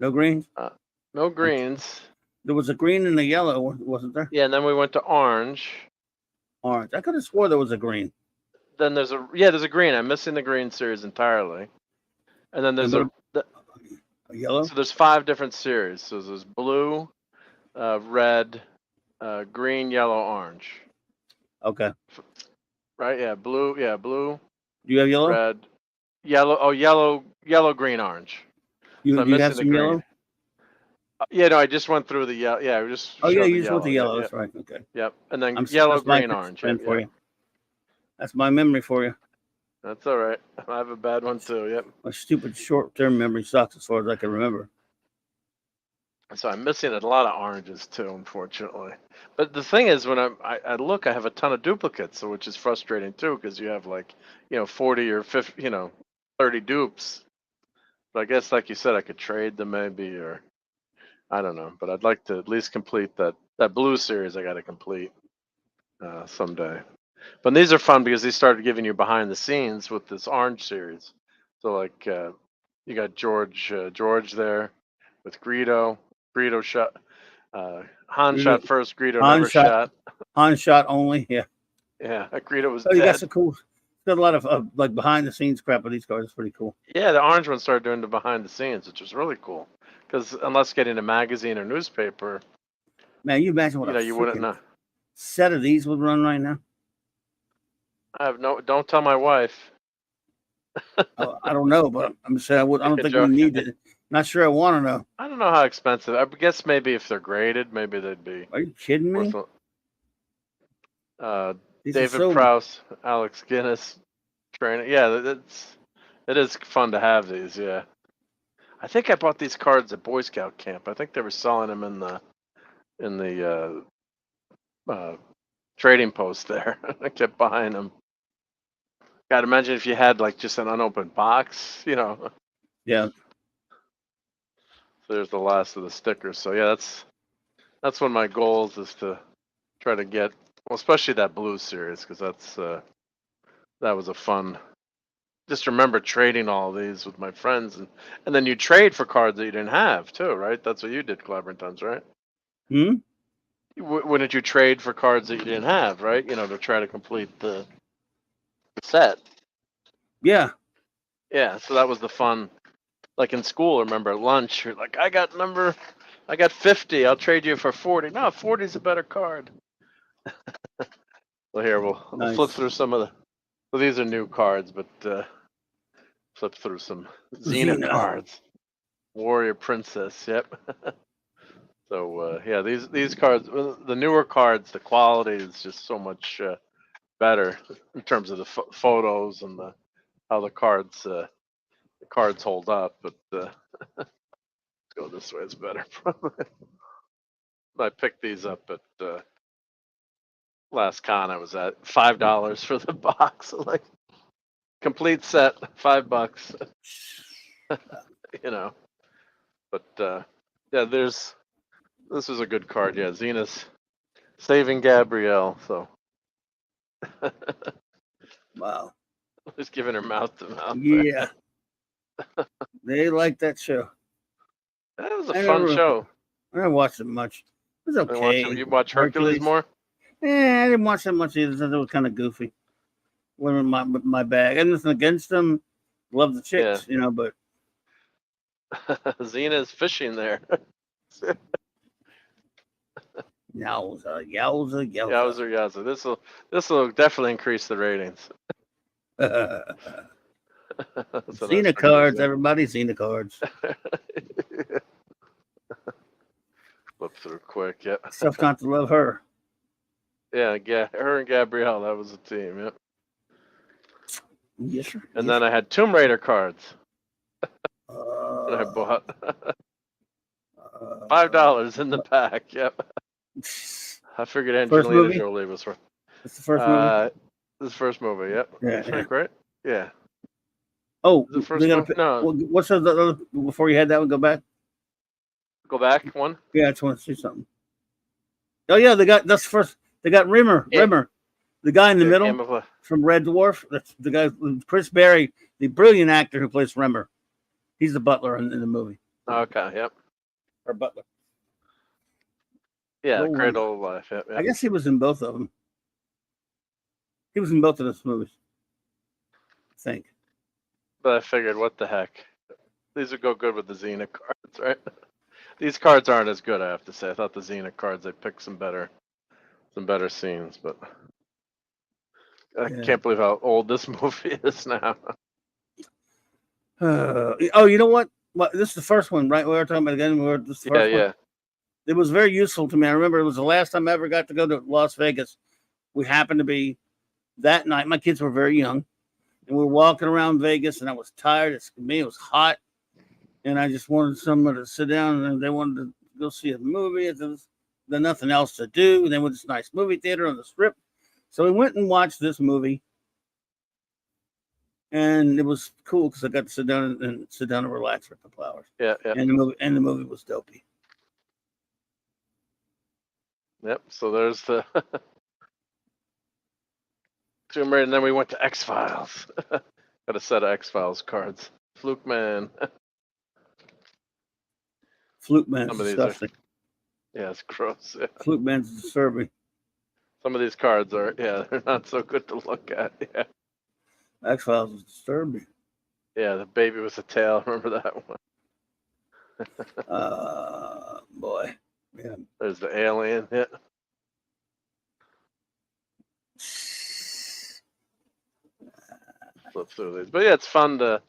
Speaker 5: No greens?
Speaker 1: No greens.
Speaker 5: There was a green and a yellow, wasn't there?
Speaker 1: Yeah, and then we went to orange.
Speaker 5: Orange. I could have swore there was a green.
Speaker 1: Then there's a green. I'm missing the green series entirely. And then there's a
Speaker 5: yellow.
Speaker 1: So there's 5 different series. So there's blue, red, green, yellow, orange.
Speaker 5: Okay.
Speaker 1: Right? Yeah, blue. Yeah, blue.
Speaker 5: Do you have yellow?
Speaker 1: Red, yellow. Oh, yellow, green, orange.
Speaker 5: You
Speaker 1: so
Speaker 5: have some yellow?
Speaker 1: Yeah, no, I just went through the yellow. Yeah, we just.
Speaker 5: Oh yeah, you just went the yellow. That's right. Okay.
Speaker 1: Yep, and then yellow, green, orange.
Speaker 5: For you. That's my memory for you.
Speaker 1: That's all right. I have a bad one too. Yep.
Speaker 5: My stupid short-term memory sucks as far as I can remember.
Speaker 1: So I'm missing a lot of oranges too, unfortunately. But the thing is, when I look, I have a ton of duplicates, which is frustrating too, because you have 40 or 50, 30 dupes. But I guess, like you said, I could trade them maybe, or I don't know. But I'd like to at least complete that blue series. I got to complete someday. But these are fun because they started giving you behind the scenes with this orange series. So you got George there with Greedo. Greedo shot. Han shot first. Greedo never shot.
Speaker 5: Han shot only. Yeah.
Speaker 1: Yeah. Greedo was.
Speaker 5: Oh, you got some cool. Got a lot of behind the scenes crap with these cards. It's pretty cool.
Speaker 1: Yeah, the orange one started doing the behind the scenes, which was really cool. Because unless getting a magazine or newspaper,
Speaker 5: man, you imagine what
Speaker 1: you wouldn't know.
Speaker 5: Set of these would run right now.
Speaker 1: Don't tell my wife.
Speaker 5: I don't know, but I'm saying I don't think we need it. Not sure I want to know.
Speaker 1: I don't know how expensive. I guess maybe if they're graded, maybe they'd be.
Speaker 5: Are you kidding me?
Speaker 1: David Prowse, Alex Guinness, training. Yeah, it is fun to have these. Yeah, I think I bought these cards at Boy Scout camp. I think they were selling them in the trading post there. I kept buying them. God, imagine if you had just an unopened box,
Speaker 5: Yeah.
Speaker 1: So there's the last of the stickers. So yeah, that's one of my goals is to try to get, well, especially that blue series, because that was a fun. Just remember trading all these with my friends, and then you trade for cards that you didn't have too, right? That's what you did, Clevertons, right? Wouldn't you trade for cards that you didn't have, right? To try to complete the set.
Speaker 5: Yeah.
Speaker 1: Yeah, so that was the fun. Like in school, remember at lunch, you're like, I got 50, I'll trade you for 40. No, 40 is a better card. So here, we'll flip through some of well, these are new cards, but flip through some Xena cards. Warrior Princess, yep. So yeah, these cards, the newer cards, the quality is just so much better in terms of the photos and how the cards hold up. But let's go this way; it's better. I picked these up at last con I was at. $5 for the box, complete set, $5. But yeah, this is a good card. Yeah, Xena's saving Gabrielle. So.
Speaker 5: Wow.
Speaker 1: Just giving her mouth to mouth.
Speaker 5: Yeah. They like that show.
Speaker 1: That was a fun show.
Speaker 5: I didn't watch it much. was okay.
Speaker 1: You watch Hercules more?
Speaker 5: I didn't watch that much either. It was kind of goofy. Wasn't my bag. And nothing against them. Love the chicks, but
Speaker 1: Xena's fishing there.
Speaker 5: Yowza.
Speaker 1: This will definitely increase the ratings.
Speaker 5: Xena cards, everybody. Xena cards.
Speaker 1: Flip through quick, yeah.
Speaker 5: Stuff not to love her.
Speaker 1: Yeah, her and Gabrielle, that was a team, yep.
Speaker 5: Yes, sir.
Speaker 1: And then I had Tomb Raider cards. That I bought. $5 in the pack, yep. I figured Angelina Jolie was from.
Speaker 5: It's the first movie?
Speaker 1: This is the first movie, yep.
Speaker 5: Yeah.
Speaker 1: Right? Yeah.
Speaker 5: Oh,
Speaker 1: the first one? No.
Speaker 5: What's the other, before you had that one, go back?
Speaker 1: Go back one?
Speaker 5: Yeah, I just want to see something. Oh, yeah, that's first. They got Rimmer, the guy in the middle from Red Dwarf. That's the guy, Chris Berry, the brilliant actor who plays Rimmer. He's the butler in the movie.
Speaker 1: Okay, yep.
Speaker 5: Or butler.
Speaker 1: Yeah, Great Old Life. Yep.
Speaker 5: I guess he was in both of them. He was in both of those movies, I think.
Speaker 1: But I figured, what the heck? These would go good with the Xena cards, right? These cards aren't as good, I have to say. I thought the Xena cards, they picked some better scenes, but I can't believe how old this movie is now.
Speaker 5: You know what? This is the first one, right? We were talking about again. This is the first one. It was very useful to me. I remember it was the last time I ever got to go to Las Vegas. We happened to be that night. My kids were very young, and we were walking around Vegas, and I was tired. It was hot, and I just wanted someone to sit down, and they wanted to go see a movie. There's nothing else to do. And then with this nice movie theater on the Strip, so we went and watched this movie, and it was cool because I got to sit down and relax for a couple hours.
Speaker 1: Yeah.
Speaker 5: And the movie was dopey.
Speaker 1: Yep. So there's the Tomb Raider, and then we went to X-Files. Got a set of X-Files cards. Fluke Man.
Speaker 5: Fluke Man's disgusting.
Speaker 1: Yeah, it's gross. Yeah.
Speaker 5: Fluke Man's disturbing.
Speaker 1: Some of these cards are, they're not so good to look at. Yeah.
Speaker 5: X-Files is disturbing.
Speaker 1: Yeah, the baby with a tail. Remember that one?
Speaker 5: Boy. Yeah.
Speaker 1: There's the alien. Yeah. Flip through these, but yeah, it's fun to.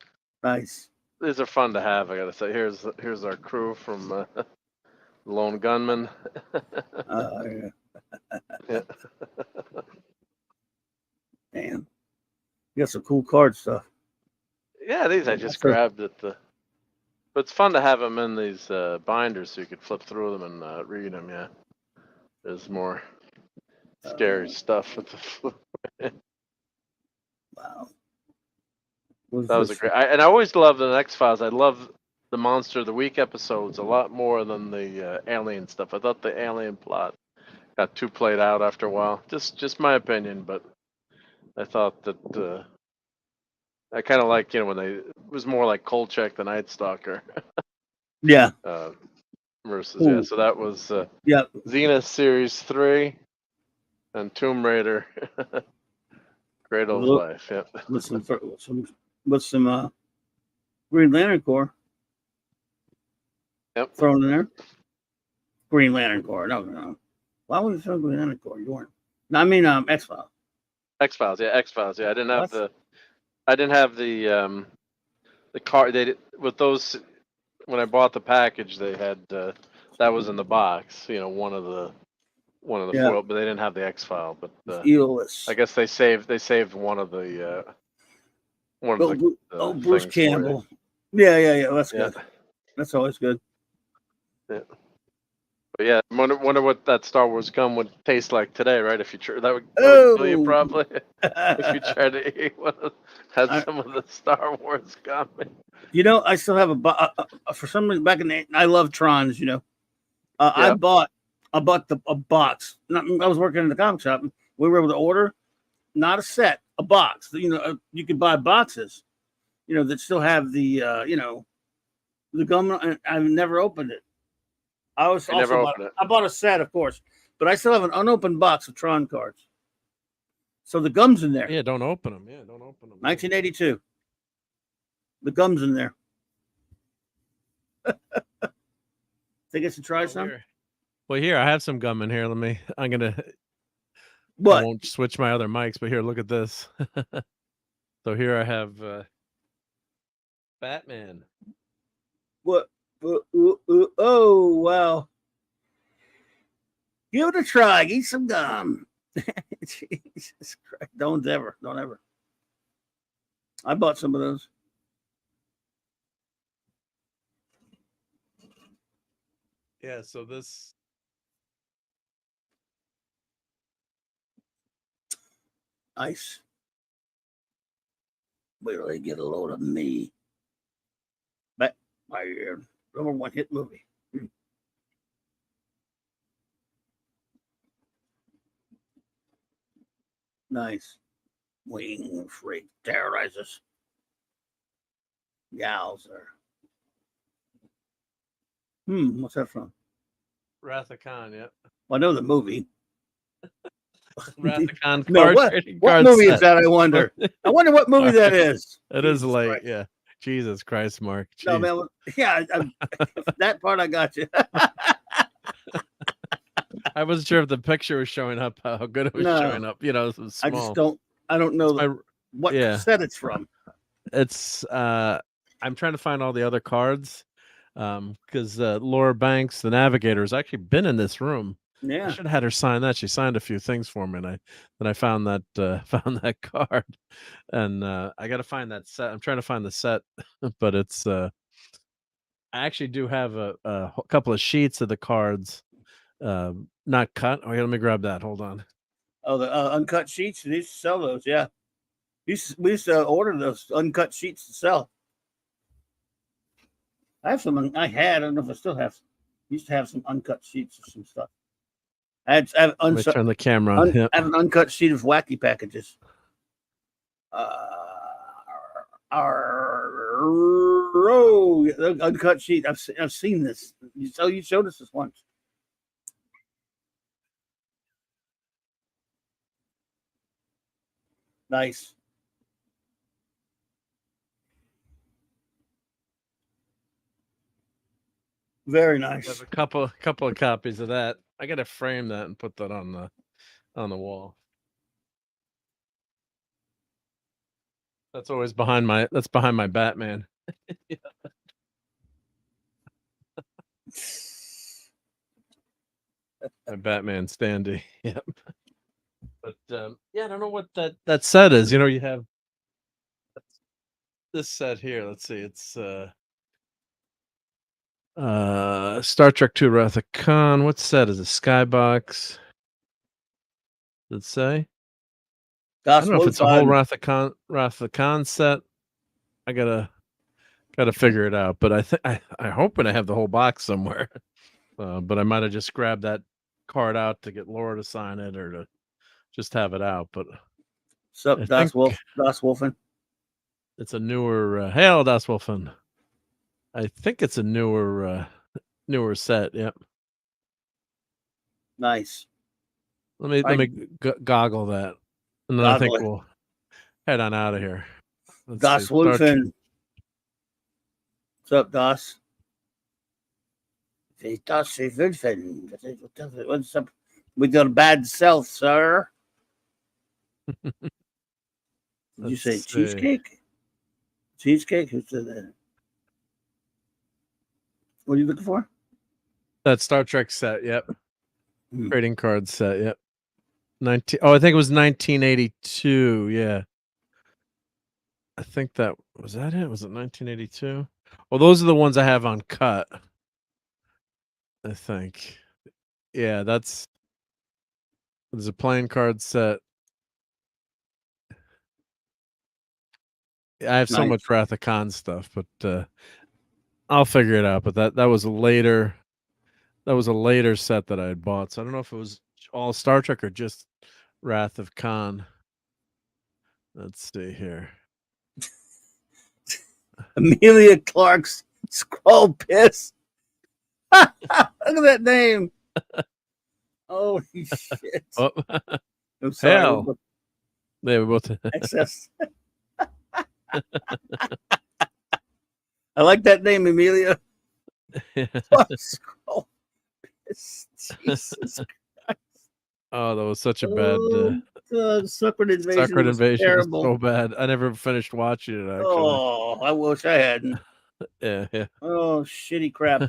Speaker 5: Nice.
Speaker 1: These are fun to have. I gotta say. Here's our crew from Lone Gunman.
Speaker 5: Yeah. Damn. You got some cool card stuff.
Speaker 1: Yeah, these I just grabbed at the. But it's fun to have them in these binders so you could flip through them and read them. Yeah, there's more scary stuff with the flip.
Speaker 5: Wow.
Speaker 1: That was a great. I always loved the X-Files. I love the Monster of the Week episodes a lot more than the alien stuff. I thought the alien plot got too played out after a while. Just my opinion, but I thought that I kind of like when it was more like Kolchak the Night Stalker.
Speaker 5: Yeah.
Speaker 1: Versus so that was Xena Series 3 and Tomb Raider. Great Old Life. Yep.
Speaker 5: With some Green Lantern Corps.
Speaker 1: Yep.
Speaker 5: Thrown in there. Green Lantern Corps. No. Why would you throw Green Lantern Corps? You weren't. No, I mean X-Files.
Speaker 1: X-Files. Yeah. I didn't have the card. They did with those. When I bought the package, they had that was in the box. One of the foil, but they didn't have the X-File. But I guess they saved one of the.
Speaker 5: Bruce Campbell. Yeah. That's good. That's always good.
Speaker 1: Yeah. But yeah, wonder what that Star Wars gum would taste like today, right? If you that would kill you probably. If you tried to eat one, had some of the Star Wars gum.
Speaker 5: I still have for some reason back in the I love Trons. I bought a box. I was working in the comic shop. We were able to order not a set, a box. You could buy boxes. That still have the the gum. I've never opened it. I was
Speaker 13: You never
Speaker 5: also
Speaker 13: open it.
Speaker 5: I bought a set, of course, but I still have an unopened box of Tron cards. So the gum's in there.
Speaker 1: Yeah, don't open them. Yeah, don't open them.
Speaker 5: 1982. The gum's in there. Think I should try some?
Speaker 1: Here. Well, here I have some gum in here. I'm gonna.
Speaker 5: What?
Speaker 1: I won't switch my other mics, but here, look at this. So here I have Batman.
Speaker 5: What? Oh, wow. Give it a try. Eat some gum. Jesus Christ. Don't ever. I bought some of those.
Speaker 1: Yeah, so this.
Speaker 5: Nice. Wait till they get a load of me. But my number one hit movie. Nice. Wing freak terrorizes. Yowzer. What's that from?
Speaker 1: Wrath of Khan, yeah.
Speaker 5: Well, I know the movie.
Speaker 1: Wrath of Khan
Speaker 5: No, what movie is that? I wonder. I wonder what movie that is.
Speaker 1: It is late, yeah. Jesus Christ, Mark.
Speaker 5: No,
Speaker 1: Jeez.
Speaker 5: man. Yeah, that part I got you.
Speaker 1: I wasn't sure if the picture was showing up, how good it was showing up. You know, it was small.
Speaker 5: I don't know what set it's from.
Speaker 1: It's I'm trying to find all the other cards. Because Laura Banks, the navigator, has actually been in this room.
Speaker 5: Yeah,
Speaker 1: I should have had her sign that. She signed a few things for me, and I found that card, and I got to find that set. I'm trying to find the set, but it's I actually do have a couple of sheets of the cards, not cut. Oh, yeah, let me grab that. Hold on.
Speaker 5: Oh, the uncut sheets. They used to sell those. Yeah, we used to order those uncut sheets to sell. I have some. I don't know if I still have. Used to have some uncut sheets of some stuff. I have
Speaker 1: Let me turn the camera on.
Speaker 5: I have an uncut sheet of wacky packages. Uncut sheet. I've seen this. You showed us this once. Nice. Very nice.
Speaker 1: There's a couple of copies of that. I gotta frame that and put that on the wall. That's always behind my Batman. Yeah. My Batman standee. Yep. But yeah, I don't know what that set is. You know, you have this set here. Let's see. It's Star Trek II Wrath of Khan. What set is it? Skybox. Does it say? I don't know if it's a whole Wrath of Khan set. I gotta figure it out. But I hope I have the whole box somewhere. But I might have just grabbed that card out to get Laura to sign it or to just have it out. But
Speaker 5: sup, Das Wolfen?
Speaker 1: It's a newer Hail Das Wolfen. I think it's a newer set. Yep.
Speaker 5: Nice.
Speaker 1: Let me goggle that, and then I think we'll head on out of here.
Speaker 5: Das Wolfen. What's up, Das? Das Wolfen. What's up with your bad self, sir? Did you say cheesecake? Cheesecake? Who said that? What are you looking for?
Speaker 1: That Star Trek set, yep. Trading card set, yep. I think it was 1982, yeah. I think that was it? Was it 1982? Well, those are the ones I have on cut. I think. Yeah, there's a playing card set. I have so much Wrath of Khan stuff, but I'll figure it out. But that was a later set that I had bought. So I don't know if it was all Star Trek or just Wrath of Khan. Let's see here.
Speaker 5: Amelia Clark's scroll piss. Look at that name. Oh shit!
Speaker 1: Oh.
Speaker 5: I'm sorry.
Speaker 1: Hell. They were both
Speaker 5: excess. I like that name, Amelia. Oh, Jesus Christ.
Speaker 1: Oh, that was such a bad.
Speaker 5: Sucker Invasion.
Speaker 1: Sucker Invasion was
Speaker 5: terrible.
Speaker 1: so bad. I never finished watching it. Actually.
Speaker 5: Oh, I wish I hadn't.
Speaker 1: Yeah.
Speaker 5: Oh, shitty crap.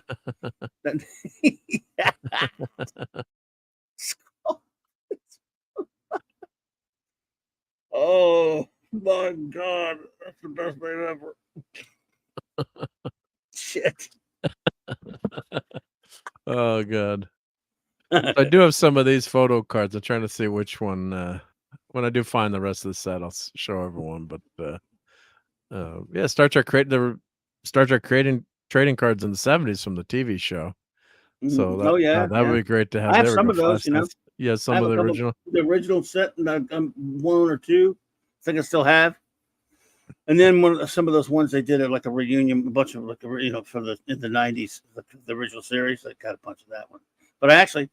Speaker 5: Oh my God, that's the best name ever. Shit.
Speaker 1: Oh God. I do have some of these photo cards. I'm trying to see which one. When I do find the rest of the set, I'll show everyone. But yeah, Star Trek trading cards in the 70s from the TV show. So that, that would be great to have.
Speaker 5: I have some of those,
Speaker 1: Yeah, some of the
Speaker 5: original set, one or two. I think I still have. And then some of those ones they did like a reunion, a bunch of for in the 90s, the original series. I got a bunch of that one. But I actually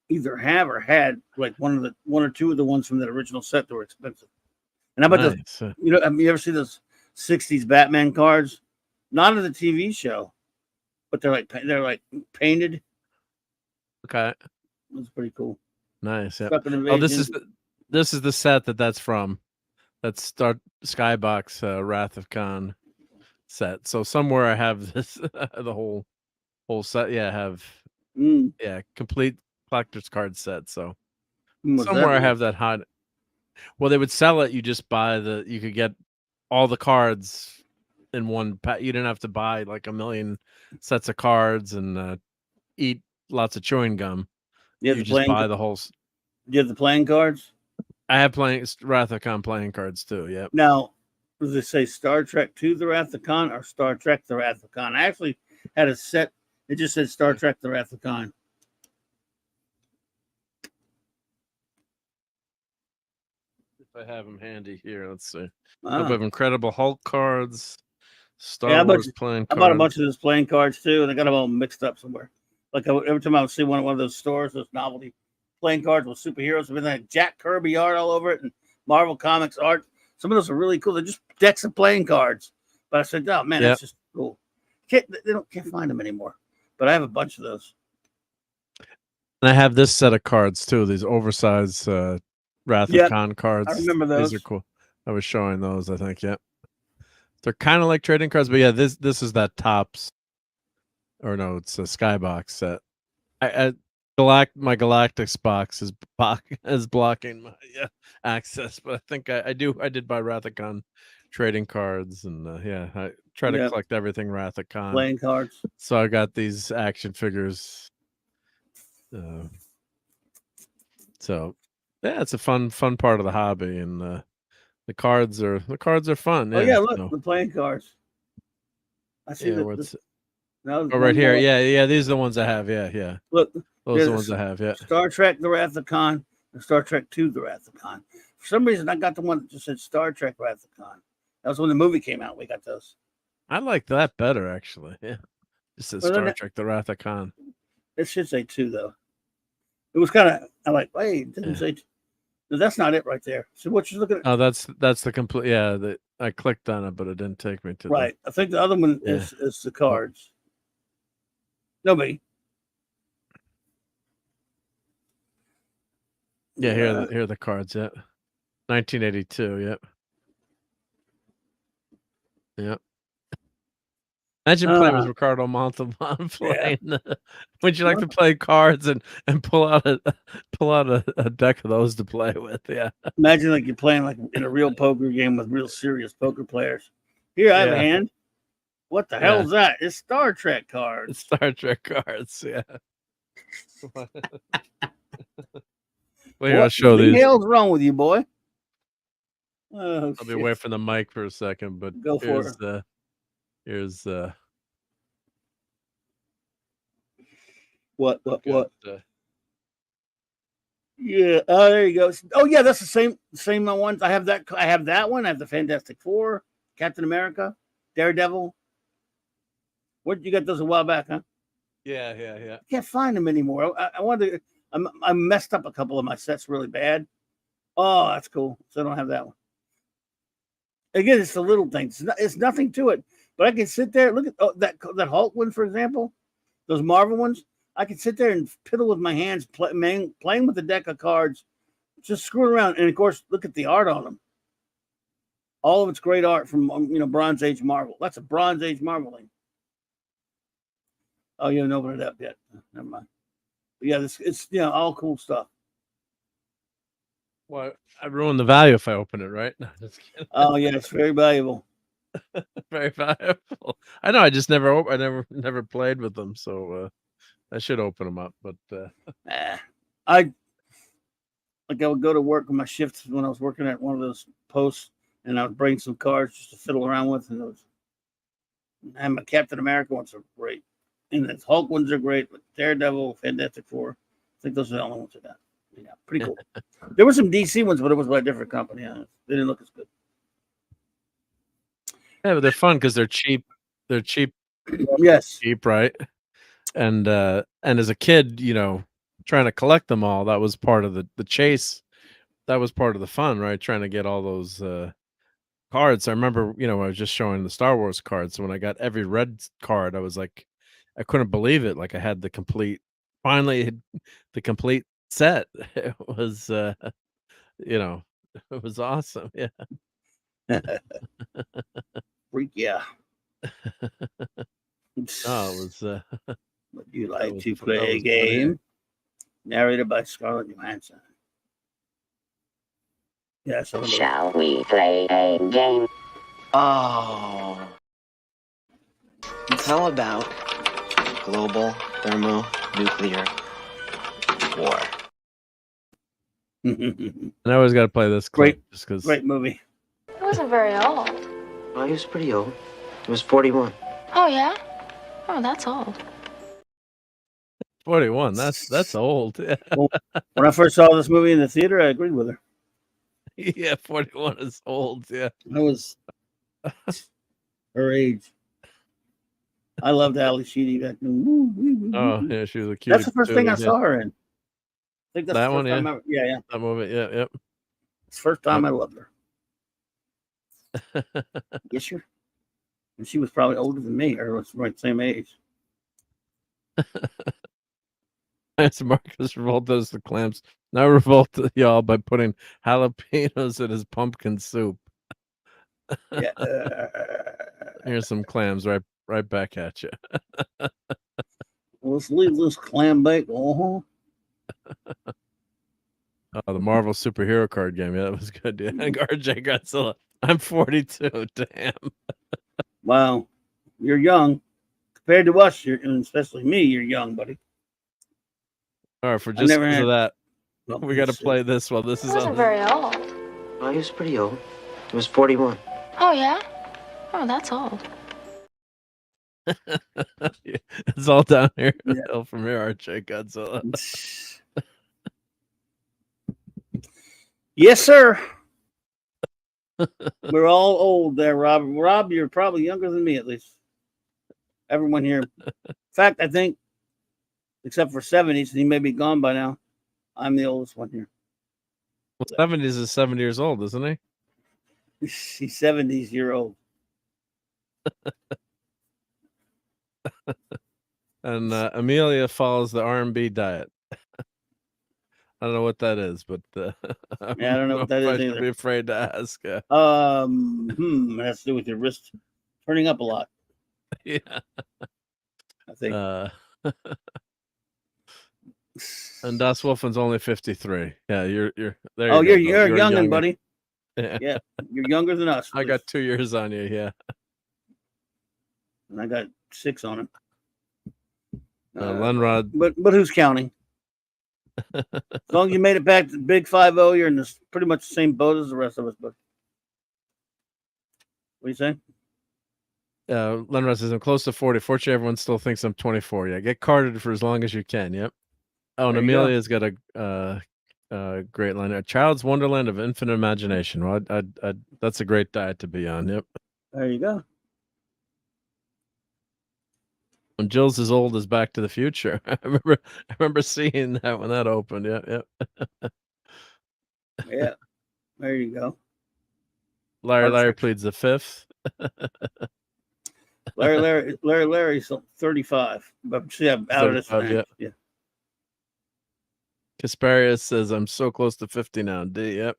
Speaker 5: either have or had like one or two of the ones from that original set that were expensive. And how about those? Have you ever seen those 60s Batman cards? Not in the TV show, but they're like painted.
Speaker 1: Okay,
Speaker 5: that's pretty cool.
Speaker 1: Nice. Yeah. Oh, this is the set that's from. That's Skybox Wrath of Khan set. So somewhere I have this the whole set. Yeah, I have complete collector's card set. So somewhere I have that hot. Well, they would sell it. You just buy you could get all the cards in one pack. You didn't have to buy like a million sets of cards and eat lots of chewing gum. You just buy the whole.
Speaker 5: Do you have the playing cards?
Speaker 1: I have Wrath of Khan playing cards too. Yep.
Speaker 5: Now, does it say Star Trek 2 The Wrath of Khan or Star Trek The Wrath of Khan? I actually had a set. It just said Star Trek The Wrath of Khan.
Speaker 1: If I have them handy here, let's see. I have Incredible Hulk cards, Star Wars playing cards.
Speaker 5: I bought a bunch of those playing cards too, and I got them all mixed up somewhere. Like every time I would see one of those stores, those novelty playing cards with superheroes, with like Jack Kirby art all over it and Marvel Comics art. Some of those are really cool. They're just decks of playing cards. But I said, oh man, that's just cool. Can't find them anymore. But I have a bunch of those.
Speaker 1: And I have this set of cards too. These oversized Wrath of Khan cards.
Speaker 5: I remember those.
Speaker 1: These are cool. I was showing those. I think. Yeah, they're kind of like trading cards, but yeah, this is that Topps. Or no, it's a Skybox set. My Galactics box is blocking my access, but I think I did buy Wrath of Khan trading cards, and I try to collect everything Wrath of Khan
Speaker 5: playing cards.
Speaker 1: So I got these action figures. So yeah, it's a fun part of the hobby, and the cards are fun.
Speaker 5: Oh yeah, look, the playing cards. I see
Speaker 1: right here. Yeah, these are the ones I have. Yeah.
Speaker 5: Look.
Speaker 1: Those are the ones I have, yeah.
Speaker 5: Star Trek The Wrath of Khan and Star Trek 2 The Wrath of Khan. For some reason, I got the one that just said Star Trek Wrath of Khan. That was when the movie came out. We got those.
Speaker 1: I like that better, actually. Yeah. It says Star Trek The Wrath of Khan.
Speaker 5: It should say 2, though. It was kind of, I'm like, wait, it didn't say 2. No, that's not it right there. So what you're looking at?
Speaker 1: Oh, that's the complete, I clicked on it, but it didn't take me to
Speaker 5: right. I think the other one is the cards. Nobody.
Speaker 1: Yeah, here are the cards. Yeah, 1982. Yep. Imagine playing with Ricardo Montalban playing. Would you like to play cards and pull out a deck of those to play with? Yeah.
Speaker 5: Imagine like you're playing like in a real poker game with real serious poker players. Here, I have a hand. What the hell is that? It's Star Trek cards.
Speaker 1: It's Star Trek cards. Yeah. Well, here, I'll show these.
Speaker 5: What the hell's wrong with you, boy?
Speaker 1: Oh, I'll be away from the mic for a second, but
Speaker 5: go for it.
Speaker 1: Here's
Speaker 5: what? Yeah. Oh, there you go. Oh, yeah, that's the same ones. I have that one. I have the Fantastic Four, Captain America, Daredevil. Where did you get those a while back, huh?
Speaker 1: Yeah.
Speaker 5: I can't find them anymore. I wanted to. I messed up a couple of my sets really bad. Oh, that's cool. So I don't have that one. Again, it's the little things. It's nothing to it. But I can sit there. Look at that Hulk one, for example. Those Marvel ones. I can sit there and piddle with my hands, playing with the deck of cards, just screwing around. And of course, look at the art on them. All of it's great art from Bronze Age Marvel. That's a Bronze Age Marvel thing. Oh, you haven't opened it up yet. Never mind. But yeah, it's all cool stuff.
Speaker 1: Well, I ruin the value if I open it, right? No, just kidding.
Speaker 5: Oh yeah, it's very valuable.
Speaker 1: Very valuable. I know. I just never played with them, so I should open them up. But
Speaker 5: I would go to work on my shifts when I was working at one of those posts, and I would bring some cards just to fiddle around with. And my Captain America ones are great, and the Hulk ones are great. But Daredevil, Fantastic Four, I think those are the only ones I got. Yeah, pretty cool. There were some DC ones, but it was by a different company. They didn't look as good.
Speaker 1: Yeah, but they're fun because they're cheap. They're cheap.
Speaker 5: Yes,
Speaker 1: cheap, right? And as a kid, trying to collect them all, that was part of the chase. That was part of the fun, right? Trying to get all those cards. I remember, I was just showing the Star Wars cards. So when I got every red card, I was like, I couldn't believe it. Like I had the complete set. It was it was awesome. Yeah.
Speaker 5: Freak yeah.
Speaker 1: Oh, it was
Speaker 5: Would you like to play a game? Narrated by Scarlett Johansson. Yeah, so
Speaker 6: shall we play a game?
Speaker 13: Oh. How about global thermonuclear war?
Speaker 1: And I always got to play this clip just because.
Speaker 5: Great movie.
Speaker 14: He wasn't very old.
Speaker 13: Oh, he was pretty old. He was 41.
Speaker 14: Oh, yeah? Oh, that's old.
Speaker 1: 41. That's old. Yeah.
Speaker 5: Well, when I first saw this movie in the theater, I agreed with her.
Speaker 1: Yeah, 41 is old. Yeah.
Speaker 5: I was her age. I loved Ali Sheedy back then.
Speaker 1: Oh, yeah, she was a cute.
Speaker 5: That's the first thing I saw her in. I think that's
Speaker 1: that
Speaker 5: the
Speaker 1: one,
Speaker 5: first time yeah.
Speaker 1: That movie, yeah, yep.
Speaker 5: It's the first time I loved her. Yes, sure. And she was probably older than me, or was right the same age.
Speaker 1: As Marcus revolted the clams. Now revolt y'all by putting jalapenos in his pumpkin soup.
Speaker 5: Yeah.
Speaker 1: Here's some clams right back at you.
Speaker 5: Let's leave this clam bake.
Speaker 1: Oh, the Marvel superhero card game. Yeah, that was good. Yeah. RJ Godzilla. I'm 42. Damn.
Speaker 5: Wow. You're young. Compared to us, and especially me, you're young, buddy.
Speaker 1: All right, for just because of that, we got to play this while this is on.
Speaker 14: He wasn't very old.
Speaker 13: Oh, he was pretty old. He was 41.
Speaker 14: Oh, yeah? Oh, that's old.
Speaker 1: Yeah, it's all down here. Yeah. From here, RJ Godzilla.
Speaker 5: Yes, sir. We're all old there, Rob. Rob, you're probably younger than me, at least. Everyone here. In fact, I think, except for 70s, he may be gone by now. I'm the oldest one here.
Speaker 1: Well, 70s is 70 years old, isn't he?
Speaker 5: He's 70s year old.
Speaker 1: And Amelia follows the R&B diet. I don't know what that is, but
Speaker 5: yeah, I don't know what that is
Speaker 1: I
Speaker 5: either.
Speaker 1: should be afraid to ask.
Speaker 5: It has to do with your wrist turning up a lot.
Speaker 1: Yeah,
Speaker 5: I think.
Speaker 1: And Das Wolfen's only 53. Yeah, you're there.
Speaker 5: Oh, you're a youngin', buddy.
Speaker 1: Yeah,
Speaker 5: you're younger than us.
Speaker 1: I got 2 years on you. Yeah,
Speaker 5: and I got 6 on him.
Speaker 1: Lenrod,
Speaker 5: but who's counting? As long as you made it back to the Big 5-0, you're in this pretty much the same boat as the rest of us. But what do you say?
Speaker 1: Lenrod says I'm close to 40. Fortunately, everyone still thinks I'm 24. Yeah, get carded for as long as you can. Yep. Oh, and Amelia's got a great line. A child's wonderland of infinite imagination. Well, that's a great diet to be on. Yep.
Speaker 5: There you go.
Speaker 1: When Jill's as old as Back to the Future. I remember seeing that when that opened. Yeah.
Speaker 5: Yeah. There you go.
Speaker 1: Larry pleads the fifth.
Speaker 5: Larry's 35. But see, I'm out of this. Yeah.
Speaker 1: Kasparius says, I'm so close to 50 now. D, yep.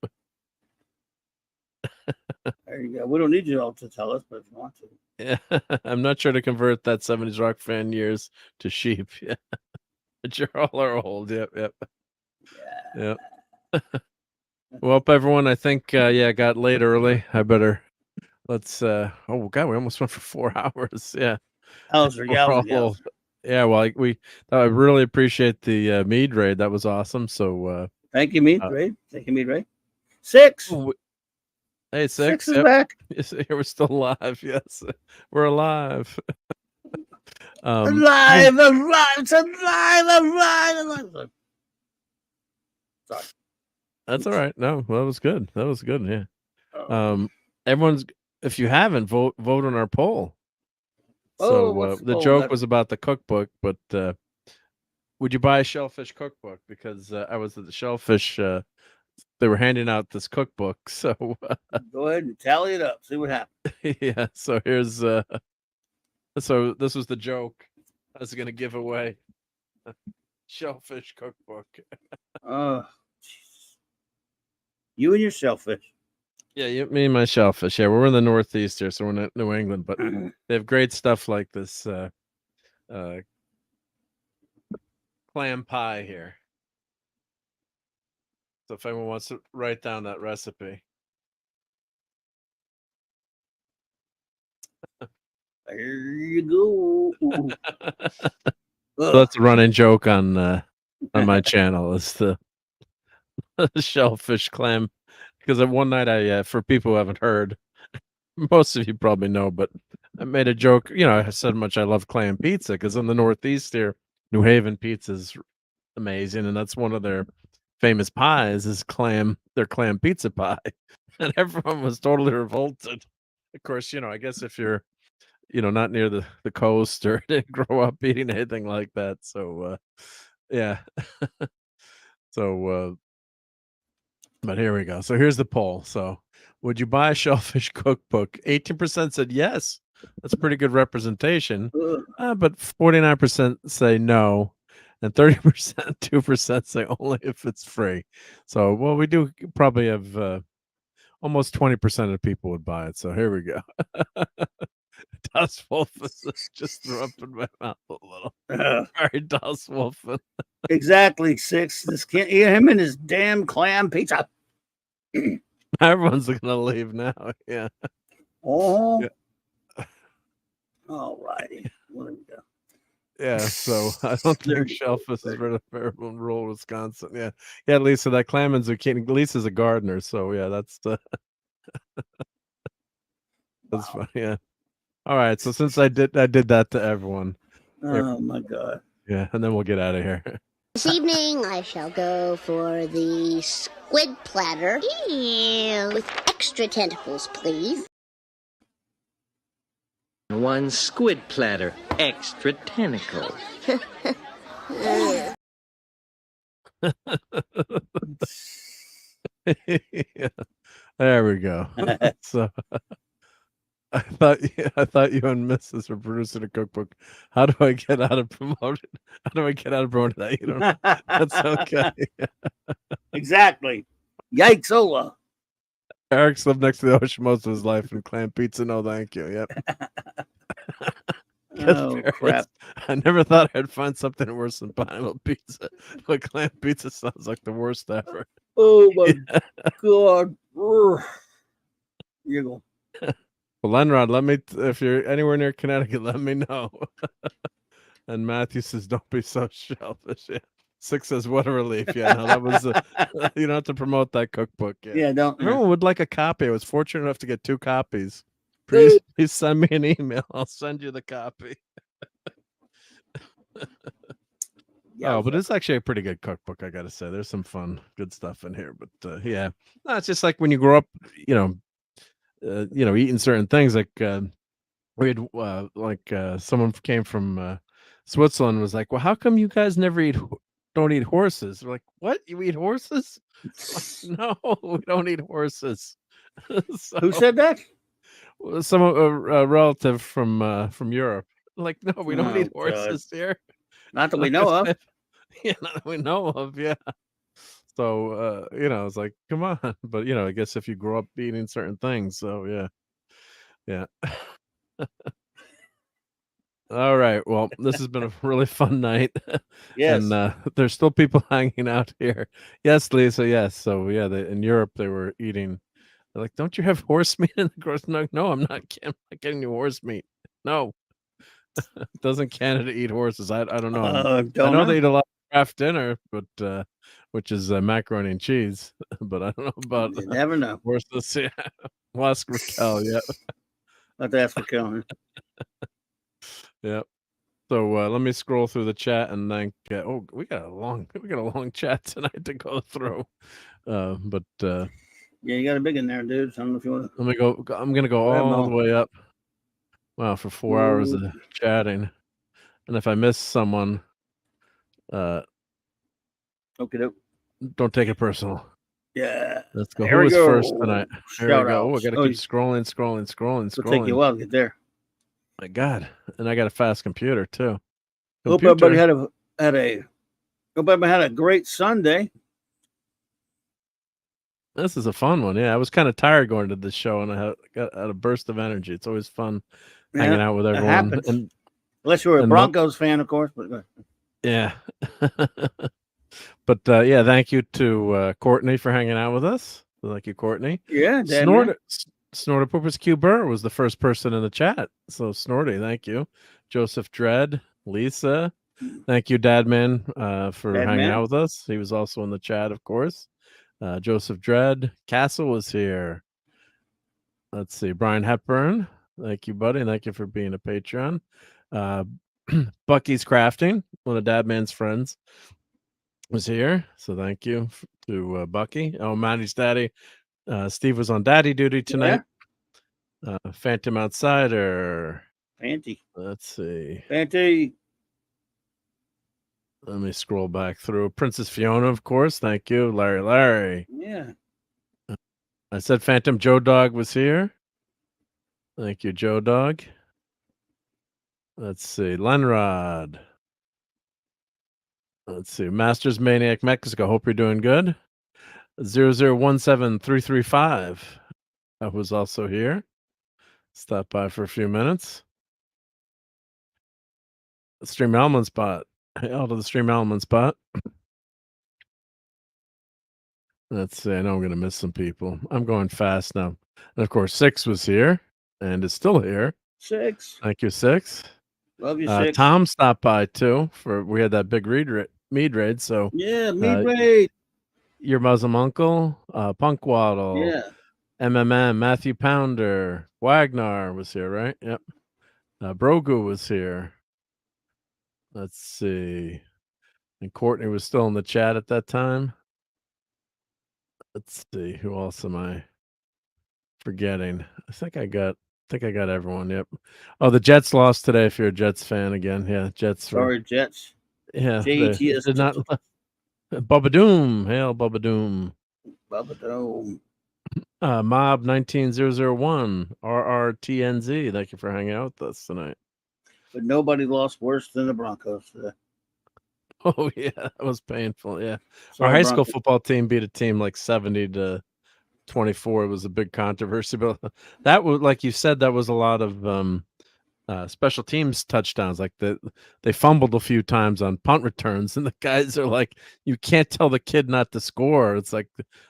Speaker 5: There you go. We don't need you all to tell us, but if you want to.
Speaker 1: Yeah. I'm not sure to convert that 70s rock fan years to sheep. Yeah. But you're all are old. Yep. Yeah. Well, everyone, I think, got late early. I better, let's, oh, God, we almost went for 4 hours. Yeah.
Speaker 5: Yowza.
Speaker 1: Yeah, well, I really appreciate the Mead raid. That was awesome. So,
Speaker 5: thank you, Mead raid. Thank you, Mead raid. 6.
Speaker 1: Hey, 6.
Speaker 5: 6 is back.
Speaker 1: Yes, we're still alive. Yes, we're alive.
Speaker 5: Alive. Sorry.
Speaker 1: That's all right. No, that was good. Yeah. Everyone's, if you haven't, vote on our poll. So the joke was about the cookbook, but would you buy a shellfish cookbook? Because I was at the shellfish. They were handing out this cookbook. So
Speaker 5: go ahead and tally it up. See what happens.
Speaker 1: Yeah. So here's so this was the joke. I was going to give away a shellfish cookbook.
Speaker 5: You and your shellfish.
Speaker 1: Yeah, me and my shellfish. Yeah, we're in the Northeast here, so we're in New England, but they have great stuff like this clam pie here. So if anyone wants to write down that recipe.
Speaker 5: There you go.
Speaker 1: So that's a running joke on my channel. Is the shellfish clam. Because one night I, for people who haven't heard, most of you probably know, but I made a joke. I said how much I love clam pizza because in the Northeast here, New Haven pizza is amazing, and that's one of their famous pies is their clam pizza pie, and everyone was totally revolted. Of course, I guess if you're, not near the coast or didn't grow up eating anything like that, so yeah, so. But here we go. So here's the poll. So would you buy a shellfish cookbook? 18% said yes. That's pretty good representation. But 49% say no. And 30%, 2% say only if it's free. So, well, we do probably have almost 20% of the people would buy it. So here we go. Das Wolfen just threw up in my mouth a little. Sorry, Das Wolfen.
Speaker 5: Exactly, 6. This can't eat him and his damn clam pizza.
Speaker 1: Everyone's gonna leave now. Yeah.
Speaker 5: Oh. Yeah. All righty. There we go.
Speaker 1: Yeah. So I don't think shellfish is rid of rural Wisconsin. Yeah. Yeah, Lisa, that clam and zucchini. Lisa's a gardener, so yeah, that's that's funny. Yeah. All right. So since I did that to everyone.
Speaker 5: Oh my God.
Speaker 1: Yeah, and then we'll get out of here.
Speaker 6: This evening, I shall go for the squid platter. Ew. With extra tentacles, please.
Speaker 7: 1 squid platter, extra tentacles.
Speaker 1: Yeah. There we go. So I thought you and Mrs. were producing a cookbook. How do I get out of promoting? How do I get out of promoting that? You don't. That's okay.
Speaker 5: Exactly. Yikes, Ola.
Speaker 1: Eric's lived next to the ocean most of his life, and clam pizza, no thank you. Yep.
Speaker 5: Oh, crap.
Speaker 1: I never thought I'd find something worse than pineapple pizza, but clam pizza sounds like the worst ever.
Speaker 5: Oh my God. You go.
Speaker 1: Well, Lenrod, if you're anywhere near Connecticut, let me know. And Matthew says, don't be so selfish. Yeah. 6 says, what a relief. Yeah, no, that was, you don't have to promote that cookbook.
Speaker 5: Yeah, don't.
Speaker 1: Everyone would like a copy. I was fortunate enough to get 2 copies. Please send me an email. I'll send you the copy. Yeah, but it's actually a pretty good cookbook, I got to say. There's some fun, good stuff in here. But yeah, no, it's just like when you grow up, eating certain things. Like we had someone came from Switzerland was like, well, how come you guys never don't eat horses? We're like, what? You eat horses? Like, no, we don't eat horses. So,
Speaker 5: who said that?
Speaker 1: Some a relative from Europe. Like, no, we don't eat horses here.
Speaker 5: Not that we know of.
Speaker 1: Yeah, not that we know of. Yeah. So it's like, come on. But I guess if you grow up eating certain things, so yeah. All right. Well, this has been a really fun night.
Speaker 5: Yes.
Speaker 1: And there's still people hanging out here. Yes, Lisa. Yes. So yeah, in Europe they were eating. They're like, don't you have horse meat in the grocery? No, I'm not getting you horse meat. No. Doesn't Canada eat horses? I don't know. I know they eat a lot of craft dinner, but which is macaroni and cheese. But I don't know about
Speaker 5: you never know.
Speaker 1: Horses. Yeah. We'll ask Raquel. Yeah.
Speaker 5: Let's ask Raquel.
Speaker 1: Yep. So let me scroll through the chat and thank. We got a long chat tonight to go through. But
Speaker 5: yeah, you got a big in there, dude. So I don't know if you want to.
Speaker 1: Let me go. I'm gonna go all the way up. Wow, for 4 hours of chatting, and if I miss someone,
Speaker 5: okay,
Speaker 1: don't take it personal.
Speaker 5: Yeah.
Speaker 1: Let's go. Who was first tonight? Here we go. Oh, I gotta keep scrolling.
Speaker 5: It'll take you a while to get there.
Speaker 1: My God, and I got a fast computer too.
Speaker 5: Hope everybody had a great Sunday.
Speaker 1: This is a fun one. Yeah, I was kind of tired going to this show, and I got a burst of energy. It's always fun hanging out with everyone. And
Speaker 5: unless you were a Broncos fan, of course. But
Speaker 1: yeah. But yeah, thank you to Courtney for hanging out with us. Thank you, Courtney.
Speaker 5: Yeah,
Speaker 1: Snorter Poopers Q Burr was the first person in the chat. So Snorty, thank you. Joseph Dredd, Lisa, thank you, Dadman, for hanging out with us. He was also in the chat, of course. Joseph Dredd, Castle was here. Let's see, Brian Hepburn, thank you, buddy. Thank you for being a Patreon. Bucky's Crafting, one of Dadman's friends, was here. So thank you to Bucky. Oh, Maddie's daddy. Steve was on daddy duty tonight. Yeah. Phantom Outsider.
Speaker 5: Fanty.
Speaker 1: Let's see.
Speaker 5: Fanty.
Speaker 1: Let me scroll back through. Princess Fiona, of course. Thank you. Larry.
Speaker 5: Yeah.
Speaker 1: I said Phantom Joe Dog was here. Thank you, Joe Dog. Let's see. Lenrod. Let's see. Masters Maniac Mexico. Hope you're doing good. 0017335. I was also here. Stopped by for a few minutes. Stream Element Spot. Out of the Stream Element Spot. Let's see. I know I'm going to miss some people. I'm going fast now. And of course, Six was here and is still here.
Speaker 5: Six.
Speaker 1: Thank you, Six.
Speaker 5: Love you, Six.
Speaker 1: Tom stopped by too. We had that big mead raid. So
Speaker 5: yeah, mead raid.
Speaker 1: Your Muslim Uncle, Punk Waddle.
Speaker 5: Yeah.
Speaker 1: MMM, Matthew Pounder, Wagner was here, right? Yep. Brogu was here. Let's see. And Courtney was still in the chat at that time. Let's see. Who else am I forgetting? I think I got everyone. Yep. Oh, the Jets lost today. If you're a Jets fan again, yeah, Jets.
Speaker 5: Sorry, Jets.
Speaker 1: Yeah, did not. Bubba Doom, hail Bubba Doom.
Speaker 5: Bubba Doom.
Speaker 1: Mob 19001 RRTNZ. Thank you for hanging out with us tonight.
Speaker 5: But nobody lost worse than the Broncos today.
Speaker 1: Oh yeah, that was painful. Yeah, our high school football team beat a team like 70-24. It was a big controversy, but that was, like you said, that was a lot of special teams touchdowns. Like they fumbled a few times on punt returns, and the guys are like, you can't tell the kid not to score. It's like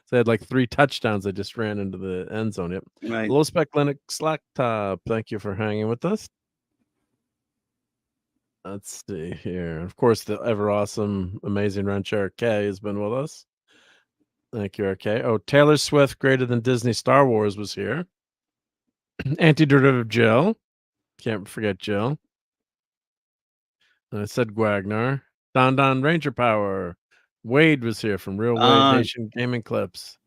Speaker 1: they had like 3 touchdowns. They just ran into the end zone. Yep.
Speaker 5: Right.
Speaker 1: Low Spec Linux Slack Top. Thank you for hanging with us. Let's see here. Of course, the ever awesome, amazing Rancher K has been with us. Thank you, RK. Oh, Taylor Swift, greater than Disney Star Wars, was here. Antiderivative Jill. Can't forget Jill. And I said Wagner. Don Ranger Power. Wade was here from Real Wade Nation Gaming Clips.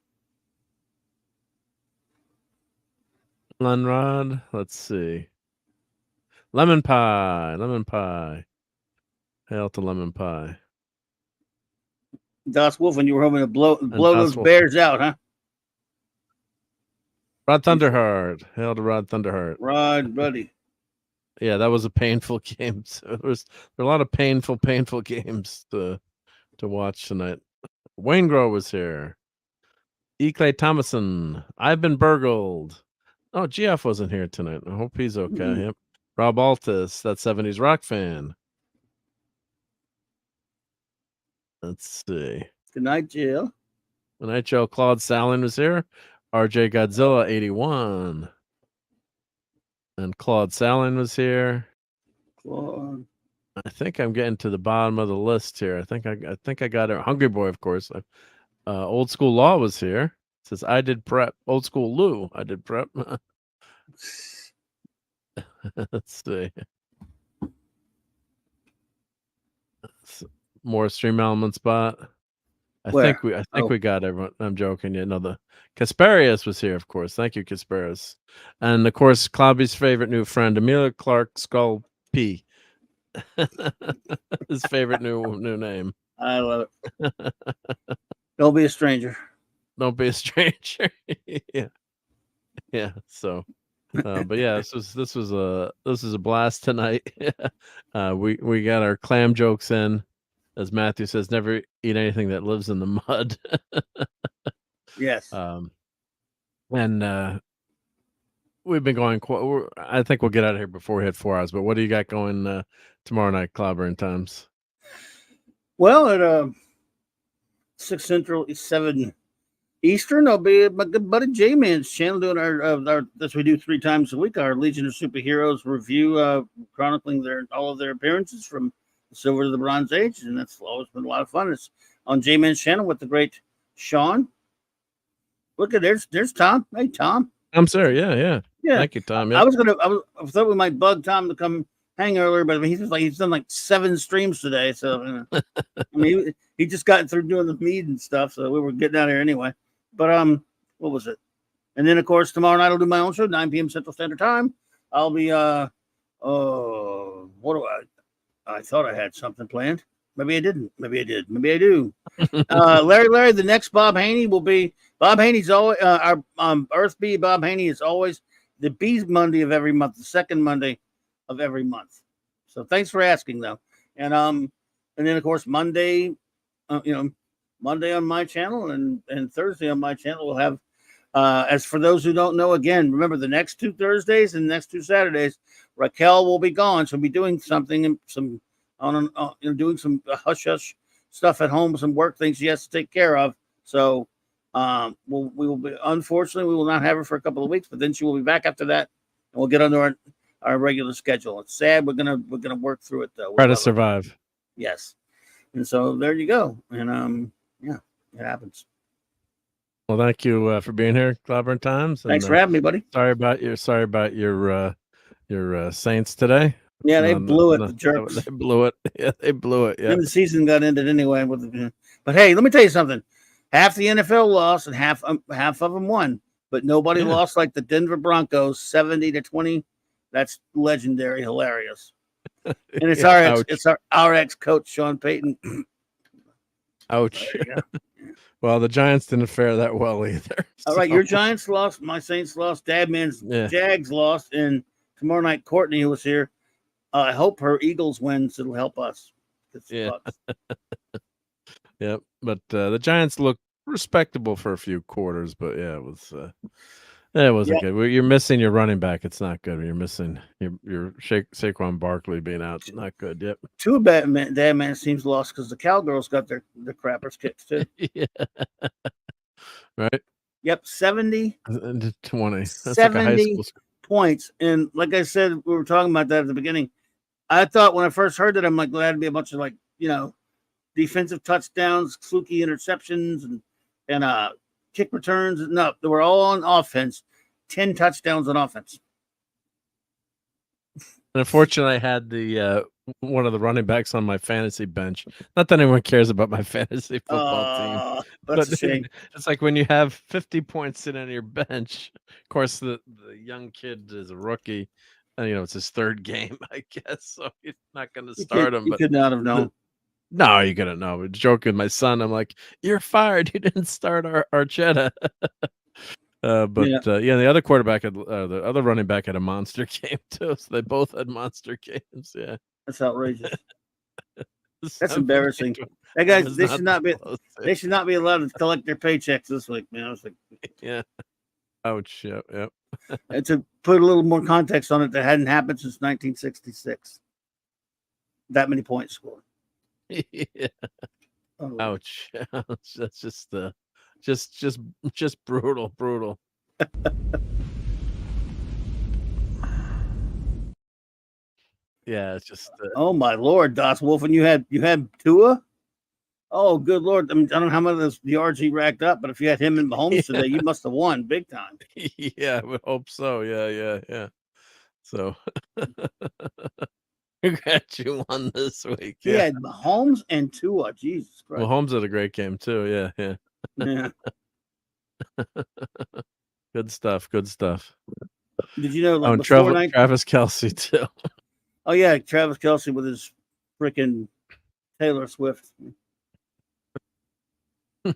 Speaker 1: Lenrod. Let's see. Lemon Pie. Hail to lemon pie.
Speaker 5: Das Wolf, when you were hoping to blow those bears out, huh?
Speaker 1: Rod Thunderheart. Hail to Rod Thunderheart.
Speaker 5: Rod, buddy.
Speaker 1: Yeah, that was a painful game. So there were a lot of painful games to watch tonight. Wayne Grove was here. E. Clay Thomason. I've been burgled. Oh, GF wasn't here tonight. I hope he's okay.
Speaker 5: Mm-hmm.
Speaker 1: Yep. RobAltis, that 70s rock fan. Let's see.
Speaker 5: Good night, Jill.
Speaker 1: Good night, Joe. Claude Sallin was here. RJ Godzilla 81. And Claude Sallin was here.
Speaker 5: Claude.
Speaker 1: I think I'm getting to the bottom of the list here. I think I got it. Hungry Boy, of course. Old School Law was here. It says I did prep. Old School Lou. I did prep. Let's see. More Stream Element spot. I think we got everyone. I'm joking. You know, the Casparius was here, of course. Thank you, Casparius. And of course, Clobby's favorite new friend, Amelia Clark Skull P. His favorite new name.
Speaker 5: I love it. Don't be a stranger.
Speaker 1: Don't be a stranger. Yeah. So, but yeah, this was a blast tonight. We got our clam jokes in, as Matthew says. Never eat anything that lives in the mud.
Speaker 5: Yes.
Speaker 1: And we've been going. I think we'll get out of here before we hit 4 hours. But what do you got going tomorrow night, Clobbering Times?
Speaker 5: Well, at 6 Central, 7 Eastern, I'll be at my good buddy J-Man's channel doing our as we do 3 times a week, our Legion of Superheroes review, chronicling all of their appearances from the Silver to the Bronze Age, and that's always been a lot of fun. It's on J-Man's channel with the great Sean. Look at there's Tom. Hey, Tom.
Speaker 1: I'm sorry. Yeah. Thank you, Tom. Yep.
Speaker 5: I thought we might bug Tom to come hang earlier, but I mean, he's done like 7 streams today. So I mean, he just got through doing the meet and stuff, so we were getting out of here anyway. But what was it? And then of course tomorrow night I'll do my own show, 9 p.m. Central Standard Time. I'll be what do I thought I had something planned. Maybe I didn't. Maybe I did. Maybe I do. Larry, the next Bob Haney will be Bob Haney's always our Earth Bee. Bob Haney is always the Bees Monday of every month, the second Monday of every month. So thanks for asking though. And then of course Monday, Monday on my channel and Thursday on my channel we'll have as for those who don't know, again, remember the next 2 Thursdays and the next 2 Saturdays, Raquel will be gone. She'll be doing something, doing some hush stuff at home, some work things she has to take care of. So we will be, unfortunately, we will not have her for a couple of weeks, but then she will be back after that, and we'll get under our regular schedule. It's sad. We're gonna work through it though.
Speaker 1: Try to survive.
Speaker 5: Yes, and so there you go. And yeah, it happens.
Speaker 1: Well, thank you for being here, Clobbering Times.
Speaker 5: Thanks for having me, buddy.
Speaker 1: Sorry about your Saints today.
Speaker 5: Yeah, they blew it. The jerks.
Speaker 1: They blew it. Yeah, they blew it. Yeah.
Speaker 5: And the season got ended anyway. But hey, let me tell you something. Half the NFL lost and half of them won. But nobody lost like the Denver Broncos, 70-20. That's legendary, hilarious. And it's our ex-coach Sean Payton.
Speaker 1: Ouch. Well, the Giants didn't fare that well either.
Speaker 5: All right, your Giants lost, my Saints lost, Dadman's Jags lost, and tomorrow night Courtney, who was here, I hope her Eagles wins. It'll help us.
Speaker 1: Yeah. Yep. But the Giants look respectable for a few quarters, but yeah, it wasn't good. You're missing your running back. It's not good. You're missing your Saquon Barkley being out. It's not good. Yep. 2
Speaker 5: Dadman's teams lost because the Cowgirls got their crappers kicked too.
Speaker 1: Yeah. Right.
Speaker 5: Yep. 70-20.
Speaker 1: That's
Speaker 5: 70
Speaker 1: like a high school
Speaker 5: points. And like I said, we were talking about that at the beginning. I thought when I first heard that, I'm like, glad to be a bunch of defensive touchdowns, fluky interceptions, and kick returns. No, they were all on offense. 10 touchdowns on offense.
Speaker 1: And unfortunately, I had the one of the running backs on my fantasy bench. Not that anyone cares about my fantasy football team.
Speaker 5: That's a shame.
Speaker 1: It's like when you have 50 points sitting on your bench. Of course, the young kid is a rookie. it's his third game, I guess. So he's not going to start him.
Speaker 5: You
Speaker 1: But
Speaker 5: could not have known.
Speaker 1: No, you couldn't know. But joking with my son, I'm like, "You're fired. You didn't start Archetta." The other quarterback had the other running back had a monster game too. So they both had monster games. Yeah,
Speaker 5: that's outrageous. That's embarrassing. That guys, they should not be. They should not be allowed to collect their paychecks this week, man. I was like,
Speaker 1: yeah. Ouch. Yep.
Speaker 5: And to put a little more context on it, that hadn't happened since 1966. That many points scored.
Speaker 1: Yeah. Oh. Ouch. That's just brutal. Yeah, it's just.
Speaker 5: Oh my Lord, Das Wolf, and you had Tua. Oh, good Lord! I mean, I don't know how much of those yards he racked up, but if you had him in Mahomes today, you must have won big time.
Speaker 1: Yeah, I would hope so. Yeah. So, congrats, you won this week.
Speaker 5: He had Mahomes and Tua. Jesus Christ!
Speaker 1: Mahomes had a great game too. Yeah. Good stuff.
Speaker 5: Did you know? Like
Speaker 1: Travis Kelce too.
Speaker 5: Oh yeah, Travis Kelce with his freaking Taylor Swift.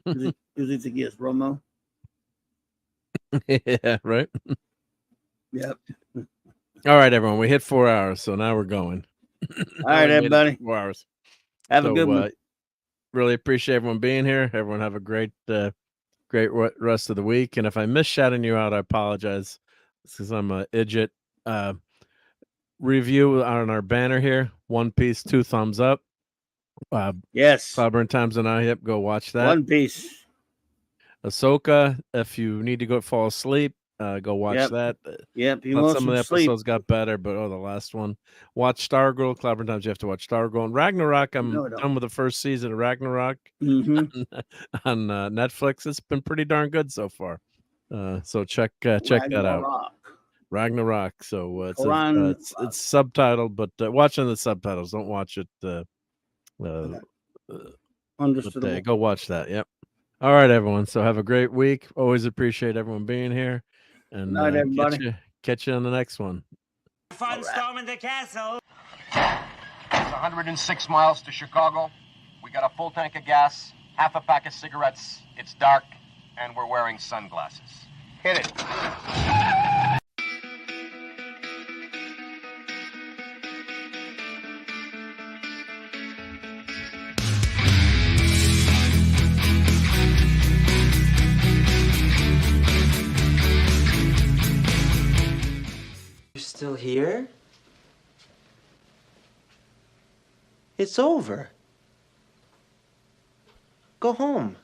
Speaker 5: Who does he think he is? Romo?
Speaker 1: Yeah, right.
Speaker 5: Yep.
Speaker 1: All right, everyone. We hit 4 hours, so now we're going.
Speaker 5: All right, everybody.
Speaker 1: 4 hours.
Speaker 5: Have a good one.
Speaker 1: Really appreciate everyone being here. Everyone have a great rest of the week. And if I miss shouting you out, I apologize. Because I'm an idiot. Review on our banner here. One Piece, 2 thumbs up.
Speaker 5: Yes.
Speaker 1: Cloudburn Times and I. Yep, go watch that.
Speaker 5: One Piece.
Speaker 1: Ahsoka. If you need to go fall asleep, go watch that.
Speaker 5: Yep.
Speaker 1: Some of the episodes got better, but the last one. Watch Stargirl. Cloudburn Times. You have to watch Stargirl and Ragnarok. I'm done with the first season of Ragnarok on Netflix. It's been pretty darn good so far. So check that out. Ragnarok. So it's subtitled, but watch on the subtitles. Don't watch it.
Speaker 5: Understood.
Speaker 1: Go watch that. Yep. All right, everyone. So have a great week. Always appreciate everyone being here. And
Speaker 5: night, everybody.
Speaker 1: Catch you on the next one.
Speaker 15: Fun storming the castle.
Speaker 16: It's 106 miles to Chicago. We got a full tank of gas, half a pack of cigarettes. It's dark, and we're wearing sunglasses. Hit it.
Speaker 13: Still here? It's over. Go home.